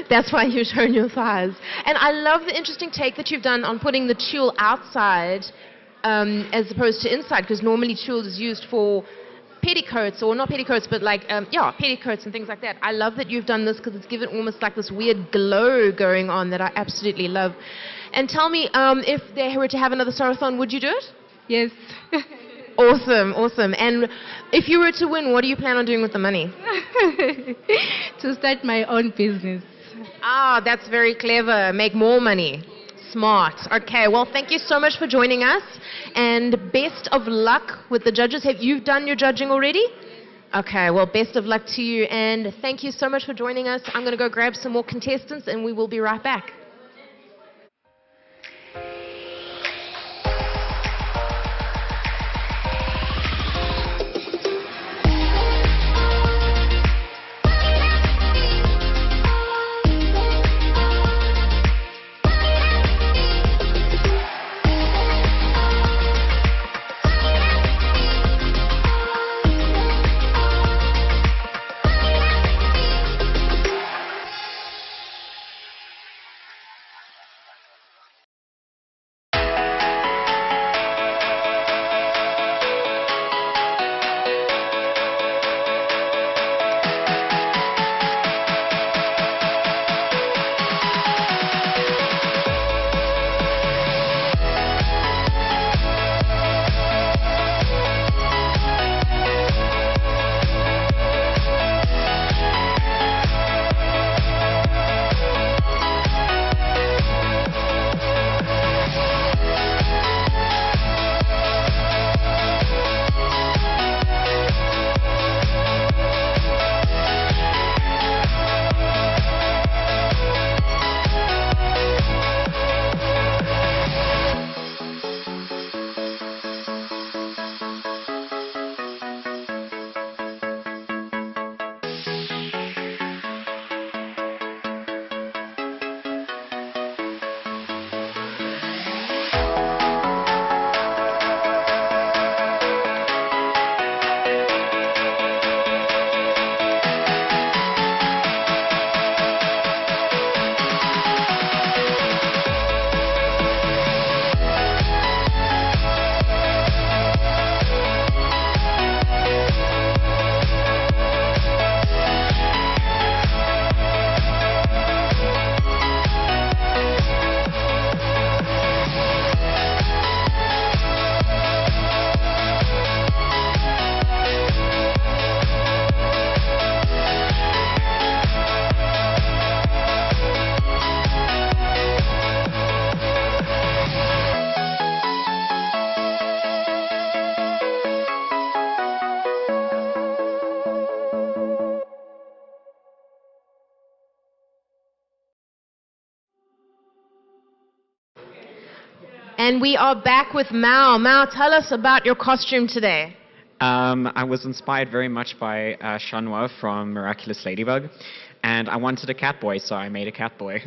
Speaker 10: That's why you've shown your thighs. And I love the interesting take that you've done on putting the tulle outside as opposed to inside, because normally tulle is used for petticoats, or not petticoats, but like, petticoats and things like that. I love that you've done this because it's given almost like this weird glow going on that I absolutely love. And tell me, if they were to have another Sew-a-thon, would you do it?
Speaker 4: Yes.
Speaker 10: Awesome, awesome. And if you were to win, what do you plan on doing with the money?
Speaker 4: To start my own business.
Speaker 10: Ah, that's very clever. Make more money. Smart. Okay, well, thank you so much for joining us. And best of luck with the judges. Have you done your judging already? Okay, well, best of luck to you. And thank you so much for joining us. I'm going to go grab some more contestants, and we will be right back. And we are back with Mao. Mao, tell us about your costume today.
Speaker 5: I was inspired very much by Shanwa from Miraculous Ladybug, and I wanted a cat boy, so I made a cat boy.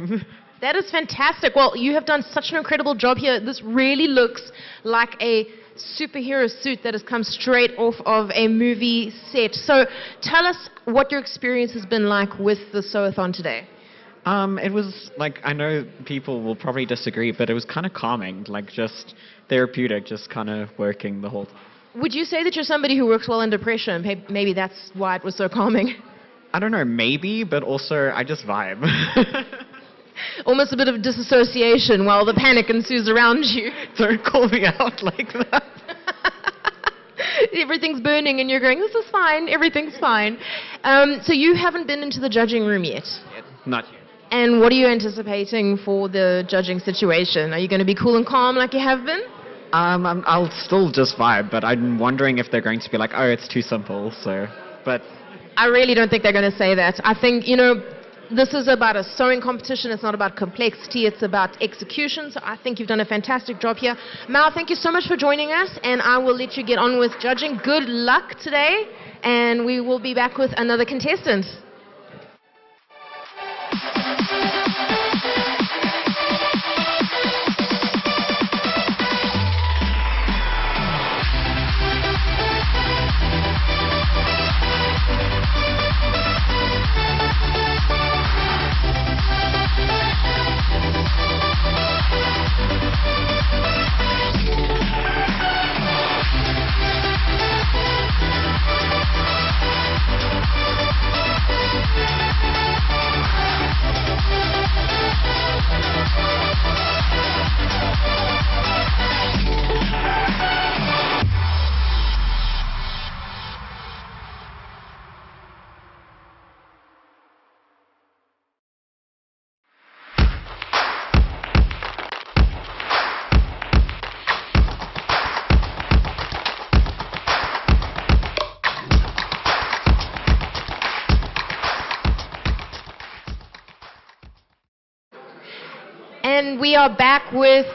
Speaker 10: That is fantastic. Well, you have done such an incredible job here. This really looks like a superhero suit that has come straight off of a movie set. So tell us what your experience has been like with the Sew-a-thon today.
Speaker 5: It was like, I know people will probably disagree, but it was kind of calming, like just therapeutic, just kind of working the whole time.
Speaker 10: Would you say that you're somebody who works well under pressure, and maybe that's why it was so calming?
Speaker 5: I don't know, maybe, but also I just vibe.
Speaker 10: Almost a bit of disassociation while the panic ensues around you.
Speaker 5: Don't call me out like that.
Speaker 10: Everything's burning and you're going, this is fine, everything's fine. So you haven't been into the judging room yet?
Speaker 5: Not yet.
Speaker 10: And what are you anticipating for the judging situation? Are you going to be cool and calm like you have been?
Speaker 5: I'll still just vibe, but I'm wondering if they're going to be like, oh, it's too simple, so, but...
Speaker 10: I really don't think they're going to say that. I think, this is about a sewing competition. It's not about complexity. It's about execution. So I think you've done a fantastic job here. Mao, thank you so much for joining us, and I will let you get on with judging. Good luck today, and we will be back with another contestant. And we are back with,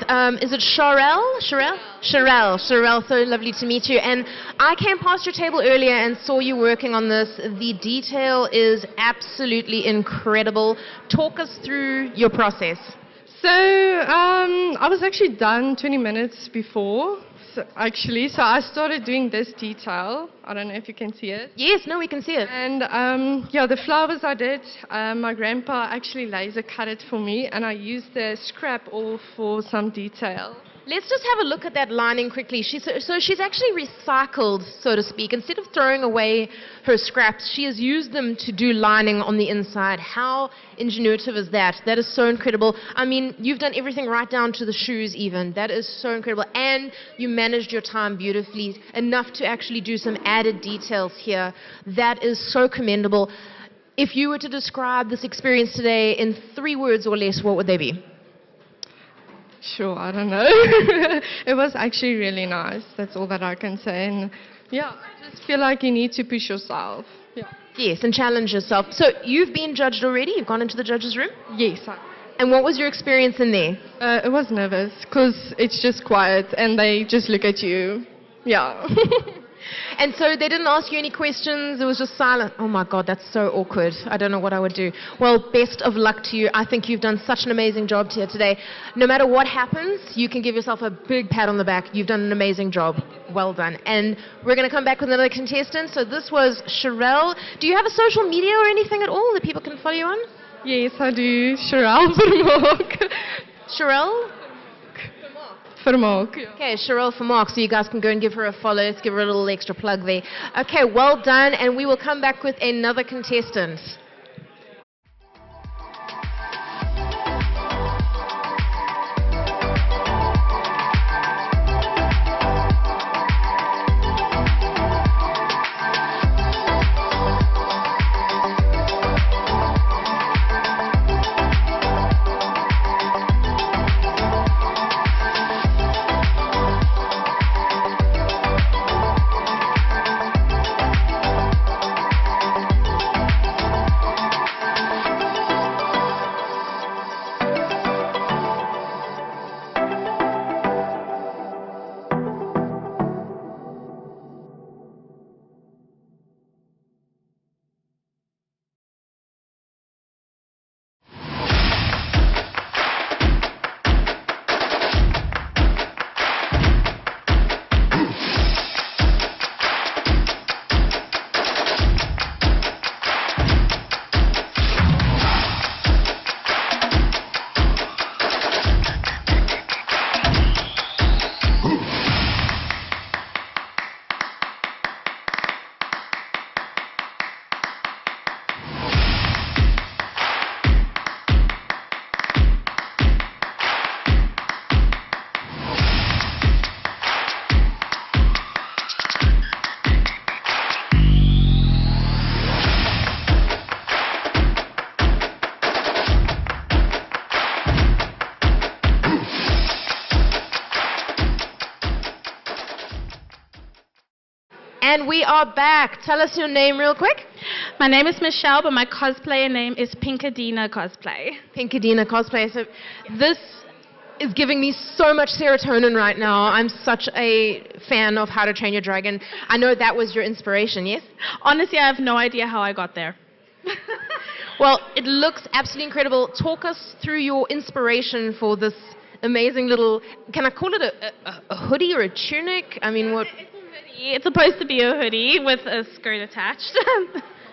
Speaker 10: is it Sharelle? Sharelle, so lovely to meet you. And I came past your table earlier and saw you working on this. The detail is absolutely incredible. Talk us through your process.
Speaker 3: So I was actually done 20 minutes before, so I started doing this detail. I don't know if you can see it.
Speaker 10: Yes, no, we can see it.
Speaker 3: And the flowers I did, my grandpa actually laser cut it for me, and I used the scrap off for some detail.
Speaker 10: Let's just have a look at that lining quickly. So she's actually recycled, so to speak. Instead of throwing away her scraps, she has used them to do lining on the inside. How ingenuitive is that? That is so incredible. I mean, you've done everything right down to the shoes even. That is so incredible. And you managed your time beautifully, enough to actually do some added details here. That is so commendable. If you were to describe this experience today in 3 words or less, what would they be?
Speaker 3: Sure, I don't know. It was actually really nice. That's all that I can say. And yeah, I just feel like you need to push yourself. Yeah.
Speaker 10: Yes, and challenge yourself. So you've been judged already? You've gone into the judges' room?
Speaker 3: Yes.
Speaker 10: And what was your experience in there?
Speaker 3: It was nervous because it's just quiet and they just look at you. Yeah.
Speaker 10: And so they didn't ask you any questions, it was just silent. Oh my God, that's so awkward. I don't know what I would do. Well, best of luck to you. I think you've done such an amazing job here today. No matter what happens, you can give yourself a big pat on the back. You've done an amazing job. Well done. And we're going to come back with another contestant. So this was Sharelle. Do you have a social media or anything at all that people can follow you on?
Speaker 3: Yes, I do. Sharelle Vermaak.
Speaker 10: Sharelle?
Speaker 3: Vermaak.
Speaker 10: Okay, Sharelle Vermaak, so you guys can go and give her a follow. Let's give her a little extra plug there. Okay, well done, and we will come back with another contestant. And we are back. Tell us your name real quick.
Speaker 21: My name is Michelle, but my cosplayer name is Pinkadina Cosplay.
Speaker 10: Pinkadina Cosplay. So this is giving me so much serotonin right now. I'm such a fan of How to Train Your Dragon. I know that was your inspiration, yes?
Speaker 21: Honestly, I have no idea how I got there.
Speaker 10: Well, it looks absolutely incredible. Talk us through your inspiration for this amazing little, can I call it a hoodie or a tunic? I mean, what?
Speaker 21: It's supposed to be a hoodie with a skirt attached.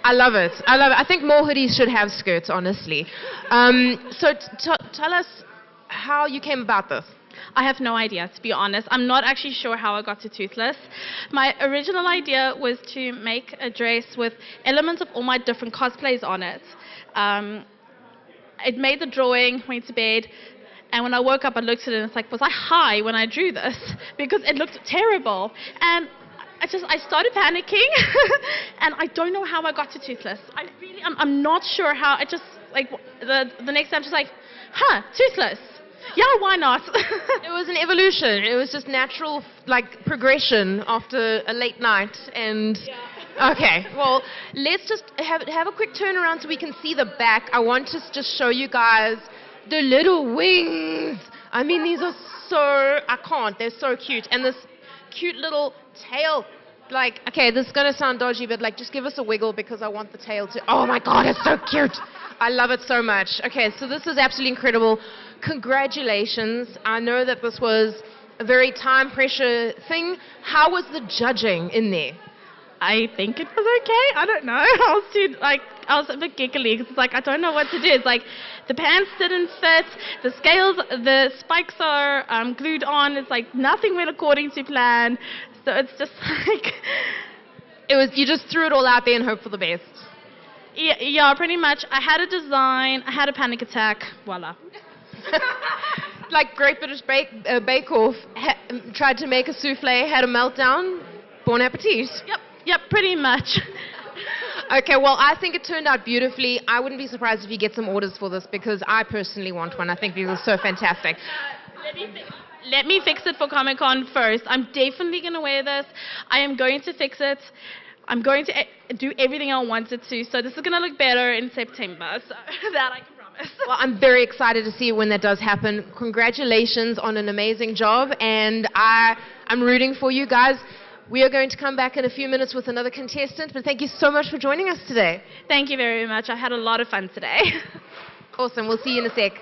Speaker 10: I love it. I love it. I think more hoodies should have skirts, honestly. So tell us how you came about this.
Speaker 21: I have no idea, to be honest. I'm not actually sure how I got to Toothless. My original idea was to make a dress with elements of all my different cosplays on it. I'd made the drawing, went to bed, and when I woke up, I looked at it and it's like, was I high when I drew this? Because it looked terrible. And I started panicking, and I don't know how I got to Toothless. I'm not sure how. I just, like, the next day I'm just like, Toothless. Yeah, why not?
Speaker 10: It was an evolution. It was just natural, like, progression after a late night. And okay, well, let's just have a quick turnaround so we can see the back. I want to just show you guys the little wings. I mean, these are so, I can't. They're so cute. And this cute little tail. Like, okay, this is going to sound dodgy, but, like, just give us a wiggle because I want the tail to, oh my God, it's so cute. I love it so much. Okay, so this is absolutely incredible. Congratulations. I know that this was a very time pressure thing. How was the judging in there?
Speaker 21: I think it was okay. I don't know. I was a bit giggly because it's like, I don't know what to do. It's like the pants didn't fit, the scales, the spikes are glued on. It's like nothing went according to plan. So it's just like...
Speaker 10: You just threw it all out there and hoped for the best.
Speaker 21: Yeah, pretty much. I had a design, I had a panic attack, voila.
Speaker 10: Like Great British Bake Off, tried to make a souffle, had a meltdown, bon appetit.
Speaker 21: Yep, pretty much.
Speaker 10: Okay, well, I think it turned out beautifully. I wouldn't be surprised if you get some orders for this because I personally want one. I think these are so fantastic.
Speaker 21: Let me fix it for Comic-Con first. I'm definitely going to wear this. I am going to fix it. I'm going to do everything I wanted to. So this is going to look better in September. So that I can promise.
Speaker 10: Well, I'm very excited to see when that does happen. Congratulations on an amazing job. And I'm rooting for you guys. We are going to come back in a few minutes with another contestant. But thank you so much for joining us today.
Speaker 21: Thank you very much. I had a lot of fun today.
Speaker 10: Awesome. We'll see you in a sec.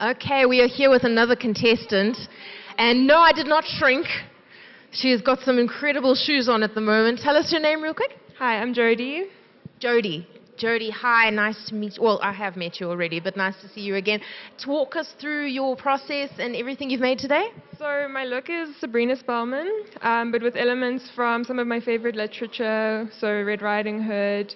Speaker 10: Okay, we are here with another contestant. And no, I did not shrink. She has got some incredible shoes on at the moment. Tell us your name real quick.
Speaker 7: Hi, I'm Jody.
Speaker 10: Jody. Jody, hi, nice to meet you. Well, I have met you already, but nice to see you again. Talk us through your process and everything you've made today.
Speaker 7: So my look is Sabrina Spellman, but with elements from some of my favorite literature, so Red Riding Hood.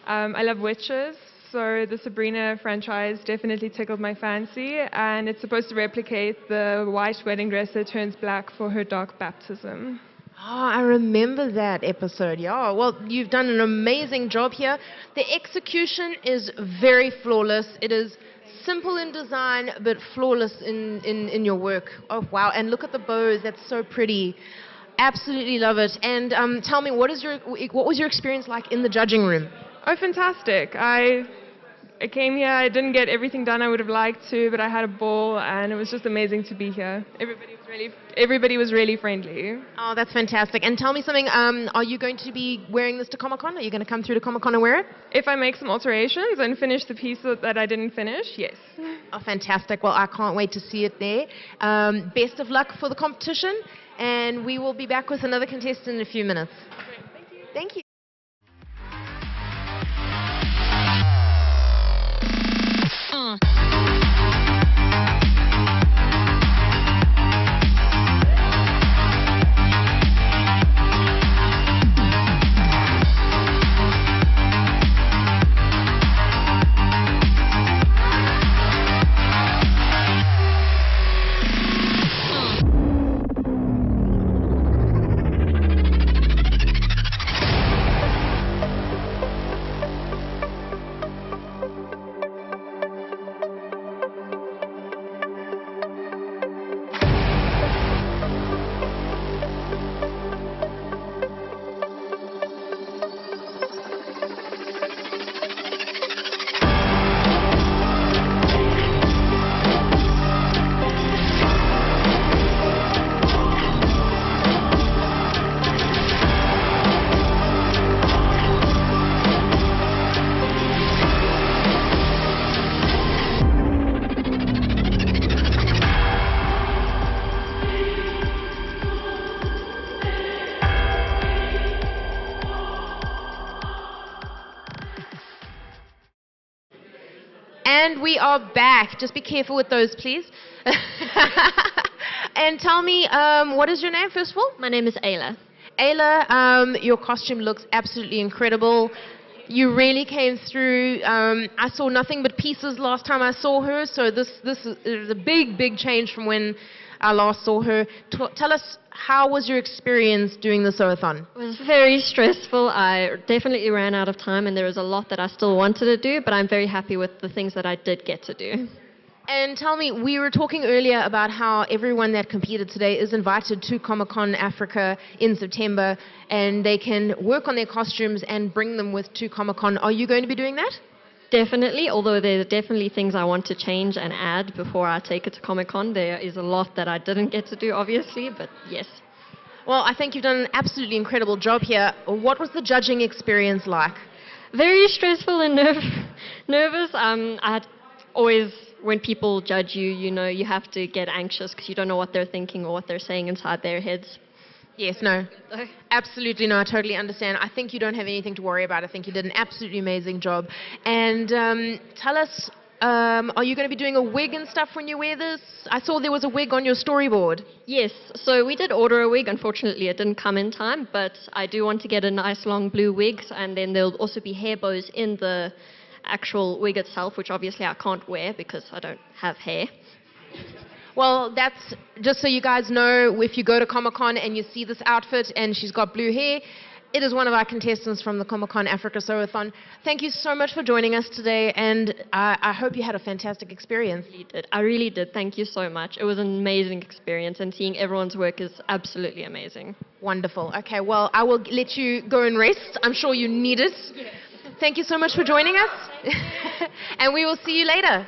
Speaker 7: I love witches, so the Sabrina franchise definitely tickled my fancy, and it's supposed to replicate the white wedding dress that turns black for her dark baptism.
Speaker 10: Oh, I remember that episode, yeah. Well, you've done an amazing job here. The execution is very flawless. It is simple in design, but flawless in your work. Oh, wow. And look at the bows. That's so pretty. Absolutely love it. And tell me, what was your experience like in the judging room?
Speaker 7: Oh, fantastic. I came here. I didn't get everything done I would have liked to, but I had a ball, and it was just amazing to be here. Everybody was really friendly.
Speaker 10: Oh, that's fantastic. And tell me something, are you going to be wearing this to Comic-Con? Are you going to come through to Comic-Con and wear it?
Speaker 7: If I make some alterations and finish the piece that I didn't finish, yes.
Speaker 10: Oh, fantastic. Well, I can't wait to see it there. Best of luck for the competition, and we will be back with another contestant in a few minutes.
Speaker 7: Great. Thank you.
Speaker 10: Thank you. And we are back. Just be careful with those, please. And tell me, what is your name, first of all?
Speaker 23: My name is Ayla.
Speaker 10: Ayla, your costume looks absolutely incredible. You really came through. I saw nothing but pieces last time I saw her, so this is a big change from when I last saw her. Tell us, how was your experience doing the Sew-a-thon?
Speaker 23: It was very stressful. I definitely ran out of time, and there was a lot that I still wanted to do, but I'm very happy with the things that I did get to do.
Speaker 10: And tell me, we were talking earlier about how everyone that competed today is invited to Comic-Con Africa in September, and they can work on their costumes and bring them to Comic-Con. Are you going to be doing that?
Speaker 23: Definitely, although there are definitely things I want to change and add before I take it to Comic-Con. There is a lot that I didn't get to do, obviously, but yes.
Speaker 10: Well, I think you've done an absolutely incredible job here. What was the judging experience like?
Speaker 23: Very stressful and nervous. I had always, when people judge you, you have to get anxious because you don't know what they're thinking or what they're saying inside their heads.
Speaker 10: Yes, no. Absolutely no, I totally understand. I think you don't have anything to worry about. I think you did an absolutely amazing job. And tell us, are you going to be doing a wig and stuff when you wear this? I saw there was a wig on your storyboard.
Speaker 23: Yes, so we did order a wig. Unfortunately, it didn't come in time, but I do want to get a nice long blue wig, and then there'll also be hair bows in the actual wig itself, which obviously I can't wear because I don't have hair.
Speaker 10: Well, that's just so you guys know, if you go to Comic-Con and you see this outfit and she's got blue hair, it is one of our contestants from the Comic-Con Africa Sew-a-thon. Thank you so much for joining us today, and I hope you had a fantastic experience.
Speaker 23: I really did. Thank you so much. It was an amazing experience, and seeing everyone's work is absolutely amazing.
Speaker 10: Wonderful. Okay, well, I will let you go and rest. I'm sure you need it. Yes. Thank you so much for joining us, and we will see you later.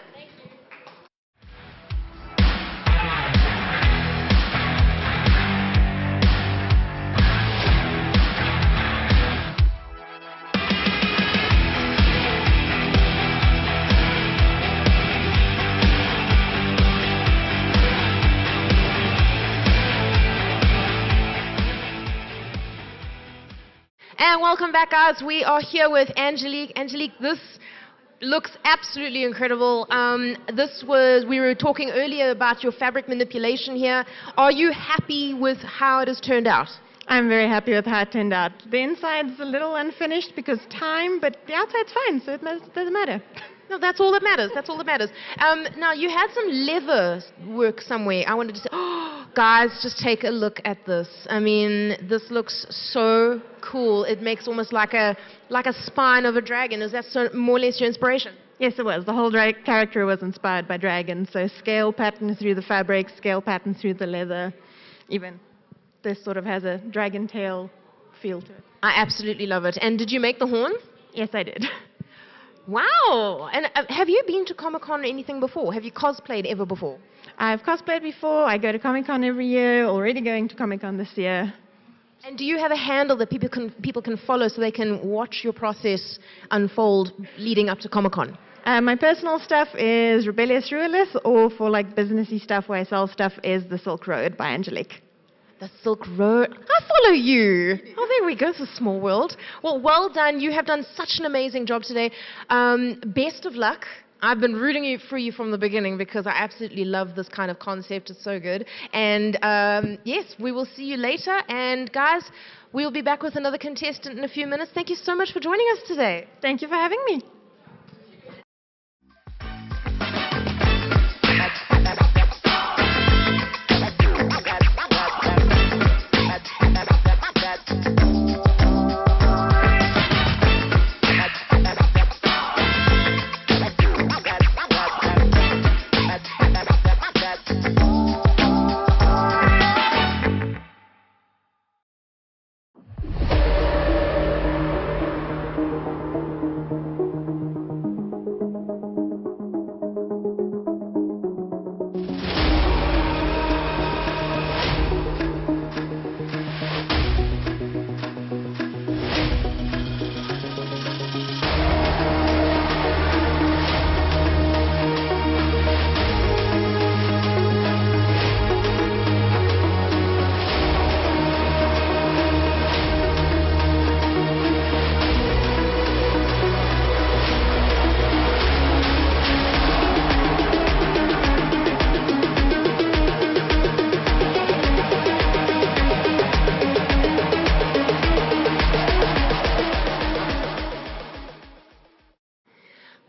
Speaker 10: And welcome back, guys. We are here with Angelique. Angelique, this looks absolutely incredible. We were talking earlier about your fabric manipulation here. Are you happy with how it has turned out?
Speaker 9: I'm very happy with how it turned out. The inside's a little unfinished because time, but the outside's fine, so it doesn't matter.
Speaker 10: No, that's all that matters. That's all that matters. Now, you had some leather work somewhere. I wanted to say, oh, guys, just take a look at this. I mean, this looks so cool. It makes almost like a spine of a dragon. Is that more or less your inspiration?
Speaker 9: Yes, it was. The whole character was inspired by dragons. So scale pattern through the fabric, scale pattern through the leather. Even this sort of has a dragon tail feel to it.
Speaker 10: I absolutely love it. And did you make the horn?
Speaker 9: Yes, I did.
Speaker 10: Wow! And have you been to Comic-Con or anything before? Have you cosplayed ever before?
Speaker 9: I've cosplayed before. I go to Comic-Con every year. Already going to Comic-Con this year.
Speaker 10: And do you have a handle that people can follow so they can watch your process unfold leading up to Comic-Con?
Speaker 9: My personal stuff is Rebellious Ruralist, or for like businessy stuff where I sell stuff is The Silk Road by Angelique.
Speaker 10: The Silk Road. I follow you. Oh, there we go. It's a small world. Well done. You have done such an amazing job today. Best of luck. I've been rooting for you from the beginning because I absolutely love this kind of concept. It's so good. And yes, we will see you later. And guys, we'll be back with another contestant in a few minutes. Thank you so much for joining us today.
Speaker 9: Thank you for having me.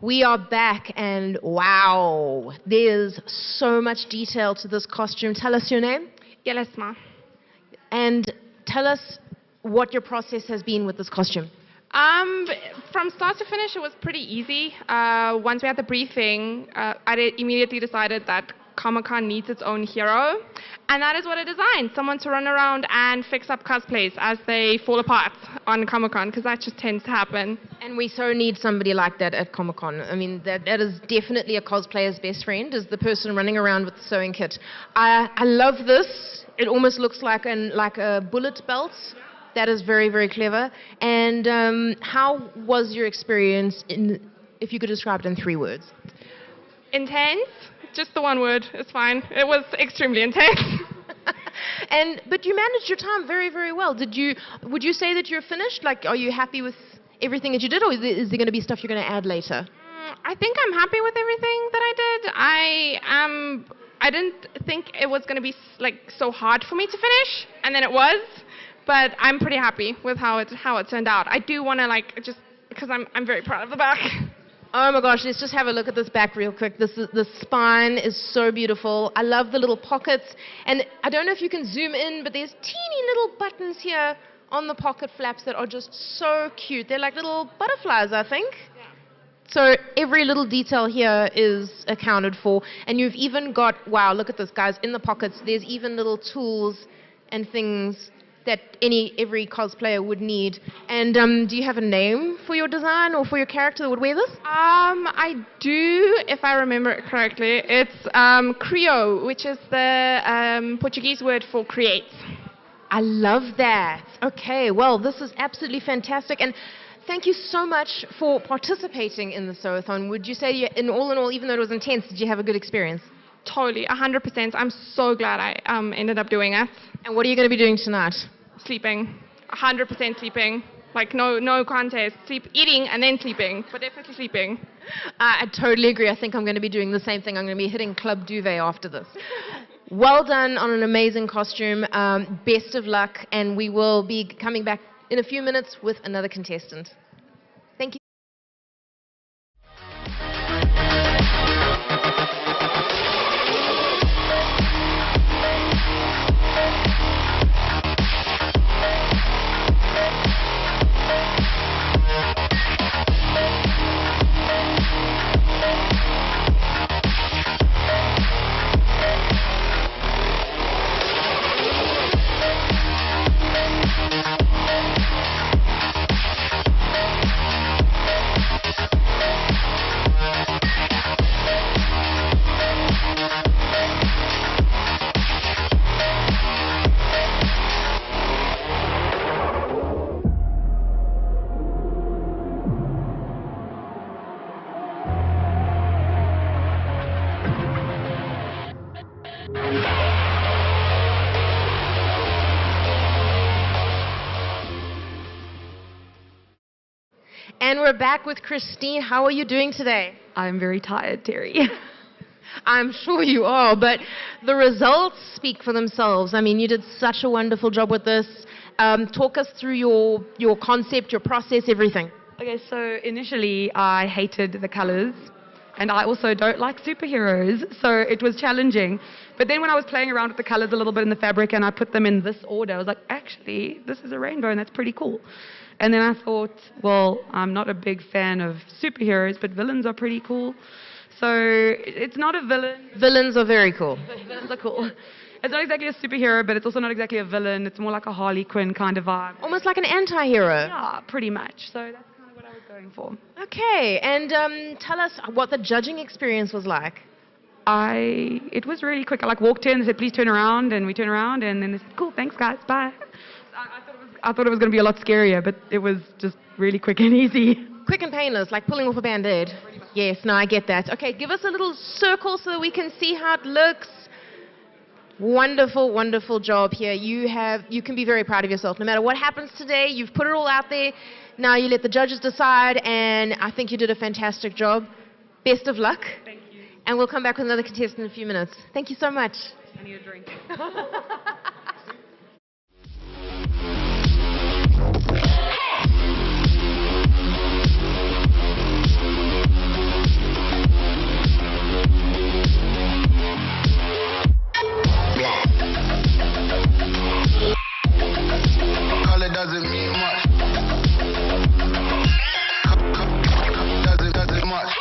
Speaker 10: We are back, and wow, there's so much detail to this costume. Tell us your name.
Speaker 18: Yelesma.
Speaker 10: And tell us what your process has been with this costume.
Speaker 18: From start to finish, it was pretty easy. Once we had the briefing, I immediately decided that Comic-Con needs its own hero, and that is what I designed. Someone to run around and fix up cosplays as they fall apart on Comic-Con, because that just tends to happen.
Speaker 10: And we so need somebody like that at Comic-Con. I mean, that is definitely a cosplayer's best friend, is the person running around with the sewing kit. I love this. It almost looks like a bullet belt. That is very, very clever. And how was your experience, if you could describe it in 3 words?
Speaker 18: Intense. Just the one word. It's fine. It was extremely intense.
Speaker 10: But you managed your time very, very well. Would you say that you're finished? Like, are you happy with everything that you did, or is there going to be stuff you're going to add later?
Speaker 18: I think I'm happy with everything that I did. I didn't think it was going to be so hard for me to finish, and then it was. But I'm pretty happy with how it turned out. I do want to just because I'm very proud of the back.
Speaker 10: Oh my gosh, let's just have a look at this back real quick. The spine is so beautiful. I love the little pockets. And I don't know if you can zoom in, but there's teeny little buttons here on the pocket flaps that are just so cute. They're like little butterflies, I think. Yeah. So every little detail here is accounted for. And you've even got, wow, look at this, guys. In the pockets, there's even little tools and things that every cosplayer would need. And do you have a name for your design or for your character that would wear this?
Speaker 18: I do, if I remember it correctly. It's Crio, which is the Portuguese word for create.
Speaker 10: I love that. Okay, well, this is absolutely fantastic. And thank you so much for participating in the Sew-a-thon. Would you say, in all, even though it was intense, did you have a good experience?
Speaker 18: Totally, 100%. I'm so glad I ended up doing it.
Speaker 10: And what are you going to be doing tonight?
Speaker 18: Sleeping. 100% sleeping. Like no contest. Eating and then sleeping, but definitely sleeping.
Speaker 10: I totally agree. I think I'm going to be doing the same thing. I'm going to be hitting Club Duvet after this. Well done on an amazing costume. Best of luck, and we will be coming back in a few minutes with another contestant. Thank you. And we're back with Christine. How are you doing today?
Speaker 17: I'm very tired, Terry.
Speaker 10: I'm sure you are, but the results speak for themselves. I mean, you did such a wonderful job with this. Talk us through your concept, your process, everything.
Speaker 17: Okay, so initially I hated the colors, and I also don't like superheroes, so it was challenging. But then when I was playing around with the colors a little bit in the fabric and I put them in this order, I was like, actually, this is a rainbow and that's pretty cool. And then I thought, well, I'm not a big fan of superheroes, but villains are pretty cool. So it's not a villain.
Speaker 10: Villains are very cool.
Speaker 17: Villains are cool. It's not exactly a superhero, but it's also not exactly a villain. It's more like a Harley Quinn kind of vibe.
Speaker 10: Almost like an anti-hero.
Speaker 17: Yeah, pretty much. So that's kind of what I was going for.
Speaker 10: Okay, and tell us what the judging experience was like.
Speaker 17: It was really quick. I walked in, they said, please turn around, and we turned around, and then they said, cool, thanks guys, bye. I thought it was going to be a lot scarier, but it was just really quick and easy.
Speaker 10: Quick and painless, like pulling off a Band-Aid. Yes, no, I get that. Okay, give us a little circle so that we can see how it looks. Wonderful, wonderful job here. You can be very proud of yourself. No matter what happens today, you've put it all out there. Now you let the judges decide, and I think you did a fantastic job. Best of luck.
Speaker 17: Thank you.
Speaker 10: And we'll come back with another contestant in a few minutes. Thank you so much.
Speaker 17: I need a drink.
Speaker 11: Color doesn't mean much. Doesn't much.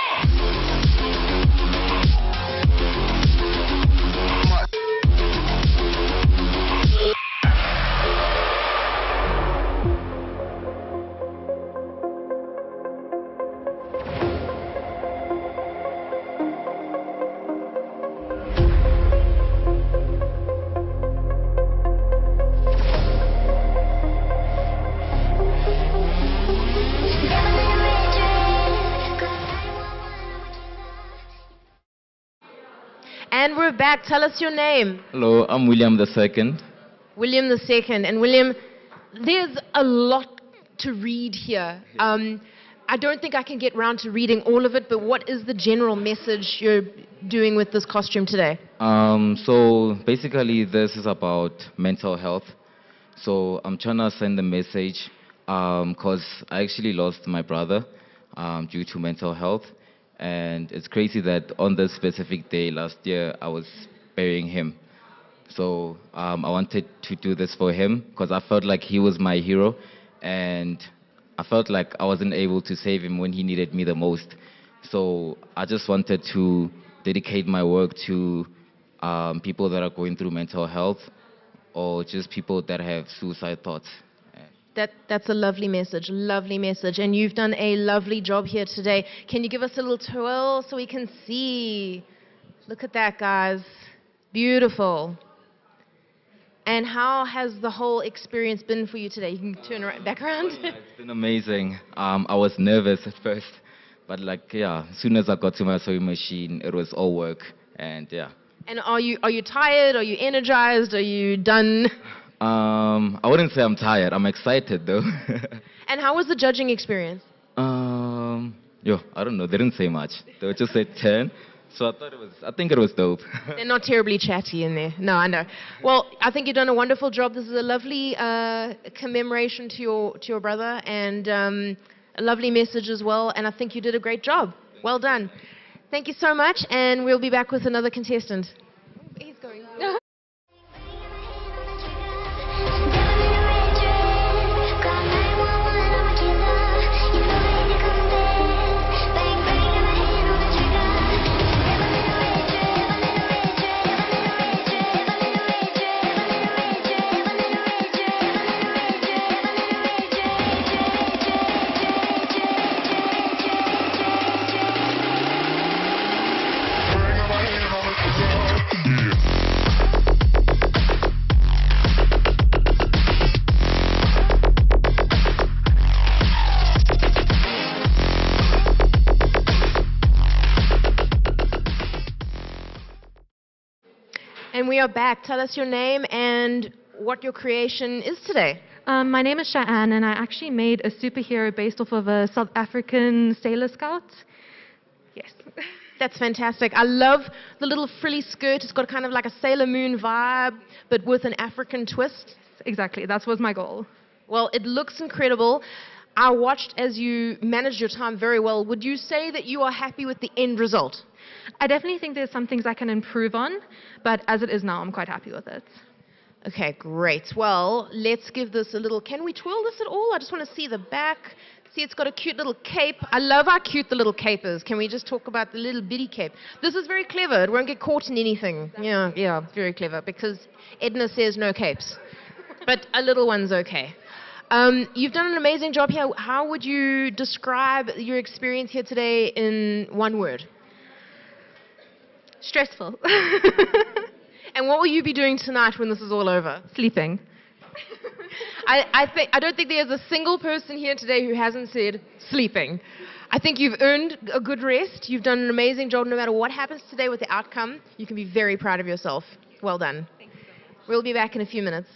Speaker 10: And we're back. Tell us your name.
Speaker 13: Hello, I'm William II.
Speaker 10: William II. And William, there's a lot to read here. I don't think I can get round to reading all of it, but what is the general message you're doing with this costume today?
Speaker 13: So basically this is about mental health. So I'm trying to send a message because I actually lost my brother due to mental health. And it's crazy that on this specific day last year, I was burying him. So I wanted to do this for him because I felt like he was my hero. And I felt like I wasn't able to save him when he needed me the most. So I just wanted to dedicate my work to people that are going through mental health or just people that have suicide thoughts.
Speaker 10: That's a lovely message, and you've done a lovely job here today. Can you give us a little twirl so we can see? Look at that, guys. Beautiful. And how has the whole experience been for you today? You can turn back around.
Speaker 13: It's been amazing. I was nervous at first, but as soon as I got to my sewing machine, it was all work, and yeah.
Speaker 10: And are you tired? Are you energized? Are you done?
Speaker 13: I wouldn't say I'm tired. I'm excited though.
Speaker 10: And how was the judging experience?
Speaker 13: I don't know. They didn't say much. They just said 10. So I think it was dope.
Speaker 10: They're not terribly chatty in there. No, I know. Well, I think you've done a wonderful job. This is a lovely commemoration to your brother, and a lovely message as well. And I think you did a great job. Well done. Thank you so much, and we'll be back with another contestant. He's going. And we are back. Tell us your name and what your creation is today.
Speaker 12: My name is Sha'an, and I actually made a superhero based off of a South African sailor scout. Yes.
Speaker 10: That's fantastic. I love the little frilly skirt. It's got kind of like a Sailor Moon vibe, but with an African twist.
Speaker 12: Exactly. That was my goal.
Speaker 10: Well, it looks incredible. I watched as you managed your time very well. Would you say that you are happy with the end result?
Speaker 12: I definitely think there's some things I can improve on, but as it is now, I'm quite happy with it.
Speaker 10: Okay, great. Well, let's give this a little... Can we twirl this at all? I just want to see the back. See, it's got a cute little cape. I love how cute the little cape is. Can we just talk about the little bitty cape? This is very clever. It won't get caught in anything. Yeah, very clever, because Edna says no capes. But a little one's okay. You've done an amazing job here. How would you describe your experience here today in one word?
Speaker 12: Stressful.
Speaker 10: And what will you be doing tonight when this is all over?
Speaker 12: Sleeping.
Speaker 10: I don't think there's a single person here today who hasn't said sleeping. I think you've earned a good rest. You've done an amazing job. No matter what happens today with the outcome, you can be very proud of yourself. Well done. We'll be back in a few minutes.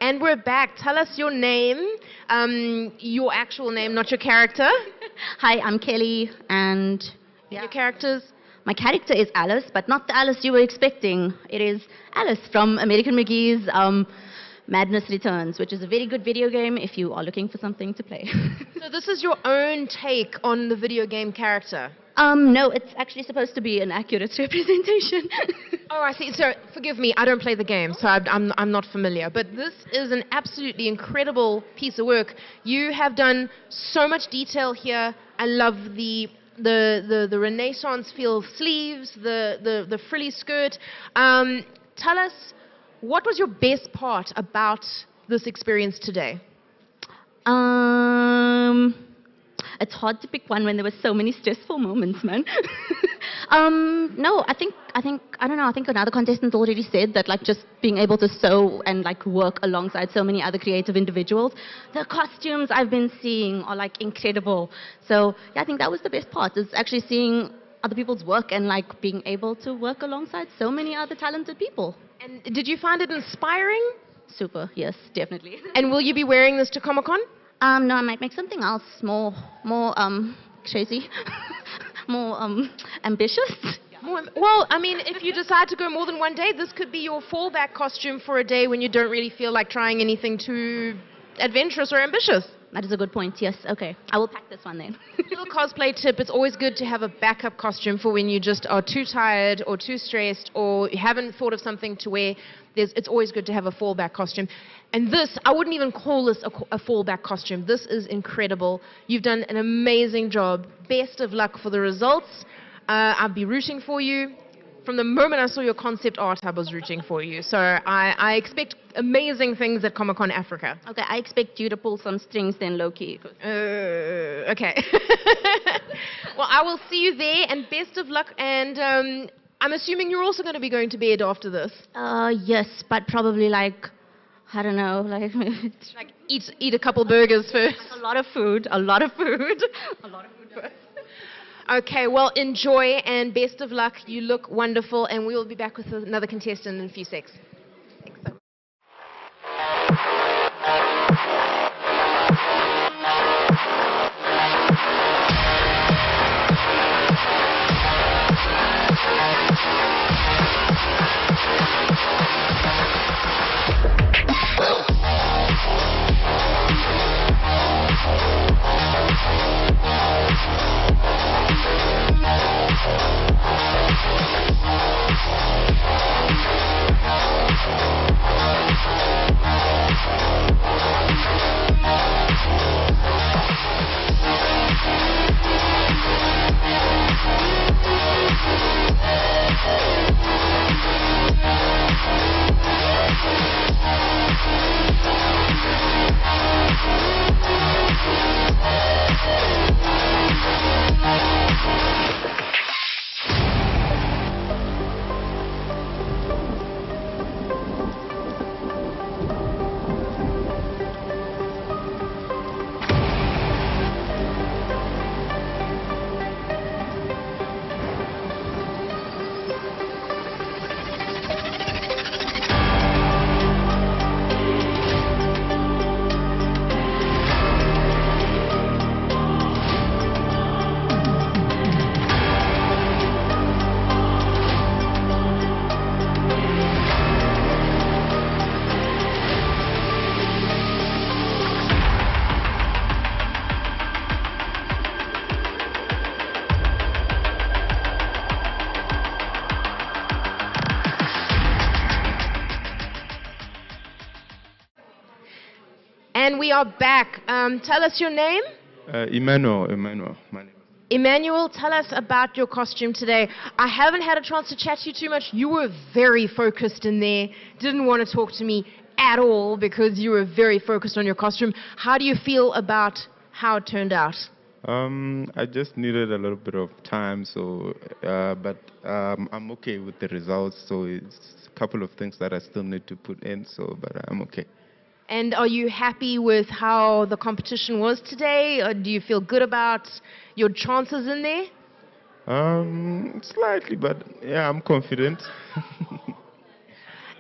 Speaker 10: And we're back. Tell us your name, your actual name, not your character.
Speaker 14: Hi, I'm Kelly, and
Speaker 10: your characters?
Speaker 14: My character is Alice, but not the Alice you were expecting. It is Alice from American McGee's Madness Returns, which is a very good video game if you are looking for something to play.
Speaker 10: So this is your own take on the video game character?
Speaker 14: No, it's actually supposed to be an accurate representation.
Speaker 10: Oh, I see. So, forgive me, I don't play the game, so I'm not familiar. But this is an absolutely incredible piece of work. You have done so much detail here. I love the Renaissance feel of sleeves, the frilly skirt. Tell us, what was your best part about this experience today?
Speaker 14: It's hard to pick one when there were so many stressful moments, man. No, I don't know, I think another contestant already said that, like, just being able to sew and, like, work alongside so many other creative individuals. The costumes I've been seeing are, like, incredible. So, yeah, I think that was the best part, is actually seeing other people's work and, like, being able to work alongside so many other talented people.
Speaker 10: And did you find it inspiring?
Speaker 14: super. Yes, definitely.
Speaker 10: And will you be wearing this to Comic-Con?
Speaker 14: No, I might make something else more crazy, more ambitious.
Speaker 10: Well, I mean, if you decide to go more than one day, this could be your fallback costume for a day when you don't really feel like trying anything too adventurous or ambitious.
Speaker 14: That is a good point. Yes. Okay. I will pack this one then.
Speaker 10: Little cosplay tip, it's always good to have a backup costume for when you just are too tired or too stressed or you haven't thought of something to wear. It's always good to have a fallback costume. And this, I wouldn't even call this a fallback costume. This is incredible. You've done an amazing job. Best of luck for the results. I'll be rooting for you. From the moment I saw your concept art, I was rooting for you. So I expect amazing things at Comic-Con Africa.
Speaker 14: Okay, I expect you to pull some strings then, low-key.
Speaker 10: Okay. Well, I will see you there, and best of luck. And I'm assuming you're also going to be going to bed after this.
Speaker 14: Yes, but probably like, I don't know, like
Speaker 10: eat a couple burgers first.
Speaker 14: A lot of food first.
Speaker 10: Okay, well, enjoy and best of luck. You look wonderful, and we will be back with another contestant in a few seconds. And we are back. Tell us your name.
Speaker 8: Emmanuel. My name.
Speaker 10: Emmanuel, tell us about your costume today. I haven't had a chance to chat to you too much. You were very focused in there. Didn't want to talk to me at all because you were very focused on your costume. How do you feel about how it turned out?
Speaker 8: I just needed a little bit of time, but I'm okay with the results. So it's a couple of things that I still need to put in. But I'm okay.
Speaker 10: And are you happy with how the competition was today? Or do you feel good about your chances in there?
Speaker 8: Slightly, but yeah, I'm confident.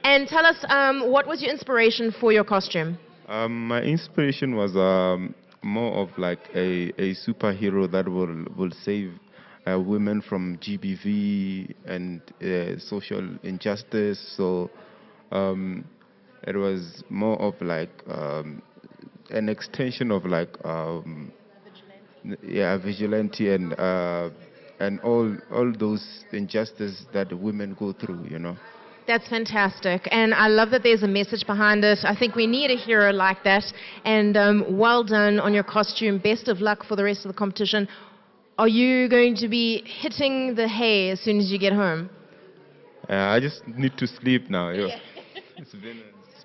Speaker 10: And tell us, what was your inspiration for your costume?
Speaker 8: My inspiration was more of like a superhero that will save women from GBV and social injustice. So it was more of like an extension of like vigilante and all those injustices that women go through, you know.
Speaker 10: That's fantastic, and I love that there's a message behind it. I think we need a hero like that, and well done on your costume. Best of luck for the rest of the competition. Are you going to be hitting the hay as soon as you get home?
Speaker 8: I just need to sleep now. Yeah. It's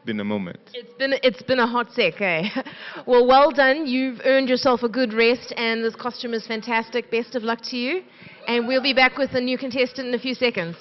Speaker 8: been a moment.
Speaker 10: It's been a hot sec, eh? Well done. You've earned yourself a good rest, and this costume is fantastic. Best of luck to you, and we'll be back with a new contestant in a few seconds.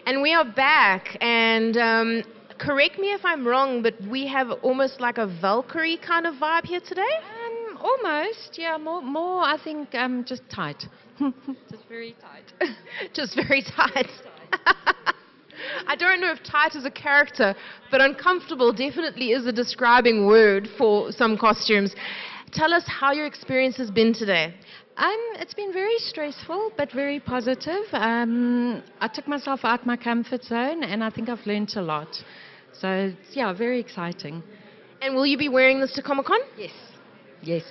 Speaker 10: And we are back, and correct me if I'm wrong, but we have almost like a Valkyrie kind of vibe here today?
Speaker 24: Almost, yeah, more I think just tight.
Speaker 23: Just very tight.
Speaker 10: Just very tight. I don't know if tight is a character, but uncomfortable definitely is a describing word for some costumes. Tell us how your experience has been today.
Speaker 24: It's been very stressful, but very positive. I took myself out my comfort zone, and I think I've learned a lot. So, yeah, very exciting.
Speaker 10: And will you be wearing this to Comic-Con?
Speaker 24: Yes. Yes,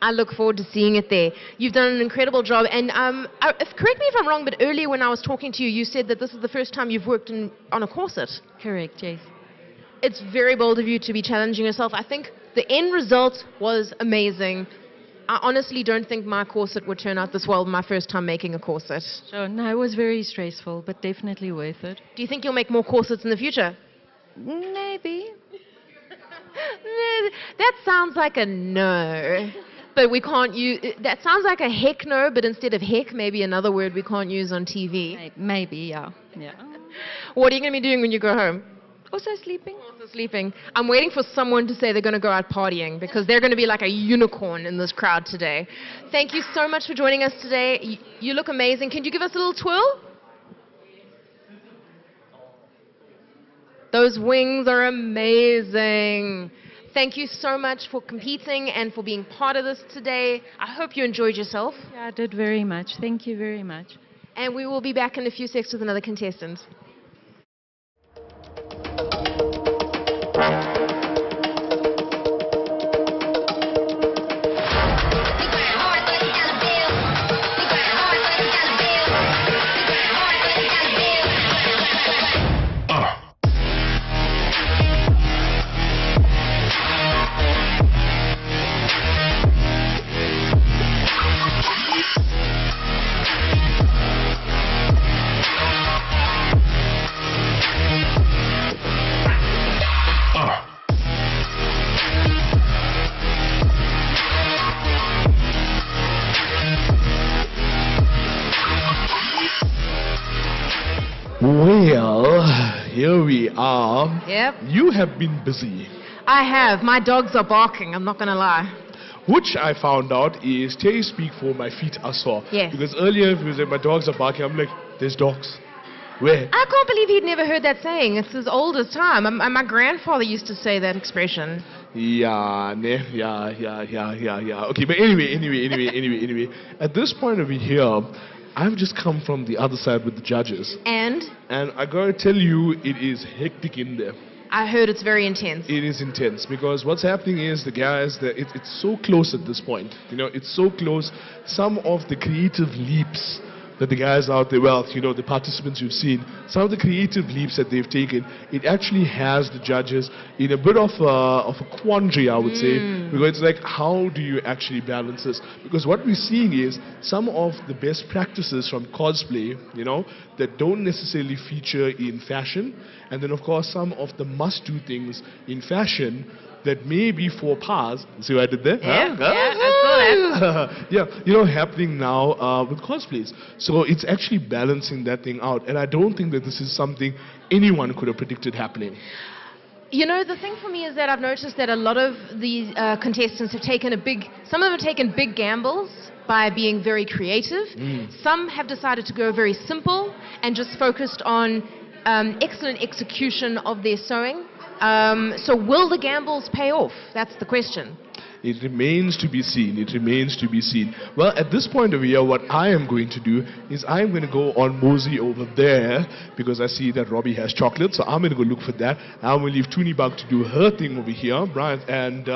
Speaker 10: I look forward to seeing it there. You've done an incredible job. And correct me if I'm wrong, but earlier when I was talking to you, you said that this is the first time you've worked on a corset.
Speaker 24: Correct, yes.
Speaker 10: It's very bold of you to be challenging yourself. I think the end result was amazing. I honestly don't think my corset would turn out this well my first time making a corset.
Speaker 24: Sure, no, it was very stressful, but definitely worth it.
Speaker 10: Do you think you'll make more corsets in the future?
Speaker 24: Maybe.
Speaker 10: That sounds like a no. But we can't use... That sounds like a heck no, but instead of heck, maybe another word we can't use on TV.
Speaker 24: Maybe, yeah.
Speaker 10: What are you going to be doing when you go home?
Speaker 24: Also sleeping.
Speaker 10: Also sleeping. I'm waiting for someone to say they're going to go out partying because they're going to be like a unicorn in this crowd today. Thank you so much for joining us today. You look amazing. Can you give us a little twirl? Those wings are amazing. Thank you so much for competing and for being part of this today. I hope you enjoyed yourself.
Speaker 24: Yeah, I did very much. Thank you very much.
Speaker 10: And we will be back in a few seconds with another contestant.
Speaker 1: Well, here we are.
Speaker 10: Yep.
Speaker 1: You have been busy.
Speaker 10: I have. My dogs are barking, I'm not going to lie.
Speaker 1: Which I found out is, Terry speak for my feet are sore.
Speaker 10: Yes.
Speaker 1: Because earlier if he was like, my dogs are barking, I'm like, there's dogs. Where?
Speaker 10: I can't believe he'd never heard that saying. It's as old as time. My grandfather used to say that expression.
Speaker 1: Yeah. Okay, but anyway. At this point over here, I've just come from the other side with the judges.
Speaker 10: And
Speaker 1: I gotta tell you, it is hectic in there.
Speaker 10: I heard it's very intense.
Speaker 1: It is intense because what's happening is the guys, it's so close at this point. You know, it's so close. Some of the creative leaps that the guys out there, well, you know, the participants you've seen, some of the creative leaps that they've taken, it actually has the judges in a bit of a quandary, I would say, because it's like, how do you actually balance this? Because what we're seeing is some of the best practices from cosplay, you know, that don't necessarily feature in fashion, and then of course some of the must-do things in fashion that may be faux pas. See what I did there?
Speaker 10: Yeah, I saw that.
Speaker 1: Yeah, you know, happening now with cosplays. So it's actually balancing that thing out. And I don't think that this is something anyone could have predicted happening.
Speaker 10: You know, the thing for me is that I've noticed that a lot of these contestants have taken some of them have taken big gambles by being very creative. Some have decided to go very simple and just focused on excellent execution of their sewing. So will the gambles pay off? That's the question.
Speaker 1: It remains to be seen. It remains to be seen. Well, at this point over here, what I am going to do is I'm going to go on mosey over there because I see that Robbie has chocolate. So I'm going to go look for that. I'm going to leave Toonie Bug to do her thing over here, Brian. And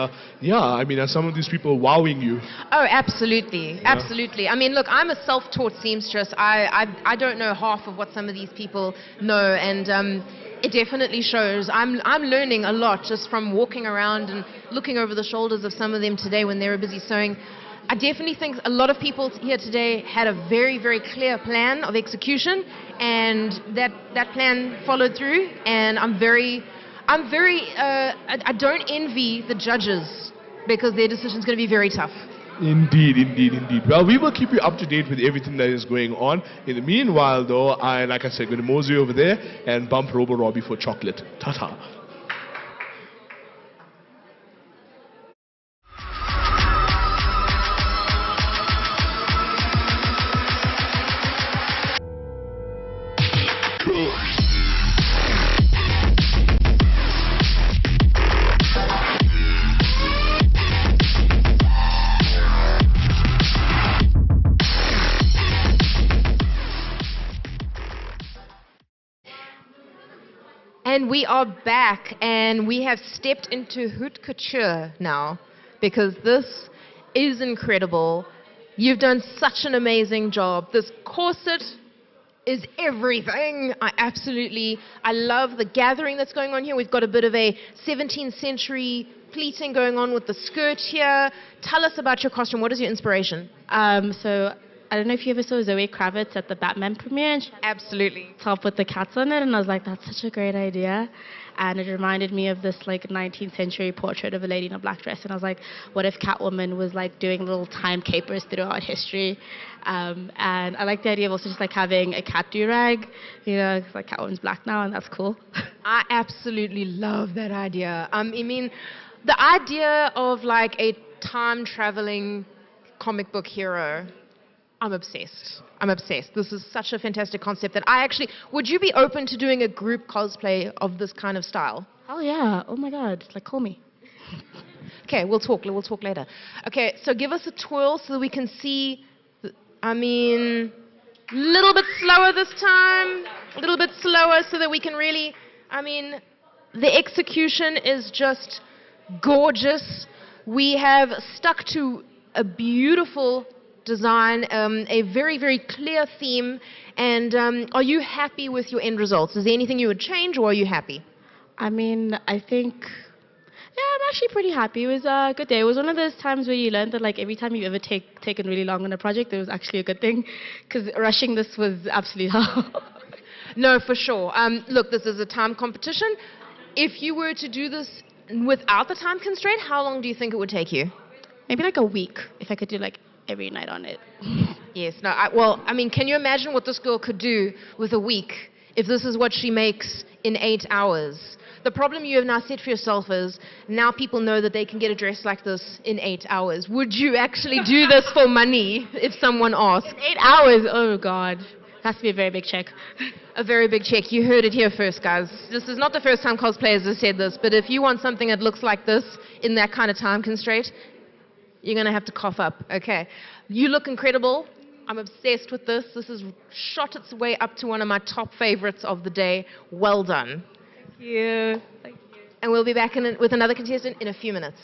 Speaker 1: yeah, I mean, are some of these people wowing you?
Speaker 10: Oh, absolutely. Yeah. Absolutely. I mean, look, I'm a self-taught seamstress. I don't know half of what some of these people know. And it definitely shows. I'm learning a lot just from walking around and looking over the shoulders of some of them today when they were busy sewing. I definitely think a lot of people here today had a very, very clear plan of execution, and that plan followed through. And I don't envy the judges because their decision's going to be very tough.
Speaker 1: Indeed, indeed, indeed. Well, we will keep you up to date with everything that is going on. In the meanwhile, though, like I said, going to mosey over there and bump Robo Robbie for chocolate. Ta-ta.
Speaker 10: And we are back, and we have stepped into haute couture now, because this is incredible. You've done such an amazing job. This corset is everything. I love the gathering that's going on here. We've got a bit of a 17th century pleating going on with the skirt here. Tell us about your costume. What is your inspiration?
Speaker 21: So I don't know if you ever saw Zoe Kravitz at the Batman premiere. And she had
Speaker 10: Absolutely.
Speaker 21: top with the cats on it, and I was like, that's such a great idea. And it reminded me of this like 19th century portrait of a lady in a black dress, and I was like, what if Catwoman was like doing little time capers throughout history? And I like the idea of also just like having a cat do-rag, you know, 'cause like Catwoman's black now, and that's cool.
Speaker 10: I absolutely love that idea. I mean, the idea of like a time-traveling comic book hero, I'm obsessed. I'm obsessed. This is such a fantastic concept that would you be open to doing a group cosplay of this kind of style?
Speaker 21: Oh yeah, oh my god, like call me.
Speaker 10: Okay, we'll talk later. Okay, so give us a twirl so that we can see, a little bit slower this time, a little bit slower so that we can really, the execution is just gorgeous. We have stuck to a beautiful design, a very, very clear theme, and are you happy with your end results? Is there anything you would change, or are you happy?
Speaker 21: I think, yeah, I'm actually pretty happy. It was a good day. It was one of those times where you learned that like every time you've ever taken really long on a project, it was actually a good thing, because rushing this was absolute hell.
Speaker 10: No, for sure. Look, this is a time competition. If you were to do this without the time constraint, how long do you think it would take you?
Speaker 21: Maybe like a week, if I could do like every night on it.
Speaker 10: Yes, no, can you imagine what this girl could do with a week if this is what she makes in 8 hours? The problem you have now set for yourself is now people know that they can get a dress like this in 8 hours. Would you actually do this for money if someone asked?
Speaker 21: 8 hours? Oh God. Has to be a very big check.
Speaker 10: A very big check. You heard it here first, guys. This is not the first time cosplayers have said this, but if you want something that looks like this in that kind of time constraint, you're going to have to cough up. Okay. You look incredible. I'm obsessed with this. This has shot its way up to one of my top favorites of the day. Well done.
Speaker 21: Thank you. Thank you.
Speaker 10: And we'll be back with another contestant in a few minutes.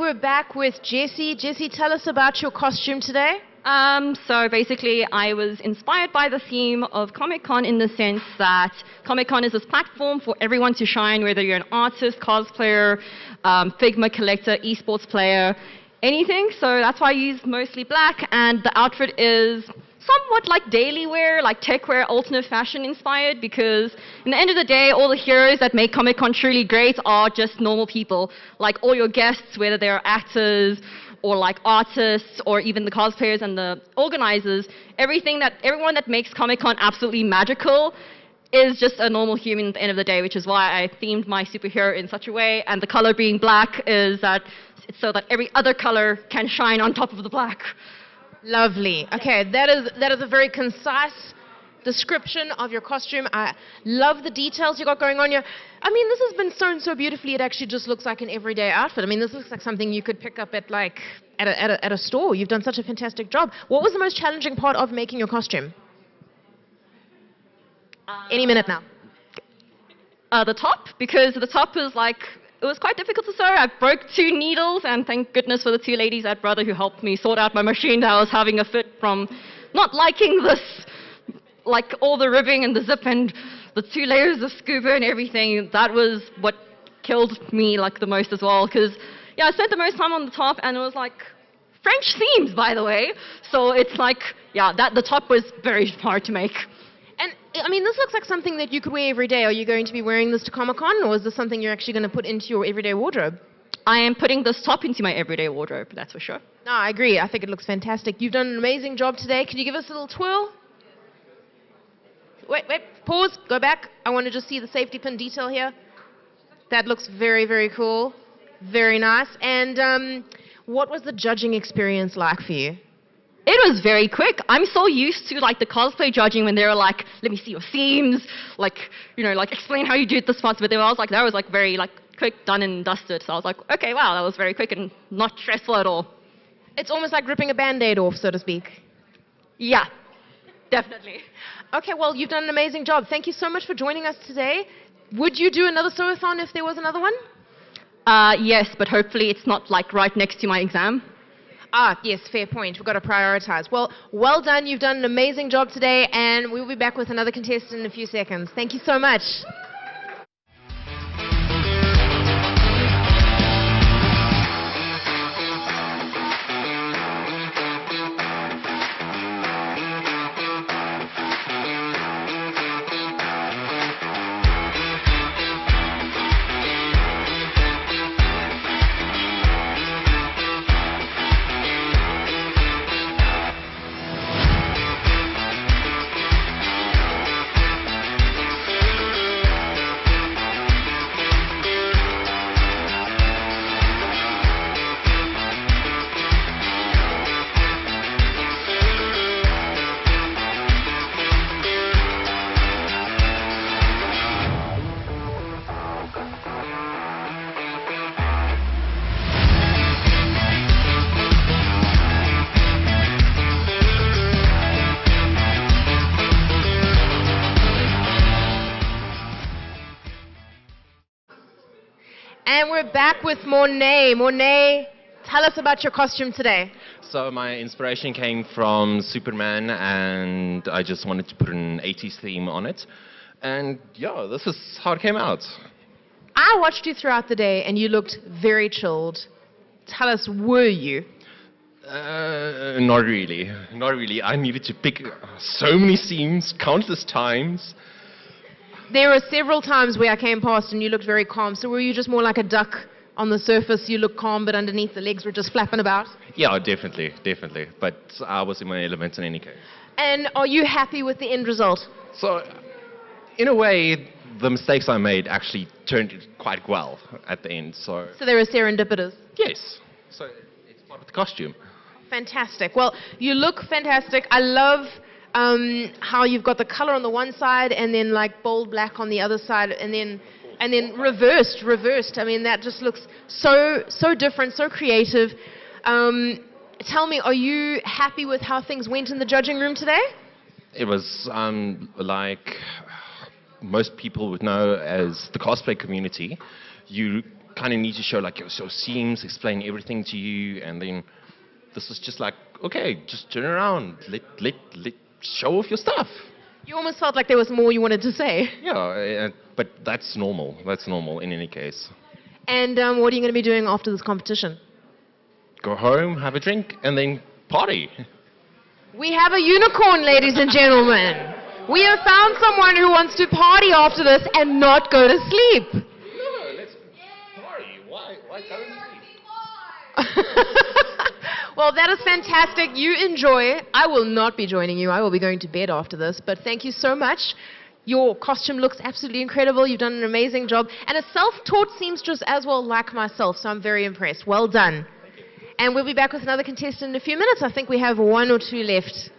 Speaker 10: we're back with Jessie. Jessie, tell us about your costume today.
Speaker 23: So basically, I was inspired by the theme of Comic-Con in the sense that Comic-Con is this platform for everyone to shine, whether you're an artist, cosplayer, Figma collector, esports player, anything. So that's why I use mostly black, and the outfit is somewhat like daily wear, like tech wear, alternate fashion inspired, because in the end of the day, all the heroes that make Comic-Con truly great are just normal people. Like all your guests, whether they're actors, or like artists, or even the cosplayers and the organizers, everyone that makes Comic-Con absolutely magical is just a normal human at the end of the day, which is why I themed my superhero in such a way, and the color being black is that it's so that every other color can shine on top of the black.
Speaker 10: Lovely. Okay, that is a very concise description of your costume. I love the details you got going on here. I mean, this has been sewn so beautifully, it actually just looks like an everyday outfit. I mean, this looks like something you could pick up at a store. You've done such a fantastic job. What was the most challenging part of making your costume? Any minute now.
Speaker 23: The top, because the top was it was quite difficult to sew. I broke 2 needles, and thank goodness for the 2 ladies at Brother who helped me sort out my machine that I was having a fit from not liking this, like all the ribbing and the zip and the 2 layers of scuba and everything. That was what killed me like the most as well, because yeah, I spent the most time on the top, and it was like French seams, by the way. So it's like, yeah, the top was very hard to make.
Speaker 10: And, I mean, this looks like something that you could wear every day. Are you going to be wearing this to Comic-Con, or is this something you're actually going to put into your everyday wardrobe?
Speaker 23: I am putting this top into my everyday wardrobe, that's for sure.
Speaker 10: No, I agree. I think it looks fantastic. You've done an amazing job today. Can you give us a little twirl? Wait, pause, go back. I want to just see the safety pin detail here. That looks very, very cool. Very nice. And what was the judging experience like for you?
Speaker 23: It was very quick. I'm so used to like the cosplay judging when they were like, let me see your seams, like, you know, like explain how you do this part. But that was like very like quick, done and dusted. So I was like, okay, wow, that was very quick and not stressful at all.
Speaker 10: It's almost like ripping a Band-Aid off, so to speak.
Speaker 23: Yeah, definitely.
Speaker 10: Okay, well, you've done an amazing job. Thank you so much for joining us today. Would you do another sew-a-thon if there was another one?
Speaker 23: Yes, but hopefully it's not like right next to my exam.
Speaker 10: Ah, yes, fair point. We've got to prioritize. Well done. You've done an amazing job today, and we'll be back with another contestant in a few seconds. Thank you so much. And we're back with Monet. Monet, tell us about your costume today.
Speaker 15: So my inspiration came from Superman, and I just wanted to put an 80s theme on it. And yeah, this is how it came out.
Speaker 10: I watched you throughout the day, and you looked very chilled. Tell us, were you?
Speaker 15: Not really. Not really. I needed to pick so many seams, countless times.
Speaker 10: There were several times where I came past and you looked very calm. So were you just more like a duck on the surface? You looked calm, but underneath the legs were just flapping about?
Speaker 15: Yeah, definitely. But I was in my element in any case.
Speaker 10: And are you happy with the end result?
Speaker 15: So, in a way, the mistakes I made actually turned quite well at the end. So
Speaker 10: they were serendipitous?
Speaker 15: Yes. So it's part of the costume.
Speaker 10: Fantastic. Well, you look fantastic. I love how you've got the color on the one side and then like bold black on the other side and then reversed. I mean, that just looks so different, so creative. Tell me, are you happy with how things went in the judging room today?
Speaker 15: It was like most people would know as the cosplay community. You kind of need to show like your seams, explain everything to you, and then this is just like, okay, just turn around, let show off your stuff.
Speaker 10: You almost felt like there was more you wanted to say.
Speaker 15: Yeah, but that's normal. That's normal in any case.
Speaker 10: And what are you going to be doing after this competition?
Speaker 15: Go home, have a drink, and then party.
Speaker 10: We have a unicorn, ladies and gentlemen. We have found someone who wants to party after this and not go to sleep.
Speaker 15: No, let's party. Why go to sleep?
Speaker 10: Well, that is fantastic. You enjoy. I will not be joining you. I will be going to bed after this. But thank you so much. Your costume looks absolutely incredible. You've done an amazing job. And a self-taught seamstress as well, like myself. So I'm very impressed. Well done. And we'll be back with another contestant in a few minutes. I think we have 1 or 2 left.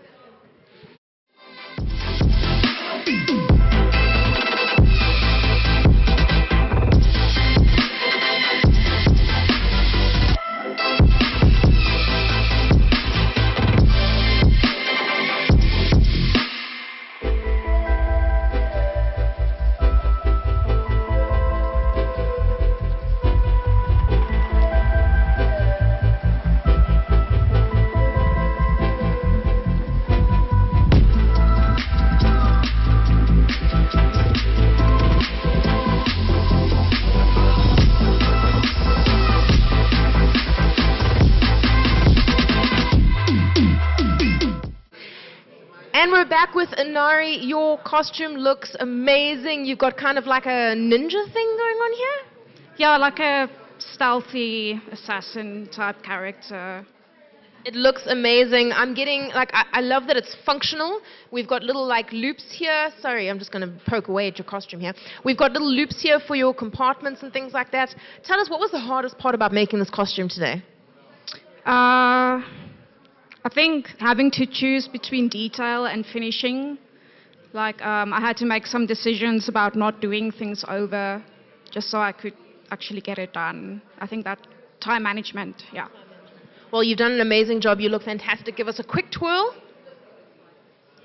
Speaker 10: And we're back with Inari. Your costume looks amazing. You've got kind of like a ninja thing going on here?
Speaker 2: Yeah, like a stealthy assassin type character.
Speaker 10: It looks amazing. I'm getting, like, I love that it's functional. We've got little, like, loops here. Sorry, I'm just going to poke away at your costume here. We've got little loops here for your compartments and things like that. Tell us, what was the hardest part about making this costume today?
Speaker 2: I think having to choose between detail and finishing. Like, I had to make some decisions about not doing things over just so I could actually get it done. I think that time management, yeah.
Speaker 10: Well, you've done an amazing job. You look fantastic. Give us a quick twirl.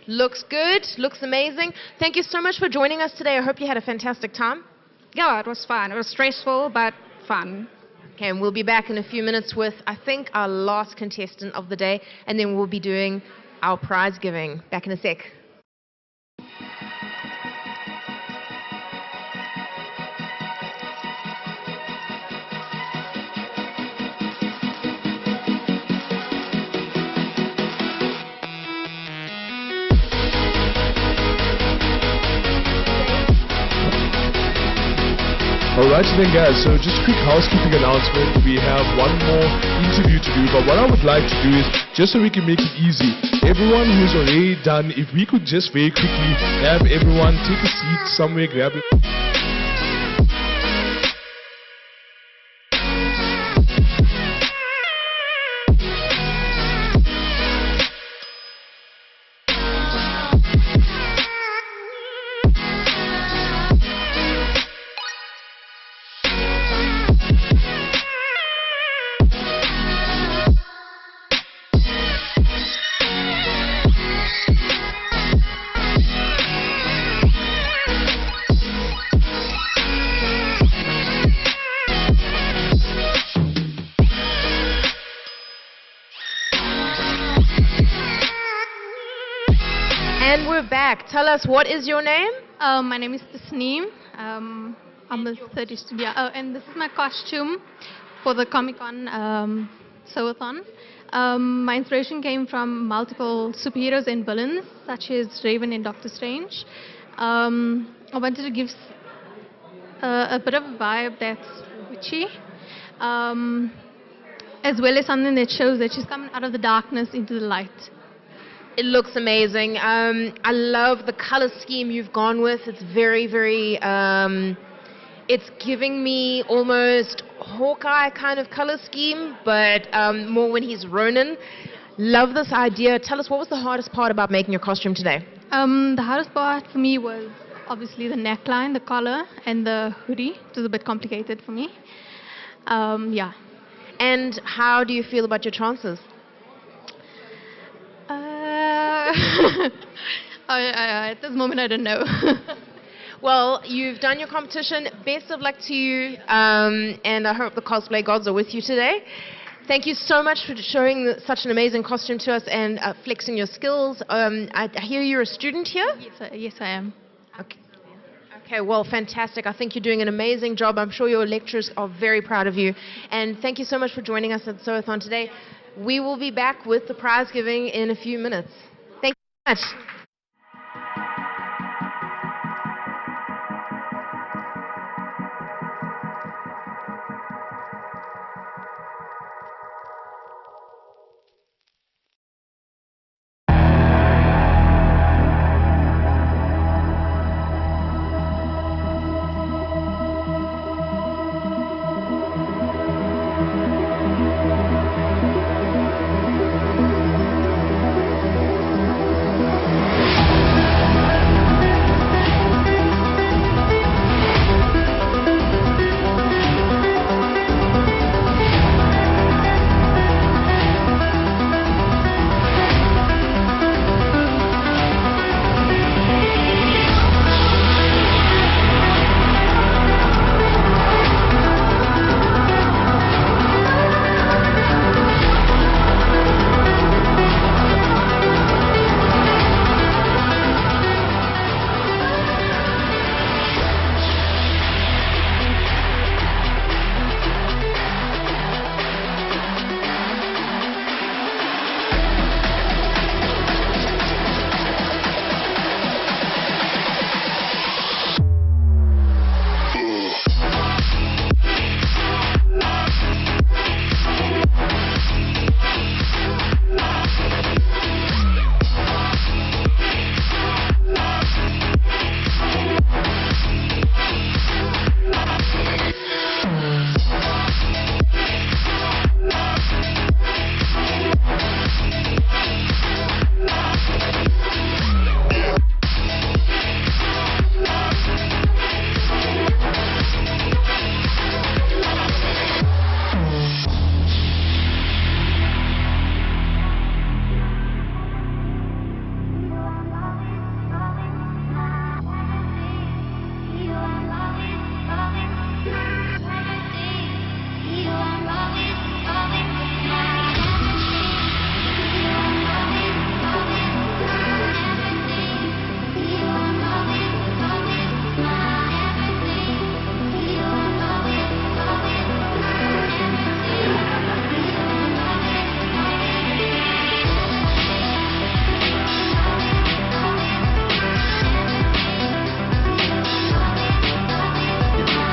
Speaker 10: Looks good. Looks amazing. Thank you so much for joining us today. I hope you had a fantastic time.
Speaker 2: Yeah, it was fun. It was stressful, but fun.
Speaker 10: Okay, and we'll be back in a few minutes with, I think, our last contestant of the day, and then we'll be doing our prize giving. Back in a sec.
Speaker 1: Alright then guys, so just a quick housekeeping announcement. We have one more interview to do, but what I would like to do is, just so we can make it easy, everyone who's already done, if we could just very quickly have everyone take a seat somewhere, grab it. And we're back. Tell us, what is your name?
Speaker 16: My name is Tasneem. I'm a 30 student. Yeah, and this is my costume for the Comic-Con Sew-a-thon. My inspiration came from multiple superheroes and villains, such as Raven and Doctor Strange. I wanted to give a bit of a vibe that's witchy, as well as something that shows that she's coming out of the darkness into the light.
Speaker 10: It looks amazing. I love the color scheme you've gone with. It's very, very, it's giving me almost Hawkeye kind of color scheme, but more when he's Ronin. Love this idea. Tell us, what was the hardest part about making your costume today?
Speaker 16: The hardest part for me was obviously the neckline, the collar, and the hoodie. It was a bit complicated for me. Yeah.
Speaker 10: And how do you feel about your chances?
Speaker 16: At this moment, I don't know.
Speaker 10: Well, you've done your competition. Best of luck to you, and I hope the cosplay gods are with you today. Thank you so much for showing such an amazing costume to us and flexing your skills. I hear you're a student here?
Speaker 16: Yes, I am.
Speaker 10: Okay, well, fantastic. I think you're doing an amazing job. I'm sure your lecturers are very proud of you. And thank you so much for joining us at Sew-a-thon today. We will be back with the prize giving in a few minutes. Thank you so much.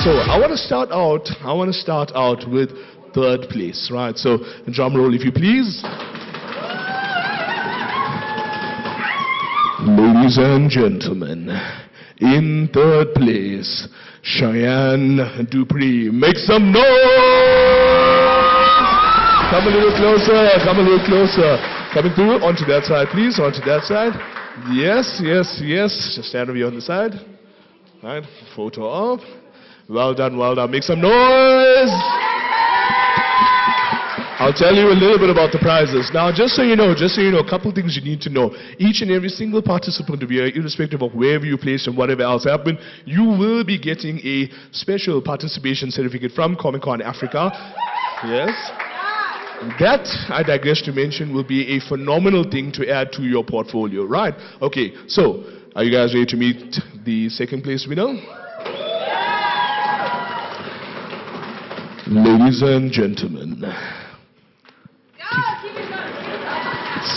Speaker 1: So I want to start out with third place, right? So drum roll if you please. Ladies and gentlemen, in third place, Cheyenne Dupree. Make some noise! Come a little closer, come a little closer. Coming through, onto that side please, onto that side. Yes, yes, yes. Just stand over here on the side. Right, photo up. Well done, well done. Make some noise! I'll tell you a little bit about the prizes. Now, just so you know, a couple things you need to know. Each and every single participant of here, irrespective of wherever you placed and whatever else happened, you will be getting a special participation certificate from Comic-Con Africa. Yes. That, I digress to mention, will be a phenomenal thing to add to your portfolio, right? Okay, so, are you guys ready to meet the second place winner? Ladies and gentlemen,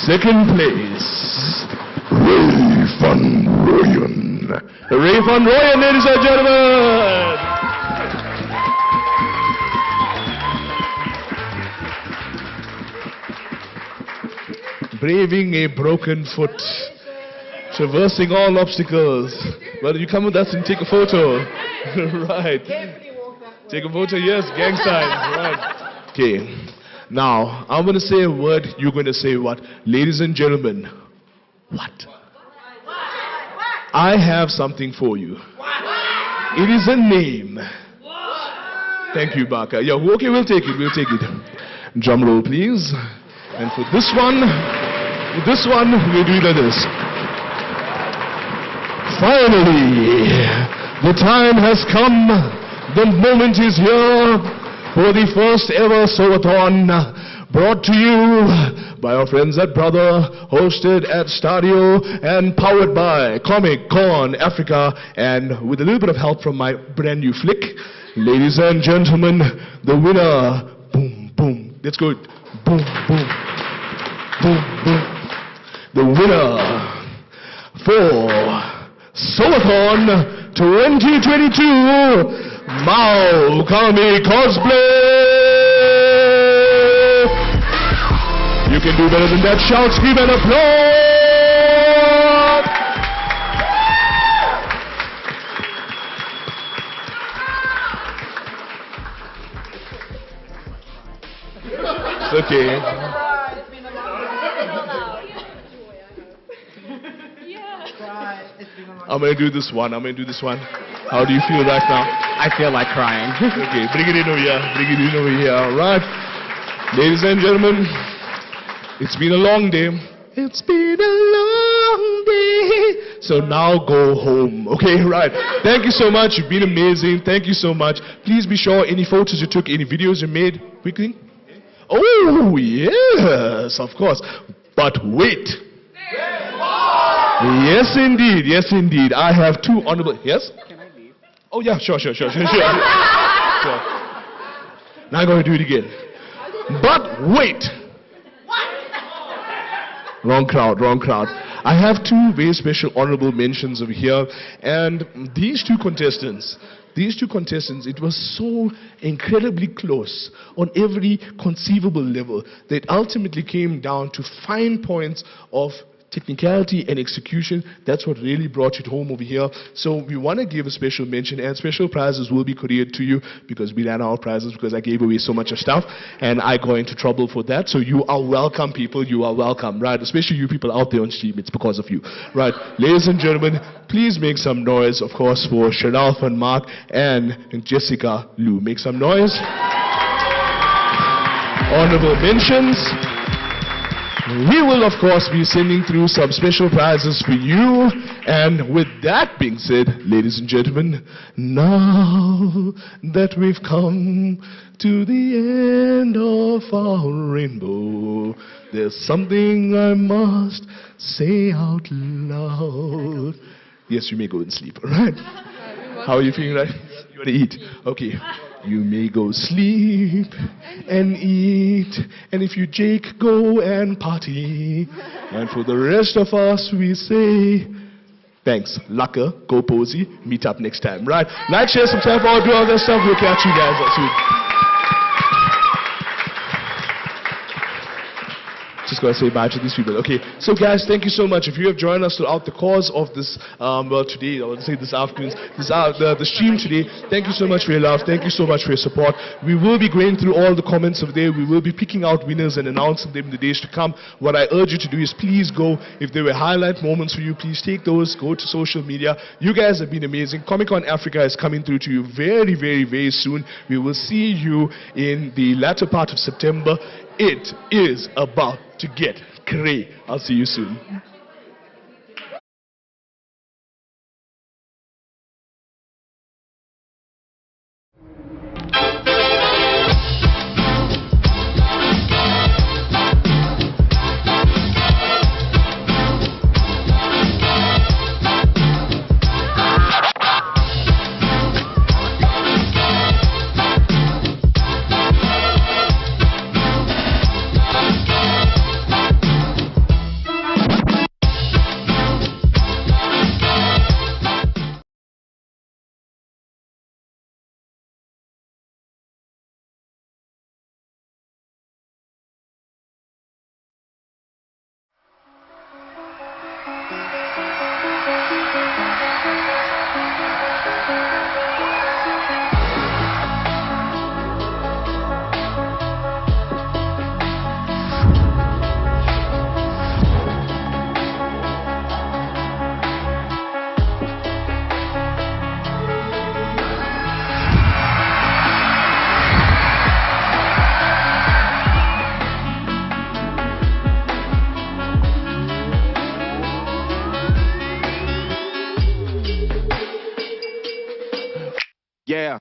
Speaker 1: second place, Ray van Rooyen. Ray van Rooyen, ladies and gentlemen. Braving a broken foot, traversing all obstacles. Well, you come with us and take a photo. Right. Take a photo, yes, gang signs, right. Okay, now, I'm going to say a word, you're going to say what? Ladies and gentlemen, what? I have something for you. It is a name. Thank you, Baka. Yeah, okay, we'll take it. Drum roll, please. And for this one, we'll do it like this. Finally, The time has come. The moment is here for the first ever Sew-a-thon brought to you by our friends at Brother, hosted at Stadio, and powered by Comic Con Africa, and with a little bit of help from my brand new flick. Ladies and gentlemen, the winner. Boom, boom. Let's go. Boom, boom. Boom, boom. The winner for Sew-a-thon 2022, Mao Kami Cosplay. You can do better than that. Shout, scream, and applaud. It's okay. I'm going to do this one. How do you feel right now?
Speaker 5: I feel like crying.
Speaker 1: Okay, bring it in over here. All right. Ladies and gentlemen, it's been a long day. It's been a long day. So now go home. Okay, right. Thank you so much. You've been amazing. Thank you so much. Please be sure any photos you took, any videos you made, quickly. Oh, yes, of course. But wait. Yes, indeed. I have two honorable... Yes? Can I leave? Oh, yeah, sure. Sure. Now I'm going to do it again. But wait. Wrong crowd. I have two very special honorable mentions over here. And these two contestants, it was so incredibly close on every conceivable level that ultimately came down to fine points of technicality and execution. That's what really brought it home over here. So we want to give a special mention, and special prizes will be couriered to you because we ran out of prizes because I gave away so much of stuff and I got into trouble for that. So you are welcome, people. You are welcome, right? Especially you people out there on stream. It's because of you, right? Ladies and gentlemen, please make some noise, of course, for Chanel van Mark and Jessica Lou. Make some noise. Honorable mentions. We will, of course, be sending through some special prizes for you. And with that being said, ladies and gentlemen, now that we've come to the end of our rainbow, there's something I must say out loud. Yes, you may go and sleep, all right? How are you feeling, right? You want to eat? Okay. You may go sleep and eat, and if you Jake, go and party. And for the rest of us, we say, thanks, Laka, go Posey, meet up next time, right? Like, share, subscribe, do all that stuff. We'll catch you guys soon. Just gotta say bye to these people. Okay, so guys, thank you so much. If you have joined us throughout the course of this, today, I want to say this afternoon, the stream today, thank you so much for your love. Thank you so much for your support. We will be going through all the comments of there. We will be picking out winners and announcing them in the days to come. What I urge you to do is please go. If there were highlight moments for you, please take those. Go to social media. You guys have been amazing. Comic Con Africa is coming through to you very, very, very soon. We will see you in the latter part of September. It is about to get cray. I'll see you soon.
Speaker 6: Yeah.